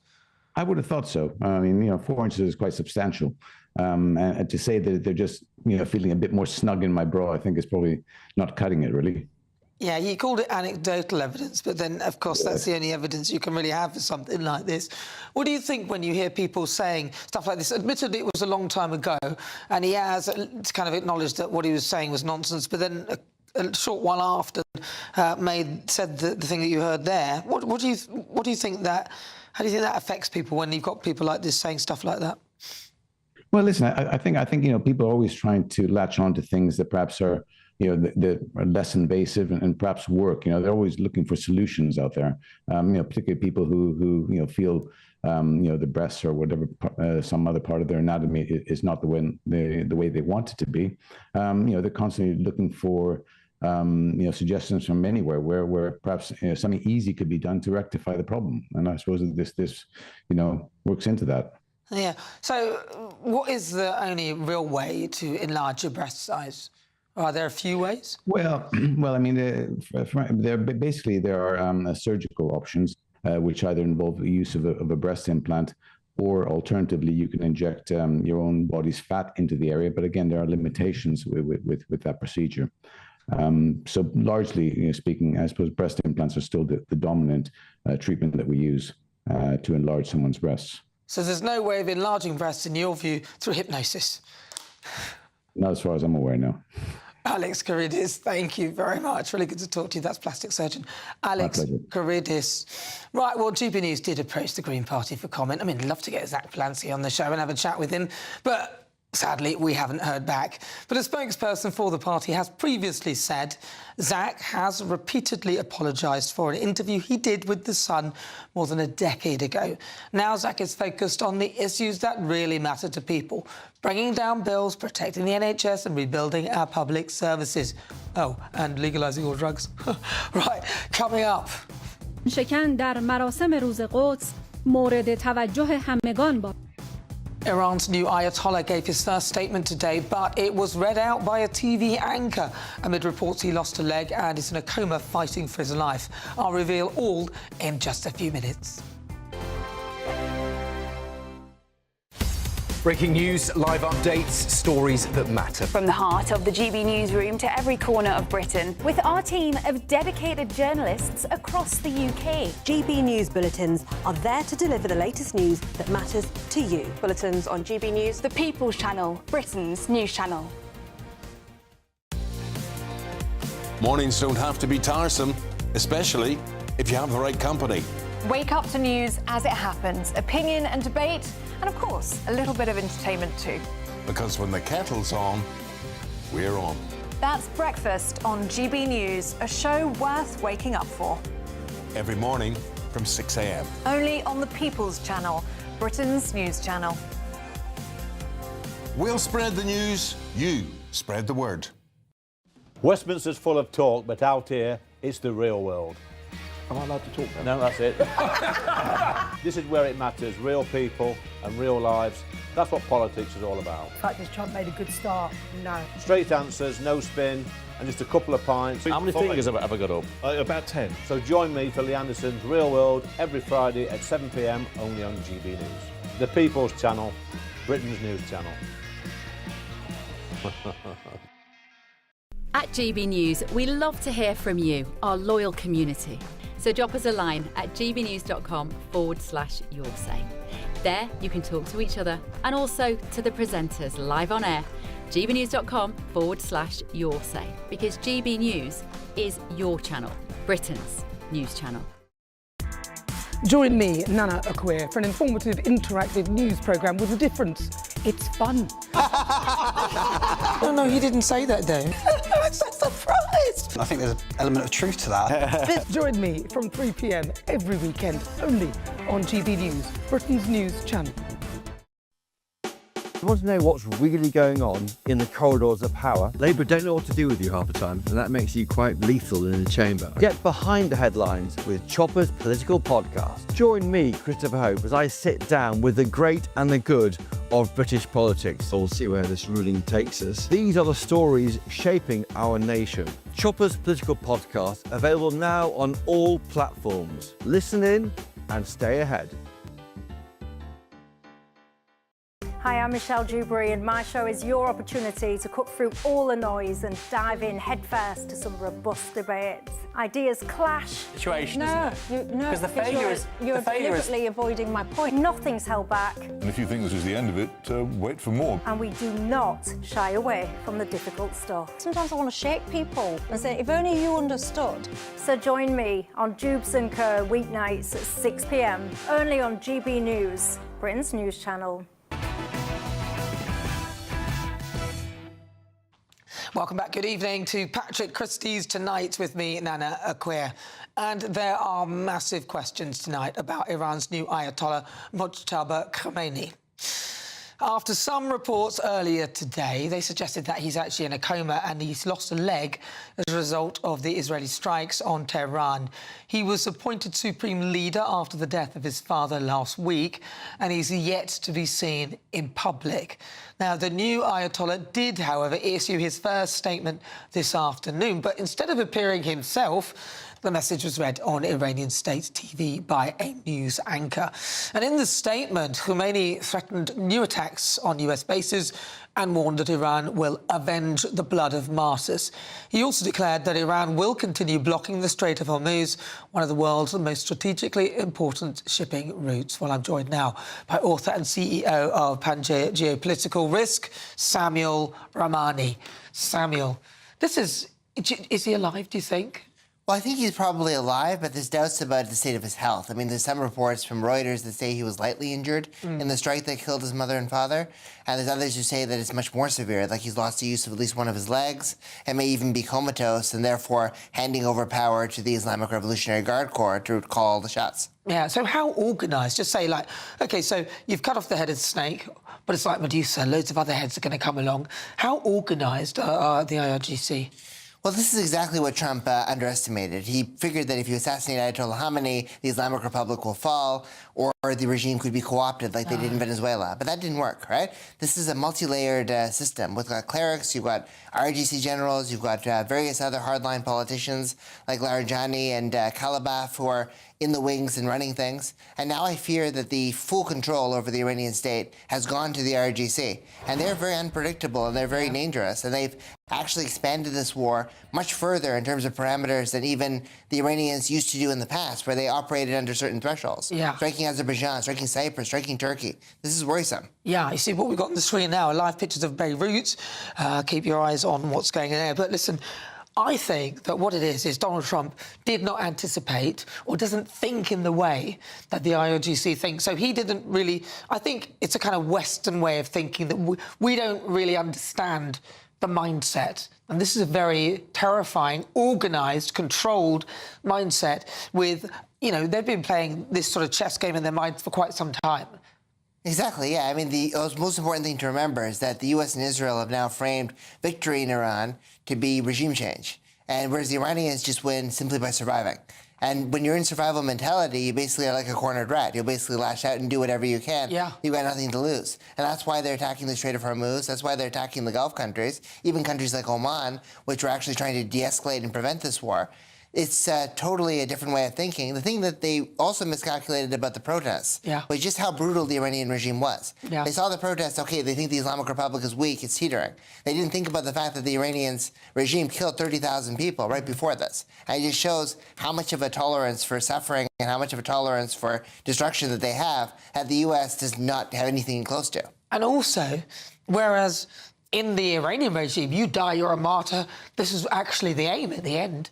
I would have thought so. I mean, 4 inches is quite substantial. And to say that they're just, feeling a bit more snug in my bra, I think is probably not cutting it, really. Yeah, he called it anecdotal evidence, but then, of course, that's the only evidence you can really have for something like this. What do you think when you hear people saying stuff like this? Admittedly, it was a long time ago, and he has kind of acknowledged that what he was saying was nonsense, but then a short while after said the thing that you heard there. What do you think that... How do you think that affects people when you've got people like this saying stuff like that? Well, listen, I think people are always trying to latch on to things that perhaps are that are less invasive and perhaps work. They're always looking for solutions out there. Particularly people who feel the breasts or whatever some other part of their anatomy is not the way they want it to be. They're constantly looking for suggestions from anywhere where perhaps something easy could be done to rectify the problem. And I suppose that this works into that. Yeah. So what is the only real way to enlarge your breast size? Are there a few ways? Well, I mean, there are surgical options, which either involve the use of a breast implant, or alternatively, you can inject your own body's fat into the area. But again, there are limitations with that procedure. So largely speaking, I suppose breast implants are still the dominant treatment that we use to enlarge someone's breasts. So there's no way of enlarging breasts, in your view, through hypnosis? Not as far as I'm aware, no. Alex Karidis, thank you very much. Really good to talk to you. That's plastic surgeon Alex Karidis. Right, well, GB News did approach the Green Party for comment. I mean, I'd love to get Zach Polanski on the show and have a chat with him, but sadly, we haven't heard back. But a spokesperson for the party has previously said Zach has repeatedly apologised for an interview he did with The Sun more than a decade ago. Now Zach is focused on the issues that really matter to people: bringing down bills, protecting the NHS and rebuilding our public services. Oh, and legalising all drugs. Right, coming up. شکن در مراسم روز قدس مورد توجه همگان بود. Iran's new Ayatollah gave his first statement today, but it was read out by a TV anchor amid reports he lost a leg and is in a coma fighting for his life. I'll reveal all in just a few minutes. Breaking news, live updates, stories that matter. From the heart of the GB newsroom to every corner of Britain, with our team of dedicated journalists across the UK. GB News bulletins are there to deliver the latest news that matters to you. Bulletins on GB News, the People's Channel, Britain's news channel. Mornings don't have to be tiresome, especially if you have the right company. Wake up to news as it happens, opinion and debate, and of course, a little bit of entertainment too. Because when the kettle's on, we're on. That's Breakfast on GB News, a show worth waking up for. Every morning from 6 a.m. Only on the People's Channel, Britain's news channel. We'll spread the news, you spread the word. Westminster's full of talk, but out here, it's the real world. Am I allowed to talk now? No, that's it. This is where it matters, real people and real lives. That's what politics is all about. The fact is Trump made a good start, no. Straight answers, no spin, and just a couple of pints. How many fingers have I got up? About 10. So join me for Lee Anderson's Real World every Friday at 7 p.m. only on GB News. The People's Channel, Britain's news channel. At GB News, we love to hear from you, our loyal community. So drop us a line at gbnews.com/yoursay. There you can talk to each other and also to the presenters live on air. gbnews.com/yoursay, because GB News is your channel, Britain's news channel. Join me, Nana Akweer, for an informative, interactive news programme with a difference. It's fun. No, he didn't say that, though. I'm so surprised. I think there's an element of truth to that. Join me from 3 p.m. every weekend, only on GB News, Britain's news channel. You want to know what's really going on in the corridors of power? Labour don't know what to do with you half the time, and that makes you quite lethal in the chamber. Get behind the headlines with Chopper's political podcast. Join me, Christopher Hope, as I sit down with the great and the good of British politics. We'll see where this ruling takes us. These are the stories shaping our nation. Chopper's Political Podcast, available now on all platforms. Listen in and stay ahead. Hi, I'm Michelle Dewberry, and my show is your opportunity to cut through all the noise and dive in headfirst to some robust debates. Ideas clash. Situation, no, isn't it? No, because the failure is you're deliberately avoiding my point. Nothing's held back. And if you think this is the end of it, wait for more. And we do not shy away from the difficult stuff. Sometimes I want to shake people and say, if only you understood. So join me on Jubes & Co. weeknights at 6 p.m, only on GB News, Britain's news channel. Welcome back. Good evening to Patrick Christie's Tonight with me, Nana Akweer. And there are massive questions tonight about Iran's new Ayatollah Mojtaba Khomeini. After some reports earlier today, they suggested that he's actually in a coma and he's lost a leg as a result of the Israeli strikes on Tehran. He was appointed supreme leader after the death of his father last week, and he's yet to be seen in public. Now, the new Ayatollah did, however, issue his first statement this afternoon, but instead of appearing himself, the message was read on Iranian state TV by a news anchor. And in the statement, Khomeini threatened new attacks on US bases and warned that Iran will avenge the blood of martyrs. He also declared that Iran will continue blocking the Strait of Hormuz, one of the world's most strategically important shipping routes. Well, I'm joined now by author and CEO of Pangaea Geopolitical Risk, Samuel Ramani. Samuel, is he alive, do you think? Well, I think he's probably alive, but there's doubts about the state of his health. I mean, there's some reports from Reuters that say he was lightly injured in the strike that killed his mother and father. And there's others who say that it's much more severe, like he's lost the use of at least one of his legs and may even be comatose and therefore handing over power to the Islamic Revolutionary Guard Corps to call the shots. Yeah, so how organised? Just say, like, OK, so you've cut off the head of the snake, but it's like Medusa, loads of other heads are going to come along. How organised are the IRGC? Well, this is exactly what Trump underestimated. He figured that if you assassinate Ayatollah Khamenei, the Islamic Republic will fall, or the regime could be co-opted like they did in Venezuela. But that didn't work, right? This is a multi-layered system. With clerics, you've got IRGC generals, you've got various other hardline politicians like Larijani and Kalibaf who are in the wings and running things. And now I fear that the full control over the Iranian state has gone to the IRGC. And they're very unpredictable and they're very dangerous. And they've actually expanded this war much further in terms of parameters than even the Iranians used to do in the past, where they operated under certain thresholds. Yeah. Striking Azerbaijan, striking Cyprus, striking Turkey. This is worrisome. Yeah, you see what we've got on the screen now are live pictures of Beirut. Keep your eyes on what's going on there. But listen, I think that what it is Donald Trump did not anticipate or doesn't think in the way that the IRGC thinks. So he didn't really... I think it's a kind of Western way of thinking that we don't really understand the mindset. And this is a very terrifying, organised, controlled mindset with, you know, they've been playing this sort of chess game in their minds for quite some time. Exactly, yeah. I mean, the most important thing to remember is that the U.S. and Israel have now framed victory in Iran to be regime change, and whereas the Iranians just win simply by surviving. And when you're in survival mentality, you basically are like a cornered rat. You'll basically lash out and do whatever you can. Yeah. You've got nothing to lose. And that's why they're attacking the Strait of Hormuz. That's why they're attacking the Gulf countries, even countries like Oman, which are actually trying to de-escalate and prevent this war. It's totally a different way of thinking. The thing that they also miscalculated about the protests was just how brutal the Iranian regime was. Yeah. They saw the protests, okay, they think the Islamic Republic is weak, it's teetering. They didn't think about the fact that the Iranians regime killed 30,000 people right before this. And it just shows how much of a tolerance for suffering and how much of a tolerance for destruction that they have that the U.S. does not have anything close to. And also, whereas in the Iranian regime, you die, you're a martyr, this is actually the aim at the end.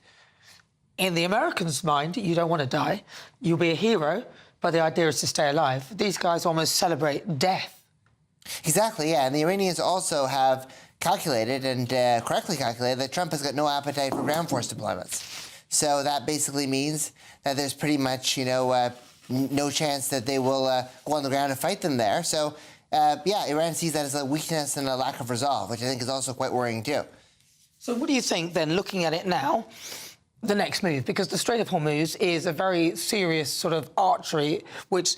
In the Americans' mind, you don't want to die. You'll be a hero, but the idea is to stay alive. These guys almost celebrate death. Exactly, yeah. And the Iranians also have calculated, and correctly calculated, that Trump has got no appetite for ground force deployments. So that basically means that there's pretty much, you know, no chance that they will go on the ground and fight them there. So, yeah, Iran sees that as a weakness and a lack of resolve, which I think is also quite worrying too. So what do you think, then, looking at it now? the next move? Because the Strait of Hormuz is a very serious sort of artery which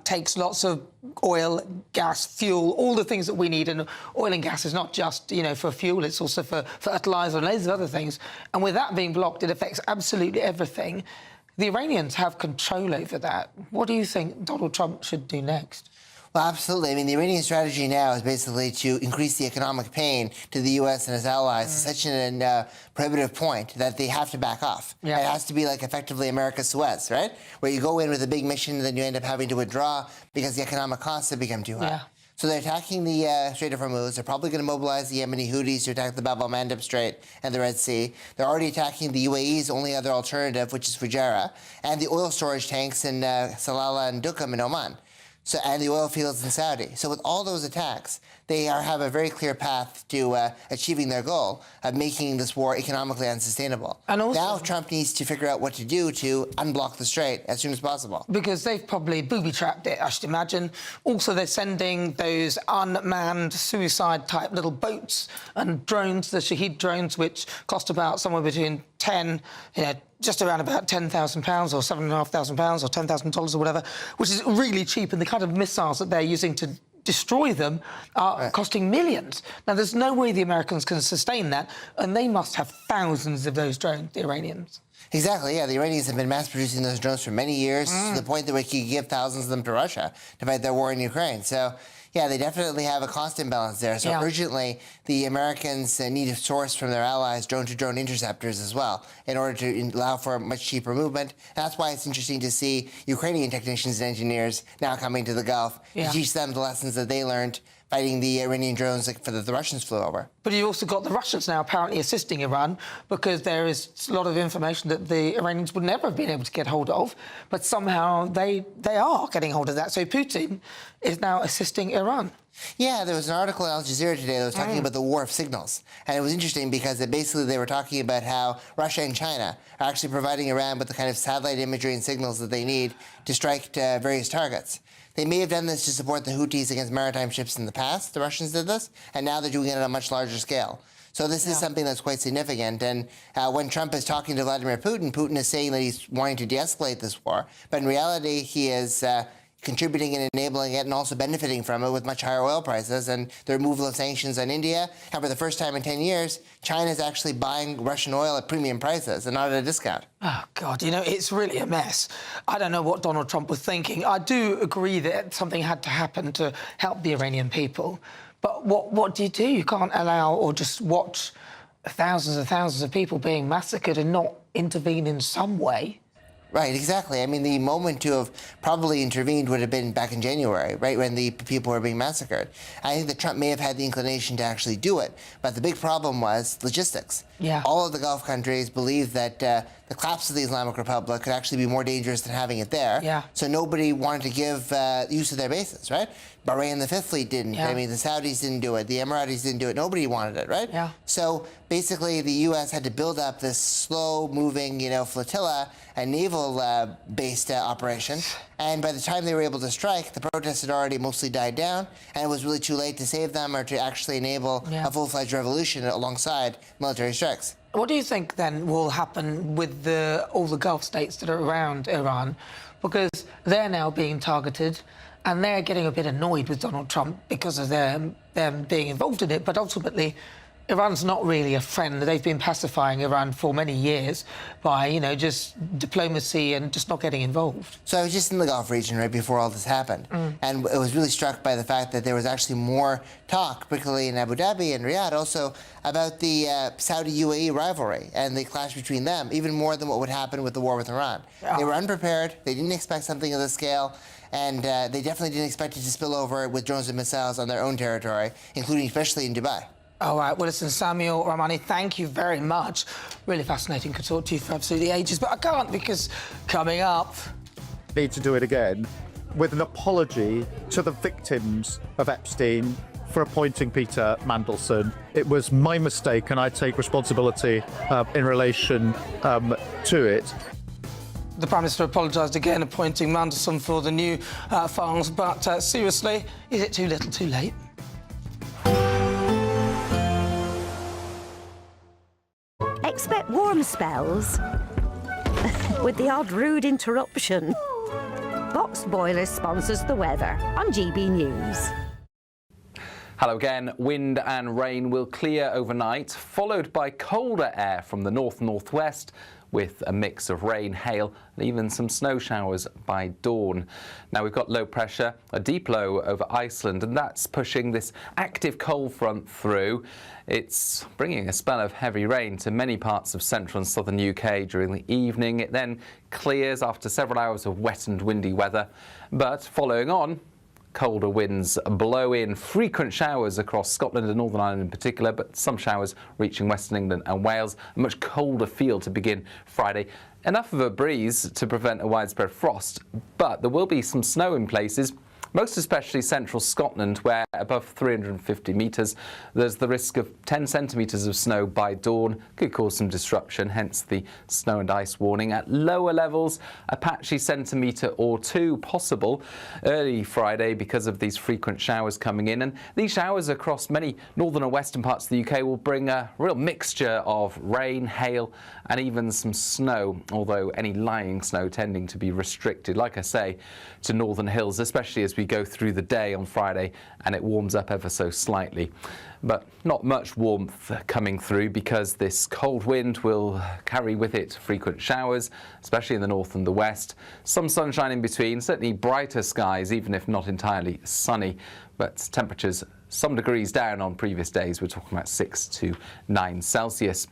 takes lots of oil, gas, fuel, all the things that we need. And oil and gas is not just, you know, for fuel, it's also for fertiliser and loads of other things. And with that being blocked, it affects absolutely everything. The Iranians have control over that. What do you think Donald Trump should do next? Well, absolutely. I mean, the Iranian strategy now is basically to increase the economic pain to the U.S. and its allies to such an prohibitive point that they have to back off. Yeah. It has to be like effectively America's Suez, right? Where you go in with a big mission and then you end up having to withdraw because the economic costs have become too high. Yeah. So they're attacking the Strait of Hormuz. They're probably going to mobilize the Yemeni Houthis to attack the Bab el-Mandeb Strait and the Red Sea. They're already attacking the UAE's only other alternative, which is Fujairah, and the oil storage tanks in Salalah and Duqm in Oman. So, and the oil fields in Saudi. So with all those attacks, they have a very clear path to achieving their goal of making this war economically unsustainable. And also, now Trump needs to figure out what to do to unblock the strait as soon as possible. Because they've probably booby-trapped it, I should imagine. Also, they're sending those unmanned suicide-type little boats and drones, the Shahed drones, which cost about somewhere between just around about £10,000 or £7,500 or $10,000 or whatever, which is really cheap, and the kind of missiles that they're using to destroy them are costing millions. Now, there's no way the Americans can sustain that, and they must have thousands of those drones, the Iranians. Exactly, yeah. The Iranians have been mass-producing those drones for many years, to the point that we could give thousands of them to Russia to fight their war in Ukraine. So, yeah, they definitely have a cost imbalance there. So urgently, the Americans need to source from their allies drone-to-drone interceptors as well in order to allow for much cheaper movement. And that's why it's interesting to see Ukrainian technicians and engineers now coming to the Gulf to teach them the lessons that they learned fighting the Iranian drones that the Russians flew over. But you've also got the Russians now apparently assisting Iran, because there is a lot of information that the Iranians would never have been able to get hold of, but somehow they are getting hold of that. So Putin is now assisting Iran. Yeah, there was an article in Al Jazeera today that was talking about the war of signals. And it was interesting because they were talking about how Russia and China are actually providing Iran with the kind of satellite imagery and signals that they need to strike various targets. They may have done this to support the Houthis against maritime ships in the past. The Russians did this, and now they're doing it on a much larger scale. So this is something that's quite significant. And when Trump is talking to Vladimir Putin, Putin is saying that he's wanting to de-escalate this war. But in reality, he is contributing and enabling it and also benefiting from it with much higher oil prices and the removal of sanctions on India. And for the first time in 10 years, China is actually buying Russian oil at premium prices and not at a discount. Oh, God, you know, it's really a mess. I don't know what Donald Trump was thinking. I do agree that something had to happen to help the Iranian people. But what do? You can't allow or just watch thousands and thousands of people being massacred and not intervene in some way. Right, exactly. I mean, the moment to have probably intervened would have been back in January, right, when the people were being massacred. I think that Trump may have had the inclination to actually do it, but the big problem was logistics. Yeah. All of the Gulf countries believed that the collapse of the Islamic Republic could actually be more dangerous than having it there. Yeah. So nobody wanted to give use of their bases, right? Bahrain, the Fifth Fleet didn't. Yeah. I mean, the Saudis didn't do it. The Emiratis didn't do it. Nobody wanted it, right? Yeah. So basically, the U.S. had to build up this slow-moving, flotilla, a naval-based operation. And by the time they were able to strike, the protests had already mostly died down, and it was really too late to save them or to actually enable a full-fledged revolution alongside military strikes. What do you think, then, will happen with all the Gulf states that are around Iran? Because they're now being targeted, and they're getting a bit annoyed with Donald Trump because of them being involved in it. But ultimately, Iran's not really a friend. They've been pacifying Iran for many years by, just diplomacy and just not getting involved. So I was just in the Gulf region right before all this happened, and I was really struck by the fact that there was actually more talk, particularly in Abu Dhabi and Riyadh, also about the Saudi-UAE rivalry and the clash between them, even more than what would happen with the war with Iran. They were unprepared. They didn't expect something of this scale. And they definitely didn't expect it to spill over with drones and missiles on their own territory, including especially in Dubai. All right, well, listen, Samuel Ramani, thank you very much. Really fascinating. Could talk to you for absolutely ages, but I can't because coming up... Need to do it again with an apology to the victims of Epstein for appointing Peter Mandelson. It was my mistake, and I take responsibility in relation to it. The Prime Minister apologised again, appointing Mandelson for the new files, but seriously, is it too little, too late? Expect Expect warm spells with the odd rude interruption. Box Boilers sponsors the weather on GB News. Hello again. Wind and rain will clear overnight, followed by colder air from the north-northwest, with a mix of rain, hail and even some snow showers by dawn. Now we've got low pressure, a deep low over Iceland, and that's pushing this active cold front through. It's bringing a spell of heavy rain to many parts of central and southern UK during the evening. It then clears after several hours of wet and windy weather, but following on, colder winds blow in, frequent showers across Scotland and Northern Ireland in particular, but some showers reaching Western England and Wales. A much colder feel to begin Friday. Enough of a breeze to prevent a widespread frost, but there will be some snow in places, most especially central Scotland, where above 350 metres, there's the risk of 10 centimetres of snow by dawn. Could cause some disruption, hence the snow and ice warning. At lower levels, a patchy centimetre or two possible early Friday because of these frequent showers coming in. And these showers across many northern and western parts of the UK will bring a real mixture of rain, hail and even some snow, although any lying snow tending to be restricted, like I say, to northern hills, especially as we go through the day on Friday and it warms up ever so slightly. But not much warmth coming through because this cold wind will carry with it frequent showers, especially in the north and the west. Some sunshine in between, certainly brighter skies, even if not entirely sunny, but temperatures some degrees down on previous days. We're talking about 6 to 9 Celsius.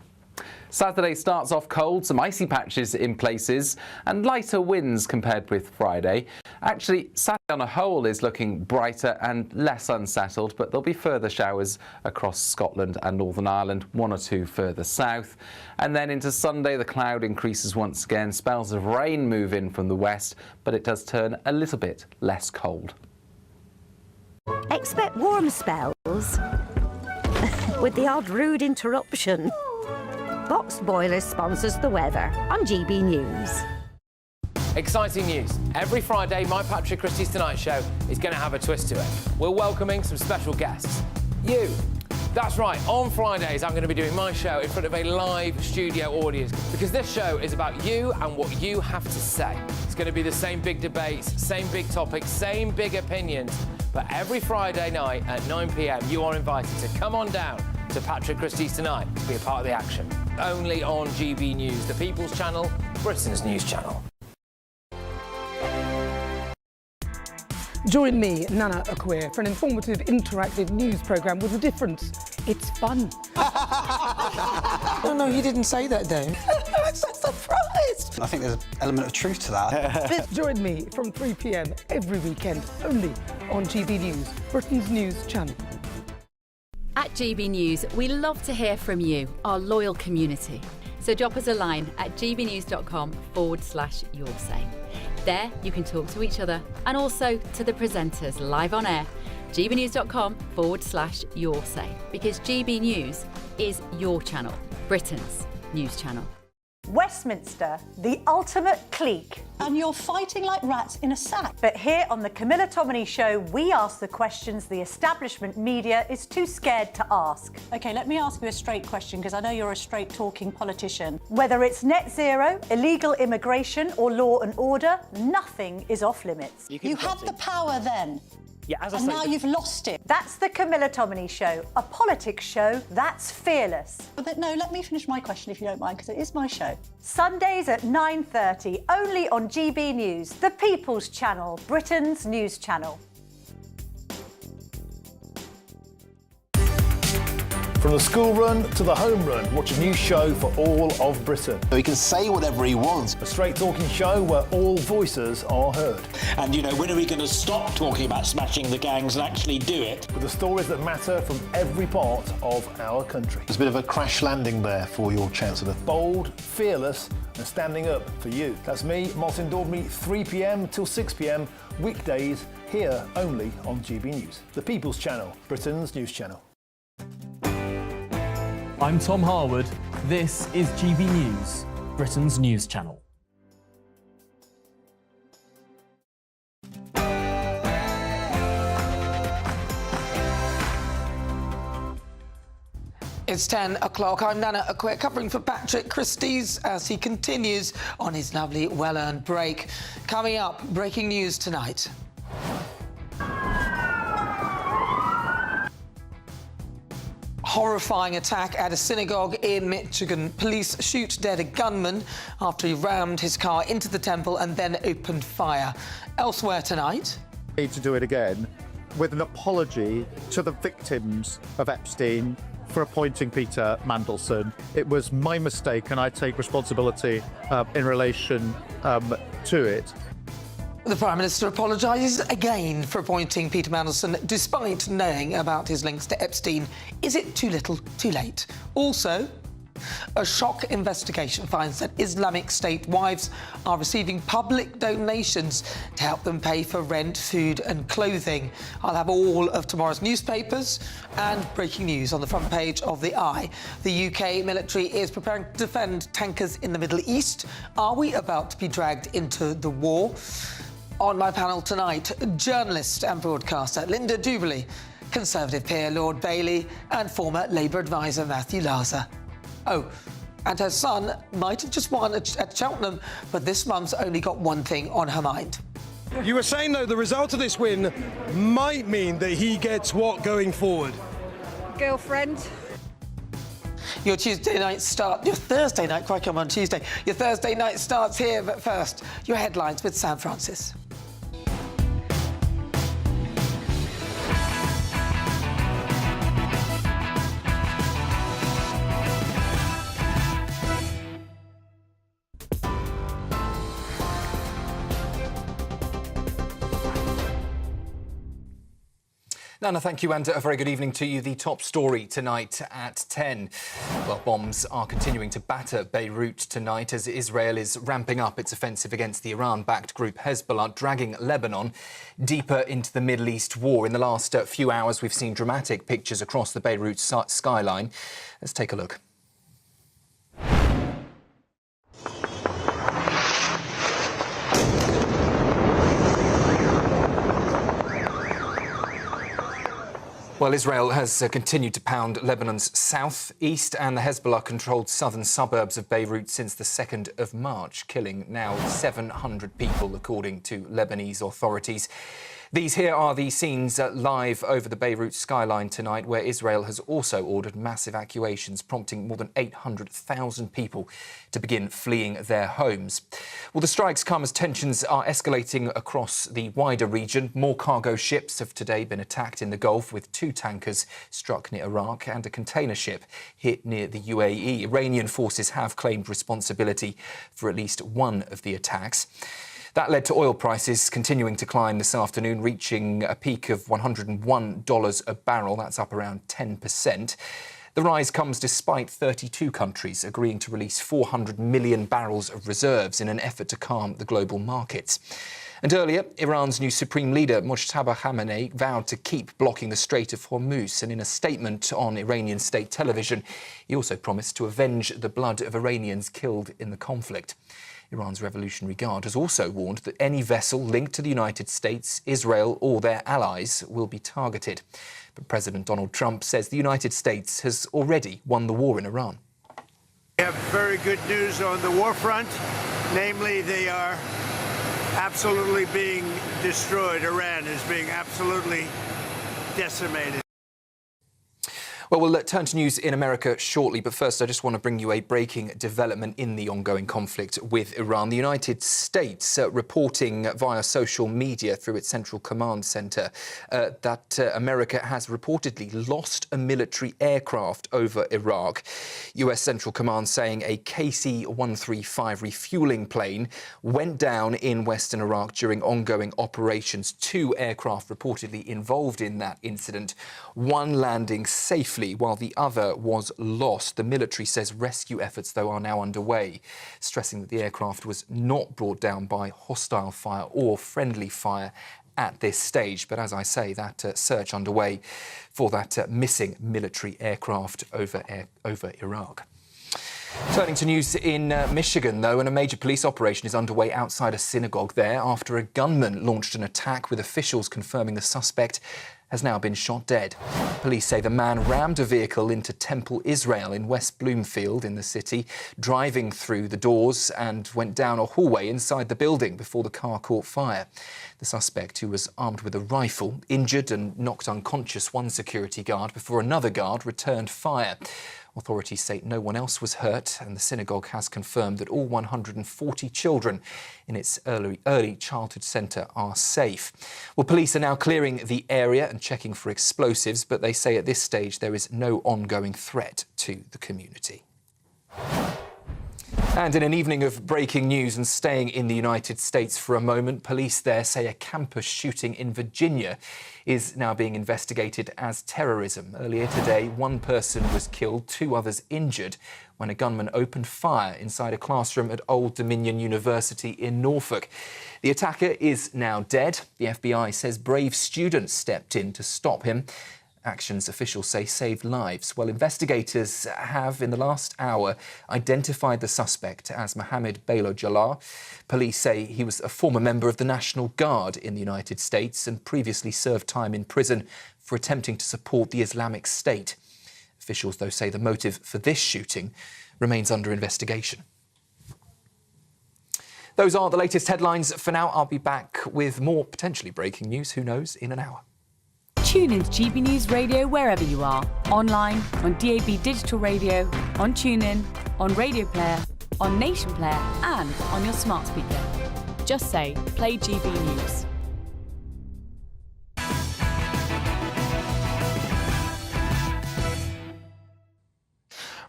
Saturday starts off cold, some icy patches in places and lighter winds compared with Friday. Actually, Saturday on a whole is looking brighter and less unsettled, but there'll be further showers across Scotland and Northern Ireland, one or two further south. And then into Sunday, the cloud increases once again. Spells of rain move in from the west, but it does turn a little bit less cold. Expect warm spells with the odd rude interruption. Box Boilers sponsors the weather on GB News. Exciting news. Every Friday, my Patrick Christie's Tonight Show is going to have a twist to it. We're welcoming some special guests. You. That's right, on Fridays I'm going to be doing my show in front of a live studio audience because this show is about you and what you have to say. It's going to be the same big debates, same big topics, same big opinions, but every Friday night at 9 p.m. you are invited to come on down to Patrick Christie's Tonight to be a part of the action. Only on GB News, the People's Channel, Britain's news channel. Join me, Nana Akweer, for an informative, interactive news programme with a difference. It's fun. Oh, no, he didn't say that, Dave. I'm so surprised. I think there's an element of truth to that. Join me from 3 p.m. every weekend, only on GB News, Britain's news channel. At GB News, we love to hear from you, our loyal community. So drop us a line at gbnews.com/yoursay. There you can talk to each other and also to the presenters live on air. gbnews.com/yoursay, because GB News is your channel, Britain's news channel. Westminster, the ultimate clique. And you're fighting like rats in a sack. But here on the Camilla Tominey Show, we ask the questions the establishment media is too scared to ask. OK, let me ask you a straight question, because I know you're a straight-talking politician. Whether it's net zero, illegal immigration or law and order, nothing is off limits. You had the power then. Yeah, as I and say, now you've lost it. That's the Camilla Tominey Show, a politics show that's fearless. But no, let me finish my question if you don't mind, because it is my show. Sundays at 9:30, only on GB News, the People's Channel, Britain's news channel. From the school run to the home run, watch a new show for all of Britain. So he can say whatever he wants. A straight-talking show where all voices are heard. And, you know, when are we going to stop talking about smashing the gangs and actually do it? With the stories that matter from every part of our country. There's a bit of a crash landing there for your Chancellor. Bold, fearless and standing up for you. That's me, Martin Daubney, 3 p.m. till 6 p.m. weekdays, here only on GB News. The People's Channel, Britain's news channel. I'm Tom Harwood. This is GB News, Britain's news channel. It's 10 o'clock. I'm Nana Akwe, covering for Patrick Christie's as he continues on his lovely, well-earned break. Coming up, breaking news tonight. Horrifying attack at a synagogue in Michigan. Police shoot dead a gunman after he rammed his car into the temple and then opened fire. Elsewhere tonight... Need to do it again with an apology to the victims of Epstein for appointing Peter Mandelson. It was my mistake and I take responsibility in relation to it. The Prime Minister apologises again for appointing Peter Mandelson despite knowing about his links to Epstein. Is it too little, too late? Also, a shock investigation finds that Islamic State wives are receiving public donations to help them pay for rent, food and clothing. I'll have all of tomorrow's newspapers and breaking news on the front page of The Eye. The UK military is preparing to defend tankers in the Middle East. Are we about to be dragged into the war? On my panel tonight, journalist and broadcaster Linda Jubilee, Conservative peer Lord Bailey and former Labour advisor Matthew Laza. Oh, and her son might have just won at Cheltenham, but this mum's only got one thing on her mind. You were saying, though, the result of this win might mean that he gets what going forward? Girlfriend. Your Thursday night, quite come on Tuesday. Your Thursday night starts here, but first, your headlines with Sam Francis. Nana, thank you, and a very good evening to you. The top story tonight at 10. Well, bombs are continuing to batter Beirut tonight as Israel is ramping up its offensive against the Iran-backed group Hezbollah, dragging Lebanon deeper into the Middle East war. In the last few hours, we've seen dramatic pictures across the Beirut skyline. Let's take a look. Well, Israel has continued to pound Lebanon's south-east and the Hezbollah-controlled southern suburbs of Beirut since the 2nd of March, killing now 700 people, according to Lebanese authorities. These here are the scenes live over the Beirut skyline tonight, where Israel has also ordered mass evacuations, prompting more than 800,000 people to begin fleeing their homes. Well, the strikes come as tensions are escalating across the wider region. More cargo ships have today been attacked in the Gulf, with 2 tankers struck near Iraq and a container ship hit near the UAE. Iranian forces have claimed responsibility for at least one of the attacks. That led to oil prices continuing to climb this afternoon, reaching a peak of $101 a barrel. That's up around 10%. The rise comes despite 32 countries agreeing to release 400 million barrels of reserves in an effort to calm the global markets. And earlier, Iran's new supreme leader, Mojtaba Khamenei, vowed to keep blocking the Strait of Hormuz. And in a statement on Iranian state television, he also promised to avenge the blood of Iranians killed in the conflict. Iran's Revolutionary Guard has also warned that any vessel linked to the United States, Israel or their allies will be targeted. But President Donald Trump says the United States has already won the war in Iran. We have very good news on the war front. Namely, they are absolutely being destroyed. Iran is being absolutely decimated. Well, we'll turn to news in America shortly, but first I just want to bring you a breaking development in the ongoing conflict with Iran. The United States reporting via social media through its Central Command Centre that America has reportedly lost a military aircraft over Iraq. US Central Command saying a KC-135 refuelling plane went down in western Iraq during ongoing operations. 2 aircraft reportedly involved in that incident, one landing safely while the other was lost. The military says rescue efforts, though, are now underway, stressing that the aircraft was not brought down by hostile fire or friendly fire at this stage. But as I say, that search underway for that missing military aircraft over Iraq. Turning to news in Michigan, though, and a major police operation is underway outside a synagogue there after a gunman launched an attack, with officials confirming the suspect has now been shot dead. Police say the man rammed a vehicle into Temple Israel in West Bloomfield in the city, driving through the doors, and went down a hallway inside the building before the car caught fire. The suspect, who was armed with a rifle, injured and knocked unconscious one security guard before another guard returned fire. Authorities say no one else was hurt, and the synagogue has confirmed that all 140 children in its early childhood centre are safe. Well, police are now clearing the area and checking for explosives, but they say at this stage there is no ongoing threat to the community. And in an evening of breaking news, and staying in the United States for a moment, police there say a campus shooting in Virginia is now being investigated as terrorism. Earlier today, one person was killed, 2 others injured, when a gunman opened fire inside a classroom at Old Dominion University in Norfolk. The attacker is now dead. The FBI says brave students stepped in to stop him. Actions, officials say, saved lives. Well, investigators have, in the last hour, identified the suspect as Mohammed Belo Jalal. Police say he was a former member of the National Guard in the United States and previously served time in prison for attempting to support the Islamic State. Officials, though, say the motive for this shooting remains under investigation. Those are the latest headlines for now. I'll be back with more potentially breaking news, who knows, in an hour. Tune in to GB News Radio wherever you are. Online, on DAB Digital Radio, on TuneIn, on Radio Player, on Nation Player and on your smart speaker. Just say, play GB News.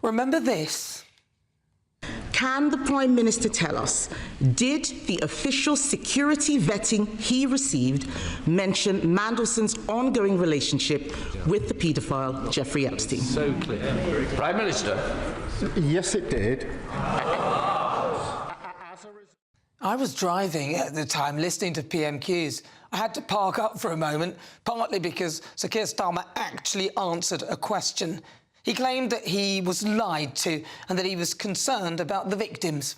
Remember this. Can the Prime Minister tell us, did the official security vetting he received mention Mandelson's ongoing relationship with the paedophile Jeffrey Epstein? So clear. Prime Minister. Yes, it did. I was driving at the time, listening to PMQs. I had to park up for a moment, partly because Sir Keir Starmer actually answered a question. He claimed that he was lied to and that he was concerned about the victims.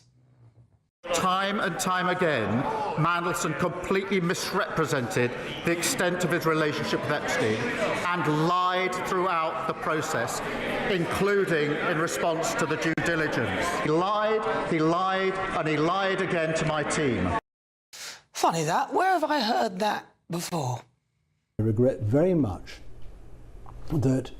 Time and time again, Mandelson completely misrepresented the extent of his relationship with Epstein and lied throughout the process, including in response to the due diligence. He lied, and he lied again to my team. Funny that. Where have I heard that before? I regret very much that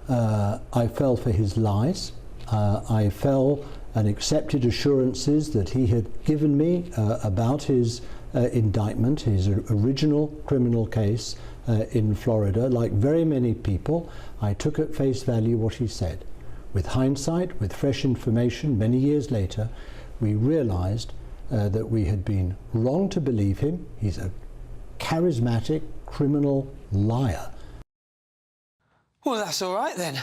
I fell for his lies. I fell and accepted assurances that he had given me about his indictment, his original criminal case in Florida. Like very many people, I took at face value what he said. With hindsight, with fresh information, many years later, we realized that we had been wrong to believe him. He's a charismatic criminal liar. Well, that's all right then.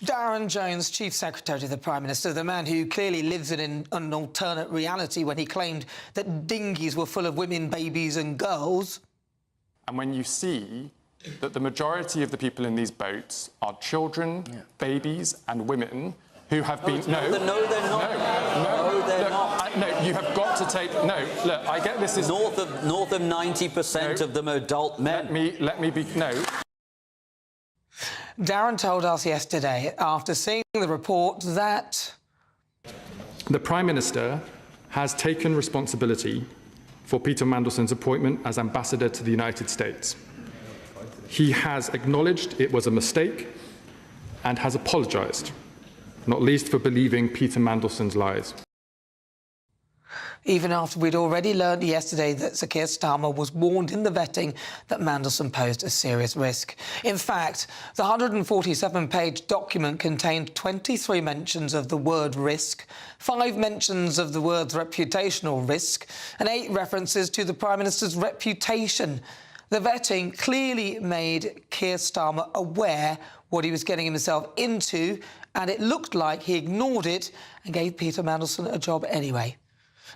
Darren Jones, Chief Secretary to the Prime Minister, the man who clearly lives in an alternate reality when he claimed that dinghies were full of women, babies and girls. And when you see that the majority of the people in these boats are children, babies and women who have been... No, they're not. No, they're not. No, you have got to take... No, look, I get this is... North of 90% of them are adult men. Let me be... No. Darren told us yesterday, after seeing the report, that... The Prime Minister has taken responsibility for Peter Mandelson's appointment as ambassador to the United States. He has acknowledged it was a mistake and has apologised, not least for believing Peter Mandelson's lies. Even after we'd already learned yesterday that Sir Keir Starmer was warned in the vetting that Mandelson posed a serious risk. In fact, the 147-page document contained 23 mentions of the word risk, 5 mentions of the word reputational risk, and 8 references to the Prime Minister's reputation. The vetting clearly made Keir Starmer aware what he was getting himself into, and it looked like he ignored it and gave Peter Mandelson a job anyway.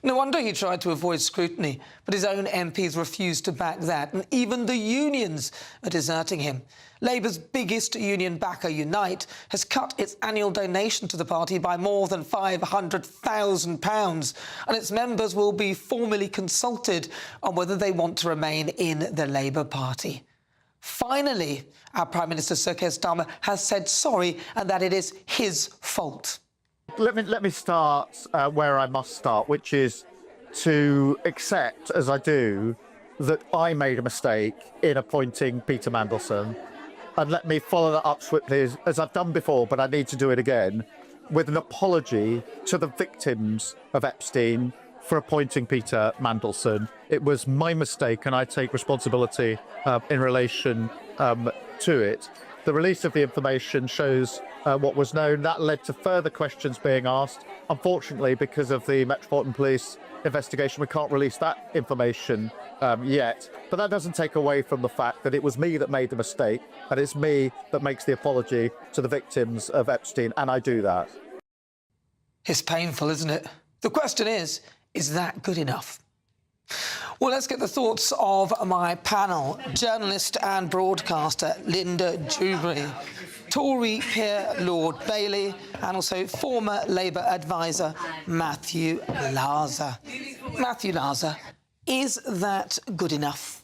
No wonder he tried to avoid scrutiny, but his own MPs refused to back that, and even the unions are deserting him. Labour's biggest union backer, Unite, has cut its annual donation to the party by more than £500,000, and its members will be formally consulted on whether they want to remain in the Labour Party. Finally, our Prime Minister, Sir Keir Starmer, has said sorry and that it is his fault. Let me start where I must start, which is to accept, as I do, that I made a mistake in appointing Peter Mandelson. And let me follow that up swiftly, as I've done before, but I need to do it again, with an apology to the victims of Epstein for appointing Peter Mandelson. It was my mistake, and I take responsibility in relation to it. The release of the information shows what was known. That led to further questions being asked. Unfortunately, because of the Metropolitan Police investigation, we can't release that information yet. But that doesn't take away from the fact that it was me that made the mistake, and it's me that makes the apology to the victims of Epstein, and I do that. It's painful, isn't it? The question is that good enough? Well, let's get the thoughts of my panel. Journalist and broadcaster Linda Dewberry, Tory peer Lord Bailey, and also former Labour advisor Matthew Laza. Matthew Laza, is that good enough?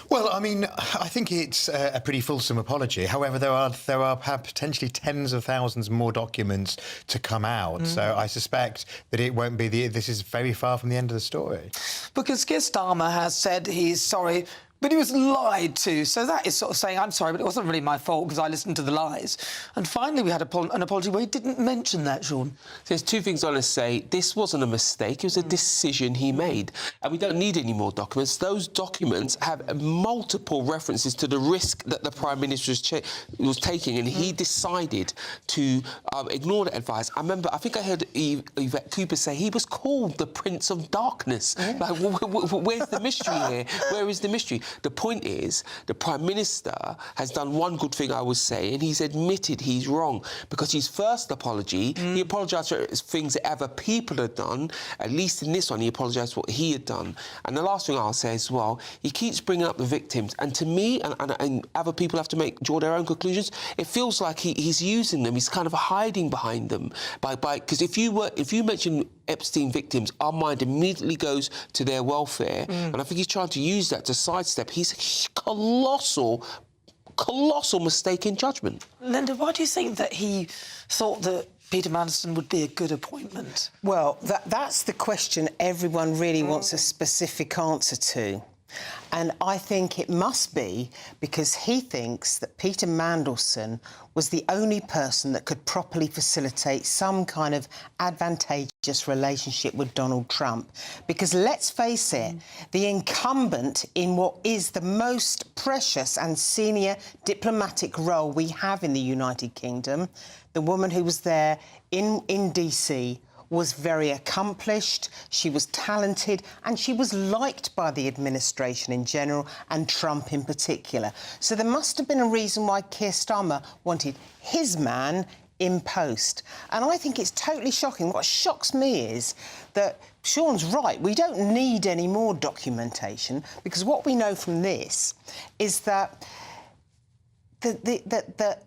Well, I mean, I think it's a pretty fulsome apology. However, there are potentially tens of thousands more documents to come out. So I suspect that it won't be this is very far from the end of the story. Because Keir Starmer has said he's sorry, but he was lied to. So that is sort of saying, I'm sorry, but it wasn't really my fault because I listened to the lies. And finally, we had an apology where he didn't mention that, Sean. There's two things I want to say. This wasn't a mistake. It was a decision he made. And we don't need any more documents. Those documents have multiple references to the risk that the Prime Minister was taking, and he decided to ignore that advice. I think I heard Yvette Cooper say he was called the Prince of Darkness. Like, where's the mystery here? Where is the mystery? The point is, the Prime Minister has done one good thing, I would say, and he's admitted he's wrong. Because his first apology, he apologised for things that other people had done. At least in this one, he apologised for what he had done. And the last thing I'll say as well, he keeps bringing up the victims. And to me, and other people have to draw their own conclusions, it feels like he's using them. He's kind of hiding behind them. Because if you mention Epstein victims, our mind immediately goes to their welfare. And I think he's trying to use that to sidestep his colossal mistake in judgment. Linda, why do you think that he thought that Peter Mandelson would be a good appointment? Well, that's the question everyone really wants a specific answer to. And I think it must be because he thinks that Peter Mandelson was the only person that could properly facilitate some kind of advantageous relationship with Donald Trump. Because let's face it, the incumbent in what is the most precious and senior diplomatic role we have in the United Kingdom, the woman who was there in DC, was very accomplished, she was talented, and she was liked by the administration in general and Trump in particular. So there must have been a reason why Keir Starmer wanted his man in post. And I think it's totally shocking. What shocks me is that Sean's right, we don't need any more documentation, because what we know from this is that that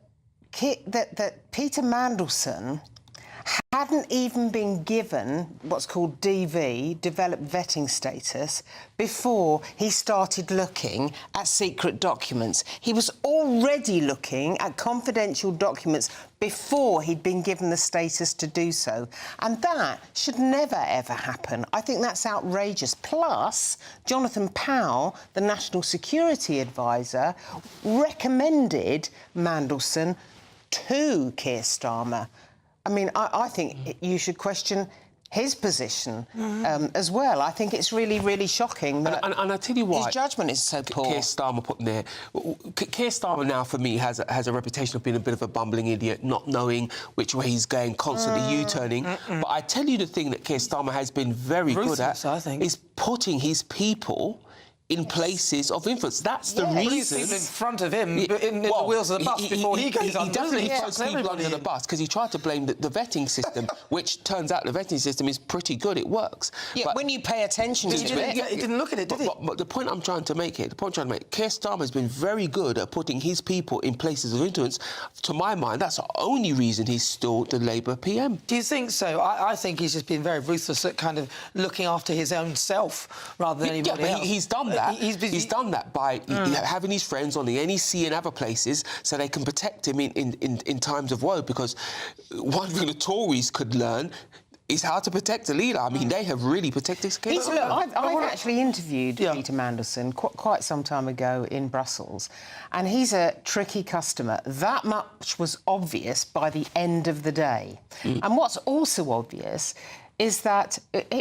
Peter Mandelson hadn't even been given what's called DV, developed vetting status, before he started looking at secret documents. He was already looking at confidential documents before he'd been given the status to do so. And that should never, ever happen. I think that's outrageous. Plus, Jonathan Powell, the National Security Advisor, recommended Mandelson to Keir Starmer. I mean, I think you should question his position as well. I think it's really, really shocking that and I tell you why his judgment is so poor. Keir Starmer put in there. Keir Starmer now, for me, has a reputation of being a bit of a bumbling idiot, not knowing which way he's going, constantly U-turning. But I tell you the thing that Keir Starmer has been very good at, I think, is putting his people in places of influence. That's the reason. He's in front of him, in the wheels of the bus before he goes on. He definitely puts people under the bus because he tried to blame the vetting system, which turns out the vetting system is pretty good. It works. Yeah, but when you pay attention to it. He didn't look at it, did he? But the point I'm trying to make here, Keir Starmer has been very good at putting his people in places of influence. To my mind, that's the only reason he's still the Labour PM. Do you think so? I think he's just been very ruthless at kind of looking after his own self rather than anybody else. He's done that. He's done that by having his friends on the NEC and other places so they can protect him in times of woe, because one thing the Tories could learn is how to protect a leader. I mean, they have really protected Keir Starmer. I've actually interviewed Peter Mandelson quite some time ago in Brussels, and he's a tricky customer. That much was obvious by the end of the day. And what's also obvious is that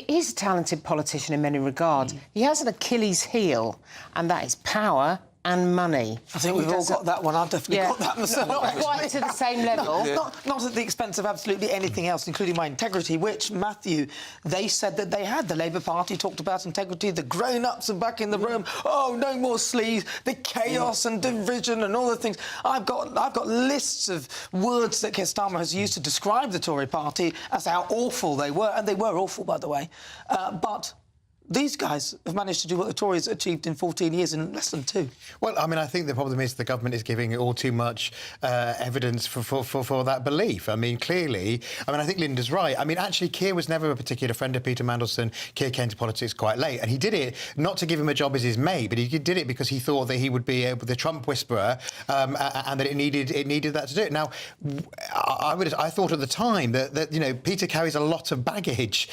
he's a talented politician in many regards. He has an Achilles heel, and that is power and money. I think we've all got that one. I've definitely got that myself. Not quite to the same level. Not at the expense of absolutely anything else, including my integrity, which, Matthew, they said that they had. The Labour Party talked about integrity. The grown-ups are back in the room. Oh, no more sleaze. The chaos and division and all the things. I've got lists of words that Keir Starmer has used to describe the Tory party as how awful they were. And they were awful, by the way. But these guys have managed to do what the Tories achieved in 14 years in less than 2. Well, I mean, I think the problem is the government is giving all too much evidence for that belief. I mean, clearly, I think Linda's right. I mean, actually, Keir was never a particular friend of Peter Mandelson. Keir came to politics quite late, and he did it not to give him a job as his mate, but he did it because he thought that he would be the Trump whisperer, and that it needed that to do it. Now, I thought at the time that you know, Peter carries a lot of baggage,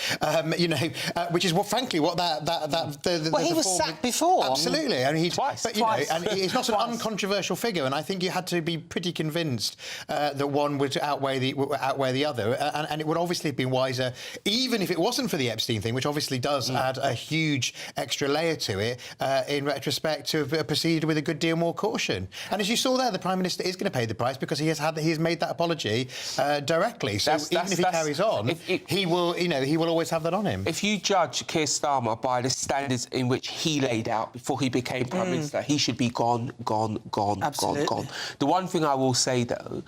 which is frankly what he was sacked before. Absolutely, and twice. And he's not an uncontroversial figure, and I think you had to be pretty convinced that one would outweigh the other, and it would obviously have been wiser, even if it wasn't for the Epstein thing, which obviously does add a huge extra layer to it. In retrospect, to have proceeded with a good deal more caution. And as you saw there, the Prime Minister is going to pay the price because he has made that apology directly. So even if he carries on, he will always have that on him. If you judge Keir Starmer by the standards in which he laid out before he became Prime Minister, he should be gone. The one thing I will say, though,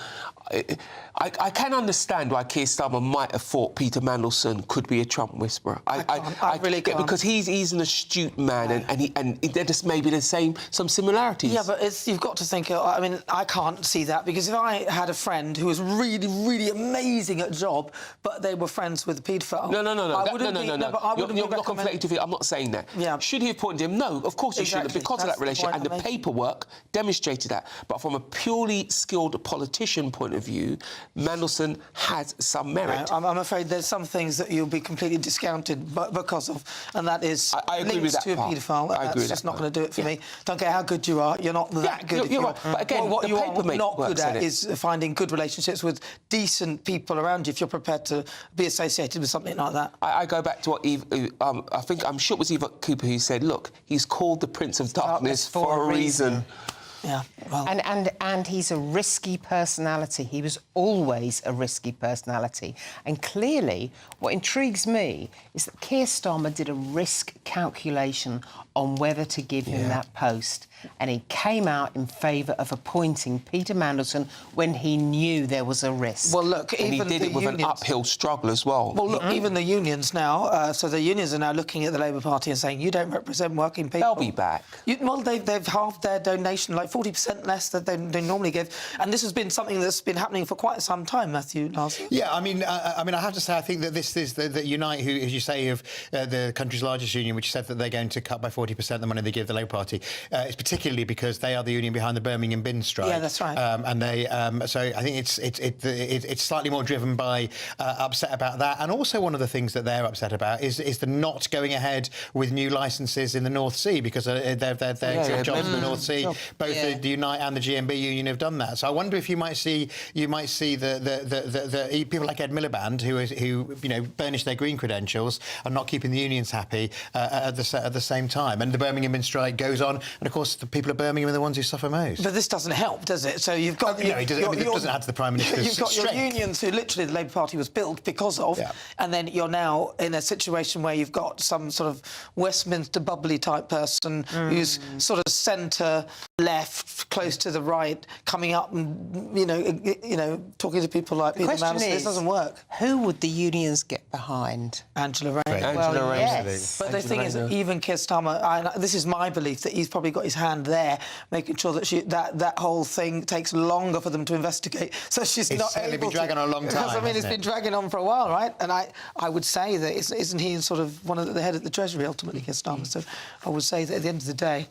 I can understand why Keir Starmer might have thought Peter Mandelson could be a Trump whisperer. I really can't. Because he's an astute man, and there just may be some similarities. Yeah, but you've got to think. I mean, I can't see that, because if I had a friend who was really, really amazing at a job, but they were friends with a paedophile, No. You're not conflating. I'm not saying that. Yeah. Should he have appointed him? No, of course he shouldn't, because of that relationship, and the paperwork demonstrated that. But from a purely skilled politician point of view, Mandelson has some merit. No, I'm afraid there's some things that you'll be completely discounted because of, and that is I agree with that to a part. paedophile. That's just not going to do it for me. Don't care how good you are, you're not that good. You're right. But again, what the you paper are not good at it. is finding good relationships with decent people around you if you're prepared to be associated with something like that. I go back to what I'm sure it was Eva Cooper who said, look, he's called the Prince of Darkness for a reason. Yeah, well. And he's a risky personality. He was always a risky personality. And clearly, what intrigues me is that Keir Starmer did a risk calculation on whether to give him that post. And he came out in favour of appointing Peter Mandelson when he knew there was a risk. Well, look, and even he did it with an uphill struggle as well. Well, look, even the unions now, so the unions are now looking at the Labour Party and saying, you don't represent working people. They'll be back. They've halved their donation, like 40% less than they normally give. And this has been something that's been happening for quite some time, Matthew, last year. Yeah, I mean, I have to say, I think that this is the Unite, who, as you say, of the country's largest union, which said that they're going to cut by 40% the money they give the Labour Party. It's particularly because they are the union behind the Birmingham bin strike. Yeah, that's right. And they, so I think it's slightly more driven by upset about that. And also one of the things that they're upset about is the not going ahead with new licences in the North Sea, because their jobs in the North Sea, both the Unite and the GMB union have done that. So I wonder if you might see the people like Ed Miliband who burnish their green credentials and not keeping the unions happy at the same time. And the Birmingham strike goes on, and of course the people of Birmingham are the ones who suffer most. But this doesn't help, does it? So you've got it doesn't add to the Prime Minister's You've got strength. your unions who literally the Labour Party was built because of, and then you're now in a situation where you've got some sort of Westminster bubbly type person who's sort of centre left, close to the right, coming up and talking to people like Peter Madison. This doesn't work. Who would the unions get behind? Angela Rayner. Angela Rayner. Yes. But the thing is, even Keir Starmer, this is my belief that he's probably got his hand there, making sure that that whole thing takes longer for them to investigate. So she's not able to. It's been dragging on a long time. Because, I mean, it's been dragging on for a while, right? And I would say that isn't he sort of one of the head of the Treasury ultimately, Keir Starmer? So I would say that at the end of the day,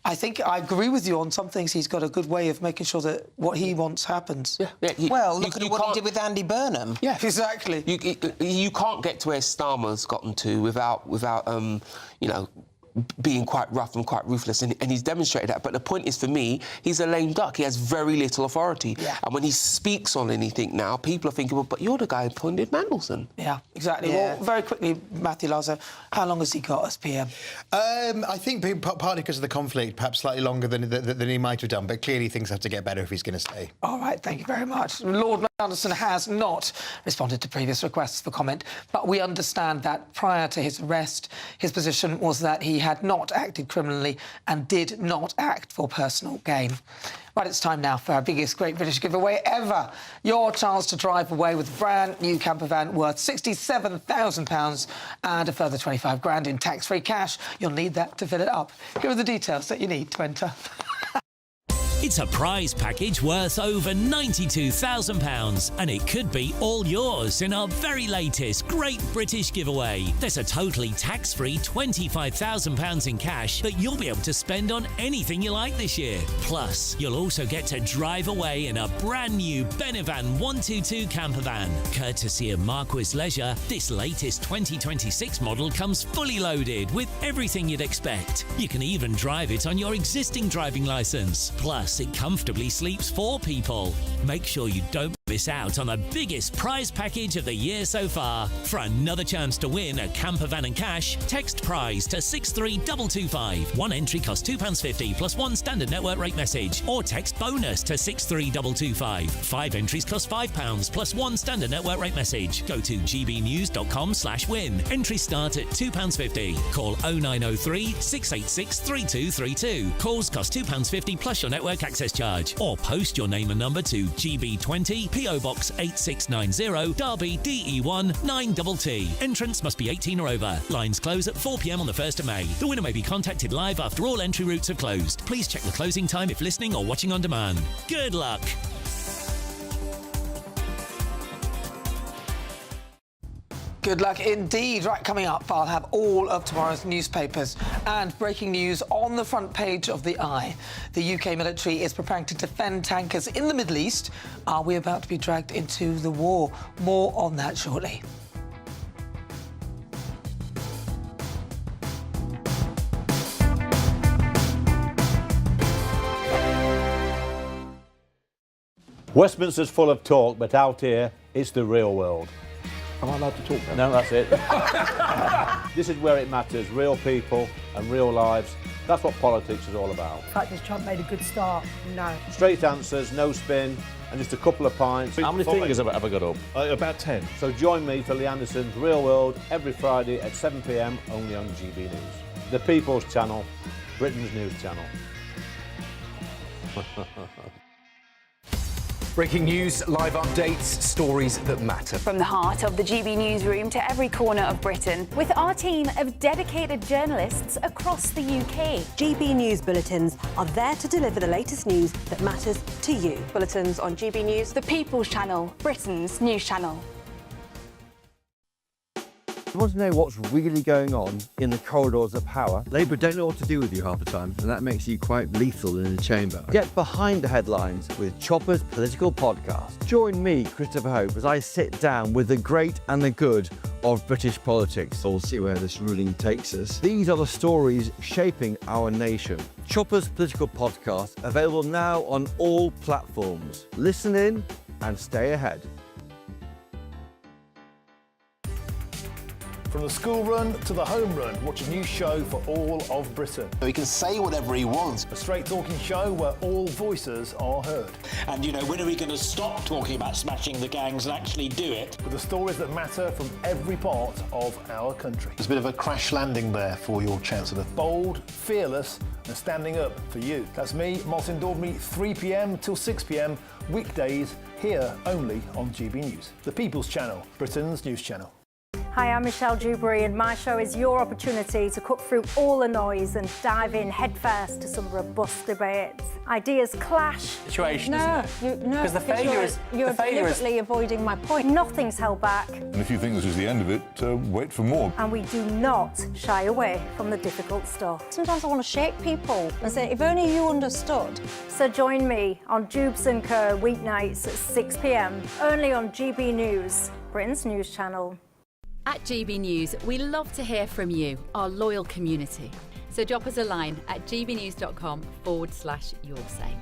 I think I agree with you on some things. He's got a good way of making sure that what he wants happens. Look at what he did with Andy Burnham. Yeah, exactly. You can't get to where Starmer's gotten to without being quite rough and quite ruthless, and he's demonstrated that. But the point is, for me, he's a lame duck. He has very little authority. Yeah. And when he speaks on anything now, people are thinking, well, but you're the guy who appointed Mandelson. Yeah, exactly. Yeah. Well, very quickly, Matthew Lazo, how long has he got as PM? I think partly because of the conflict, perhaps slightly longer than he might have done, but clearly things have to get better if he's going to stay. All right, thank you very much. Lord Mandelson has not responded to previous requests for comment, but we understand that prior to his arrest, his position was that he had not acted criminally and did not act for personal gain. Right, it's time now for our biggest Great British giveaway ever. Your chance to drive away with a brand new camper van worth £67,000 and a further 25 grand in tax-free cash. You'll need that to fill it up. Here are the details that you need to enter. It's a prize package worth over £92,000 and it could be all yours in our very latest Great British giveaway. There's a totally tax-free £25,000 in cash that you'll be able to spend on anything you like this year. Plus, you'll also get to drive away in a brand new Benevan 122 camper van. Courtesy of Marquis Leisure, this latest 2026 model comes fully loaded with everything you'd expect. You can even drive it on your existing driving licence. Plus, it comfortably sleeps 4 people. Make sure you don't miss out on the biggest prize package of the year so far. For another chance to win a camper van and cash, text prize to 63225. One entry costs £2.50 plus one standard network rate message, or text bonus to 63225. 5 entries cost £5 plus one standard network rate message. Go to gbnews.com/win. Entries start at £2.50. Call 0903 686 3232. Calls cost £2.50 plus your network access charge, or post your name and number to GB20 PO Box 8690 Derby DE1 9TT. Entrance must be 18 or over. Lines close at 4 p.m. on the 1st of May. The winner may be contacted live after all entry routes are closed. Please check the closing time if listening or watching on demand. Good luck. Good luck indeed. Right, coming up, I'll have all of tomorrow's newspapers and breaking news on the front page of the Eye. The UK military is preparing to defend tankers in the Middle East. Are we about to be dragged into the war? More on that shortly. Westminster's full of talk, but out here, it's the real world. Am I allowed to talk then? No, that's it. This is where it matters. Real people and real lives. That's what politics is all about. The fact is Trump made a good start. No. Straight answers, no spin, and just a couple of pints. How many fingers have I got up? About 10. So join me for Lee Anderson's Real World every Friday at 7 p.m. only on GB News. The People's Channel, Britain's news channel. Breaking news, live updates, stories that matter. From the heart of the GB newsroom to every corner of Britain, with our team of dedicated journalists across the UK. GB News bulletins are there to deliver the latest news that matters to you. Bulletins on GB News, the People's Channel, Britain's news channel. You want to know what's really going on in the corridors of power? Labour don't know what to do with you half the time, and that makes you quite lethal in the chamber. Get behind the headlines with Chopper's Political Podcast. Join me, Christopher Hope, as I sit down with the great and the good of British politics. We'll see where this ruling takes us. These are the stories shaping our nation. Chopper's Political Podcast, available now on all platforms. Listen in and stay ahead. From the school run to the home run, watch a new show for all of Britain. He can say whatever he wants. A straight talking show where all voices are heard. And, you know, when are we going to stop talking about smashing the gangs and actually do it? With the stories that matter from every part of our country. There's a bit of a crash landing there for your Chancellor. Bold, fearless and standing up for you. That's me, Martin Daubney, 3 p.m. till 6 p.m, weekdays, here only on GB News. The People's Channel, Britain's news channel. Hi, I'm Michelle Dewberry and my show is your opportunity to cut through all the noise and dive in headfirst to some robust debates. Ideas clash. Situation, isn't it? No, because the failure is... You're deliberately avoiding my point. Nothing's held back. And if you think this is the end of it, wait for more. And we do not shy away from the difficult stuff. Sometimes I want to shake people and say, if only you understood. So join me on Jubes and Co weeknights at 6 p.m, only on GB News, Britain's news channel. At GB News, we love to hear from you, our loyal community. So drop us a line at gbnews.com/yoursay.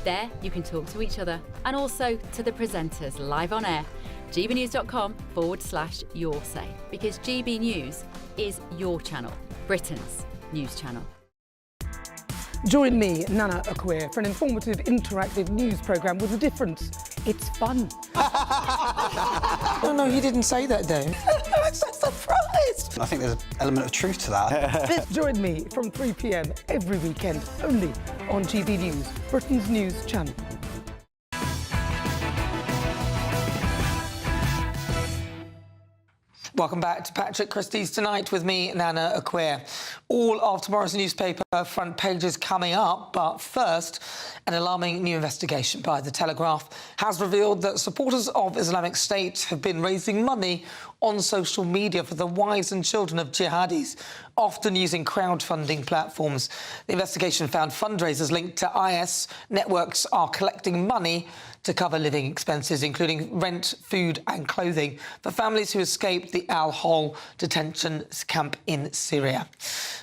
There you can talk to each other and also to the presenters live on air. gbnews.com/yoursay, because GB News is your channel, Britain's news channel. Join me, Nana Akweer, for an informative, interactive news programme with a difference. It's fun. No, he didn't say that, Dave. I'm so surprised. I think there's an element of truth to that. Join me from 3 p.m. every weekend, only on GB News, Britain's news channel. Welcome back to Patrick Christie's Tonight with me, Nana Akweer. All of tomorrow's newspaper front pages coming up, but first, an alarming new investigation by The Telegraph has revealed that supporters of Islamic State have been raising money on social media for the wives and children of jihadis, often using crowdfunding platforms. The investigation found fundraisers linked to IS networks are collecting money to cover living expenses, including rent, food and clothing, for families who escaped the Al-Hol detention camp in Syria.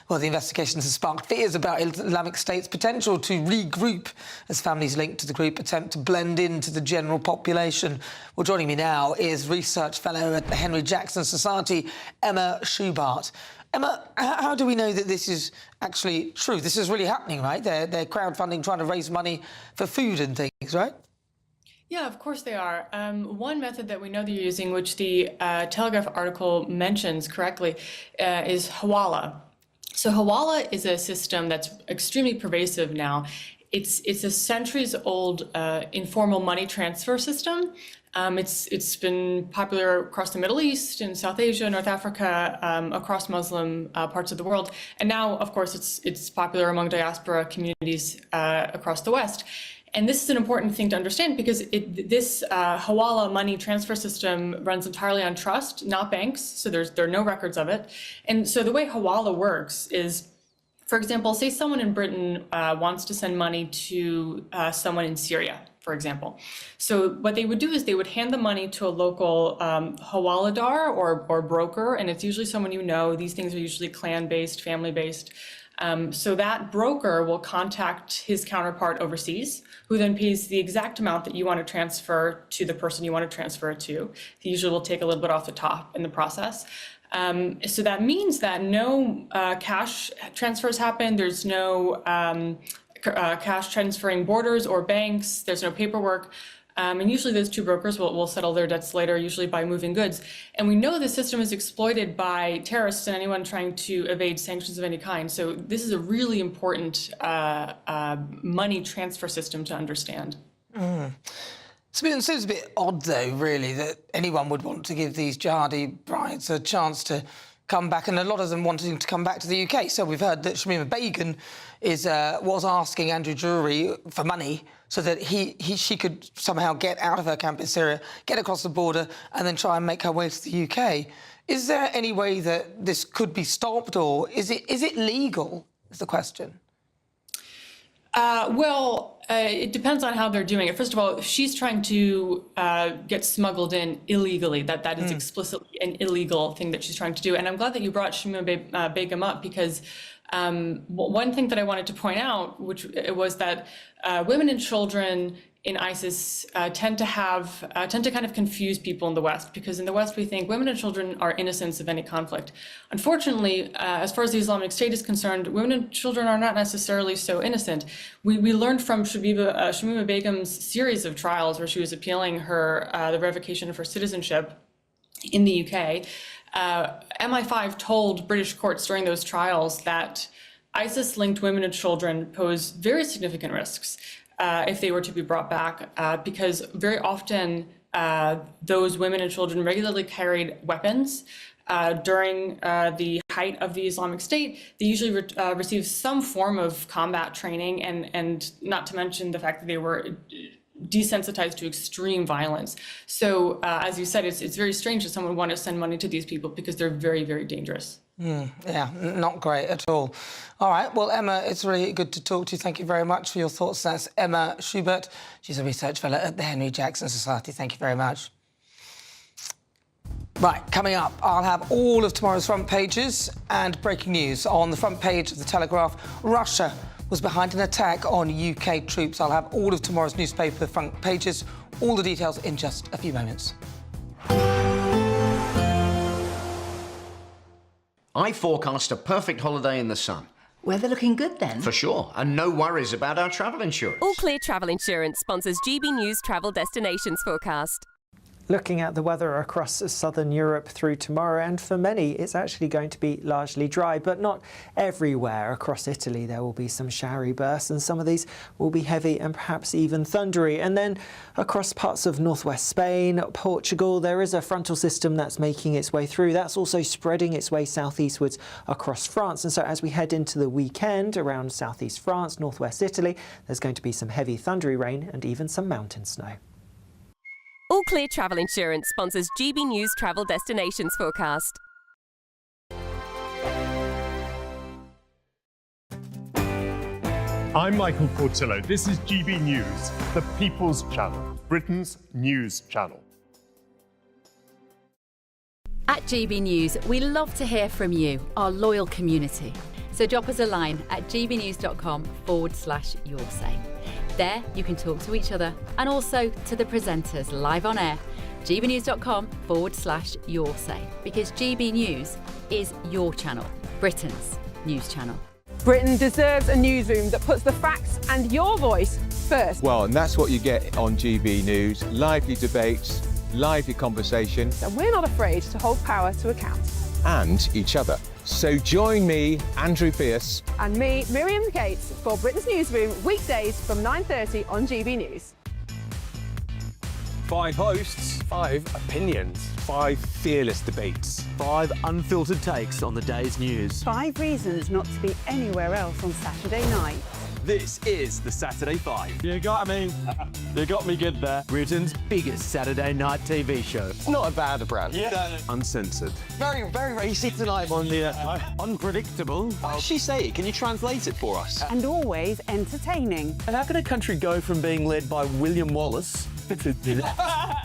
Well, the investigations have sparked fears about Islamic State's potential to regroup as families linked to the group attempt to blend into the general population. Well, joining me now is research fellow at the Henry Jackson Society, Emma Schubart. Emma, how do we know that this is actually true? This is really happening, right? They're crowdfunding, trying to raise money for food and things, right? Yeah, of course they are. One method that we know they're using, which the Telegraph article mentions correctly, is Hawala. So Hawala is a system that's extremely pervasive now. It's a centuries-old informal money transfer system. It's been popular across the Middle East, in South Asia, North Africa, across Muslim parts of the world, and now, of course, it's popular among diaspora communities across the West. And this is an important thing to understand because this Hawala money transfer system runs entirely on trust, not banks, so there are no records of it. And so the way Hawala works is, for example, say someone in Britain wants to send money to someone in Syria, for example. So what they would do is they would hand the money to a local Hawaladar or broker, and it's usually someone you know. These things are usually clan-based, family-based. So that broker will contact his counterpart overseas, who then pays the exact amount that you want to transfer to the person you want to transfer it to. He usually will take a little bit off the top in the process. So that means that no cash transfers happen. There's no cash transferring borders or banks. There's no paperwork. And usually those two brokers will settle their debts later, usually by moving goods. And we know the system is exploited by terrorists and anyone trying to evade sanctions of any kind. So this is a really important money transfer system to understand. So it seems a bit odd, though, really, that anyone would want to give these jihadi brides a chance to come back, and a lot of them wanting to come back to the UK. So we've heard that Shamima Begum was asking Andrew Drury for money so that she could somehow get out of her camp in Syria, get across the border, and then try and make her way to the UK. Is there any way that this could be stopped, or is it legal, is the question? It depends on how they're doing it. First of all, she's trying to get smuggled in illegally. That is explicitly an illegal thing that she's trying to do. And I'm glad that you brought Shamima Begum up, because one thing that I wanted to point out, which was that women and children in ISIS tend to kind of confuse people in the West, because in the West we think women and children are innocents of any conflict. Unfortunately, as far as the Islamic State is concerned, women and children are not necessarily so innocent. We learned from Shamima Begum's series of trials where she was appealing the revocation of her citizenship in the UK. MI5 told British courts during those trials that ISIS-linked women and children pose very significant risks if they were to be brought back, because very often those women and children regularly carried weapons. During the height of the Islamic State, they usually received some form of combat training, and not to mention the fact that they were desensitized to extreme violence. So, as you said, it's very strange that someone would want to send money to these people, because they're very, very dangerous. Yeah, not great at all. All right, well, Emma, it's really good to talk to you. Thank you very much for your thoughts. That's Emma Schubert. She's a research fellow at the Henry Jackson Society. Thank you very much. Right, coming up, I'll have all of tomorrow's front pages and breaking news. On the front page of The Telegraph, Russia was behind an attack on UK troops. I'll have all of tomorrow's newspaper front pages, all the details in just a few moments. I forecast a perfect holiday in the sun. Weather looking good then? For sure, and no worries about our travel insurance. All Clear Travel Insurance sponsors GB News Travel Destinations Forecast. Looking at the weather across southern Europe through tomorrow, and for many it's actually going to be largely dry, but not everywhere. Across Italy there will be some showery bursts, and some of these will be heavy and perhaps even thundery. And then across parts of northwest Spain, Portugal, there is a frontal system that's making its way through. That's also spreading its way southeastwards across France. And so as we head into the weekend around southeast France, northwest Italy, there's going to be some heavy thundery rain and even some mountain snow. All Clear Travel Insurance sponsors GB News Travel Destinations Forecast. I'm Michael Portillo. This is GB News, the People's Channel, Britain's news channel. At GB News, we love to hear from you, our loyal community. So drop us a line at gbnews.com/yoursay. There you can talk to each other and also to the presenters live on air. gbnews.com/yoursay, because GB News is your channel, Britain's news channel. Britain deserves a newsroom that puts the facts and your voice first. Well, and that's what you get on GB News. Lively debates, lively conversation. And we're not afraid to hold power to account. And each other. So join me, Andrew Pierce. And me, Miriam Gates, for Britain's Newsroom, weekdays from 9:30 on GB News. 5 hosts, 5 opinions, 5 fearless debates, 5 unfiltered takes on the day's news. 5 reasons not to be anywhere else on Saturday night. This is the Saturday 5. You got me good there. Britain's biggest Saturday night TV show. It's not a bad brand. Yeah. Uncensored. Very, very racy tonight. On the unpredictable. What did she say? Can you translate it for us? And always entertaining. And how can a country go from being led by William Wallace to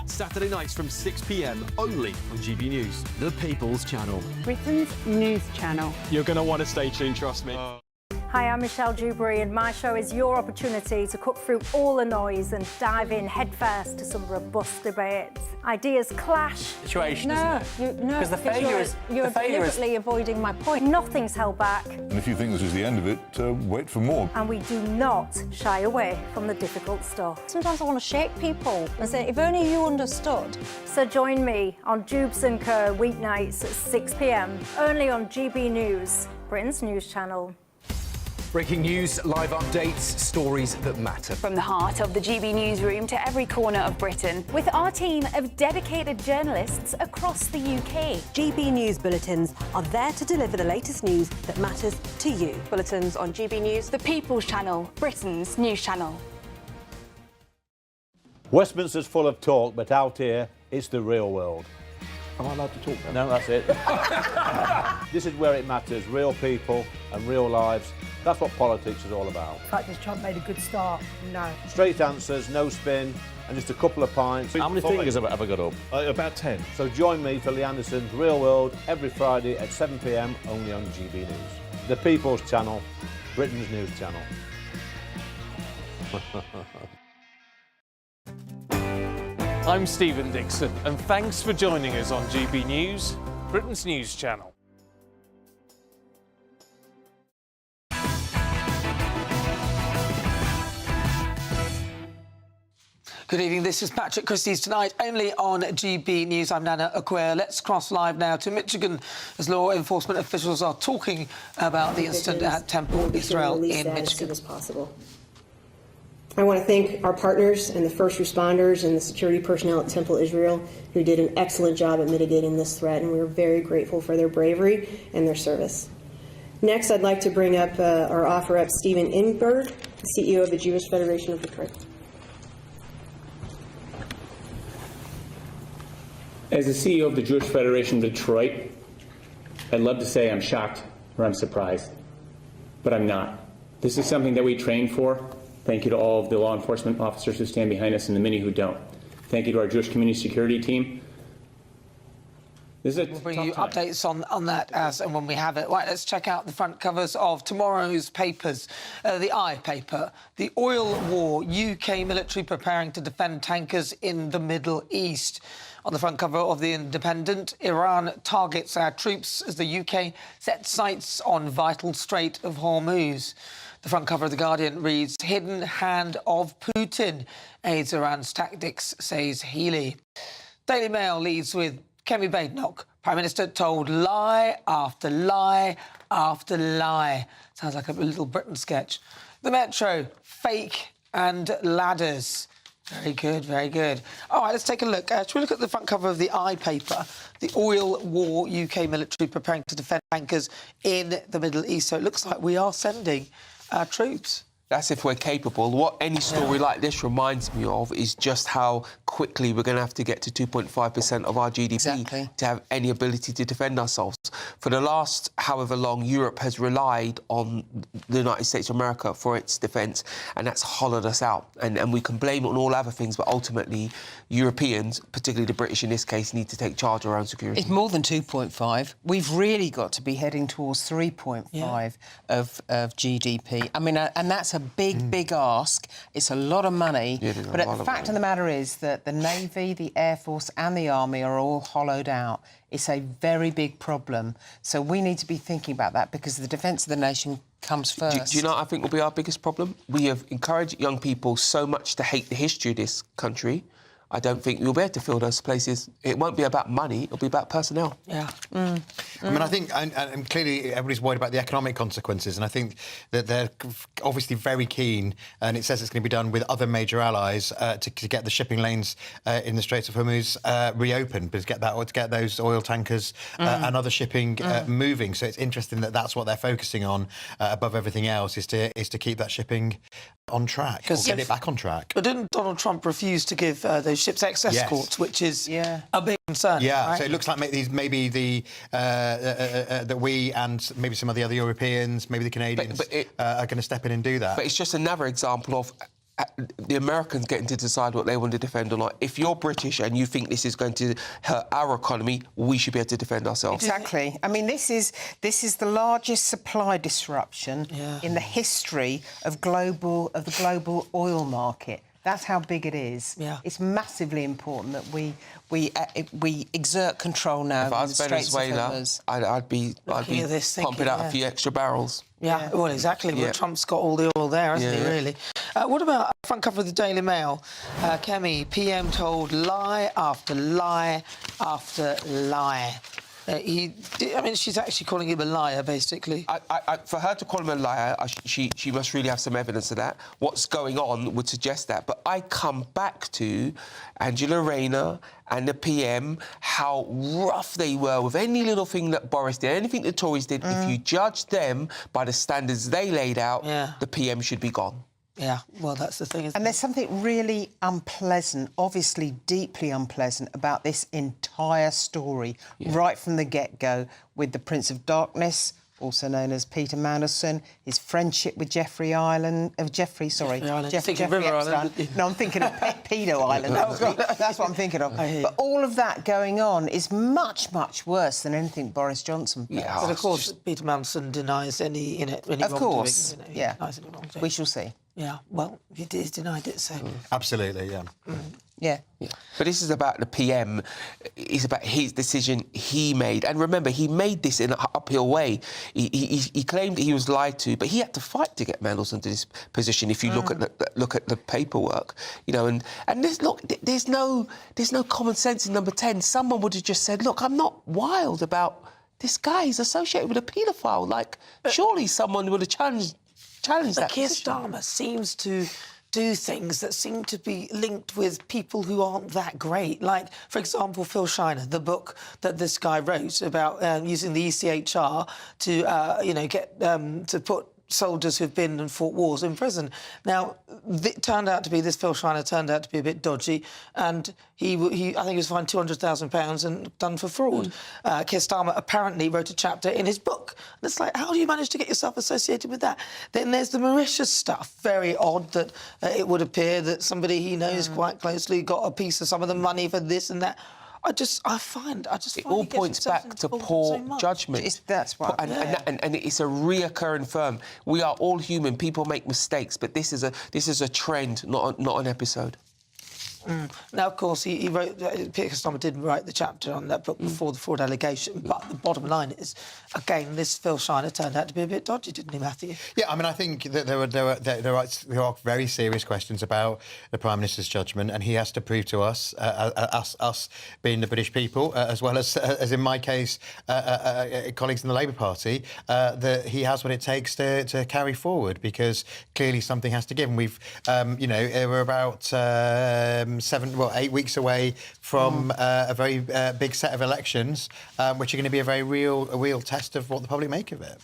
Saturday nights from 6 p.m. only on GB News, the People's Channel. Britain's news channel. You're going to want to stay tuned, trust me. Hi, I'm Michelle Dewberry, and my show is your opportunity to cut through all the noise and dive in headfirst to some robust debates. Ideas clash. Situation. Because you're deliberately avoiding my point. Nothing's held back. And if you think this is the end of it, wait for more. And we do not shy away from the difficult stuff. Sometimes I want to shake people and say, if only you understood. So join me on Jubes & Co. weeknights at 6 p.m. only on GB News, Britain's news channel. Breaking news, live updates, stories that matter. From the heart of the GB newsroom to every corner of Britain, with our team of dedicated journalists across the UK. GB News bulletins are there to deliver the latest news that matters to you. Bulletins on GB News, The People's Channel, Britain's news channel. Westminster's full of talk, but out here, it's the real world. Am I allowed to talk now? No, that's it. This is where it matters. Real people and real lives That's what politics is all about. In fact, has Trump made a good start? No. Straight answers, no spin, and just a couple of pints. How many fingers have I got up? About 10. So join me for Lee Anderson's Real World every Friday at 7 p.m. only on GB News. The People's Channel, Britain's news channel. I'm Stephen Dixon, and thanks for joining us on GB News, Britain's news channel. Good evening, this is Patrick Christie's Tonight, only on GB News. I'm Nana Acquia. Let's cross live now to Michigan as law enforcement officials are talking about the incident at Temple Israel in Michigan. As soon as possible. I want to thank our partners and the first responders and the security personnel at Temple Israel who did an excellent job at mitigating this threat, and we're very grateful for their bravery and their service. Next, I'd like to bring up or offer up Stephen Inberg, CEO of the Jewish Federation of Detroit. As the CEO of the Jewish Federation of Detroit, I'd love to say I'm shocked or I'm surprised, but I'm not. This is something that we trained for. Thank you to all of the law enforcement officers who stand behind us and the many who don't. Thank you to our Jewish community security team. We'll bring you updates on that as and when we have it. Right, let's check out the front covers of tomorrow's papers. The I paper, the oil war, UK military preparing to defend tankers in the Middle East. On the front cover of The Independent, Iran targets our troops as the UK sets sights on vital Strait of Hormuz. The front cover of The Guardian reads, Hidden hand of Putin aids Iran's tactics, says Healy. Daily Mail leads with Kemi Badenoch. Prime Minister told lie after lie after lie. Sounds like a Little Britain sketch. The Metro, fake and ladders. Very good, very good. All right, let's take a look. Should we look at the front cover of the I paper? The oil war, UK military preparing to defend tankers in the Middle East. So it looks like we are sending our troops. That's if we're capable. What any story like this reminds me of is just how quickly we're going to have to get to 2.5% of our GDP to have any ability to defend ourselves. For the last however long, Europe has relied on the United States of America for its defence, and that's hollowed us out. And we can blame it on all other things, but ultimately Europeans, particularly the British in this case, need to take charge of our own security. It's more than 2.5. We've really got to be heading towards 3.5 of GDP. I mean, and that's a big ask. It's a lot of money. Yeah, but the fact of the matter is that the Navy, the Air Force and the Army are all hollowed out. It's a very big problem. So we need to be thinking about that because the defence of the nation comes first. Do you know what I think will be our biggest problem? We have encouraged young people so much to hate the history of this country. I don't think you'll be able to fill those places. It won't be about money, it'll be about personnel. Yeah. I mean, I think, and clearly everybody's worried about the economic consequences, and I think that they're obviously very keen, and it says it's going to be done with other major allies to get the shipping lanes in the Straits of Hormuz reopened, but to get those oil tankers and other shipping moving. So it's interesting that that's what they're focusing on above everything else, is to keep that shipping on track, or get it back on track. But didn't Donald Trump refuse to give those ships escorts, which is a big concern? Yeah, right? so it looks like maybe the that we and maybe some of the other Europeans, maybe the Canadians, are going to step in and do that. But it's just another example of the Americans getting to decide what they want to defend or not. If you're British and you think this is going to hurt our economy, we should be able to defend ourselves. Exactly. I mean, this is the largest supply disruption in the history of the global oil market. That's how big it is. Yeah. It's massively important that we exert control now. If I was Venezuela, I'd be pumping out a few extra barrels. Yeah, well, exactly. Well, Trump's got all the oil there, hasn't he, really? What about front cover of the Daily Mail? Kemi, PM told lie after lie after lie. She's actually calling him a liar, basically. For her to call him a liar, she must really have some evidence of that. What's going on would suggest that. But I come back to Angela Rayner and the PM, how rough they were with any little thing that Boris did, anything the Tories did. If you judge them by the standards they laid out, the PM should be gone. Yeah, well, that's the thing. And there's something really unpleasant, obviously deeply unpleasant, about this entire story right from the get-go, with the Prince of Darkness also known as Peter Mandelson, his friendship with Jeffrey Island. Jeffrey River Island. No, I'm thinking of Pedo Island. That's what I'm thinking of. But all of that going on is much, much worse than anything Boris Johnson does. Yeah, but of course, Peter Mandelson denies any wrongdoing. Of course, Yeah. We shall see. Yeah, well, he denied it, so... Absolutely, yeah. Yeah. But this is about the PM. It's about his decision he made. And remember, he made this in an uphill way. He claimed he was lied to, but he had to fight to get Mandelson to this position. If you look at the paperwork, and there's no common sense in number 10. Someone would have just said, look, I'm not wild about this guy. He's associated with a paedophile. Like, surely someone would have challenged that. Keir Starmer seems to do things that seem to be linked with people who aren't that great. Like, for example, Phil Shiner, the book that this guy wrote about using the ECHR to, to put soldiers who've been and fought wars in prison. Now, it turned out to be, this Phil Shiner turned out to be a bit dodgy, and I think he was fined £200,000 and done for fraud. Keir Starmer apparently wrote a chapter in his book. And it's like, how do you manage to get yourself associated with that? Then there's the Mauritius stuff. Very odd that it would appear that somebody he knows quite closely got a piece of some of the money for this and that. It all points back to poor judgment. That's why. And it's a reoccurring firm. We are all human. People make mistakes, but this is a trend, not an episode. Now, of course, he wrote... Peter Starmer didn't write the chapter on that book before the fraud allegation, but the bottom line is, again, this Phil Shiner turned out to be a bit dodgy, didn't he, Matthew? Yeah, I mean, I think that there are very serious questions about the Prime Minister's judgment, and he has to prove to us, us being the British people, as well as in my case, colleagues in the Labour Party, that he has what it takes to carry forward, because clearly something has to give. And we've, we're about 8 weeks away from a very big set of elections, which are going to be a very real test of what the public make of it.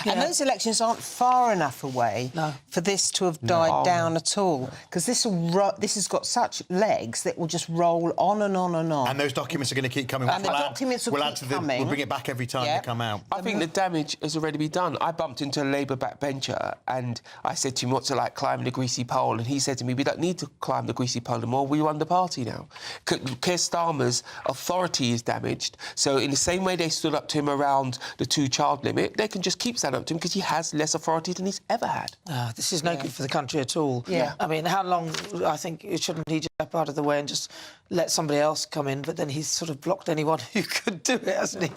Yeah. And those elections aren't far enough away for this to have died down at all, because this has got such legs that will just roll on and on and on. And those documents are going to keep coming. And the documents will keep coming. We'll bring it back every time they come out. I think the damage has already been done. I bumped into a Labour backbencher and I said to him, what's it like climbing the greasy pole? And he said to me, we don't need to climb the greasy pole anymore. We run the party now. Keir Starmer's authority is damaged. So in the same way they stood up to him around the 2-child limit, they can just keep standing up to him because he has less authority than he's ever had. This is no good for the country at all. Yeah. I mean, how long... I think shouldn't he step out of the way and just let somebody else come in? But then he's sort of blocked anyone who could do it, hasn't he?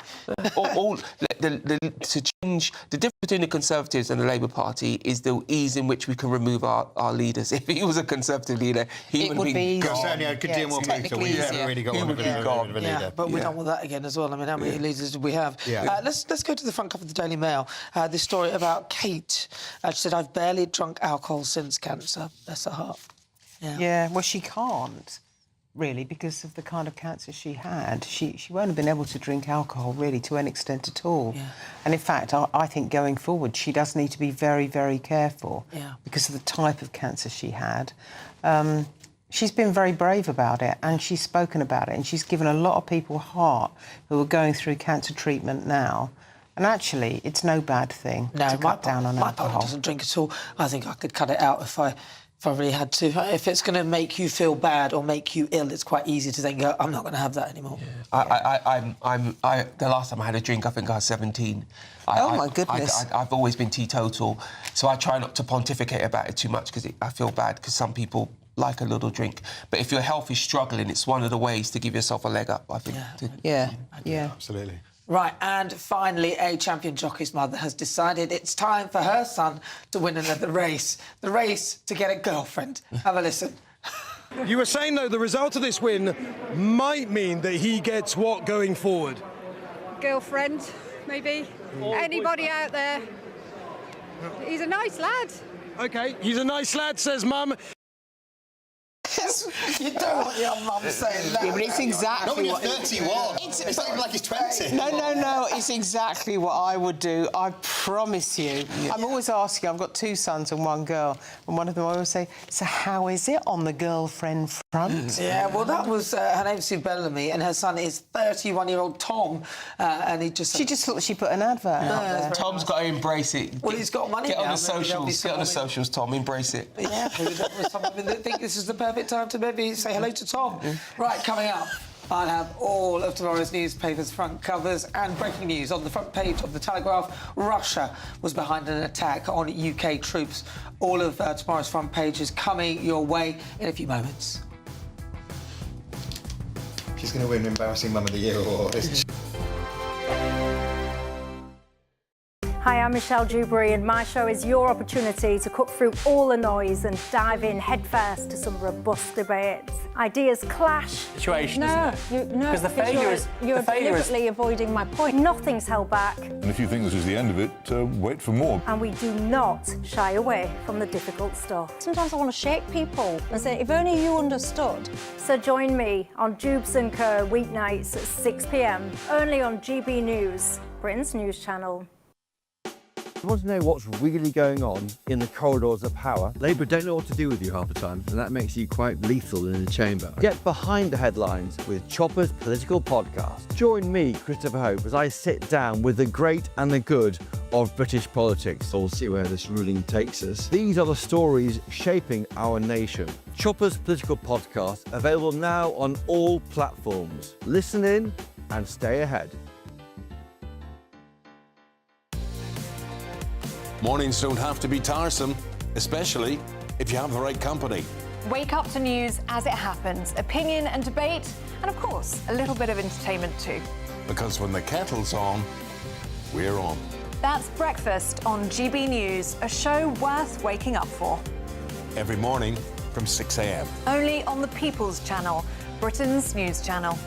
To change... The difference between the Conservatives and the Labour Party is the ease in which we can remove our leaders. If he was a Conservative leader, he would be easier. Certainly a good deal more brutal. We've never really got one of a leader. Yeah, but we don't want that again as well. I mean, how many leaders do we have? Yeah. Let's go to the front cover of the Daily Mail. This story about Kate. She said, I've barely drunk alcohol since cancer. Bless her heart. Yeah, well, she can't, really, because of the kind of cancer she had. She won't have been able to drink alcohol, really, to any extent at all. Yeah. And, in fact, I think going forward, she does need to be very, very careful because of the type of cancer she had. She's been very brave about it, and she's spoken about it, and she's given a lot of people heart who are going through cancer treatment now. And actually, it's no bad thing to cut down on alcohol. My partner doesn't drink at all. I think I could cut it out if I really had to. If it's going to make you feel bad or make you ill, it's quite easy to then go, I'm not going to have that anymore. Yeah. The last time I had a drink, I think I was 17. My goodness. I've always been teetotal, so I try not to pontificate about it too much because I feel bad because some people like a little drink. But if your health is struggling, it's one of the ways to give yourself a leg up, I think. Yeah. Absolutely. Right, and finally, a champion jockey's mother has decided it's time for her son to win another race. The race to get a girlfriend. Have a listen. You were saying, though, the result of this win might mean that he gets what going forward? Girlfriend, maybe. Anybody out there? He's a nice lad. OK, he's a nice lad, says Mum. You don't want your mum saying that. Yeah, but it's exactly Not when you're what... 31. It's not even like he's 20. No, it's exactly what I would do. I promise you. Yeah. I'm always asking, I've got 2 sons and 1 girl, and one of them I always say, so how is it on the girlfriend front? Yeah, well, that was her name's Sue Bellamy, and her son is 31-year-old Tom, and he just... She just thought she put an advert out there. Tom's got to embrace it. Well, he's got money Get now. on the socials. Get on the socials, Tom. Embrace it. Yeah, maybe that was something that think this is the perfect time to maybe say hello to Tom. Right, coming up, I'll have all of tomorrow's newspapers' front covers and breaking news on the front page of the Telegraph. Russia was behind an attack on UK troops. All of tomorrow's front page is coming your way in a few moments. She's going to win Embarrassing Mum of the Year award. Hi, I'm Michelle Dewberry, and my show is your opportunity to cut through all the noise and dive in headfirst to some robust debates. Ideas clash. Situation, No, isn't it? Because the failure is... You're deliberately avoiding my point. Nothing's held back. And if you think this is the end of it, wait for more. And we do not shy away from the difficult stuff. Sometimes I want to shake people and say, if only you understood. So join me on Jubes & Co. weeknights at 6 p.m, only on GB News, Britain's news channel. You want to know what's really going on in the corridors of power? Labour don't know what to do with you half the time, and that makes you quite lethal in the chamber. Get behind the headlines with Chopper's Political Podcast. Join me, Christopher Hope, as I sit down with the great and the good of British politics. We'll see where this ruling takes us. These are the stories shaping our nation. Chopper's Political Podcast, available now on all platforms. Listen in and stay ahead. Mornings don't have to be tiresome, especially if you have the right company. Wake up to news as it happens, opinion and debate, and of course, a little bit of entertainment too. Because when the kettle's on, we're on. That's Breakfast on GB News, a show worth waking up for. Every morning from 6 a.m. Only on the People's Channel, Britain's news channel.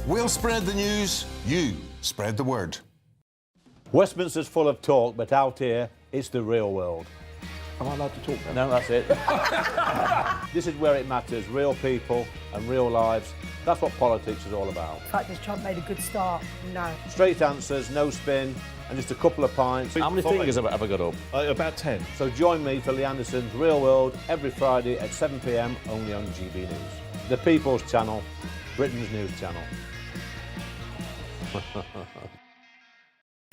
We'll spread the news, you spread the word. Westminster's full of talk, but out here, it's the real world. Am I allowed to talk now? No, that's it. This is where it matters, real people and real lives. That's what politics is all about. The fact is Trump made a good start. No. Straight answers, no spin, and just a couple of pints. How many fingers have I got up? About 10. So join me for Lee Anderson's Real World every Friday at 7 p.m, only on GB News. The People's Channel, Britain's news channel.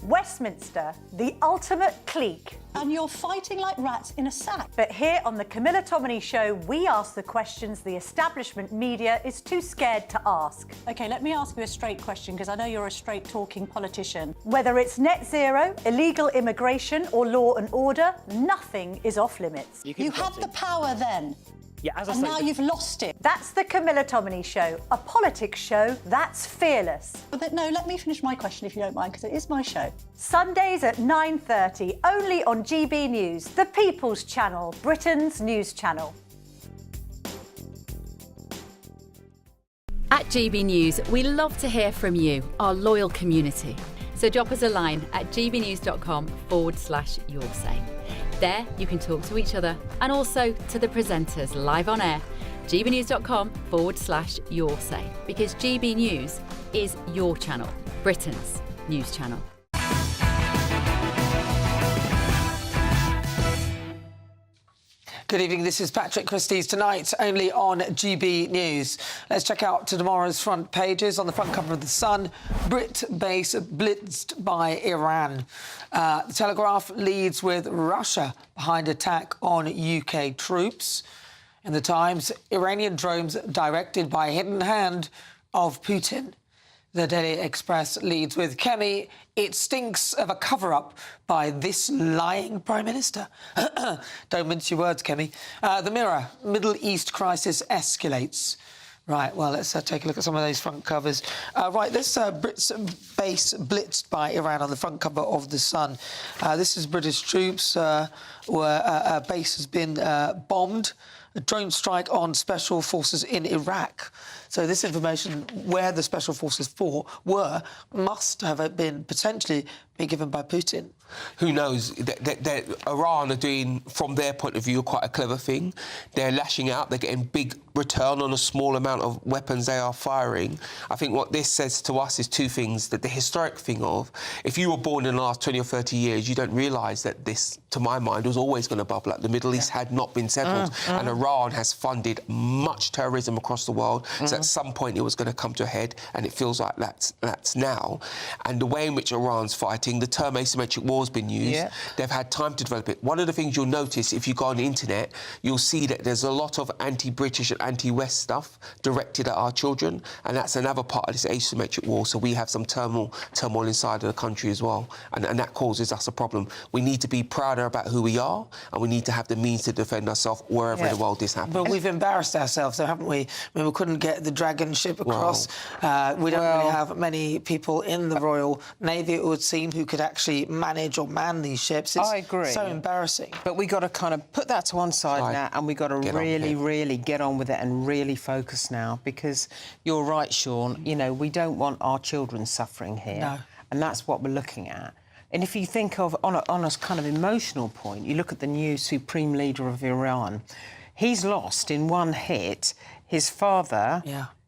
Westminster, the ultimate clique. And you're fighting like rats in a sack. But here on the Camilla Tominey Show, we ask the questions the establishment media is too scared to ask. OK, let me ask you a straight question, because I know you're a straight-talking politician. Whether it's net zero, illegal immigration or law and order, nothing is off limits. You had the power then. Yeah, as I and say, now you've lost it. That's the Camilla Tominey Show, a politics show that's fearless. But no, let me finish my question if you don't mind, because it is my show. Sundays at 9:30, only on GB News, the People's Channel, Britain's news channel. At GB News, we love to hear from you, our loyal community. So drop us a line at gbnews.com/yoursay. There, you can talk to each other and also to the presenters live on air. gbnews.com/yoursay, because GB News is your channel, Britain's news channel. Good evening, this is Patrick Christie's Tonight, only on GB News. Let's check out to tomorrow's front pages. On the front cover of The Sun, Brit base blitzed by Iran. The Telegraph leads with Russia behind attack on UK troops. In The Times, Iranian drones directed by hidden hand of Putin. The Daily Express leads with Kemi, it stinks of a cover-up by this lying Prime Minister. Don't mince your words, Kemi. The Mirror, Middle East crisis escalates. Right, well, let's take a look at some of those front covers. Right, this Brits base blitzed by Iran on the front cover of The Sun. This is British troops where a base has been bombed. A drone strike on special forces in Iraq. So this information, where the special forces were, must have been potentially be given by Putin? Who knows? Iran are doing, from their point of view, quite a clever thing. They're lashing out. They're getting big return on a small amount of weapons they are firing. I think what this says to us is two things. That the historic thing of, if you were born in the last 20 or 30 years, you don't realise that this, to my mind, was always going to bubble up. The Middle East had not been settled, and Iran has funded much terrorism across the world. So at some point it was going to come to a head, and it feels like that's now. And the way in which Iran's fighting, the term asymmetric war has been used. Yeah. They've had time to develop it. One of the things you'll notice if you go on the internet, you'll see that there's a lot of anti-British and anti-West stuff directed at our children, and that's another part of this asymmetric war. So we have some turmoil inside of the country as well, and that causes us a problem. We need to be prouder about who we are, and we need to have the means to defend ourselves wherever in the world this happens. But we've embarrassed ourselves, though, haven't we? I mean, we couldn't get the Dragon ship across. We don't really have many people in the Royal Navy, it would seem, who could actually manage or man these ships. It's I agree. so embarrassing. But we got to kind of put that to one side now, and we got to really get on with it and really focus now, because you're right, Sean. You know, we don't want our children suffering here, No. and that's what we're looking at. And if you think of, on a kind of emotional point, you look at the new supreme leader of Iran. He's lost in one hit his father,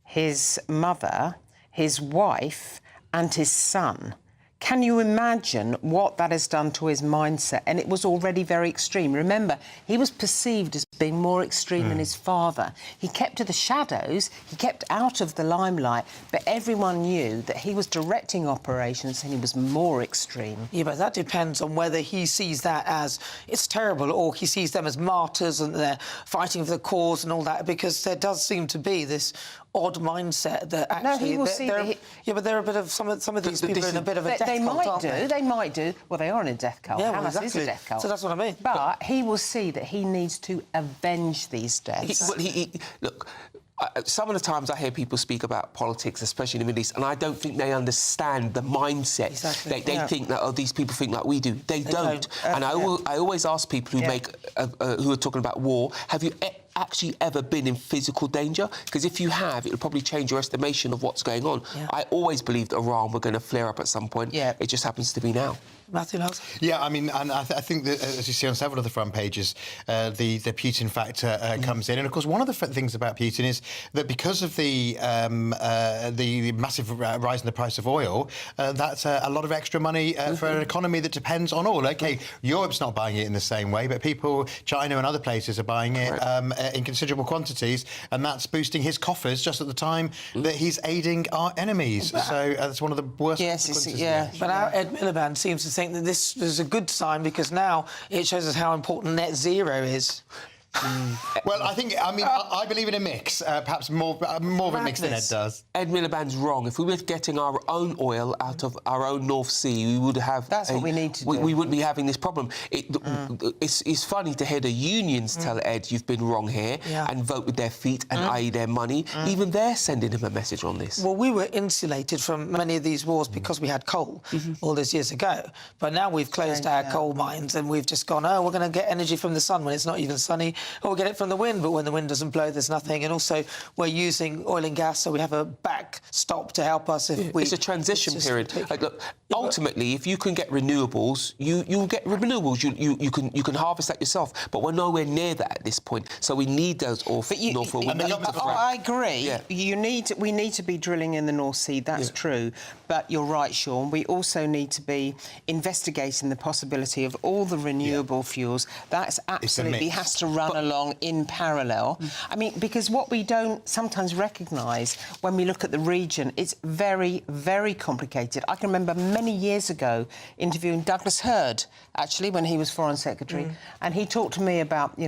his mother, his wife, and his son. Can you imagine what that has done to his mindset? And it was already very extreme. Remember, he was perceived as being more extreme than his father. He kept to the shadows, he kept out of the limelight, but everyone knew that he was directing operations and he was more extreme. Yeah, but that depends on whether he sees that as it's terrible, or he sees them as martyrs and they're fighting for the cause and all that, because there does seem to be this odd mindset that actually... No, he will see that yeah, but they're a bit of... Some of these people are in a bit of a death cult, aren't they? They might do. Well, they are in a death cult. Yeah, well, Hamas is a death cult. So that's what I mean. But he will see that he needs to avenge these deaths. Look, some of the times I hear people speak about politics, especially in the Middle East, and I don't think they understand the mindset. Exactly. They think that these people think like we do. They don't. And I always ask people who who are talking about war, have you actually ever been in physical danger? Because if you have, it'll probably change your estimation of what's going on. I always believed Iran were going to flare up at some point. It just happens to be now. Matthew Nelson? Yeah, I mean, and I think that, as you see on several of the front pages, the Putin factor comes in. And, of course, one of the things about Putin is that because of the massive rise in the price of oil, that's a lot of extra money for an economy that depends on oil. OK, Europe's not buying it in the same way, but people, China and other places, are buying it in considerable quantities, and that's boosting his coffers just at the time that he's aiding our enemies. So that's one of the worst consequences. But our Ed Miliband seems to think that this is a good sign, because now it shows us how important net zero is. Well, I believe in a mix, perhaps more of a mix than Ed does. Ed Miliband's wrong. If we were getting our own oil out of our own North Sea, we would have... That's what we need to do. We wouldn't be having this problem. It's funny to hear the unions tell Ed, you've been wrong here, and vote with their feet, and i.e. their money. Even they're sending him a message on this. Well, we were insulated from many of these wars because we had coal all those years ago. But now we've closed our coal mines, and we've just gone, we're going to get energy from the sun when it's not even sunny. Or we get it from the wind, but when the wind doesn't blow, there's nothing. And also, we're using oil and gas, so we have a backstop to help us if we... It's a transition period. Look, ultimately, if you can get renewables, you'll get renewables. You can harvest that yourself. But we're nowhere near that at this point. So we need those North Sea. I agree. Yeah. We need to be drilling in the North Sea. That's true. But you're right, Sean. We also need to be investigating the possibility of all the renewable fuels. That's absolutely has to run along in parallel. I mean, because what we don't sometimes recognise when we look at the region, it's very, very complicated. I can remember many years ago interviewing Douglas Hurd, actually, when he was Foreign Secretary, and he talked to me about,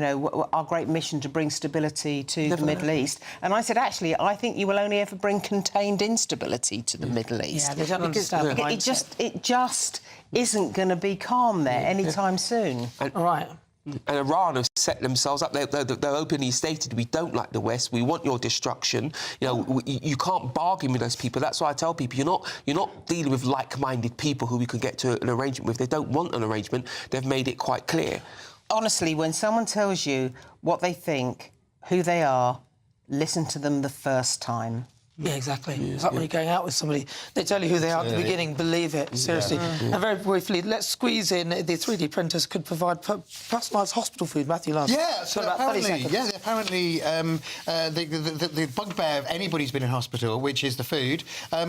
our great mission to bring stability to the Middle East. And I said, actually, I think you will only ever bring contained instability to the Middle East. Yeah, they don't understand the mindset. It just isn't going to be calm there anytime soon. All right. And Iran have set themselves up. They're openly stated, we don't like the West. We want your destruction. You can't bargain with those people. That's why I tell people you're not dealing with like-minded people who we can get to an arrangement with. They don't want an arrangement. They've made it quite clear. Honestly, when someone tells you what they think, who they are, listen to them the first time. Yeah, exactly. It's like when you're going out with somebody, they tell you who they are at the beginning, believe it, seriously. And very briefly, let's squeeze in, the 3D printers could provide personalised hospital food. Matthew Lance. Yeah, so about 30 seconds. The bugbear of anybody who's been in hospital, which is the food,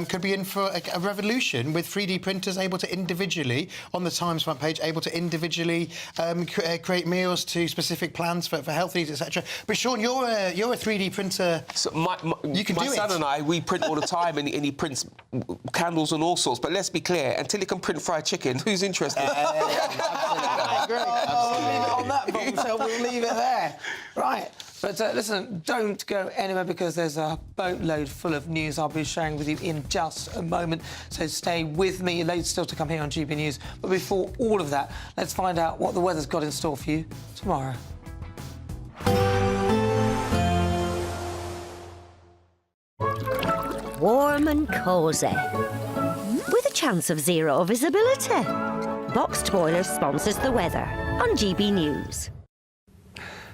could be in for a revolution with 3D printers able to individually, on the Times front page, able to individually create meals to specific plans for health needs, etc. But Sean, you're a 3D printer. So you can do it. My son and I, we print all the time, and he prints candles and all sorts. But let's be clear, until he can print fried chicken, who's interested? Great. We'll leave it on that bombshell. We'll leave it there. Right. But listen, don't go anywhere because there's a boatload full of news I'll be sharing with you in just a moment. So stay with me. Loads still to come here on GB News. But before all of that, let's find out what the weather's got in store for you tomorrow. Warm and cosy, with a chance of zero visibility. Boxed Boilers sponsors the weather on GB News.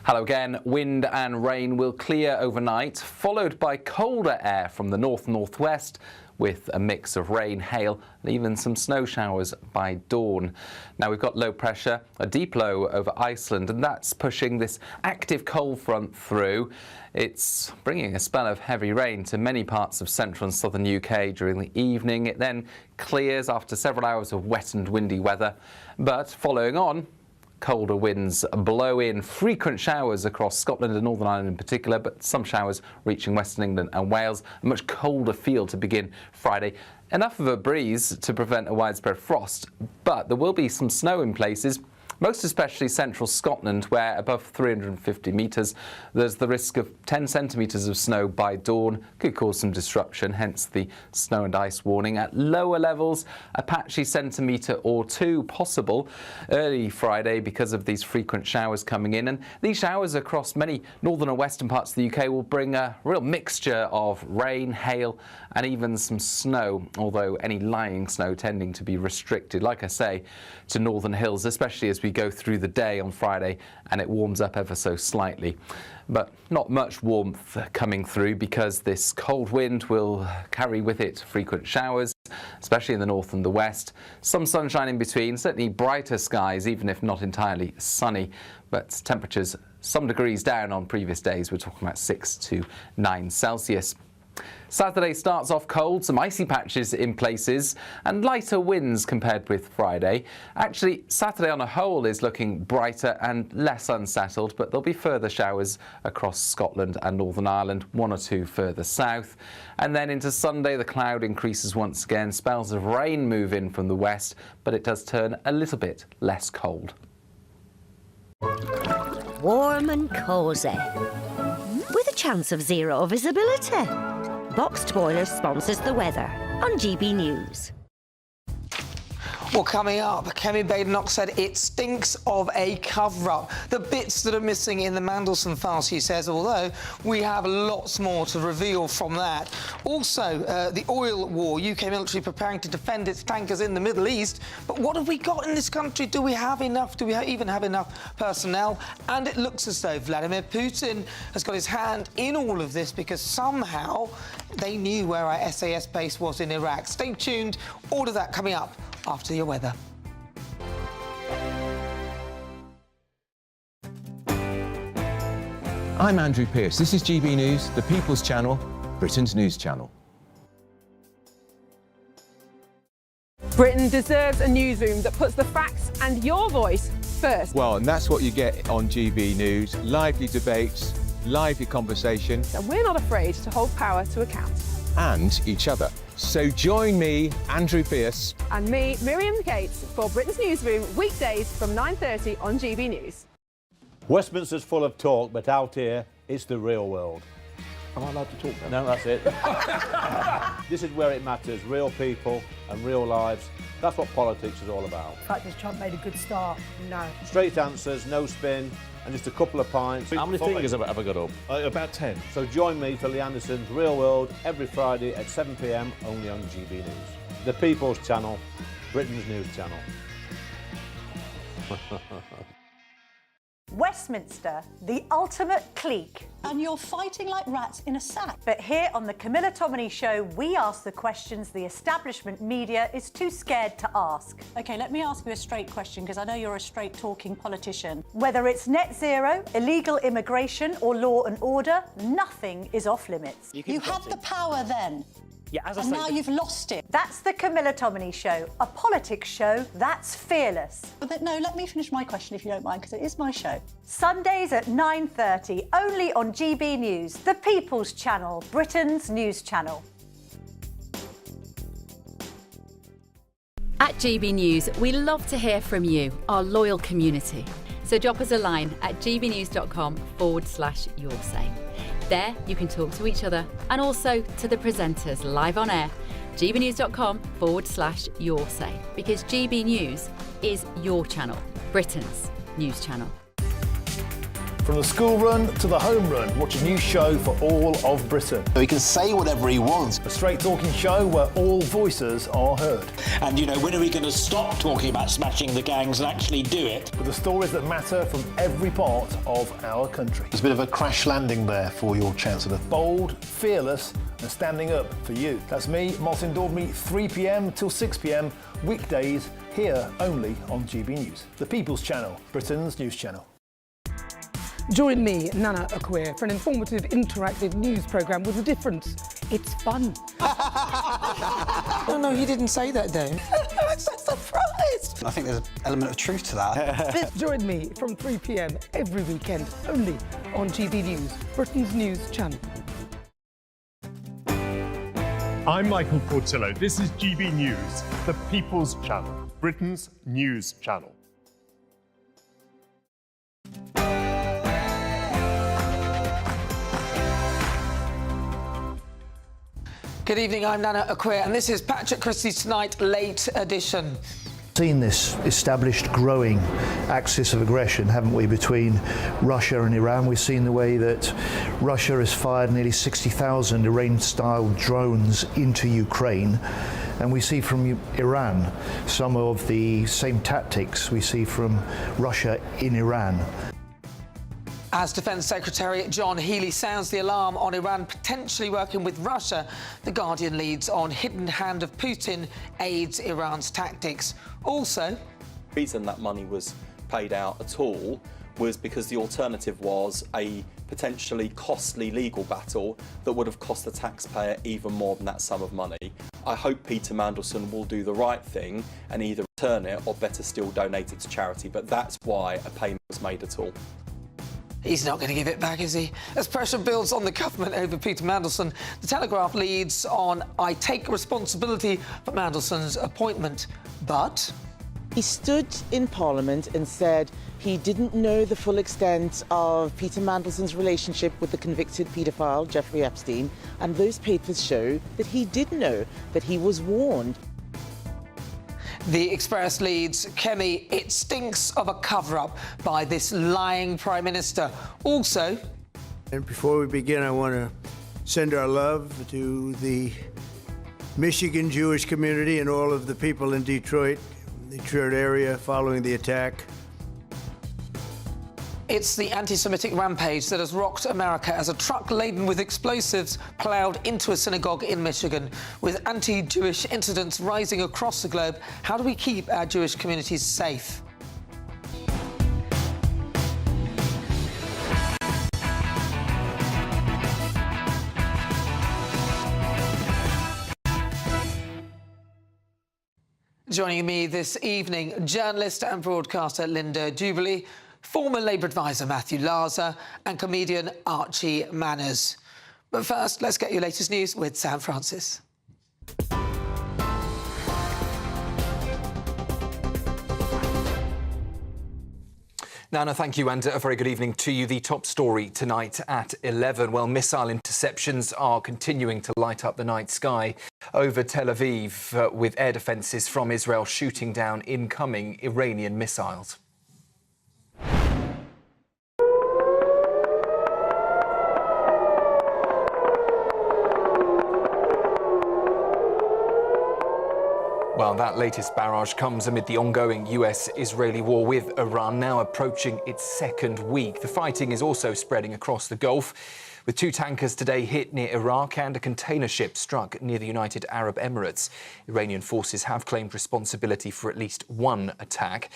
Hello again. Wind and rain will clear overnight, followed by colder air from the north-northwest, with a mix of rain, hail and even some snow showers by dawn. Now we've got low pressure, a deep low over Iceland, and that's pushing this active cold front through. It's bringing a spell of heavy rain to many parts of central and southern UK during the evening. It then clears after several hours of wet and windy weather, but following on, colder winds blow in, frequent showers across Scotland and Northern Ireland in particular, but some showers reaching Western England and Wales. A much colder feel to begin Friday. Enough of a breeze to prevent a widespread frost, but there will be some snow in places, most especially central Scotland, where above 350 metres there's the risk of 10 centimetres of snow by dawn. Could cause some disruption, hence the snow and ice warning. At lower levels, a patchy centimetre or two possible early Friday because of these frequent showers coming in. And these showers across many northern and western parts of the UK will bring a real mixture of rain, hail and even some snow, although any lying snow tending to be restricted, like I say, to northern hills, especially as we go through the day on Friday and it warms up ever so slightly. But not much warmth coming through because this cold wind will carry with it frequent showers, especially in the north and the west. Some sunshine in between, certainly brighter skies, even if not entirely sunny, but temperatures some degrees down on previous days. We're talking about 6 to 9 Celsius. Saturday starts off cold, some icy patches in places and lighter winds compared with Friday. Actually, Saturday on a whole is looking brighter and less unsettled, but there'll be further showers across Scotland and Northern Ireland, one or two further south. And then into Sunday, the cloud increases once again. Spells of rain move in from the west, but it does turn a little bit less cold. Warm and cosy, with a chance of zero visibility. Boxed Boilers sponsors the weather on GB News. Well, coming up, Kemi Badenoch said it stinks of a cover-up. The bits that are missing in the Mandelson file, she says, although we have lots more to reveal from that. Also, the oil war, UK military preparing to defend its tankers in the Middle East. But what have we got in this country? Do we have enough? Do we even have enough personnel? And it looks as though Vladimir Putin has got his hand in all of this because somehow they knew where our SAS base was in Iraq. Stay tuned. All of that coming up after your weather. I'm Andrew Pearce. This is GB News, the People's Channel, Britain's news channel. Britain deserves a newsroom that puts the facts and your voice first. Well, and that's what you get on GB News. Lively debates, lively conversation. And we're not afraid to hold power to account. And each other. So join me, Andrew Pearce. And me, Miriam Gates, for Britain's Newsroom, weekdays from 9:30 on GB News. Westminster's full of talk, but out here, it's the real world. Am I allowed to talk now? No, that's it. This is where it matters, real people and real lives. That's what politics is all about. The fact is Trump made a good start. No. Straight answers, no spin, and just a couple of pints. How many fingers have I got up? About 10. So join me for Lee Anderson's Real World every Friday at 7 p.m. only on GB News. The People's Channel, Britain's news channel. Westminster, the ultimate clique. And you're fighting like rats in a sack. But here on the Camilla Tominey Show, we ask the questions the establishment media is too scared to ask. OK, let me ask you a straight question, because I know you're a straight-talking politician. Whether it's net zero, illegal immigration or law and order, nothing is off limits. You had the power then. Yeah, as I and say, now you've lost it. That's the Camilla Tominey Show, a politics show that's fearless. But no, let me finish my question if you don't mind, because it is my show. Sundays at 9:30, only on GB News, the People's Channel, Britain's news channel. At GB News, we love to hear from you, our loyal community. So drop us a line at gbnews.com/yoursay. There, you can talk to each other and also to the presenters live on air. gbnews.com/yoursay, because GB News is your channel, Britain's news channel. From the school run to the home run, watch a new show for all of Britain. So he can say whatever he wants. A straight talking show where all voices are heard. And, you know, when are we going to stop talking about smashing the gangs and actually do it? With the stories that matter from every part of our country. There's a bit of a crash landing there for your Chancellor. Bold, fearless and standing up for you. That's me, Martin Dordme, 3 p.m. till 6 p.m, weekdays, here only on GB News. The People's Channel, Britain's news channel. Join me, Nana Akwe, for an informative, interactive news programme with a difference. It's fun. No, he didn't say that, though. I'm so surprised. I think there's an element of truth to that. Join me from 3 p.m. every weekend, only on GB News, Britain's news channel. I'm Michael Portillo. This is GB News, the People's Channel, Britain's news channel. Good evening, I'm Nana Akwe, and this is Patrick Christie's Tonight Late Edition. Seen this established growing axis of aggression, haven't we, between Russia and Iran? We've seen the way that Russia has fired nearly 60,000 Iran-style drones into Ukraine, and we see from Iran some of the same tactics we see from Russia in Iran. As Defence Secretary John Healey sounds the alarm on Iran potentially working with Russia, The Guardian leads on hidden hand of Putin aids Iran's tactics. Also, the reason that money was paid out at all was because the alternative was a potentially costly legal battle that would have cost the taxpayer even more than that sum of money. I hope Peter Mandelson will do the right thing and either return it or, better still, donate it to charity, but that's why a payment was made at all. He's not going to give it back, is he? As pressure builds on the government over Peter Mandelson, The Telegraph leads on I take responsibility for Mandelson's appointment, but... He stood in Parliament and said he didn't know the full extent of Peter Mandelson's relationship with the convicted paedophile Jeffrey Epstein, and those papers show that he did know, that he was warned. The Express leads, Kemi, it stinks of a cover-up by this lying Prime Minister. Also... And before we begin, I want to send our love to the Michigan Jewish community and all of the people in Detroit area following the attack. It's the anti-Semitic rampage that has rocked America as a truck laden with explosives ploughed into a synagogue in Michigan. With anti-Jewish incidents rising across the globe, how do we keep our Jewish communities safe? Joining me this evening, journalist and broadcaster Linda Jubilee, former Labour advisor Matthew Larzer and comedian Archie Manners. But first, let's get your latest news with Sam Francis. Nana, thank you, and a very good evening to you. The top story tonight at 11. Well, missile interceptions are continuing to light up the night sky over Tel Aviv, with air defences from Israel shooting down incoming Iranian missiles. Well, that latest barrage comes amid the ongoing US-Israeli war with Iran now approaching its second week. The fighting is also spreading across the Gulf, with 2 tankers today hit near Iraq and a container ship struck near the United Arab Emirates. Iranian forces have claimed responsibility for at least one attack.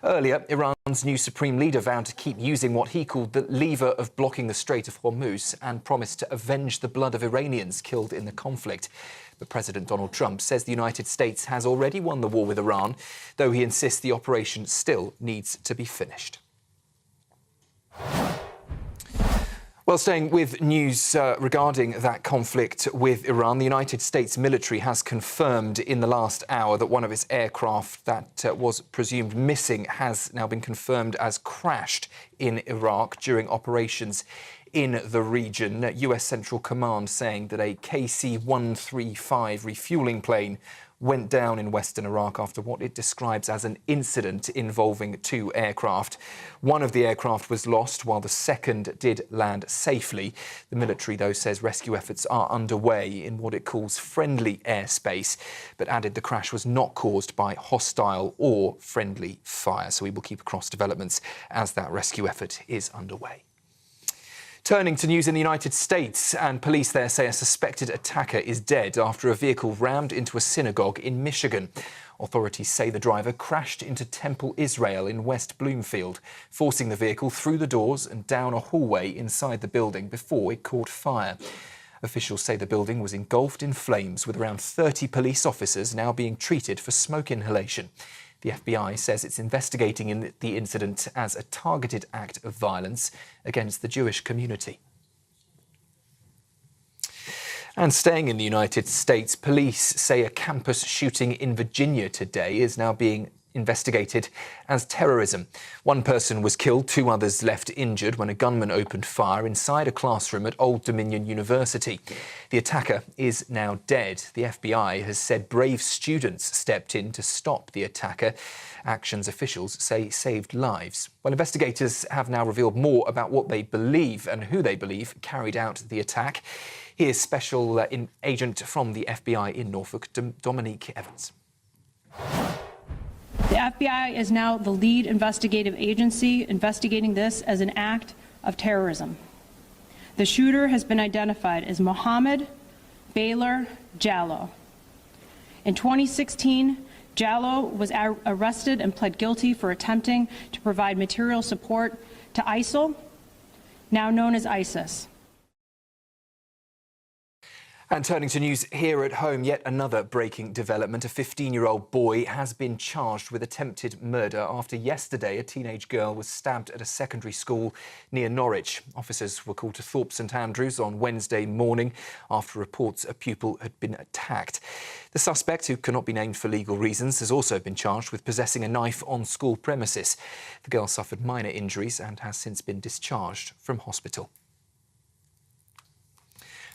Earlier, Iran's new supreme leader vowed to keep using what he called the lever of blocking the Strait of Hormuz and promised to avenge the blood of Iranians killed in the conflict. But President Donald Trump says the United States has already won the war with Iran, though he insists the operation still needs to be finished. Well, staying with news regarding that conflict with Iran, the United States military has confirmed in the last hour that one of its aircraft that was presumed missing has now been confirmed as crashed in Iraq during operations in the region. US Central Command saying that a KC-135 refueling plane went down in western Iraq after what it describes as an incident involving 2 aircraft. One of the aircraft was lost while the second did land safely. The military, though, says rescue efforts are underway in what it calls friendly airspace, but added the crash was not caused by hostile or friendly fire. So we will keep across developments as that rescue effort is underway. Turning to news in the United States, and police there say a suspected attacker is dead after a vehicle rammed into a synagogue in Michigan. Authorities say the driver crashed into Temple Israel in West Bloomfield, forcing the vehicle through the doors and down a hallway inside the building before it caught fire. Officials say the building was engulfed in flames, with around 30 police officers now being treated for smoke inhalation. The FBI says it's investigating the incident as a targeted act of violence against the Jewish community. And staying in the United States, police say a campus shooting in Virginia today is now being investigated as terrorism. 1 person was killed, 2 others left injured when a gunman opened fire inside a classroom at Old Dominion University. The attacker is now dead. The FBI has said brave students stepped in to stop the attacker. Actions officials say saved lives. Well, investigators have now revealed more about what they believe and who they believe carried out the attack. Here's Special Agent from the FBI in Norfolk, Dominique Evans. The FBI is now the lead investigative agency investigating this as an act of terrorism. The shooter has been identified as Mohammed Baylor Jallow. In 2016, Jallow was arrested and pled guilty for attempting to provide material support to ISIL, now known as ISIS. And turning to news here at home, yet another breaking development. A 15-year-old boy has been charged with attempted murder after yesterday a teenage girl was stabbed at a secondary school near Norwich. Officers were called to Thorpe St Andrews on Wednesday morning after reports a pupil had been attacked. The suspect, who cannot be named for legal reasons, has also been charged with possessing a knife on school premises. The girl suffered minor injuries and has since been discharged from hospital.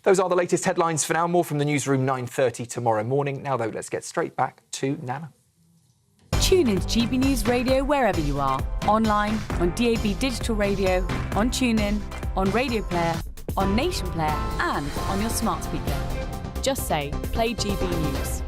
Those are the latest headlines for now. More from the newsroom 9:30 tomorrow morning. Now, though, let's get straight back to Nana. Tune in to GB News Radio wherever you are. Online, on DAB Digital Radio, on TuneIn, on Radio Player, on Nation Player and on your smart speaker. Just say, play GB News.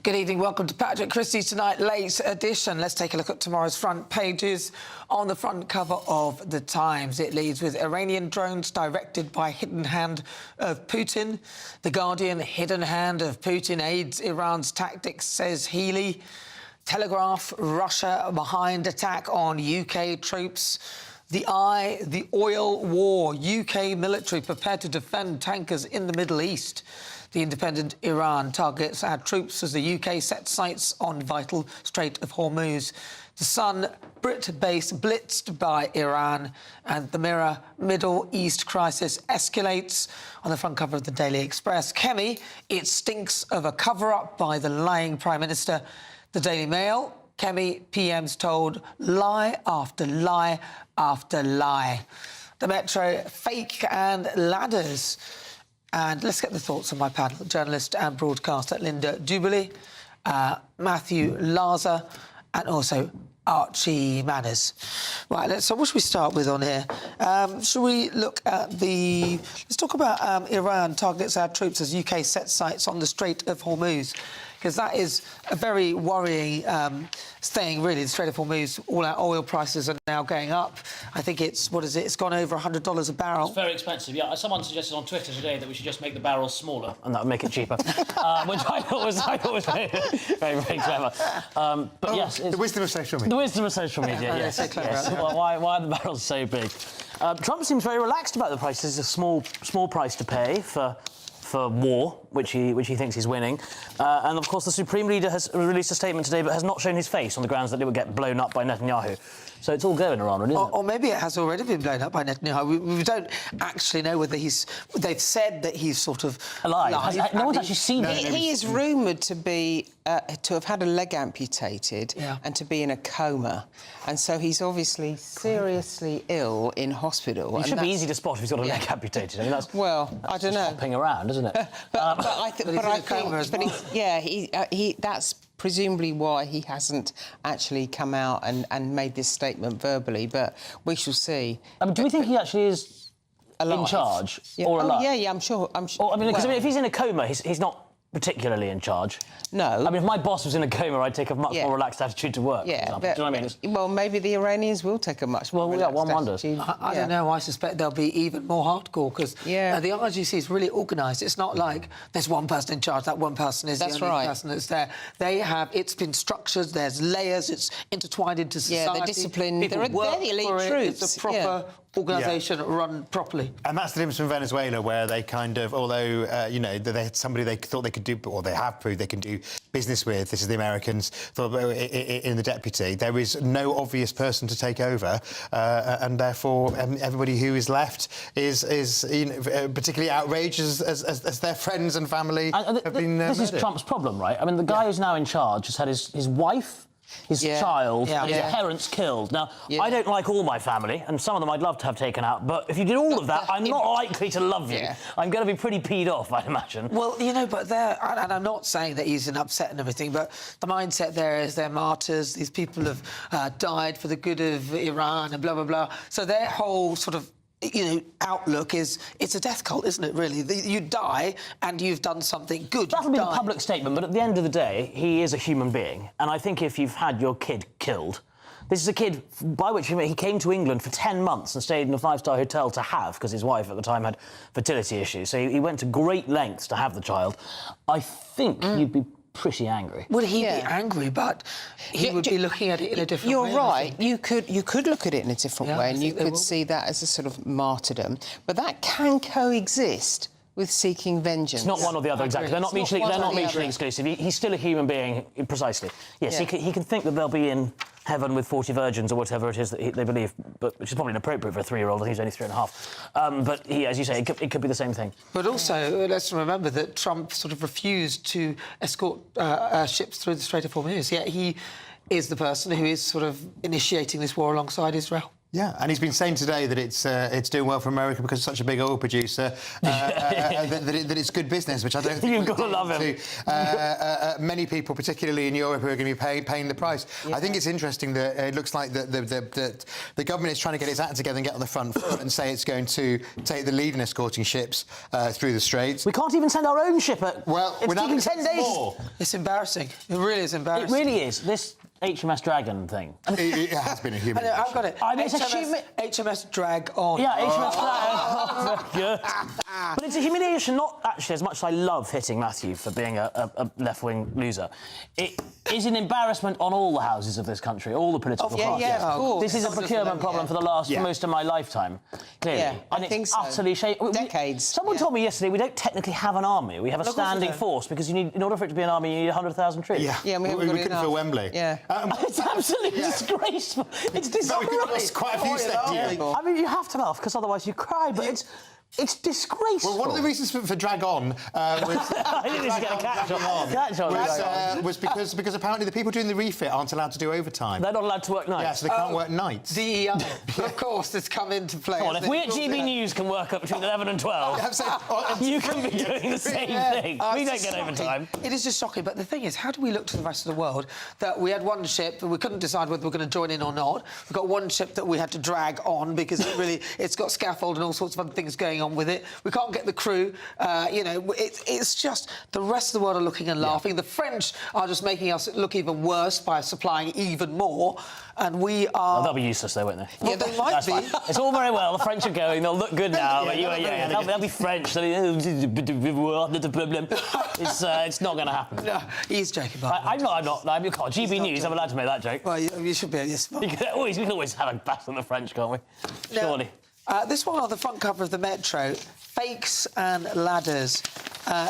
Good evening. Welcome to Patrick Christie's Tonight Late Edition. Let's take a look at tomorrow's front pages. On the front cover of The Times, it leads with Iranian drones directed by hidden hand of Putin. The Guardian, hidden hand of Putin aids Iran's tactics, says Healy. Telegraph, Russia behind attack on UK troops. The Eye, the oil war. UK military prepared to defend tankers in the Middle East. The Independent, Iran targets our troops as the UK sets sights on vital Strait of Hormuz. The Sun, Brit base blitzed by Iran. And the Mirror, Middle East crisis escalates. On the front cover of the Daily Express, Kemi, it stinks of a cover-up by the lying Prime Minister. The Daily Mail, Kemi, PM's told lie after lie after lie. The Metro, fake and ladders. And let's get the thoughts of my panel, journalist and broadcaster Linda Jubilee, Matthew Laza, and also Archie Manners. Right, so what should we start with on here? Should we look at let's talk about Iran targets our troops as UK sets sights on the Strait of Hormuz, because that is a very worrying thing, really. The Strait of Hormuz, all our oil prices are now going up. I think it's, what is it? It's gone over $100 a barrel. It's very expensive, yeah. Someone suggested on Twitter today that we should just make the barrels smaller, and that would make it cheaper, which I thought was very, very, very clever. But yes, the wisdom of social media. The wisdom of social media, yes. Yes. Why are the barrels so big? Trump seems very relaxed about the prices. It's a small price to pay for war, which he thinks he's winning. And, of course, the Supreme Leader has released a statement today but has not shown his face on the grounds that it would get blown up by Netanyahu. So it's all going around, isn't it? Or maybe it has already been blown up by Netanyahu. We don't actually know whether he's... They've said that he's sort of... alive. No one's actually seen him. He is rumoured to be... to have had a leg amputated and to be in a coma. And so he's obviously seriously ill in hospital. It should be easy to spot if he's got a leg amputated. I mean, that's I don't know. Hopping around, isn't it? That's presumably why he hasn't actually come out and made this statement verbally, but we shall see. Do we think he actually is alive? In charge or alive? Yeah, I'm sure. I mean, if he's in a coma, he's not particularly in charge. No. I mean, if my boss was in a coma, I'd take a much more relaxed attitude to work. Yeah, for example. Do you know what I mean? Well, maybe the Iranians will take a much more relaxed one wonders. attitude. I don't know. I suspect they'll be even more hardcore because the RGC is really organised. It's not like there's one person in charge. That one person is the only person that's there. They have. It's been structured. There's layers. It's intertwined into society. Yeah, they're disciplined. They're the elite troops. It's a proper organisation run properly. And that's the difference from Venezuela, where they kind of, although you know, they had somebody they thought they could do, or they have proved they can do business with. This is the Americans in the deputy. There is no obvious person to take over, and therefore everybody who is left is you know, particularly outraged as their friends and family have been This is Trump's problem, right? I mean, the guy who's now in charge has had his wife, his child, and his parents killed. Now, I don't like all my family, and some of them I'd love to have taken out, but if you did all of that, I'm not likely to love you. I'm going to be pretty peed off, I'd imagine. Well, you know, but and I'm not saying that he's an upset and everything, but the mindset there is they're martyrs. These people have died for the good of Iran and blah, blah, blah. So their whole sort of outlook is it's a death cult, isn't it, really? You die and you've done something good. That'll be a public statement, but at the end of the day, he is a human being. And I think if you've had your kid killed... This is a kid by which he came to England for 10 months and stayed in a five-star hotel to have, because his wife at the time had fertility issues. So he went to great lengths to have the child. I think you'd be pretty angry. Would he be angry? But he would be looking at it in a different way. You're right. You could look at it in a different way, and you could see that as a sort of martyrdom. But that can coexist with seeking vengeance. It's not one or the other, exactly. They're not mutually exclusive. He's still a human being, precisely. Yes, he can think that they'll be in heaven with 40 virgins or whatever it is that they believe, but which is probably inappropriate for a 3-year-old. I think he's only 3.5. But as you say, it could be the same thing. But also, let's remember that Trump sort of refused to escort ships through the Strait of Hormuz. Yet he is the person who is sort of initiating this war alongside Israel. Yeah, and he's been saying today that it's doing well for America because it's such a big oil producer, that it's good business, which I don't think... You've got to love him. Many people, particularly in Europe, who are going to be paying the price. I think it's interesting that it looks like the government is trying to get its act together and get on the front foot and say it's going to take the lead in escorting ships through the Straits. We can't even send our own ship. It's taking 10 days. More. It's embarrassing. It really is embarrassing. It really is. This HMS Dragon thing. It has been a human. I've got it. I mean, HMS Drag On. Yeah, HMS Drag On. Good. But it's a humiliation, not actually as much as I love hitting Matthew for being a left-wing loser. It is an embarrassment on all the houses of this country, all the political parties. Yeah, of course. This is a procurement problem for most of my lifetime, clearly. Yeah, and I think so. Utterly shameful. Decades. Someone told me yesterday we don't technically have an army. We have a standing force because in order for it to be an army, you need 100,000 troops. Yeah, we couldn't fill Wembley. Yeah. It's absolutely disgraceful. It's disgraceful. We lost quite a few steps. I mean, you have to laugh because otherwise you cry. But It's disgraceful. Well, one of the reasons for drag on was... I think this is going to was because apparently the people doing the refit aren't allowed to do overtime. They're not allowed to work nights. Yeah, so they can't work nights. DEI, of course, has come into play. Come on, if we at GB News can work up between 11 and 12, you can be doing the same thing. We don't get overtime. It is just shocking, but the thing is, how do we look to the rest of the world that we had one ship that we couldn't decide whether we're going to join in or not? We've got one ship that we had to drag on because it's got scaffold and all sorts of other things going on with it. We can't get the crew. It's just the rest of the world are looking and laughing. Yeah. The French are just making us look even worse by supplying even more, and we are... Well, they'll be useless, though, won't they? Well, yeah, they might be. It's all very well. The French are going. They'll look good now. They'll be French. It's not going to happen. No, he's joking. I'm not. GB News, I'm allowed to make that joke. Well, you should be. Yes. We can always have a bat on the French, can't we? Surely. This one on the front cover of the Metro, fakes and ladders.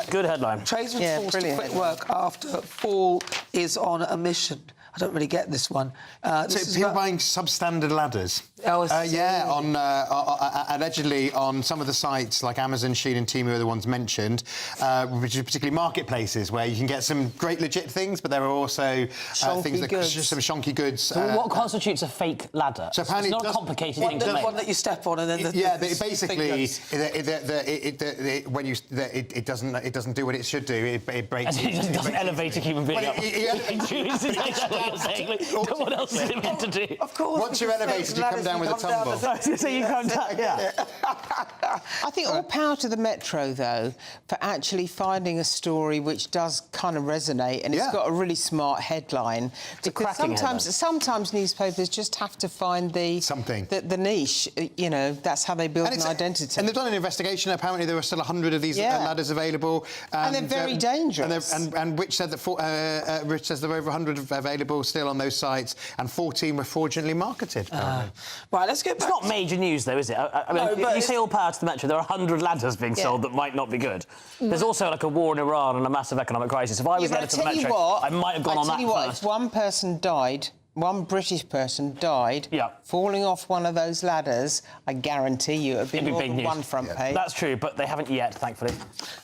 Good headline. Tradesmen forced to quit work after fall is on a mission. I don't really get this one. People buying substandard ladders. Allegedly on some of the sites like Amazon, Shein and Temu are the ones mentioned, which are particularly marketplaces where you can get some great legit things, but there are also things that some shonky goods. So what constitutes a fake ladder? So apparently it's not a complicated thing to make. One that you step on and then it doesn't do what it should do. It breaks. It doesn't elevate a human being up. What else is it meant to do? Of course. Once you're elevated, you come down with a tumble. So you come down, yeah. I think all power to the Metro, though, for actually finding a story which does kind of resonate, and it's got a really smart headline. Because sometimes newspapers just have to find the niche. You know, that's how they build an identity. And they've done an investigation. Apparently, there were still 100 of these ladders available, and they're very dangerous. And Rich said that Rich says there were over 100 available still on those sites, and 14 were fraudulently marketed. Right, let's get back. It's not major news, though, is it? I mean, you say all power to the Metro. There are 100 ladders being sold that might not be good. There's also like a war in Iran and a massive economic crisis. If I was editor of the Metro, I might have gone on that first. I tell you what, if one person died, one British person died falling off one of those ladders, I guarantee you it'd be more than one front page. That's true, but they haven't yet, thankfully.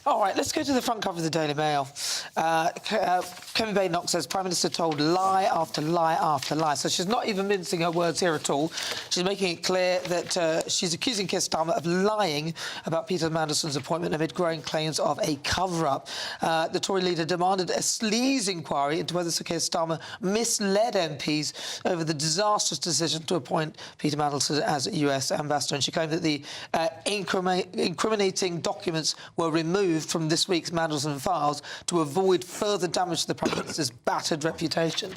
All right, let's go to the front cover of the Daily Mail. Kevin Badenoch says Prime Minister told lie after lie after lie. So she's not even mincing her words here at all. She's making it clear that she's accusing Keir Starmer of lying about Peter Mandelson's appointment amid growing claims of a cover-up. The Tory leader demanded a sleaze inquiry into whether Sir Keir Starmer misled MPs over the disastrous decision to appoint Peter Mandelson as US ambassador, and she claimed that the incriminating documents were removed from this week's Mandelson files to avoid further damage to the Prime Minister's battered reputation.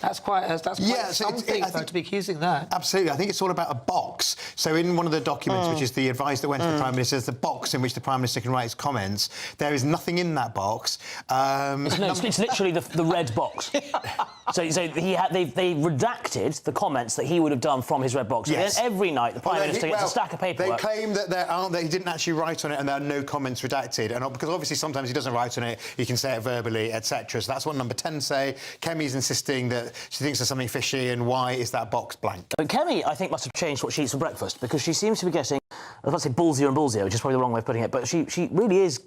That's quite something to be accusing that. Absolutely. I think it's all about a box. So in one of the documents, which is the advice that went to the Prime Minister, there's the box in which the Prime Minister can write his comments. There is nothing in that box. It's literally the red box. So they redacted the comments that he would have done from his red box. Yes. So then every night the Prime Minister gets a stack of paperwork. They claim that that he didn't actually write on it and there are no comments redacted. And because obviously sometimes he doesn't write on it, he can say it verbally, etc. So that's what Number 10 say. Kemi's insisting that she thinks there's something fishy, and why is that box blank? But Kemi, I think, must have changed what she eats for breakfast, because she seems to be getting, I was about to say ballsier and ballsier, which is probably the wrong way of putting it, but she really is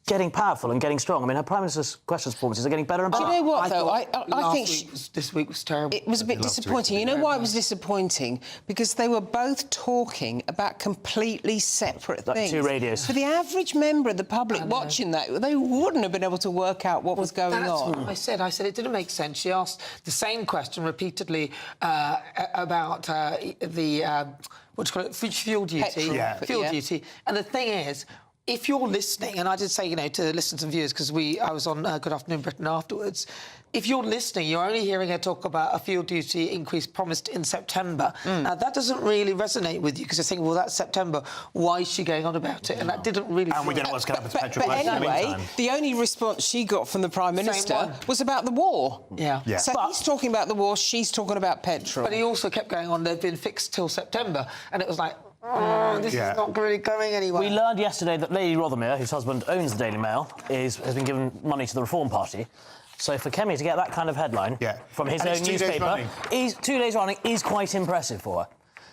getting powerful and getting strong. I mean, her Prime Minister's questions performances are getting better and better. Do you know what, though? I think this week was terrible. It was a bit disappointing. You know why it was disappointing? Because they were both talking about completely separate things. Like two radios. For the average member of the public watching that, they wouldn't have been able to work out what was going on. That's what I said it didn't make sense. She asked the same question repeatedly about fuel duty. Fuel duty. And the thing is, if you're listening, and I did say, to listeners and viewers, because I was on Good Afternoon Britain afterwards, if you're listening, you're only hearing her talk about a fuel duty increase promised in September. Now, that doesn't really resonate with you, because you're thinking, well, that's September, why is she going on about it? And that didn't really... And we don't know what's going to happen to petrol prices in the meantime. Anyway, the only response she got from the Prime Minister was about the war. Yeah. So he's talking about the war, she's talking about petrol. But he also kept going on, they've been fixed till September, and it was like... this is not really going anywhere. We learned yesterday that Lady Rothermere, whose husband owns the Daily Mail, has been given money to the Reform Party. So for Kemi to get that kind of headline from his own newspaper, 2 days running, is quite impressive for her.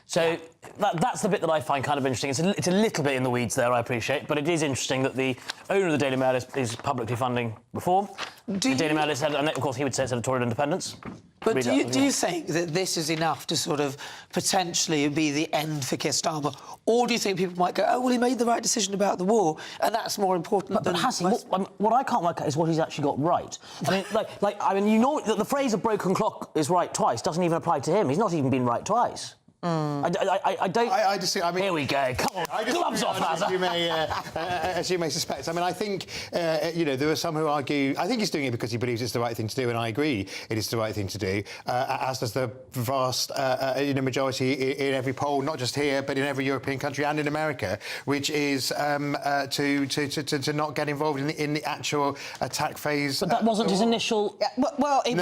So that's the bit that I find kind of interesting. It's a little bit in the weeds there, I appreciate, but it is interesting that the owner of the Daily Mail is publicly funding reform. The Daily Mail has said, and of course he would say it's editorial independence. But do you think that this is enough to sort of potentially be the end for Keir Starmer? Or do you think people might go, oh, well, he made the right decision about the war, and that's more important than... But has he? What I can't work out is what he's actually got right. I mean, you know that the phrase "a broken clock is right twice" doesn't even apply to him. He's not even been right twice. I don't... I just think... I mean... Here we go. Come on, gloves off, Lazar. As you may suspect. I mean, I think, you know, there are some who argue... I think he's doing it because he believes it's the right thing to do, and I agree it is the right thing to do, as does the vast majority in every poll, not just here, but in every European country and in America, which is to not get involved in the actual attack phase. But that wasn't his initial... Well, it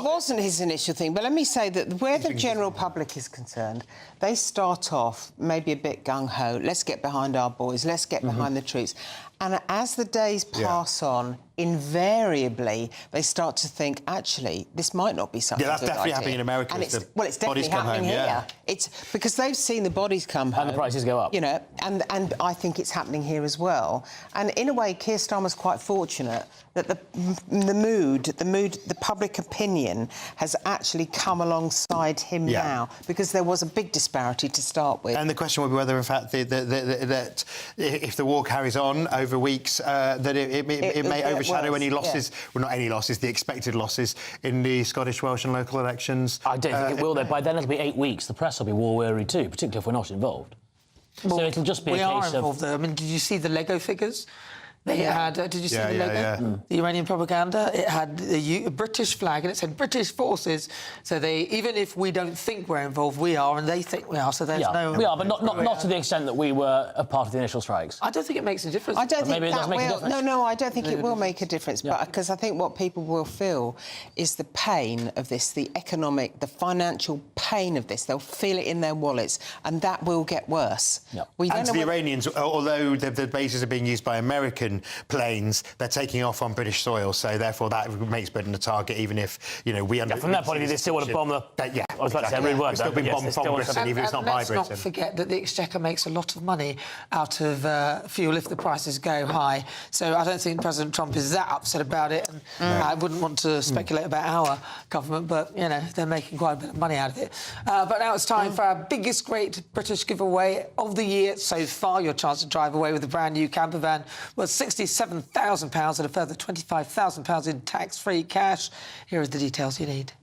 wasn't his initial thing, but let me say that where the general public is concerned, they start off maybe a bit gung-ho, let's get behind our boys, let's get behind the troops. And as the days pass on, invariably, they start to think, actually, this might not be something that's definitely happening in America. And it's definitely happening here. Yeah. It's because they've seen the bodies come home. And the prices go up. You know, and I think it's happening here as well. And in a way, Keir Starmer's quite fortunate that the public opinion has actually come alongside him now, because there was a big disparity to start with. And the question will be whether, in fact, that if the war carries on over weeks, that it may overshadow any losses, well, not any losses, the expected losses in the Scottish, Welsh and local elections. I don't think it will, though. By then it'll be 8 weeks. The press will be war-weary too, particularly if we're not involved. Well, so it'll just be a case of... We are involved, though. I mean, did you see the Lego figures? They had... did you see the Lego? The Iranian propaganda? It had a British flag and it said British forces. So they... Even if we don't think we're involved, we are, and they think we are, so there's no... We are, but not to the extent that we were a part of the initial strikes. I don't think it makes a difference. I don't think maybe it does make a difference. No, I don't think it will make a difference, but because I think what people will feel is the pain of this, the economic, the financial pain of this. They'll feel it in their wallets, and that will get worse. And to the Iranians, although the bases are being used by American planes, they're taking off on British soil, so therefore that makes Britain a target, even if, you know, we... from that point of view, they still want to bomb the... I was about to say a rude word. Still being bombed from Britain, even if it's not by Britain. Let's not forget that the Exchequer makes a lot of money out of fuel if the prices go high. So I don't think President Trump is that upset about it. And I wouldn't want to speculate about our government, but, you know, they're making quite a bit of money out of it. But now it's time for our biggest Great British giveaway of the year so far. Your chance to drive away with a brand new camper van worth £67,000 and a further £25,000 in tax-free cash. Here are the details you need.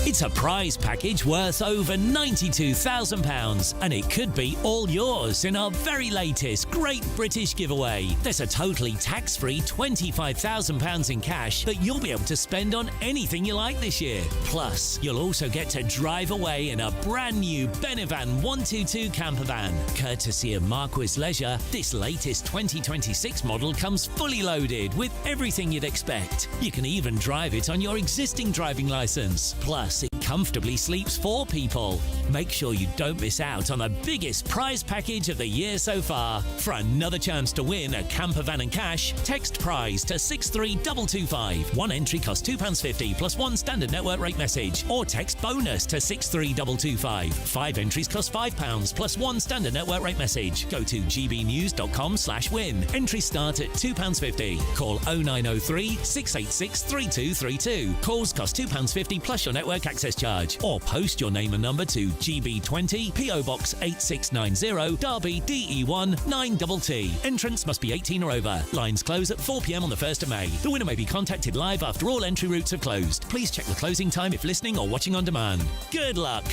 It's a prize package worth over £92,000 and it could be all yours in our very latest Great British giveaway. There's a totally tax-free £25,000 in cash that you'll be able to spend on anything you like this year. Plus, you'll also get to drive away in a brand new Benevan 122 camper van. Courtesy of Marquis Leisure, this latest 2026 model comes fully loaded with everything you'd expect. You can even drive it on your existing driving licence. Plus, it comfortably sleeps 4 people. Make sure you don't miss out on the biggest prize package of the year so far. For another chance to win a camper van and cash, text prize to 63225. One entry costs £2.50 plus one standard network rate message, or text bonus to 63225. 5 entries cost £5 plus one standard network rate message. Go to gbnews.com/win. Entries start at £2.50. Call 0903 686 3232. Calls cost £2.50 plus your network access charge, or post your name and number to GB20 PO Box 8690 Derby DE1 9TT. Entrance must be 18 or over. Lines close at 4 p.m. on the 1st of May. The winner may be contacted live after all entry routes have closed. Please check the closing time if listening or watching on demand. Good luck.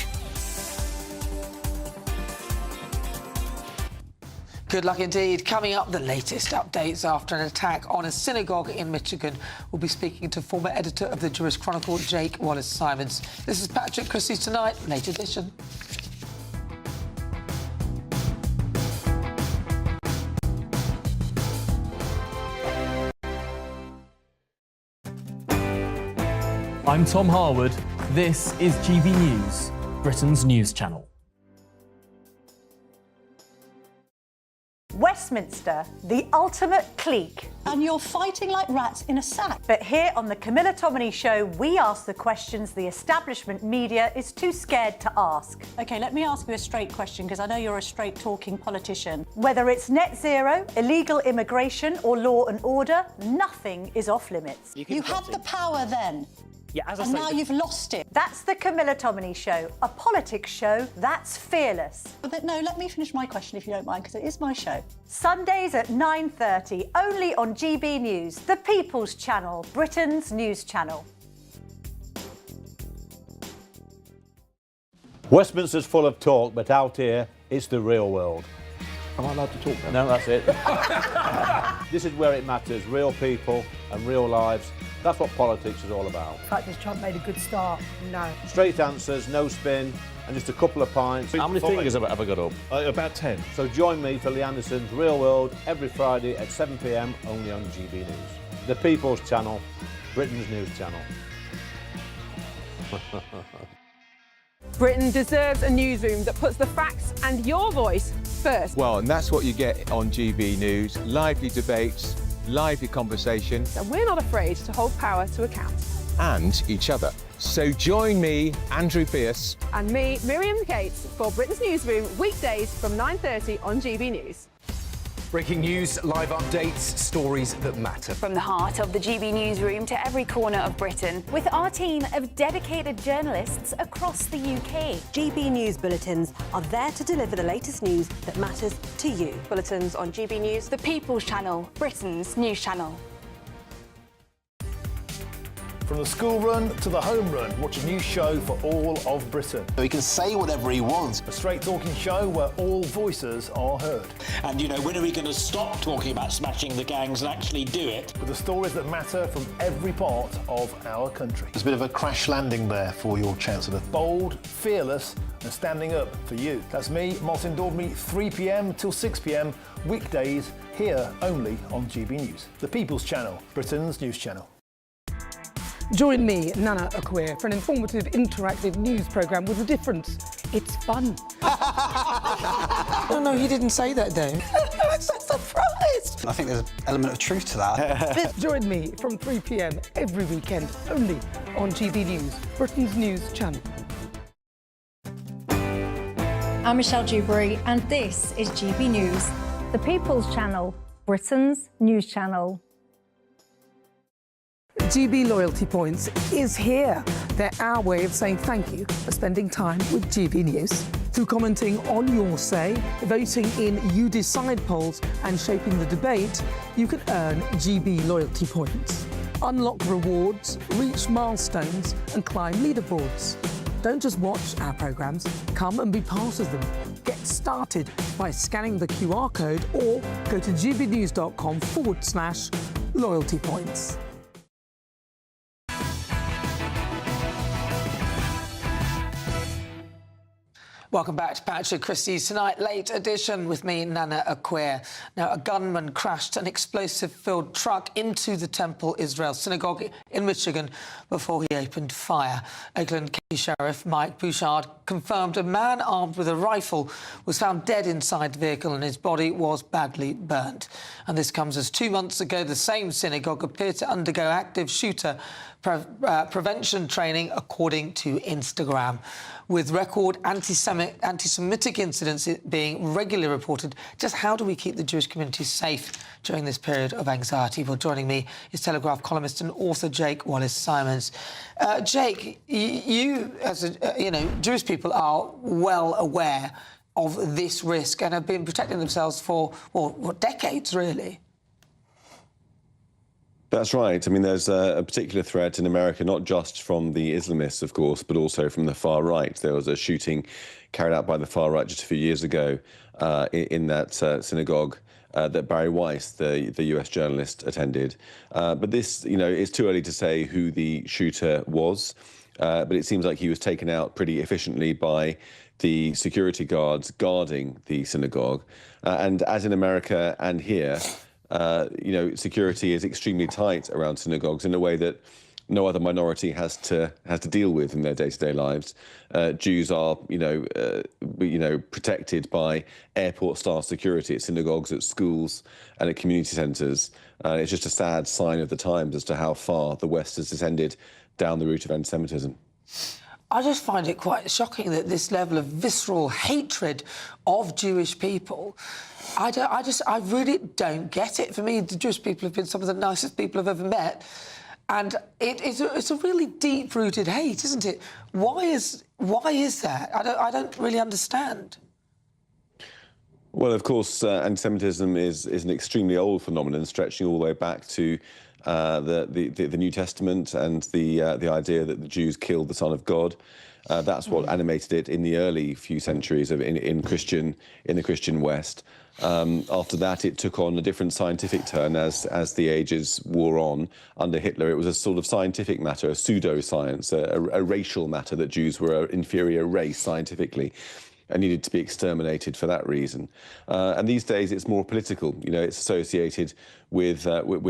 Good luck indeed. Coming up, the latest updates after an attack on a synagogue in Michigan. We'll be speaking to former editor of the Jewish Chronicle, Jake Wallace-Simons. This is Patrick Christie's Tonight, late edition. I'm Tom Harwood. This is GB News, Britain's news channel. Westminster, the ultimate clique. And you're fighting like rats in a sack. But here on the Camilla Tominey Show, we ask the questions the establishment media is too scared to ask. OK, let me ask you a straight question, because I know you're a straight-talking politician. Whether it's net zero, illegal immigration or law and order, nothing is off limits. You had the power then. Yeah, as I and say, now you've lost it. That's the Camilla Tominey Show, a politics show that's fearless. But no, let me finish my question if you don't mind, because it is my show. Sundays at 9:30, only on GB News, the People's Channel, Britain's news channel. Westminster's full of talk, but out here, it's the real world. Am I allowed to talk then? No, that's it. This is where it matters, real people and real lives. That's what politics is all about. The fact is Trump made a good start. No. Straight answers, no spin, and just a couple of pints. How many fingers have I got up? About 10. So join me for Lee Anderson's Real World every Friday at 7 p.m. only on GB News. The People's Channel, Britain's news channel. Britain deserves a newsroom that puts the facts and your voice first. Well, and that's what you get on GB News. Lively debates, lively conversation. And we're not afraid to hold power to account. And each other. So join me, Andrew Pierce. And me, Miriam Gates, for Britain's Newsroom, weekdays from 9:30 on GB News. Breaking news, live updates, stories that matter. From the heart of the GB newsroom to every corner of Britain, with our team of dedicated journalists across the UK. GB News bulletins are there to deliver the latest news that matters to you. Bulletins on GB News, the People's Channel, Britain's news channel. From the school run to the home run, watch a new show for all of Britain. He can say whatever he wants. A straight talking show where all voices are heard. And, you know, when are we going to stop talking about smashing the gangs and actually do it? With the stories that matter from every part of our country. There's a bit of a crash landing there for your Chancellor. Bold, fearless and standing up for you. That's me, Martin Dordme, 3 p.m. till 6 p.m. weekdays here only on GB News. The People's Channel, Britain's news channel. Join me, Nana Akweer, for an informative, interactive news programme with a difference. It's fun. No, he didn't say that, Dave. I'm so surprised. I think there's an element of truth to that. Join me from 3 p.m. every weekend, only on GB News, Britain's news channel. I'm Michelle Dewberry, and this is GB News, the People's Channel, Britain's news channel. GB Loyalty Points is here. They're our way of saying thank you for spending time with GB News. Through commenting on your say, voting in You Decide polls and shaping the debate, you can earn GB Loyalty Points. Unlock rewards, reach milestones and climb leaderboards. Don't just watch our programmes, come and be part of them. Get started by scanning the QR code or go to gbnews.com/loyalty points. Welcome back to Patrick Christie's Tonight Late Edition with me, Nana Akweer. Now, a gunman crashed an explosive-filled truck into the Temple Israel Synagogue in Michigan before he opened fire. Oakland County Sheriff Mike Bouchard confirmed a man armed with a rifle was found dead inside the vehicle and his body was badly burnt. And this comes as 2 months ago the same synagogue appeared to undergo active shooter prevention training, according to Instagram. With record anti-Semitic incidents being regularly reported, just how do we keep the Jewish community safe during this period of anxiety? Well, joining me is Telegraph columnist and author Jake Wallace-Simons. Jake, you as Jewish people are well aware of this risk and have been protecting themselves for decades, really. That's right. I mean, there's a particular threat in America, not just from the Islamists, of course, but also from the far right. There was a shooting carried out by the far right just a few years ago in that synagogue that Barry Weiss, the US journalist, attended. But this, it's too early to say who the shooter was, but it seems like he was taken out pretty efficiently by the security guards guarding the synagogue. And as in America and here, security is extremely tight around synagogues in a way that no other minority has to deal with in their day-to-day lives. Jews are, protected by airport-style security at synagogues, at schools, and at community centres. It's just a sad sign of the times as to how far the West has descended down the route of anti-Semitism. I just find it quite shocking that this level of visceral hatred of Jewish people, I really don't get it. For me, the Jewish people have been some of the nicest people I've ever met. And it's a really deep-rooted hate, isn't it? Why is that? I don't really understand. Well, of course, anti-Semitism is an extremely old phenomenon, stretching all the way back to the New Testament and the idea that the Jews killed the Son of God. That's what animated it in the early few centuries in the Christian West. After that, it took on a different scientific turn as the ages wore on. Under Hitler, it was a sort of scientific matter, a pseudo-science, a racial matter, that Jews were an inferior race scientifically and needed to be exterminated for that reason. And these days, it's more political. It's associated with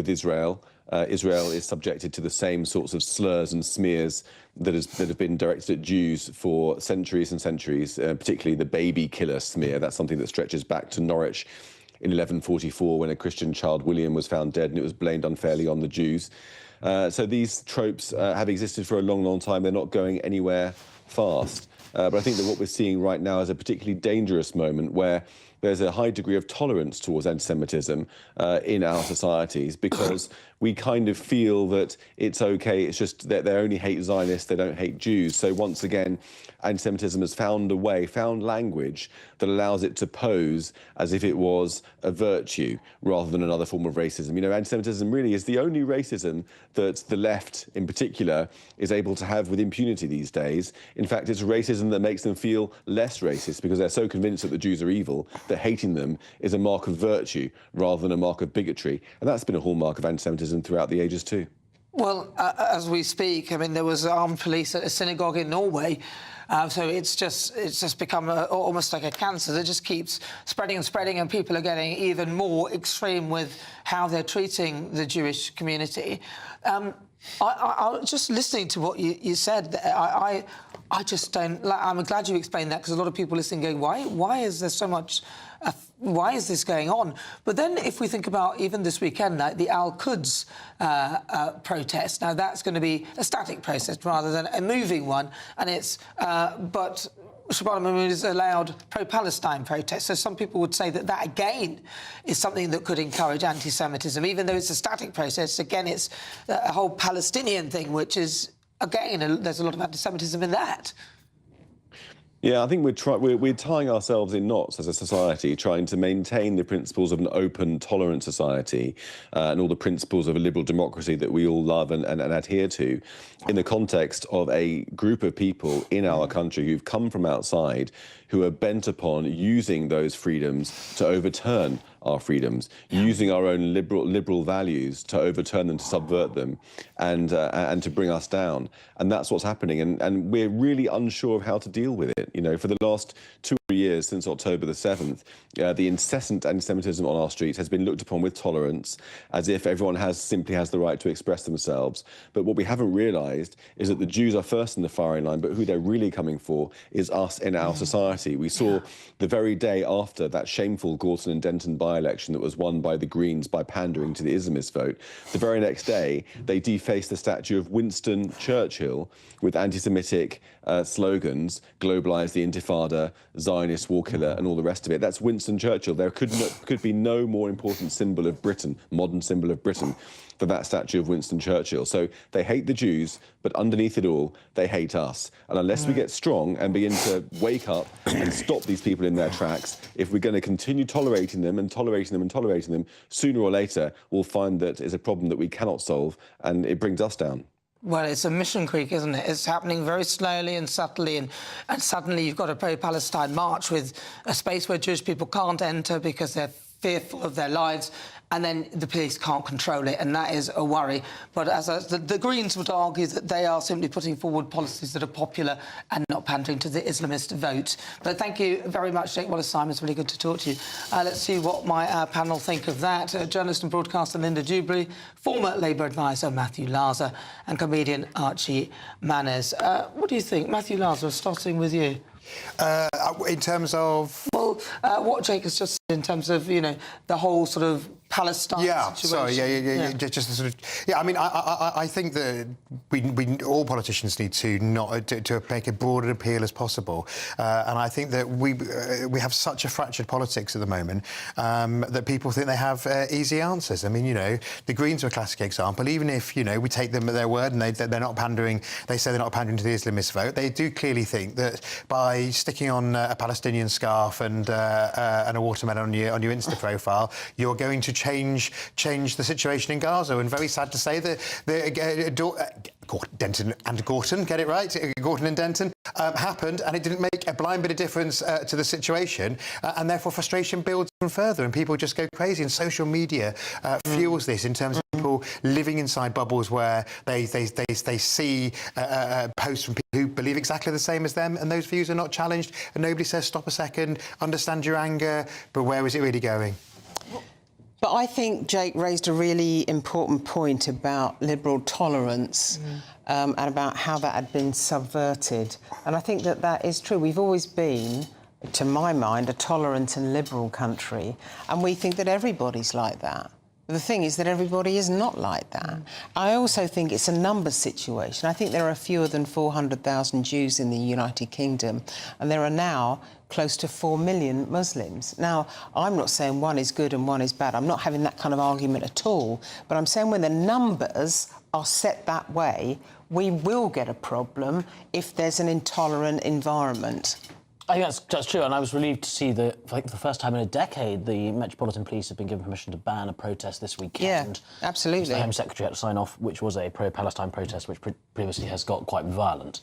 Israel. Israel is subjected to the same sorts of slurs and smears that have been directed at Jews for centuries and centuries, particularly the baby killer smear. That's something that stretches back to Norwich in 1144, when a Christian child, William, was found dead, and it was blamed unfairly on the Jews. So these tropes have existed for a long, long time. They're not going anywhere fast. But I think that what we're seeing right now is a particularly dangerous moment where there's a high degree of tolerance towards anti-Semitism in our societies, because we kind of feel that it's okay, it's just that they only hate Zionists, they don't hate Jews. So once again, anti-Semitism has found language that allows it to pose as if it was a virtue rather than another form of racism. Anti-Semitism really is the only racism that the left in particular is able to have with impunity these days. In fact, it's racism that makes them feel less racist, because they're so convinced that the Jews are evil that hating them is a mark of virtue rather tthan a mark of bigotry. And that's been a hallmark of anti-Semitism throughout the ages too. Well, as we speak, there was armed police at a synagogue in Norway. So it's just become almost like a cancer that just keeps spreading and spreading, and people are getting even more extreme with how they're treating the Jewish community. I just listening to what you said, I just don't. I'm glad you explained that, because a lot of people listening going, why is there so much? Why is this going on? But then if we think about even this weekend, like the Al-Quds protest, now that's going to be a static protest rather than a moving one, and it's but Shabbat Mahmoud has allowed pro-Palestine protests. So some people would say that again is something that could encourage anti-Semitism, even though it's a static protest. Again, it's a whole Palestinian thing, which is, again, there's a lot of anti-Semitism in that. Yeah, I think we're tying ourselves in knots as a society, trying to maintain the principles of an open, tolerant society and all the principles of a liberal democracy that we all love and adhere to, in the context of a group of people in our country who've come from outside, who are bent upon using those freedoms to overturn our freedoms, using our own liberal values to overturn them, to subvert them, and to bring us down. And that's what's happening. And we're really unsure of how to deal with it. For the last 2 or 3 years, since October the 7th, the incessant anti-Semitism on our streets has been looked upon with tolerance, as if everyone simply has the right to express themselves. But what we haven't realised is that the Jews are first in the firing line, but who they're really coming for is us in our society. We saw the very day after that shameful Gorton and Denton by-election that was won by the Greens by pandering to the Islamist vote, the very next day they defaced the statue of Winston Churchill with anti-Semitic slogans, globalise the Intifada, Zionist war killer, and all the rest of it. That's Winston Churchill. There could be no more important symbol of Britain, modern symbol of Britain, than that statue of Winston Churchill. So they hate the Jews, but underneath it all, they hate us. And unless we get strong and begin to wake up and stop these people in their tracks, if we're going to continue tolerating them and tolerating them and tolerating them, sooner or later we'll find that it's a problem that we cannot solve, and it brings us down. Well, it's a mission creek, isn't it? It's happening very slowly and subtly, and suddenly you've got a pro-Palestine march with a space where Jewish people can't enter because they're fearful of their lives. and then the police can't control it, and that is a worry. But as the Greens would argue that they are simply putting forward policies that are popular and not pandering to the Islamist vote. But thank you very much, Jake Wallace-Simon. It's really good to talk to you. Let's see what my panel think of that. Journalist and broadcaster Linda Dewberry, former Labour advisor Matthew Laza, and comedian Archie Manners. What do you think? Matthew Laza, starting with you. In terms of... Well, what Jake has just said in terms of, you know, the whole sort of Palestine situation. Sorry, yeah. Just the sort of... Yeah, I mean, I think that we all politicians need to make a broad appeal as possible. And I think that we have such a fractured politics at the moment that people think they have easy answers. I mean, you know, the Greens are a classic example. Even if, you know, we take them at their word and they're not pandering, they say they're not pandering to the Islamist vote, they do clearly think that by sticking on a Palestinian scarf and a watermelon on your Insta profile, you're going to change the situation in Gaza. And very sad to say that Denton and Gorton, get it right? Gorton and Denton happened, and it didn't make a blind bit of difference to the situation, and therefore frustration builds even further, and people just go crazy. And social media fuels this in terms of people living inside bubbles where they see posts from people who believe exactly the same as them, and those views are not challenged, and nobody says, stop a second, understand your anger, but where is it really going? But I think Jake raised a really important point about liberal tolerance and about how that had been subverted. And I think that is true. We've always been, to my mind, a tolerant and liberal country, and we think that everybody's like that. The thing is that everybody is not like that. I also think it's a numbers situation. I think there are fewer than 400,000 Jews in the United Kingdom, and there are now close to 4 million Muslims. Now, I'm not saying one is good and one is bad. I'm not having that kind of argument at all. But I'm saying when the numbers are set that way, we will get a problem if there's an intolerant environment. I think that's true, and I was relieved to see that, for the first time in a decade, the Metropolitan Police have been given permission to ban a protest this weekend. Yeah, absolutely. The Home Secretary had to sign off, which was a pro-Palestine protest, which previously has got quite violent.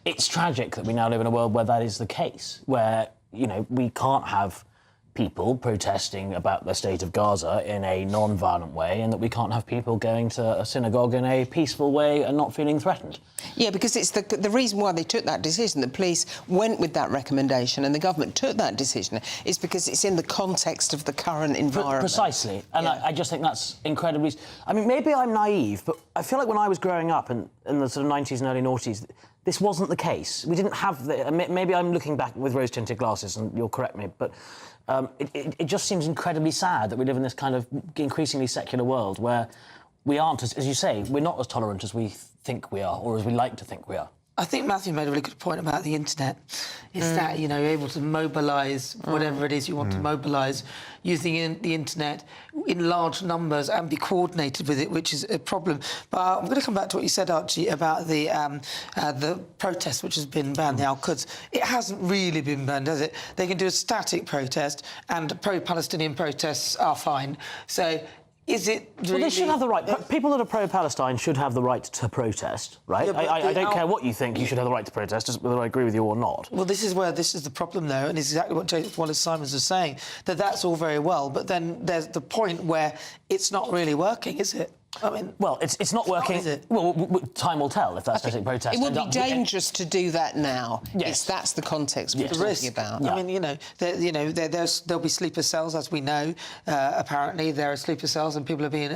It's tragic that we now live in a world where that is the case, where, you know, we can't have people protesting about the state of Gaza in a non-violent way, and that we can't have people going to a synagogue in a peaceful way and not feeling threatened. Yeah, because it's the reason why they took that decision, the police went with that recommendation and the government took that decision, is because it's in the context of the current environment. Precisely. And yeah. I just think that's incredibly... I mean, maybe I'm naive, but I feel like when I was growing up in the sort of 90s and early noughties, this wasn't the case. We didn't have the... Maybe I'm looking back with rose-tinted glasses, and you'll correct me, but... It just seems incredibly sad that we live in this kind of increasingly secular world where we aren't, as you say, we're not as tolerant as we think we are, or as we like to think we are. I think Matthew made a really good point about the internet. Is that, you know, you're able to mobilise whatever it is you want to mobilise using the internet in large numbers and be coordinated with it, which is a problem. But I'm going to come back to what you said, Archie, about the protest which has been banned, the Al-Quds. It hasn't really been banned, has it? They can do a static protest, and pro-Palestinian protests are fine. So... Is it really... Well, they should have the right... People that are pro-Palestine should have the right to protest, right? Yeah, I don't care what you think, you should have the right to protest, whether I agree with you or not. Well, this is the problem, though, and it's exactly what Jake Wallace-Simons was saying, that's all very well, but then there's the point where it's not really working, is it? I mean... Well, it's not working... Is it? Well, time will tell if that static protest... It would be dangerous to do that now. Yes. That's the context we're talking about. Yeah. I mean, there'll be sleeper cells, as we know. Apparently, there are sleeper cells and people are being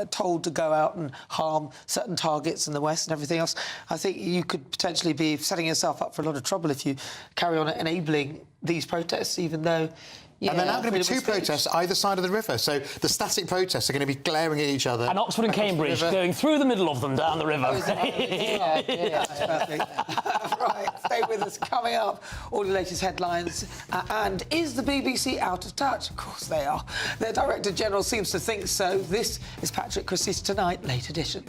told to go out and harm certain targets in the West and everything else. I think you could potentially be setting yourself up for a lot of trouble if you carry on enabling these protests, even though... Yeah. And they're now going to be two protests either side of the river, so the static protests are going to be glaring at each other. And Oxford and Cambridge going through the middle of them down the river. Perfect. Right, stay with us. Coming up, all the latest headlines. And is the BBC out of touch? Of course they are. Their Director General seems to think so. This is Patrick Christie's Tonight, late edition.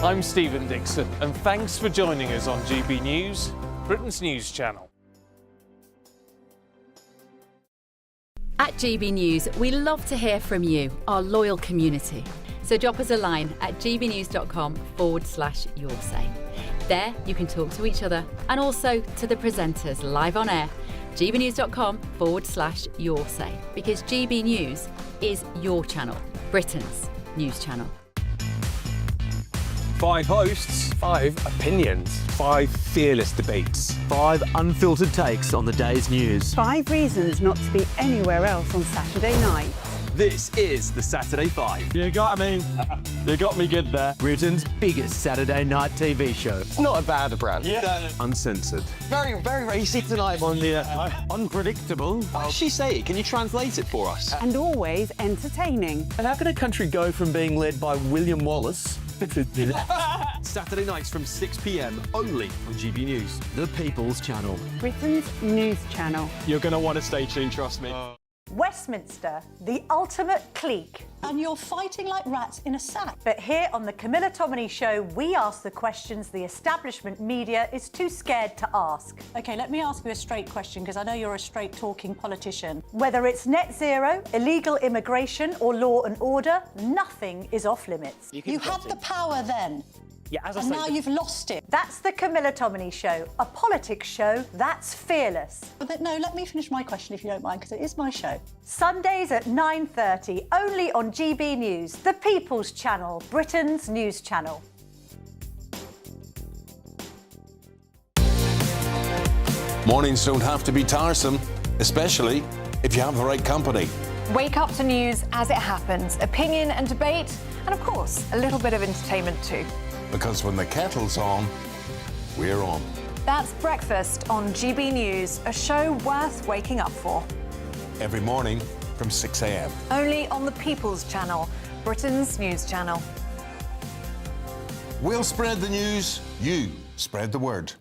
I'm Stephen Dixon, and thanks for joining us on GB News, Britain's news channel. At GB News, we love to hear from you, our loyal community. So drop us a line at gbnews.com/yoursay. There you can talk to each other and also to the presenters live on air. gbnews.com/yoursay, because GB News is your channel, Britain's news channel. 5 hosts, 5 opinions, 5 fearless debates, 5 unfiltered takes on the day's news. 5 reasons not to be anywhere else on Saturday night. This is the Saturday 5. You got me. You got me good there. Britain's biggest Saturday night TV show. It's not a bad brand. Yeah. Uncensored. Very, very racy tonight. On the Unpredictable. What does she say? Can you translate it for us? And always entertaining. And how can a country go from being led by William Wallace Saturday nights from 6 p.m. only on GB News. The People's Channel. Britain's news channel. You're going to want to stay tuned, trust me. Westminster, the ultimate clique. And you're fighting like rats in a sack. But here on the Camilla Tominey Show, we ask the questions the establishment media is too scared to ask. OK, let me ask you a straight question, because I know you're a straight-talking politician. Whether it's net zero, illegal immigration or law and order, nothing is off limits. You had the power then. Yeah, as I and say, now you've lost it. That's the Camilla Tominey Show, a politics show that's fearless. But no, let me finish my question if you don't mind, because it is my show. Sundays at 9:30, only on GB News, the People's Channel, Britain's news channel. Mornings don't have to be tiresome, especially if you have the right company. Wake up to news as it happens, opinion and debate, and of course, a little bit of entertainment too. Because when the kettle's on, we're on. That's Breakfast on GB News, a show worth waking up for. Every morning from 6 a.m. Only on the People's Channel, Britain's news channel. We'll spread the news, you spread the word.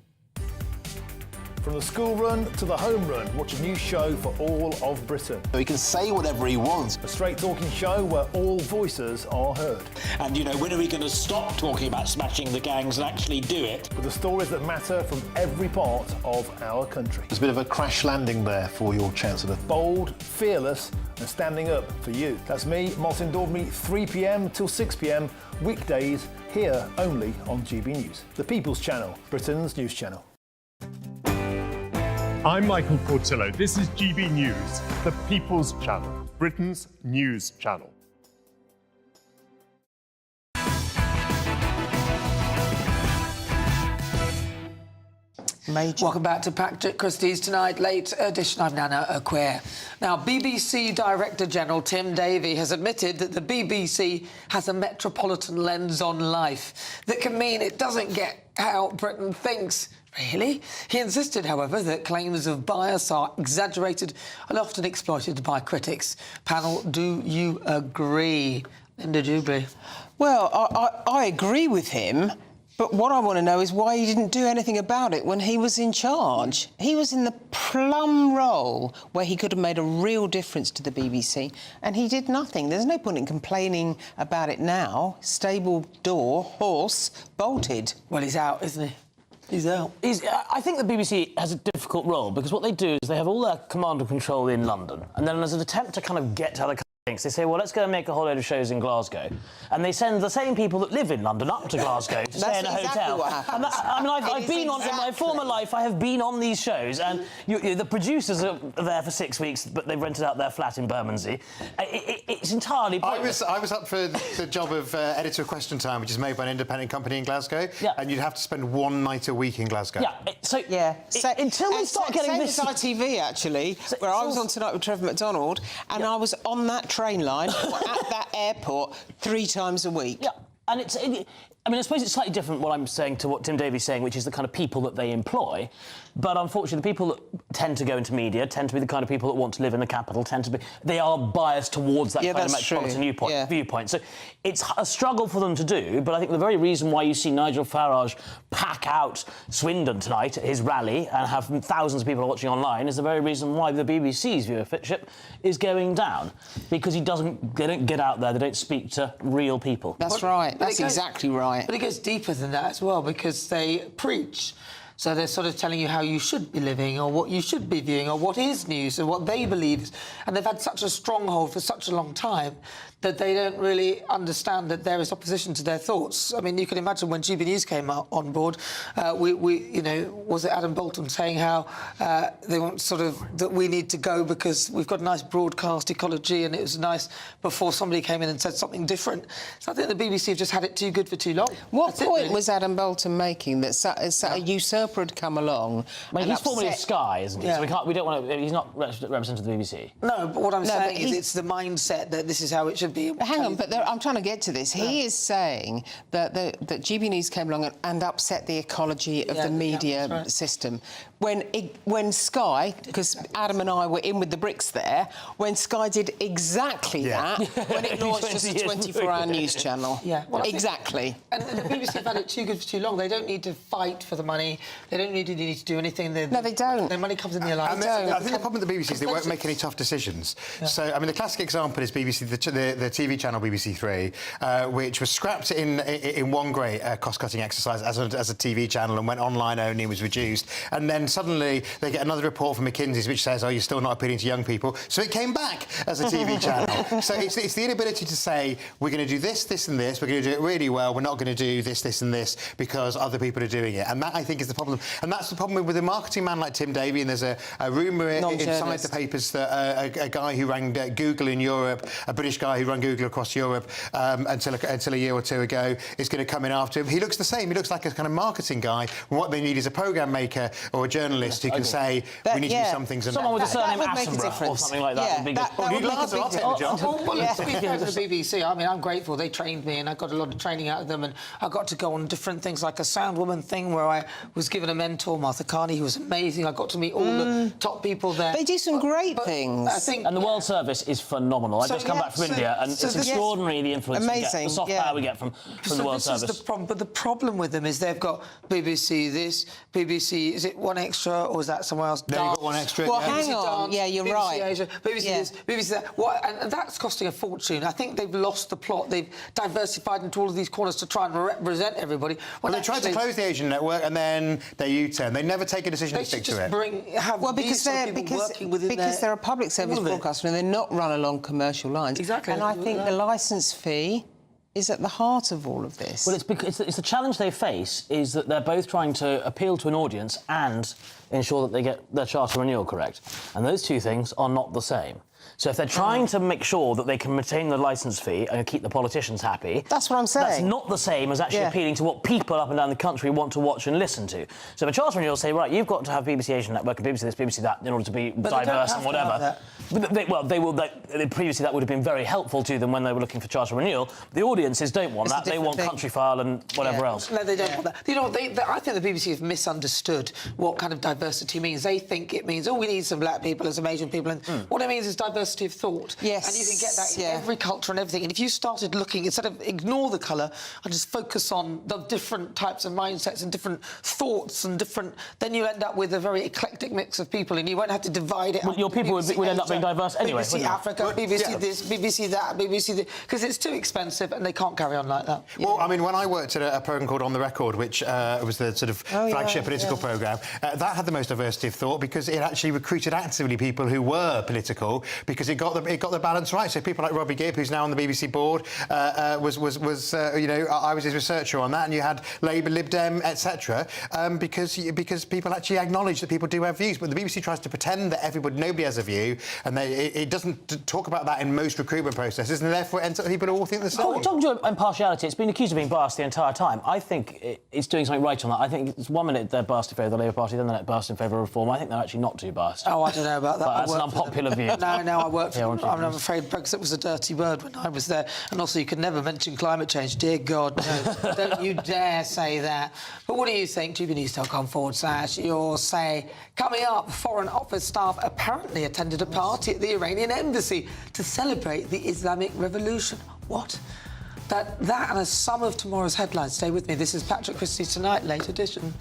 From the school run to the home run, watch a new show for all of Britain. So he can say whatever he wants. A straight-talking show where all voices are heard. And, you know, when are we going to stop talking about smashing the gangs and actually do it? With the stories that matter from every part of our country. There's a bit of a crash landing there for your Chancellor. Bold, fearless and standing up for you. That's me, Martin Dordme, 3 p.m. till 6 p.m. weekdays, here only on GB News. The People's Channel, Britain's news channel. I'm Michael Portillo. This is GB News, the People's Channel, Britain's news channel. Welcome back to Patrick Christie's Tonight Late edition. I'm Nana Aquare. Now, BBC Director General Tim Davie has admitted that the BBC has a metropolitan lens on life that can mean it doesn't get how Britain thinks. Really? He insisted, however, that claims of bias are exaggerated and often exploited by critics. Panel, do you agree? Linda Jubilee. Well, I agree with him, but what I want to know is why he didn't do anything about it when he was in charge. He was in the plum role where he could have made a real difference to the BBC, and he did nothing. There's no point in complaining about it now. Stable door, horse, bolted. Well, he's out, isn't he? He's out. I think the BBC has a difficult role because what they do is they have all their command and control in London, and then as an attempt to kind of get to other things, they say, well, let's go and make a whole load of shows in Glasgow. And they send the same people that live in London up to Glasgow to stay in a hotel. What happens. And I've been on, in my former life, I have been on these shows, and the producers are there for 6 weeks, but they've rented out their flat in Bermondsey. It's entirely pointless. I was up for the job of editor of Question Time, which is made by an independent company in Glasgow, and you'd have to spend one night a week in Glasgow. Until we start getting this... Same as ITV, actually, where I was on Tonight with Trevor McDonald, and I was on that train line at that airport 3 times a week. Yeah, and I mean, I suppose it's slightly different what I'm saying to what Tim Davie's saying, which is the kind of people that they employ. But unfortunately, the people that tend to go into media tend to be the kind of people that want to live in the capital, they are biased towards that kind of metropolitan viewpoint. So it's a struggle for them to do, but I think the very reason why you see Nigel Farage pack out Swindon tonight at his rally and have thousands of people watching online is the very reason why the BBC's viewership is going down, because they don't get out there, they don't speak to real people. That's right, that's exactly right. But it goes deeper than that as well, because they preach. So they're sort of telling you how you should be living or what you should be viewing or what is news and what they believe is. And they've had such a stronghold for such a long time that they don't really understand that there is opposition to their thoughts. I mean, you can imagine when GBNews came on board, was it Adam Bolton saying how they want that we need to go because we've got a nice broadcast ecology, and it was nice before somebody came in and said something different. So I think the BBC have just had it too good for too long. What point was Adam Bolton making that a usurper had come along? Well, he's formerly of Sky, isn't he? Yeah. So we don't want to. He's not representing the BBC. No, but what I'm saying is it's the mindset that this is how it should be. Hang on, but I'm trying to get to this. He is saying that GBNews came along and upset the ecology of the media system. When Sky, because Adam and I were in with the bricks there, when Sky did exactly that, when it launched as a 24-hour news channel. Yeah, well, exactly. And the BBC have had it too good for too long. They don't need to fight for the money. They don't need to do anything. No, they don't. Their money comes in the alliance. I think the problem with the BBC is they won't make any tough decisions. Yeah. So, I mean, the classic example is BBC, the TV channel BBC Three, which was scrapped in one great cost-cutting exercise as a TV channel and went online only and was reduced. And then suddenly they get another report from McKinsey's which says, oh, you're still not appealing to young people. So it came back as a TV channel. So it's the inability to say, we're going to do this, this and this, we're going to do it really well, we're not going to do this, this and this because other people are doing it. And that, I think, is the problem. And that's the problem with a marketing man like Tim Davie, and there's a rumour inside the papers that a guy who ran Google in Europe, a British guy who ran Google across Europe until a year or two ago, is going to come in after him. He looks the same. He looks like a kind of marketing guy. What they need is a programme maker or a journalist who can say, we need to do some things. Someone with a surname Attenborough or something like that. Well, let's be fair to the BBC. I mean, I'm grateful. They trained me and I got a lot of training out of them, and I got to go on different things like a Sound Woman thing where I was given a mentor, Martha Carney, who was amazing. I got to meet all the top people there. They do some great things. I think, and the World Service is phenomenal. I just come back from India, and it's extraordinary the influence we get, the soft power we get from the World Service. Is the problem, but the problem with them is they've got BBC this, BBC, is it One Extra or is that somewhere else? No, you've got One Extra. Well, hang on. Dance, you're BBC right. Asia, BBC this, BBC that. And that's costing a fortune. I think they've lost the plot. They've diversified into all of these corners to try and represent everybody. Well, they tried to close the Asian network and then they U-turn. They never take a decision to stick to it. Because they're a public service broadcaster and they're not run along commercial lines. Exactly. And I think the licence fee is at the heart of all of this. Well, it's the challenge they face is that they're both trying to appeal to an audience and ensure that they get their charter renewal correct. And those two things are not the same. So if they're trying to make sure that they can retain the licence fee and keep the politicians happy... That's what I'm saying. That's not the same as actually appealing to what people up and down the country want to watch and listen to. So if a charter renewal say, right, you've got to have BBC Asian Network and BBC this, BBC that in order to be diverse and whatever. Previously that would have been very helpful to them when they were looking for charter renewal. The audiences don't want that. They want Countryfile and whatever else. No, they don't want that. You know, I think the BBC have misunderstood what kind of diversity means. They think it means, oh, we need some black people and some Asian people. And what it means is diversity of thought. Yes. And you can get that in every culture and everything. And if you started looking, instead of ignore the colour and just focus on the different types of mindsets and different thoughts and different... Then you end up with a very eclectic mix of people and you won't have to divide it up. Your people would end up being diverse anyway. BBC Africa, BBC this, BBC that, BBC this... Because it's too expensive and they can't carry on like that. Well, I mean, when I worked at a programme called On the Record, which was the sort of flagship political programme, that had the most diversity of thought because it actually recruited actively people who were political because it got the balance right. So people like Robbie Gibb, who's now on the BBC board, I was his researcher on that, and you had Labour, Lib Dem, etc. Because people actually acknowledge that people do have views, but the BBC tries to pretend that nobody has a view, and it doesn't talk about that in most recruitment processes, and therefore it ends up people all think the same. Talking to impartiality, it's been accused of being biased the entire time. I think it's doing something right on that. I think it's 1 minute they're biased in favour of the Labour Party, then they're biased in favour of reform. I think they're actually not too biased. Oh, I don't know about that. But that's an unpopular view. No, I worked for them. I'm afraid Brexit was a dirty word when I was there. And also, you could never mention climate change. Dear God, no. Don't you dare say that. But what do you think? GBNews.com/, your say. Coming up, Foreign Office staff apparently attended a party at the Iranian embassy to celebrate the Islamic Revolution. What? That and some of tomorrow's headlines. Stay with me. This is Patrick Christie's Tonight, late edition.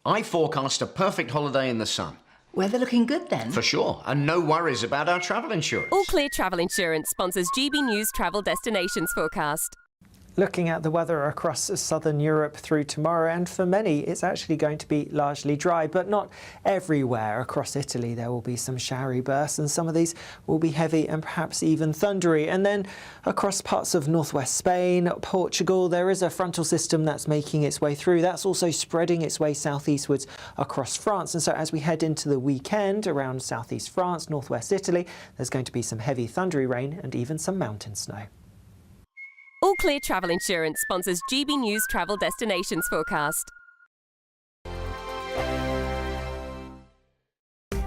I forecast a perfect holiday in the sun. Weather looking good then? For sure, and no worries about our travel insurance. All Clear Travel Insurance sponsors GB News Travel Destinations Forecast. Looking at the weather across southern Europe through tomorrow, and for many it's actually going to be largely dry, but not everywhere. Across Italy there will be some showery bursts, and some of these will be heavy and perhaps even thundery. And then across parts of northwest Spain, Portugal, there is a frontal system that's making its way through. That's also spreading its way southeastwards across France. And so as we head into the weekend around southeast France, northwest Italy, there's going to be some heavy thundery rain and even some mountain snow. All Clear Travel Insurance sponsors GB News Travel Destinations Forecast.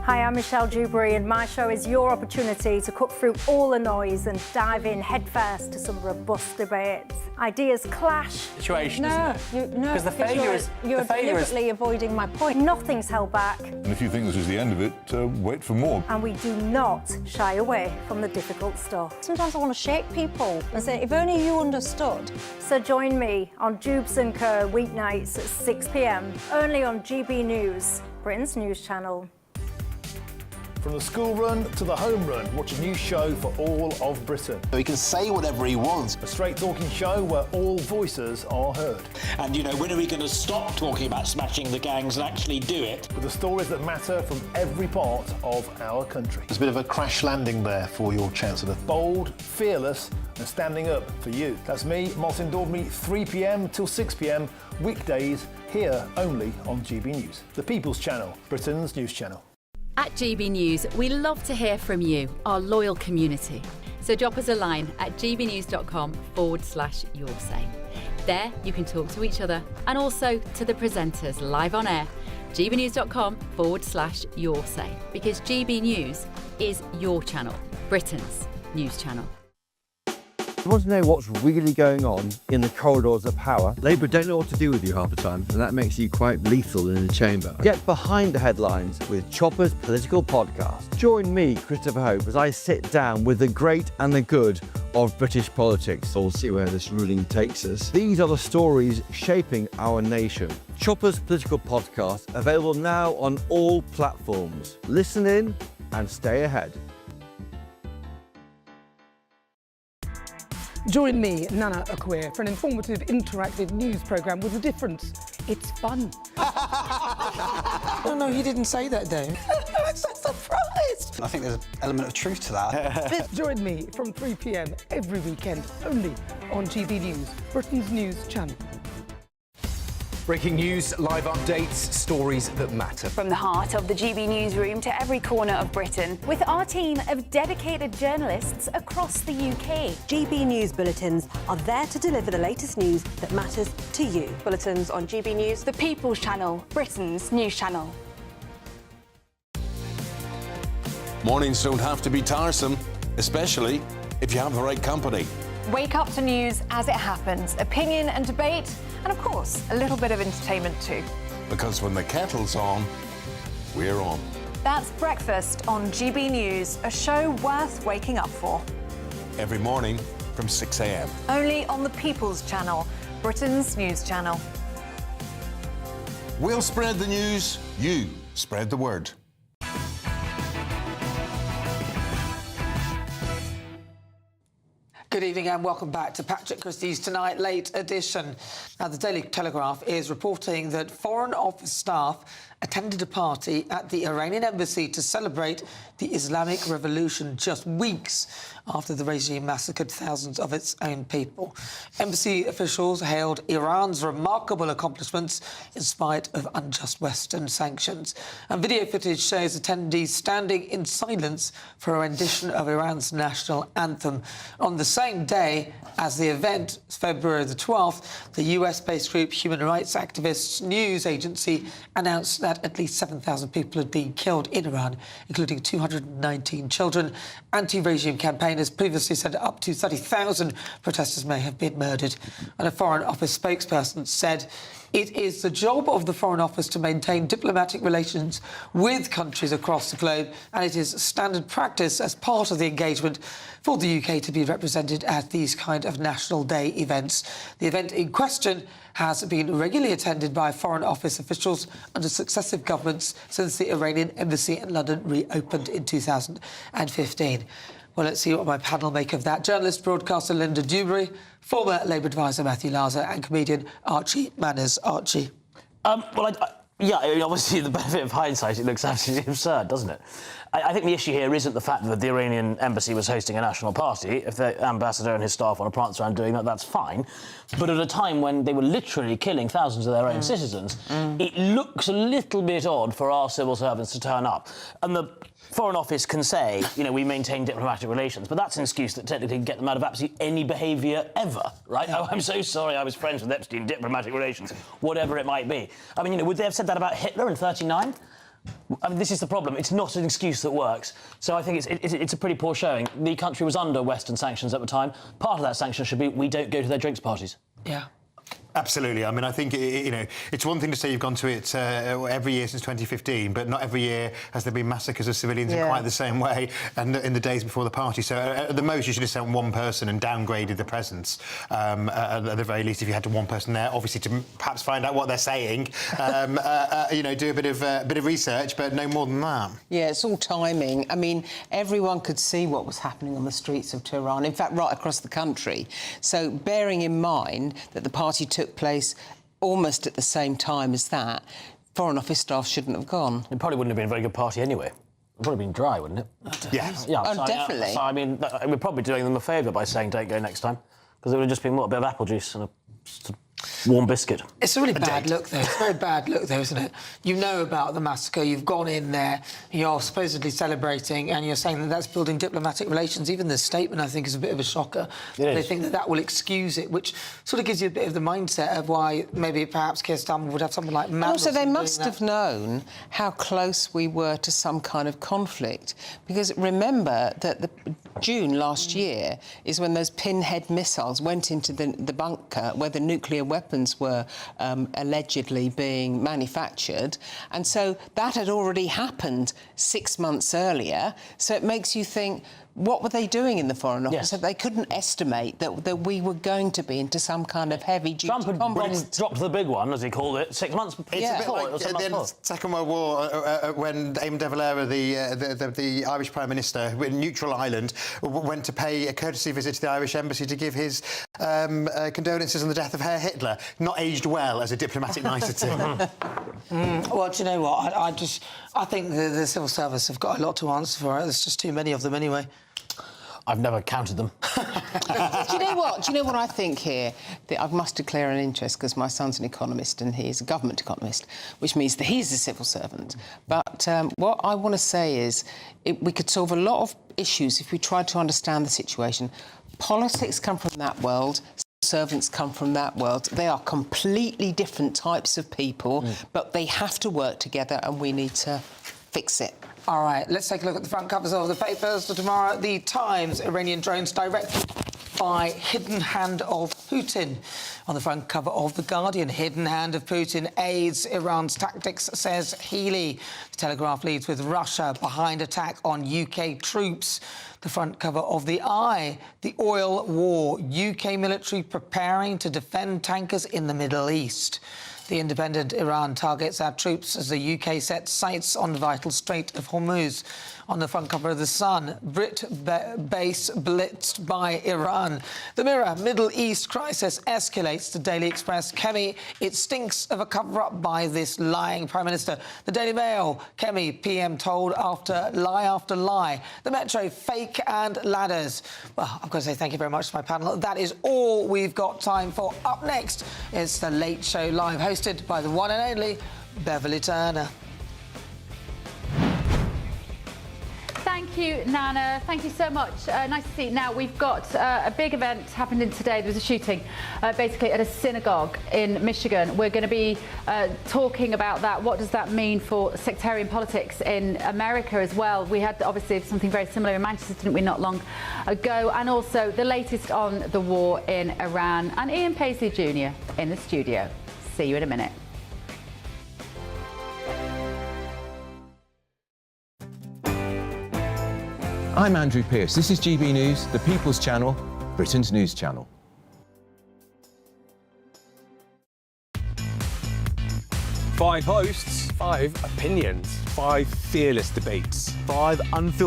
Hi, I'm Michelle Dewberry, and my show is your opportunity to cut through all the noise and dive in headfirst to some robust debates. Ideas clash. Situation, Because you're deliberately avoiding my point. Nothing's held back. And if you think this is the end of it, wait for more. And we do not shy away from the difficult stuff. Sometimes I want to shake people and say, if only you understood. So join me on Jubes and Kerr weeknights at 6 p.m, only on GB News, Britain's news channel. From the school run to the home run, watch a new show for all of Britain. He can say whatever he wants. A straight talking show where all voices are heard. And, you know, when are we going to stop talking about smashing the gangs and actually do it? With the stories that matter from every part of our country. There's a bit of a crash landing there for your Chancellor. Bold, fearless and standing up for you. That's me, Martin Dordme, 3 p.m. till 6 p.m, weekdays, here only on GB News. The People's Channel, Britain's news channel. At GB News, we love to hear from you, our loyal community. So drop us a line at gbnews.com/yoursay. There you can talk to each other and also to the presenters live on air. gbnews.com/yoursay, because GB News is your channel, Britain's news channel. You want to know what's really going on in the corridors of power? Labour don't know what to do with you half the time, and that makes you quite lethal in the chamber. Get behind the headlines with Chopper's Political Podcast. Join me, Christopher Hope, as I sit down with the great and the good of British politics. We'll see where this ruling takes us. These are the stories shaping our nation. Chopper's Political Podcast, available now on all platforms. Listen in and stay ahead. Join me, Nana Akweer, for an informative, interactive news programme with a difference. It's fun. No, he didn't say that, Dave. I'm so surprised. I think there's an element of truth to that. Join me from 3 p.m. every weekend, only on GB News, Britain's news channel. Breaking news, live updates, stories that matter. From the heart of the GB newsroom to every corner of Britain, With our team of dedicated journalists across the UK. GB News bulletins are there to deliver the latest news that matters to you. Bulletins on GB News, the People's Channel, Britain's news channel. Mornings don't have to be tiresome, especially if you have the right company. Wake up to news as it happens, opinion and debate, and of course, a little bit of entertainment too. Because when the kettle's on, we're on. That's Breakfast on GB News, a show worth waking up for. Every morning from 6 a.m. Only on the People's Channel, Britain's news channel. We'll spread the news, you spread the word. Good evening and welcome back to Patrick Christie's Tonight Late edition. Now, the Daily Telegraph is reporting that Foreign Office staff attended a party at the Iranian embassy to celebrate the Islamic Revolution just weeks after the regime massacred thousands of its own people. Embassy officials hailed Iran's remarkable accomplishments in spite of unjust Western sanctions. And video footage shows attendees standing in silence for a rendition of Iran's national anthem. On the same day as the event, February the 12th, the US-based group Human Rights Activists News Agency announced that at least 7,000 people had been killed in Iran, including 219 children. Anti-regime campaigners previously said up to 30,000 protesters may have been murdered. And a Foreign Office spokesperson said it is the job of the Foreign Office to maintain diplomatic relations with countries across the globe, and it is standard practice as part of the engagement for the UK to be represented at these kind of National Day events. The event in question has been regularly attended by Foreign Office officials under successive governments since the Iranian embassy in London reopened in 2015. Well, let's see what my panel make of that. Journalist, broadcaster Linda Dewberry, former Labour advisor Matthew Laza, and comedian Archie Manners. Archie. Yeah, I mean, obviously, the benefit of hindsight, it looks absolutely absurd, doesn't it? I think the issue here isn't the fact that the Iranian embassy was hosting a national party. If the ambassador and his staff want to prance around doing that, that's fine. But at a time when they were literally killing thousands of their own citizens, it looks a little bit odd for our civil servants to turn up. And the Foreign Office can say, you know, we maintain diplomatic relations, but that's an excuse that technically can get them out of absolutely any behaviour ever, right? Oh, I'm so sorry I was friends with Epstein, diplomatic relations, whatever it might be. I mean, you know, would they have said that about Hitler in '39? I mean, this is the problem. It's not an excuse that works. So I think it's a pretty poor showing. The country was under Western sanctions at the time. Part of that sanction should be we don't go to their drinks parties. Yeah. Absolutely. I mean, I think, you know, it's one thing to say you've gone to it every year since 2015, but not every year has there been massacres of civilians in quite the same way and in the days before the party. So at the most, you should have sent one person and downgraded the presence. At the very least, if you had one person there, obviously to perhaps find out what they're saying, you know, do a bit of research, but no more than that. Yeah, it's all timing. I mean, everyone could see what was happening on the streets of Tehran, in fact, right across the country. So bearing in mind that the party took place almost at the same time as that, Foreign Office staff shouldn't have gone. It probably wouldn't have been a very good party anyway. It would probably been dry, wouldn't it? Yeah. Definitely. So, I mean, we're probably doing them a favour by saying don't go next time, because it would have just been, what, a bit of apple juice and a warm biscuit. It's a really bad look, though. It's a very bad look, though, isn't it? You know about the massacre, you've gone in there, you're supposedly celebrating, and you're saying that that's building diplomatic relations. Even this statement, I think, is a bit of a shocker. They think that that will excuse it, which sort of gives you a bit of the mindset of why maybe perhaps Keir Starmer would have something like Mandelson. Also, they must have known how close we were to some kind of conflict, because remember that June last year is when those pinhead missiles went into the bunker where the nuclear weapons were allegedly being manufactured, and so that had already happened 6 months earlier. So it makes you think, what were they doing in the Foreign Office? They couldn't estimate that we were going to be into some kind of heavy-duty conflict. Trump had dropped the big one, as he called it, 6 months before. It's a bit like at the end of the Second World War, when Eamon de Valera, the Irish Prime Minister, in neutral Ireland, went to pay a courtesy visit to the Irish Embassy to give his condolences on the death of Herr Hitler. Not aged well as a diplomatic nicety. Well, do you know what? I think the civil service have got a lot to answer for. There's just too many of them anyway. I've never counted them. Do you know what? Do you know what I think here? That I must declare an interest because my son's an economist and he's a government economist, which means that he's a civil servant. But what I want to say is we could solve a lot of issues if we tried to understand the situation. Politics come from that world. Servants come from that world. They are completely different types of people, but they have to work together and we need to fix it. All right, let's take a look at the front covers of the papers for tomorrow. The Times, Iranian drones directed by hidden hand of Putin. On the front cover of The Guardian, hidden hand of Putin aids Iran's tactics, says Healy. The Telegraph leads with Russia behind attack on UK troops. The front cover of The Eye, the oil war, UK military preparing to defend tankers in the Middle East. The Independent, Iran targets our troops as the UK sets sights on vital Strait of Hormuz. On the front cover of The Sun, Brit base blitzed by Iran. The Mirror, Middle East crisis escalates. The Daily Express, Kemi, it stinks of a cover-up by this lying Prime Minister. The Daily Mail, Kemi, PM told after lie. The Metro, fake and ladders. Well, I've got to say thank you very much to my panel. That is all we've got time for. Up next, it's The Late Show Live, hosted by the one and only Beverly Turner. Thank you, Nana. Thank you so much. Nice to see you. Now, we've got a big event happening today. There was a shooting, basically, at a synagogue in Michigan. We're going to be talking about that. What does that mean for sectarian politics in America as well? We had, obviously, something very similar in Manchester, didn't we, not long ago? And also the latest on the war in Iran. And Ian Paisley Jr. in the studio. See you in a minute. I'm Andrew Pearce. This is GB News, the People's Channel, Britain's news channel. 5 hosts, 5 opinions, 5 fearless debates, 5 unfiltered